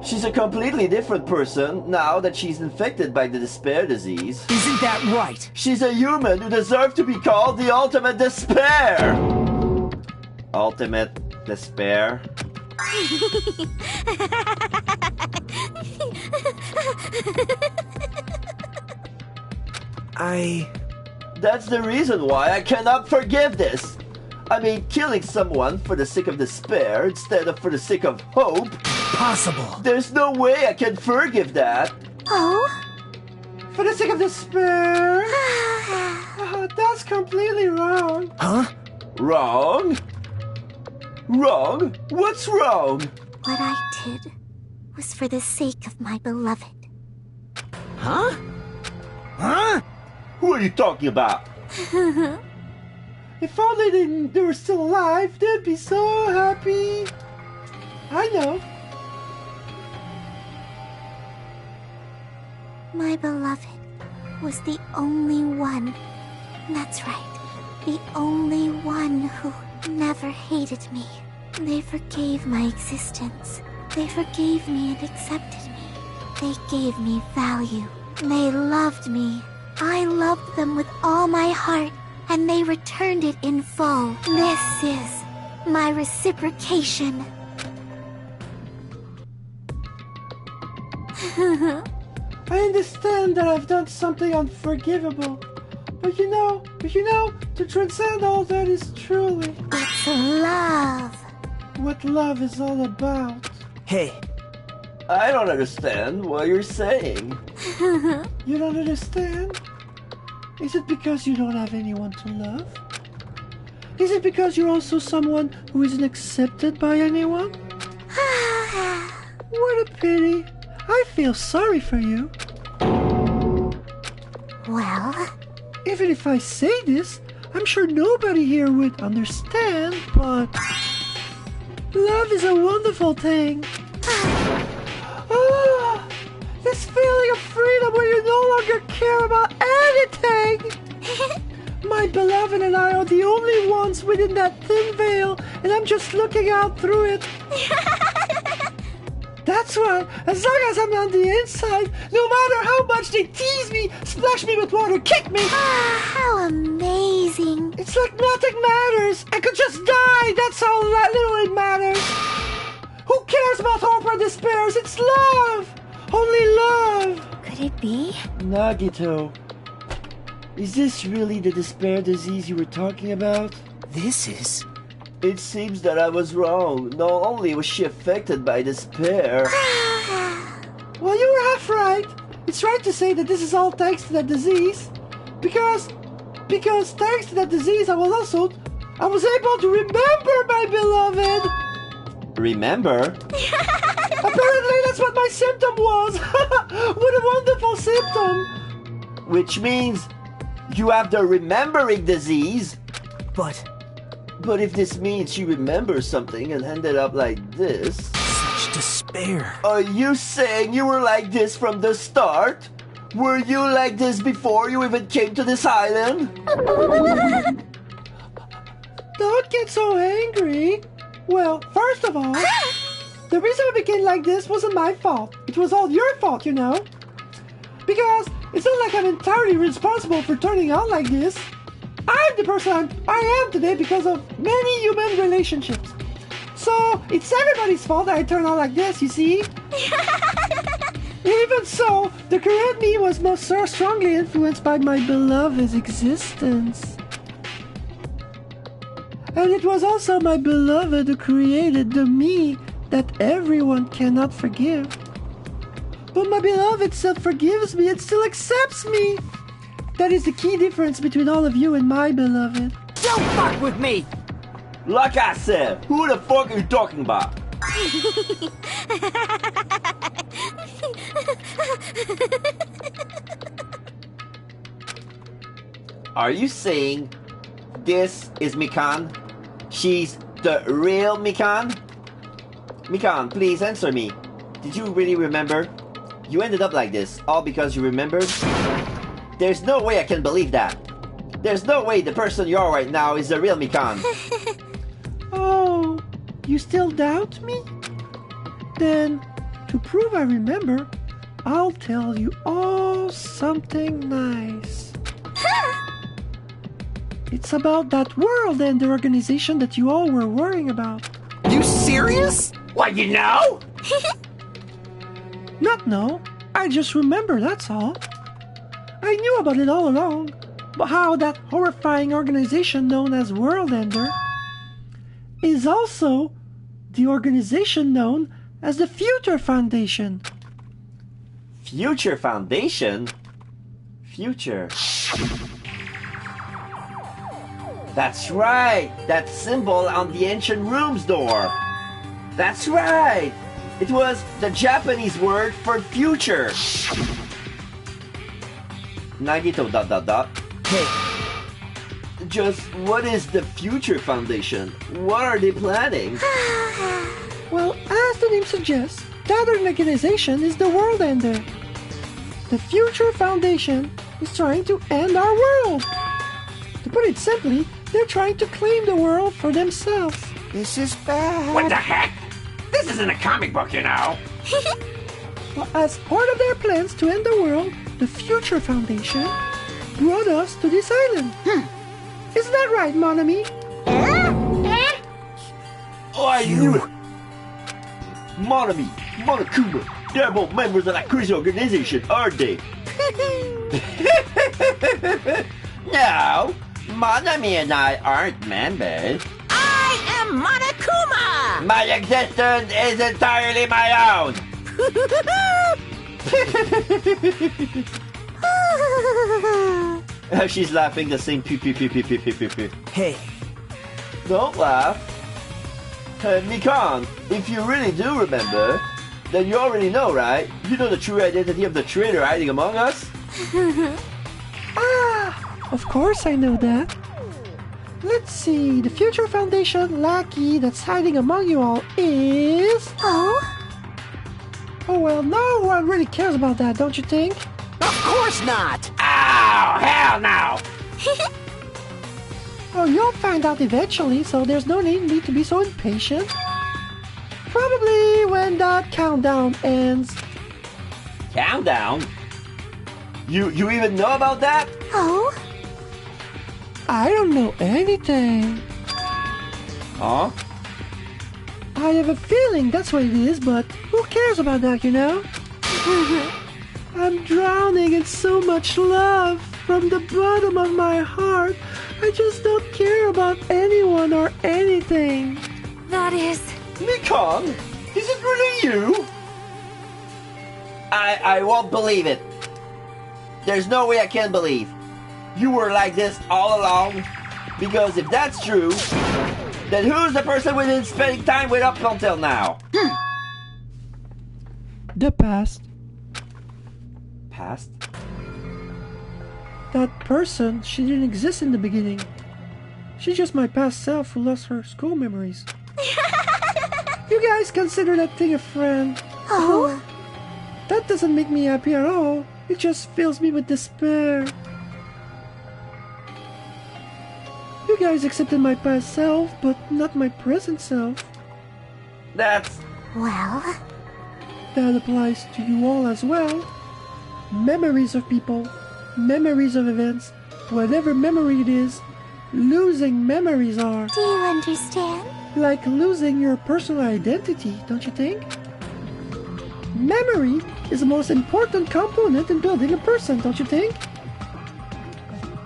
She's a completely different person now that she's infected by the despair disease. Isn't that right? She's a human who deserves to be called the ultimate despair! Ultimate despair? That's the reason why I cannot forgive this. I mean, killing someone for the sake of despair instead of for the sake of hope. Possible. There's no way I can forgive that. Oh? For the sake of despair? That's completely wrong. Huh? Wrong? Wrong? What's wrong? What I did was for the sake of my beloved. Huh? Huh? Who are you talking about? If only they were still alive, they'd be so happy. I know. My beloved was the only one. That's right. The only one who never hated me. They forgave my existence. They forgave me and accepted me. They gave me value. They loved me. I loved them with all my heart, and they returned it in full. This is my reciprocation. I understand that I've done something unforgivable. But you know, to transcend all that is truly... It's love. What love is all about. Hey. I don't understand what you're saying. You don't understand? Is it because you don't have anyone to love? Is it because you're also someone who isn't accepted by anyone? What a pity. I feel sorry for you. Well? Even if I say this, I'm sure nobody here would understand, but... Love is a wonderful thing. This feeling of freedom where you no longer care about anything! My beloved and I are the only ones within that thin veil, and I'm just looking out through it. That's That's right. As long as I'm on the inside, no matter how much they tease me, splash me with water, kick me. Ah, how amazing. It's like nothing matters. I could just die. That's how little it matters. Who cares about hope or despairs? It's love. Only love. Could it be? Nagito, is this really the despair disease you were talking about? This is... It seems that I was wrong. Not only was she affected by despair... Well, you were half right. It's right to say that this is all thanks to that disease. Because thanks to that disease, I was able to remember my beloved. Remember? Apparently, that's what my symptom was. What a wonderful symptom. Which means you have the remembering disease. But if this means she remembers something and ended up like this... Such despair. Are you saying you were like this from the start? Were you like this before you even came to this island? Don't get so angry. Well, first of all, the reason I became like this wasn't my fault. It was all your fault, you know. Because it's not like I'm entirely responsible for turning out like this. I'm the person I am today because of many human relationships. So, it's everybody's fault that I turn out like this, you see? Even so, the current me was most so strongly influenced by my beloved's existence. And it was also my beloved who created the me that everyone cannot forgive. But my beloved still forgives me and still accepts me. That is the key difference between all of you and my beloved. Don't fuck with me! Like I said, who the fuck are you talking about? Are you saying this is Mikan? She's the real Mikan? Mikan, please answer me. Did you really remember? You ended up like this, all because you remembered? There's no way I can believe that. There's no way the person you are right now is the real Mikan. Oh, you still doubt me? Then, to prove I remember, I'll tell you all something nice. It's about that world and the organization that you all were worrying about. You serious? What, you know? Not know. I just remember, that's all. I knew about it all along. But how that horrifying organization known as World Ender is also the organization known as the Future Foundation. Future Foundation? Future. That's right! That symbol on the ancient room's door! That's right! It was the Japanese word for future! Nagito ... Hey. Just what is the Future Foundation? What are they planning? Well, as the name suggests, that organization is the World Ender. The Future Foundation is trying to end our world. To put it simply, they're trying to claim the world for themselves. This is bad. What the heck? This isn't a comic book, you know. Well, as part of their plans to end the world, the Future Foundation brought us to this island. Isn't that right, mon ami? Oh, I knew it! Monami, Monokuma, they're both members of that crazy organization, aren't they? No, Monami and I aren't members. I am Monokuma! My existence is entirely my own! She's laughing the same pee. Hey. Don't laugh. Mikan, if you really do remember, then you already know, right? You know the true identity of the traitor hiding among us? Of course I know that. Let's see, the Future Foundation lackey that's hiding among you all is... Oh well, no one really cares about that, don't you think? Of course not! Oh, hell no! Oh, you'll find out eventually, so there's no need to be so impatient. Probably when when that countdown ends. Countdown? You even know about that? Oh? I don't know anything. Huh? I have a feeling that's what it is, but who cares about that, you know? I'm drowning in so much love from the bottom of my heart. I just don't care about anyone or anything. That is... Mikan? Is it really you? I won't believe it. There's no way I can believe. You were like this all along? Because if that's true, then who's the person we've been spending time with up until now? The past. Past? That person, she didn't exist in the beginning. She's just my past self who lost her school memories. You guys consider that thing a friend. Oh? That doesn't make me happy at all. It just fills me with despair. You guys accepted my past self, but not my present self. That's... Well... That applies to you all as well. Memories of people, memories of events, whatever memory it is, losing memories are. Do you understand? Like losing your personal identity, don't you think? Memory is the most important component in building a person, don't you think?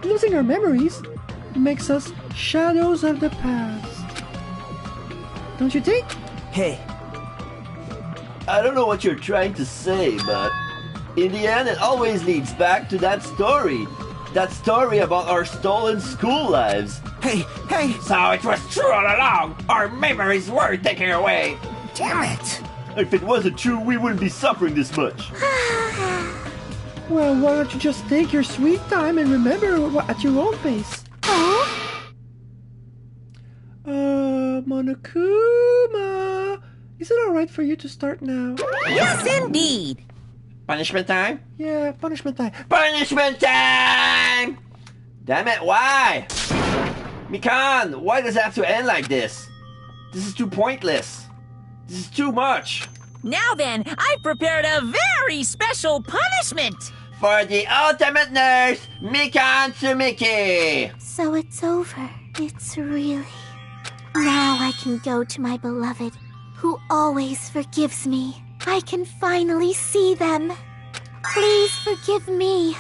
Losing our memories makes us shadows of the past. Don't you think? Hey. I don't know what you're trying to say, but in the end it always leads back to that story. That story about our stolen school lives. Hey! So it was true all along. Our memories were taken away. Damn it! If it wasn't true, we wouldn't be suffering this much. Well, why don't you just take your sweet time and remember at your own pace? Oh? Monokuma! Is it alright for you to start now? Yes, indeed. Punishment time? Yeah, punishment time. Punishment time! Damn it, why? Mikan, why does it have to end like this? This is too pointless. This is too much. Now then, I've prepared a very special punishment. For the ultimate nurse, Mikan Tsumiki. So it's over. It's really... Now I can go to my beloved, who always forgives me. I can finally see them. Please forgive me,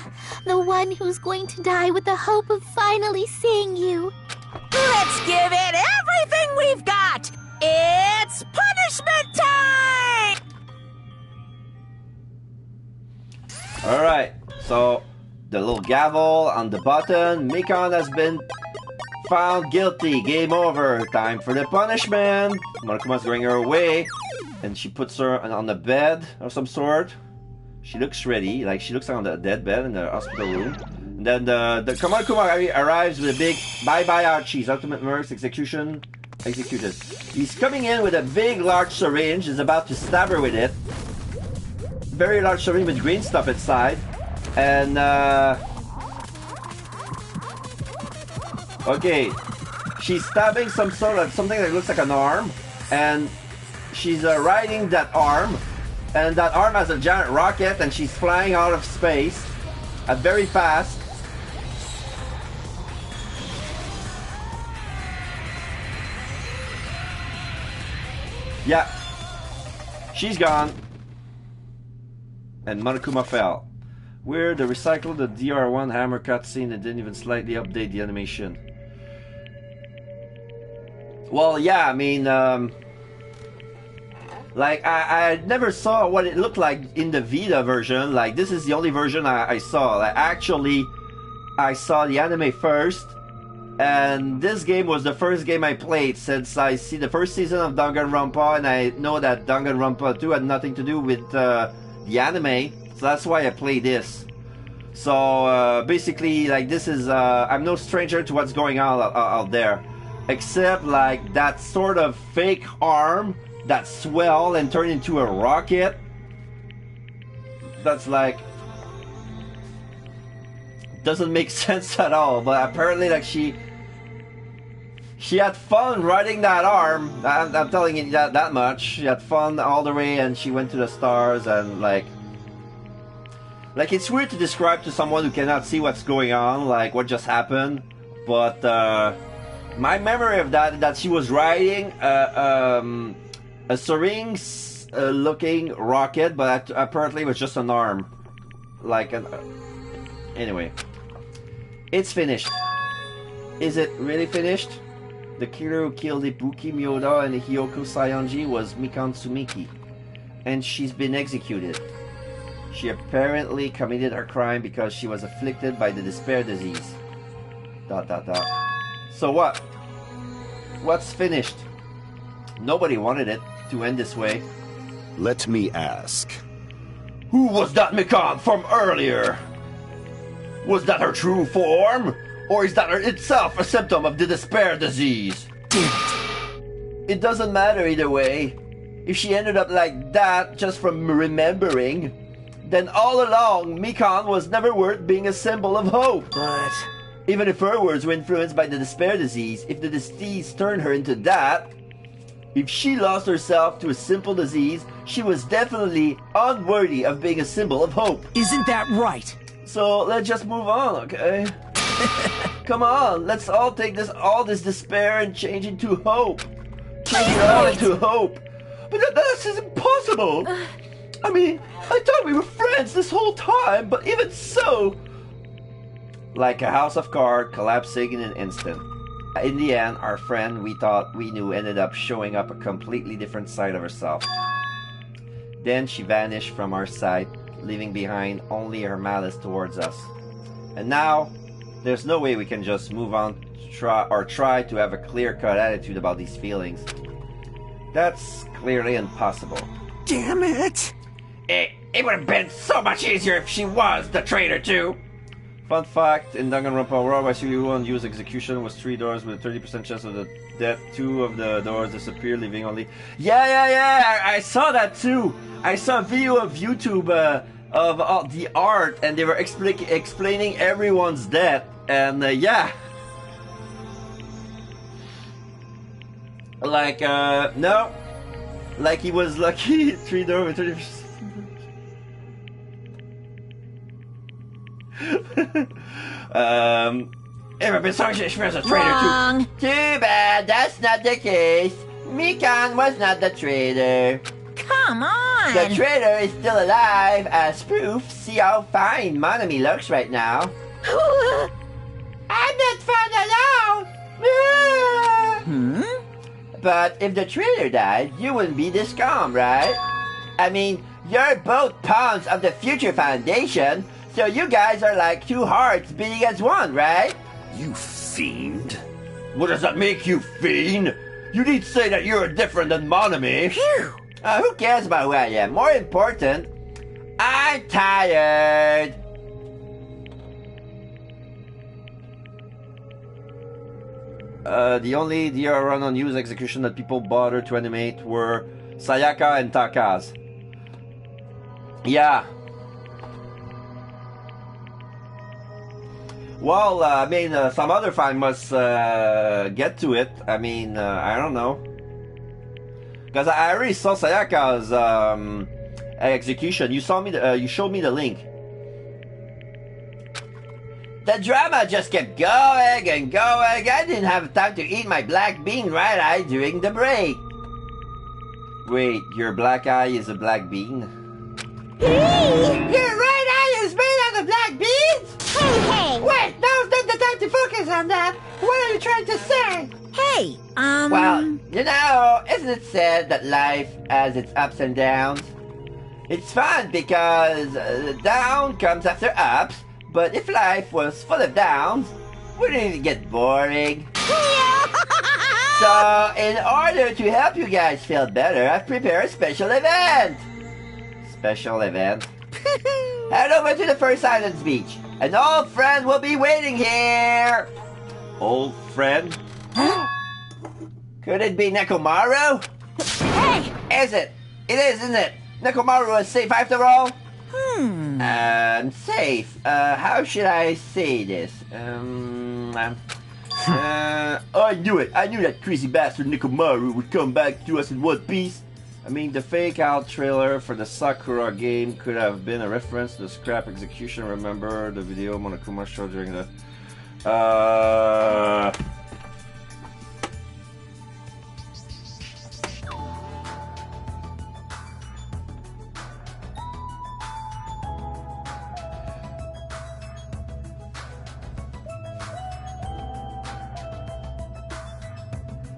the one who's going to die with the hope of finally seeing you. Let's give it everything we've got. It's punishment time! Alright, so the little gavel on the button. Mikan has been found guilty. Game over. Time for the punishment. Monokuma's going her away, and she puts her on the bed of some sort. She looks ready, like she looks on the dead bed in the hospital room. And then the Monokuma arrives with a big bye-bye Archie's ultimate nurse executed. He's coming in with a big large syringe, is about to stab her with it. Very large syringe with green stuff inside. And okay, she's stabbing some sort of something that looks like an arm, and she's riding that arm, and that arm has a giant rocket, and she's flying out of space at very fast. Yeah, she's gone, and Monokuma fell. Weird, they recycled the DR1 hammer cutscene and didn't even slightly update the animation. Well, yeah, I mean, like, I never saw what it looked like in the Vita version. Like, this is the only version I saw. Like, actually, I saw the anime first, and this game was the first game I played since I see the first season of Danganronpa, and I know that Danganronpa 2 had nothing to do with the anime, so that's why I played this. So, basically, like, this is, I'm no stranger to what's going on out there. Except, like, that sort of fake arm that swelled and turned into a rocket. That's, like... doesn't make sense at all. But apparently, like, she She had fun riding that arm. I'm telling you that much. She had fun all the way, and she went to the stars, and like it's weird to describe to someone who cannot see what's going on, like what just happened. But my memory of that she was riding a syringe-looking rocket, but apparently it was just an arm. Like an... Anyway. It's finished. Is it really finished? The killer who killed Ibuki Miyoda and Hiyoko Saionji was Mikan Tsumiki. And she's been executed. She apparently committed her crime because she was afflicted by the despair disease. ... So what? What's finished? Nobody wanted it to end this way. Let me ask. Who was that Mikan from earlier? Was that her true form? Or is that itself a symptom of the despair disease? It doesn't matter either way. If she ended up like that just from remembering, then all along Mikan was never worth being a symbol of hope. But even if her words were influenced by the despair disease, if the disease turned her into that, if she lost herself to a simple disease, she was definitely unworthy of being a symbol of hope. Isn't that right? So let's just move on, okay? Come on, let's all take all this despair and change it into hope. Change it all into hope. But this is impossible. I mean, I thought we were friends this whole time, but even so... Like a house of cards collapsing in an instant. In the end, our friend we thought we knew ended up showing up a completely different side of herself. Then she vanished from our sight, leaving behind only her malice towards us. And now, there's no way we can just move on try to have a clear-cut attitude about these feelings. That's clearly impossible. Damn it! It would have been so much easier if she was the traitor too. Fun fact, in Danganronpa World, YCU1 use execution was 3 doors with a 30% chance of the death. 2 of the doors disappear, leaving only... Yeah, I saw that too! I saw a video of YouTube of the art, and they were explaining everyone's death, and yeah. Like, no. Like he was lucky, 3 doors with 30%. Ever been sung she was a traitor Wrong. too? Too bad, that's not the case. Mikan was not the traitor. Come on! The traitor is still alive, as proof. See how fine Monami looks right now. I'm not fine at all! But if the traitor died, you wouldn't be this calm, right? I mean, you're both pawns of the Future Foundation, so you guys are like 2 hearts beating as one, right? You fiend. What does that make you, fiend? You need to say that you're different than Monami. Phew! Who cares about who I am? More important, I'm tired. The only DR run on news execution that people bothered to animate were Sayaka and Takaz. Yeah. Well, I mean, some other fan must get to it. I mean, I don't know. Because I already saw Sayaka's execution. You showed me the link. The drama just kept going and going. I didn't have time to eat my black bean right eye during the break. Wait, your black eye is a black bean? Your right eye is made out of black beans? Hey! Wait, now's not the time to focus on that. What are you trying to say? Hey, Well, you know, isn't it said that life has its ups and downs? It's fun because down comes after ups, but if life was full of downs, wouldn't it get boring? So, in order to help you guys feel better, I've prepared a special event. Special event? Head over to the First Islands Beach. An old friend will be waiting here. Old friend? Could it be Nekomaru? Hey! Is it? It is, isn't it? Nekomaru is safe after all? Safe. How should I say this? I knew it. I knew that crazy bastard Nekomaru would come back to us in one piece. I mean, the fake-out trailer for the Sakura game could have been a reference to the scrap execution. Remember the video Monokuma showed during the...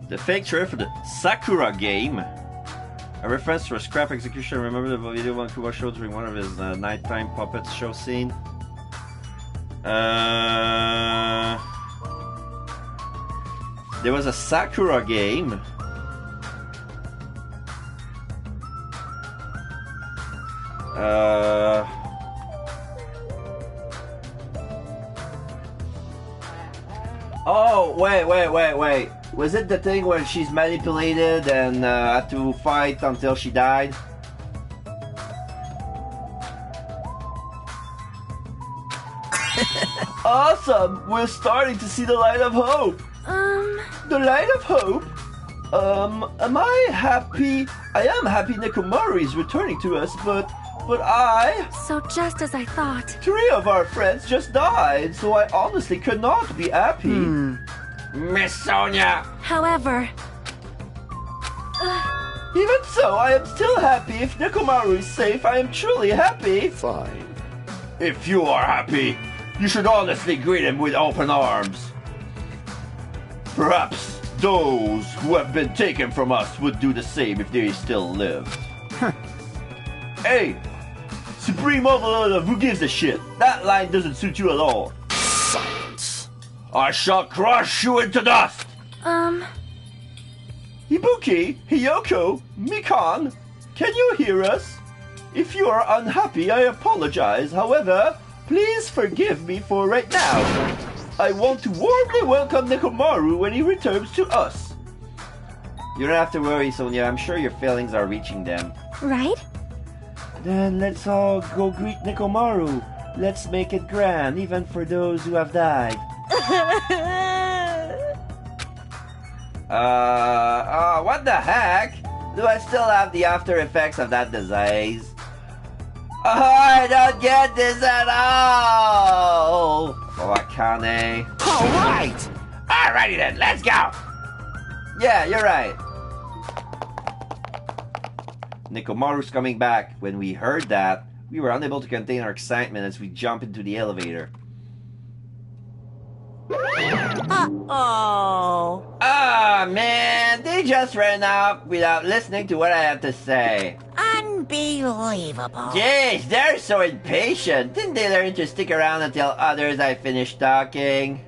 The fake trailer for the Sakura game. A reference to a scrap execution. Remember the video Monokuma showed during one of his nighttime puppets show scene? There was a Sakura game. Oh, wait. Was it the thing where she's manipulated and had to fight until she died? Awesome! We're starting to see the light of hope! The light of hope? Am I happy? I am happy Nekomaru is returning to us, but I... So just as I thought. 3 of our friends just died, so I honestly could not be happy. Miss Sonia! However... Even so, I am still happy. If Nekomaru is safe, I am truly happy. Fine. If you are happy, you should honestly greet him with open arms. Perhaps those who have been taken from us would do the same if they still lived. Hey! Supreme Overlord, who gives a shit? That line doesn't suit you at all. Silence. I shall crush you into dust! Ibuki, Hiyoko, Mikan, can you hear us? If you are unhappy, I apologize. However, please forgive me for right now. I want to warmly welcome Nekomaru when he returns to us. You don't have to worry, Sonia. I'm sure your feelings are reaching them. Right? Then let's all go greet Nekomaru. Let's make it grand, even for those who have died. What the heck? Do I still have the after effects of that disease? Oh, I don't get this at all! Oh, Akane. Alright! Alrighty then, let's go! Yeah, you're right. Nekomaru's coming back. When we heard that, we were unable to contain our excitement as we jump into the elevator. Uh-oh. Ah, man, they just ran out without listening to what I had to say. Unbelievable. Jeez, they're so impatient. Didn't they learn to stick around until others I finished talking?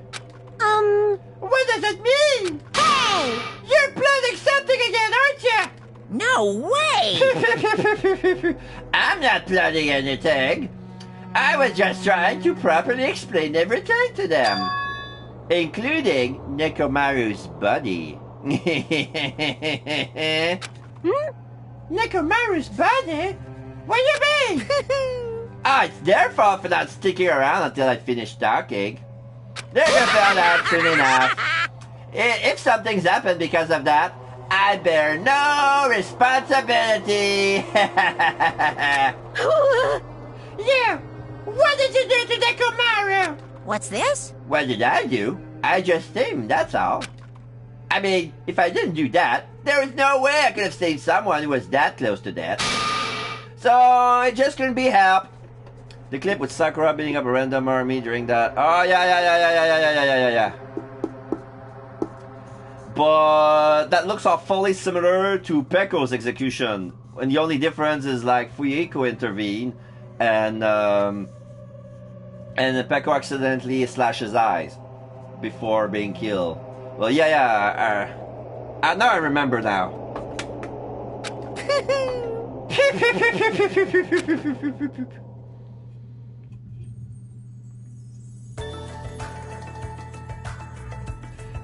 What does it mean? Hey! You're planning something again, aren't you? No way! I'm not planning anything. I was just trying to properly explain everything to them. Including Nekomaru's body. Nekomaru's body? What do you mean? Ah, it's their fault for not sticking around until I finished talking. They're gonna find out soon enough. If something's happened because of that, I bear no responsibility. Yeah, what did you do to Nekomaru? What's this? What did I do? I just saved him, that's all. I mean, if I didn't do that, there was no way I could have saved someone who was that close to death. So, it just couldn't be helped. The clip with Sakura beating up a random army during that... Oh, yeah. But that looks awfully similar to Pekko's execution. And the only difference is, like, Fuyeko intervened, and Pekko accidentally slashed his eyes before being killed. Well, now I remember now.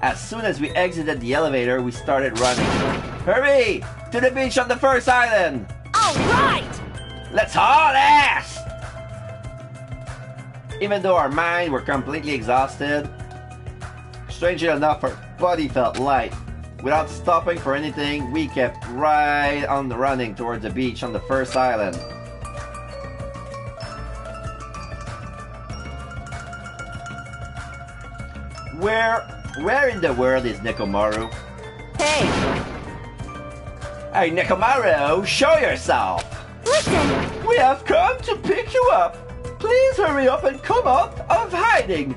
As soon as we exited the elevator, we started running. Hurry! To the beach on the first island! Alright! Let's haul ass! Even though our minds were completely exhausted, strangely enough, her body felt light. Without stopping for anything, we kept right on the running towards the beach on the first island. Where in the world is Nekomaru? Hey! Hey, Nekomaru, show yourself! Listen! We have come to pick you up! Please hurry up and come out of hiding!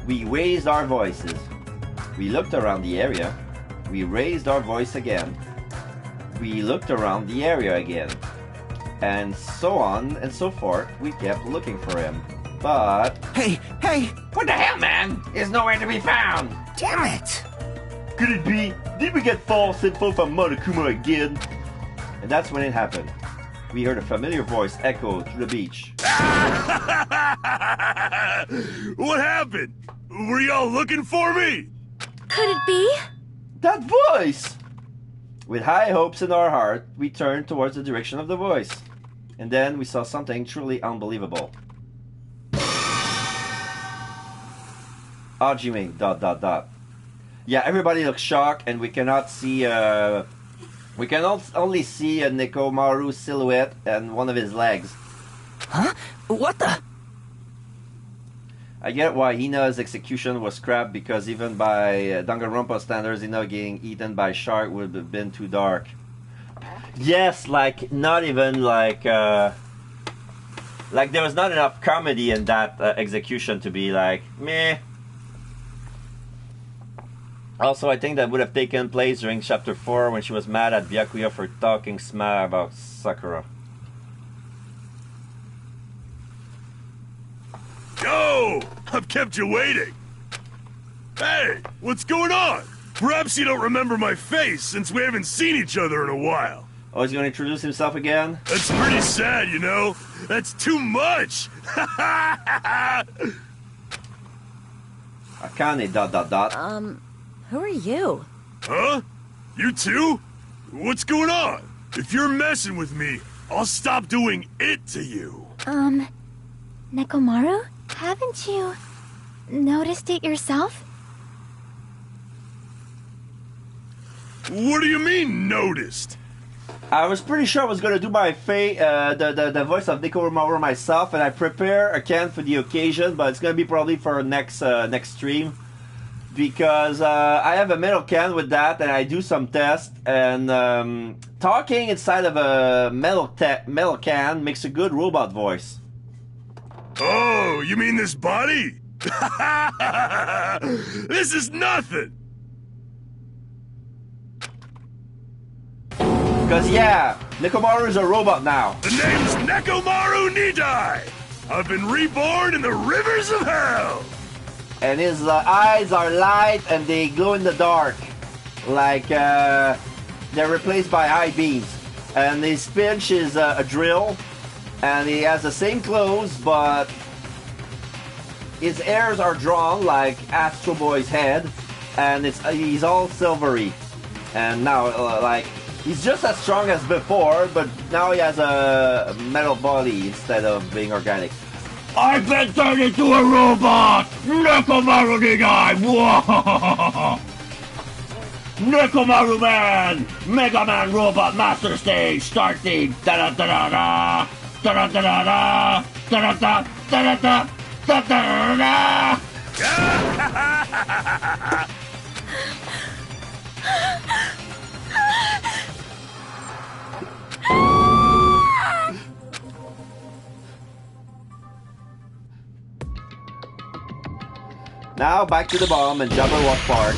We raised our voices. We looked around the area. We raised our voice again. We looked around the area again. And so on and so forth, we kept looking for him. But... Hey! What the hell, man? He's nowhere to be found. Damn it! Could it be? Did we get false info from Monokuma again? And that's when it happened. We heard a familiar voice echo through the beach. What happened? Were y'all looking for me? Could it be? That voice! With high hopes in our heart, we turned towards the direction of the voice. And then we saw something truly unbelievable. Hajime, ... Yeah, everybody looks shocked, and we cannot see, we can only see a Nekomaru silhouette and one of his legs. Huh? What the? I get why Hina's execution was scrapped, because even by Danganronpa standards, Hina getting eaten by shark would have been too dark. Yes, like, not even like there was not enough comedy in that execution to be like, meh. Also, I think that would have taken place during Chapter 4 when she was mad at Byakuya for talking smack about Sakura. Yo! I've kept you waiting! Hey! What's going on? Perhaps you don't remember my face since we haven't seen each other in a while. Oh, he's going to introduce himself again? That's pretty sad, you know? That's too much! Akane ... Who are you? Huh? You too? What's going on? If you're messing with me, I'll stop doing it to you. Nekomaru? Haven't you noticed it yourself? What do you mean, noticed? I was pretty sure I was going to do my the voice of Nekomaru myself, and I prepare a can for the occasion, but it's going to be probably for next stream. Because I have a metal can with that, and I do some tests, and talking inside of a metal can makes a good robot voice. Oh, you mean this body? This is nothing! Because yeah, Nekomaru is a robot now. The name's Nekomaru Nidai! I've been reborn in the rivers of hell! And his eyes are light and they glow in the dark. Like, they're replaced by eye beams. And his pinch is a drill. And he has the same clothes, but his hairs are drawn like Astro Boy's head. And he's all silvery. And now, like, he's just as strong as before, but now he has a metal body instead of being organic. I've been turned into a robot! Nekomaru Nidai! Whoa! Nekomaru Man! Mega Man Robot Master Stage starting! Da-da-da-da-da! Da-da-da-da-da! Da-da-da! Da-da-da! Da-da-da-da! Now back to the bomb and Jabberwock Park.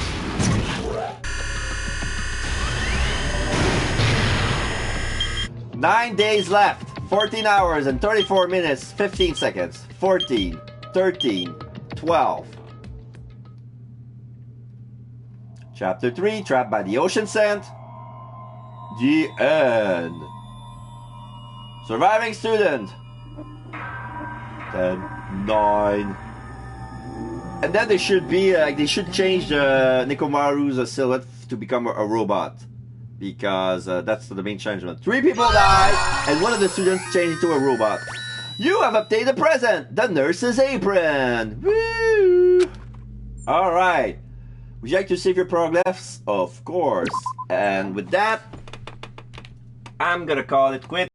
Nine days left. 14 hours and 34 minutes, 15 seconds. 14, 13, 12. Chapter 3, Trapped by the Ocean Scent. The end. Surviving student. 10, 9. And then they should be, they should change Nekomaru's silhouette to become a robot. Because that's the main changement. 3 people died, and one of the students changed into a robot. You have obtained a present! The nurse's apron! Woo! Alright. Would you like to save your progress? Of course. And with that, I'm gonna call it quits.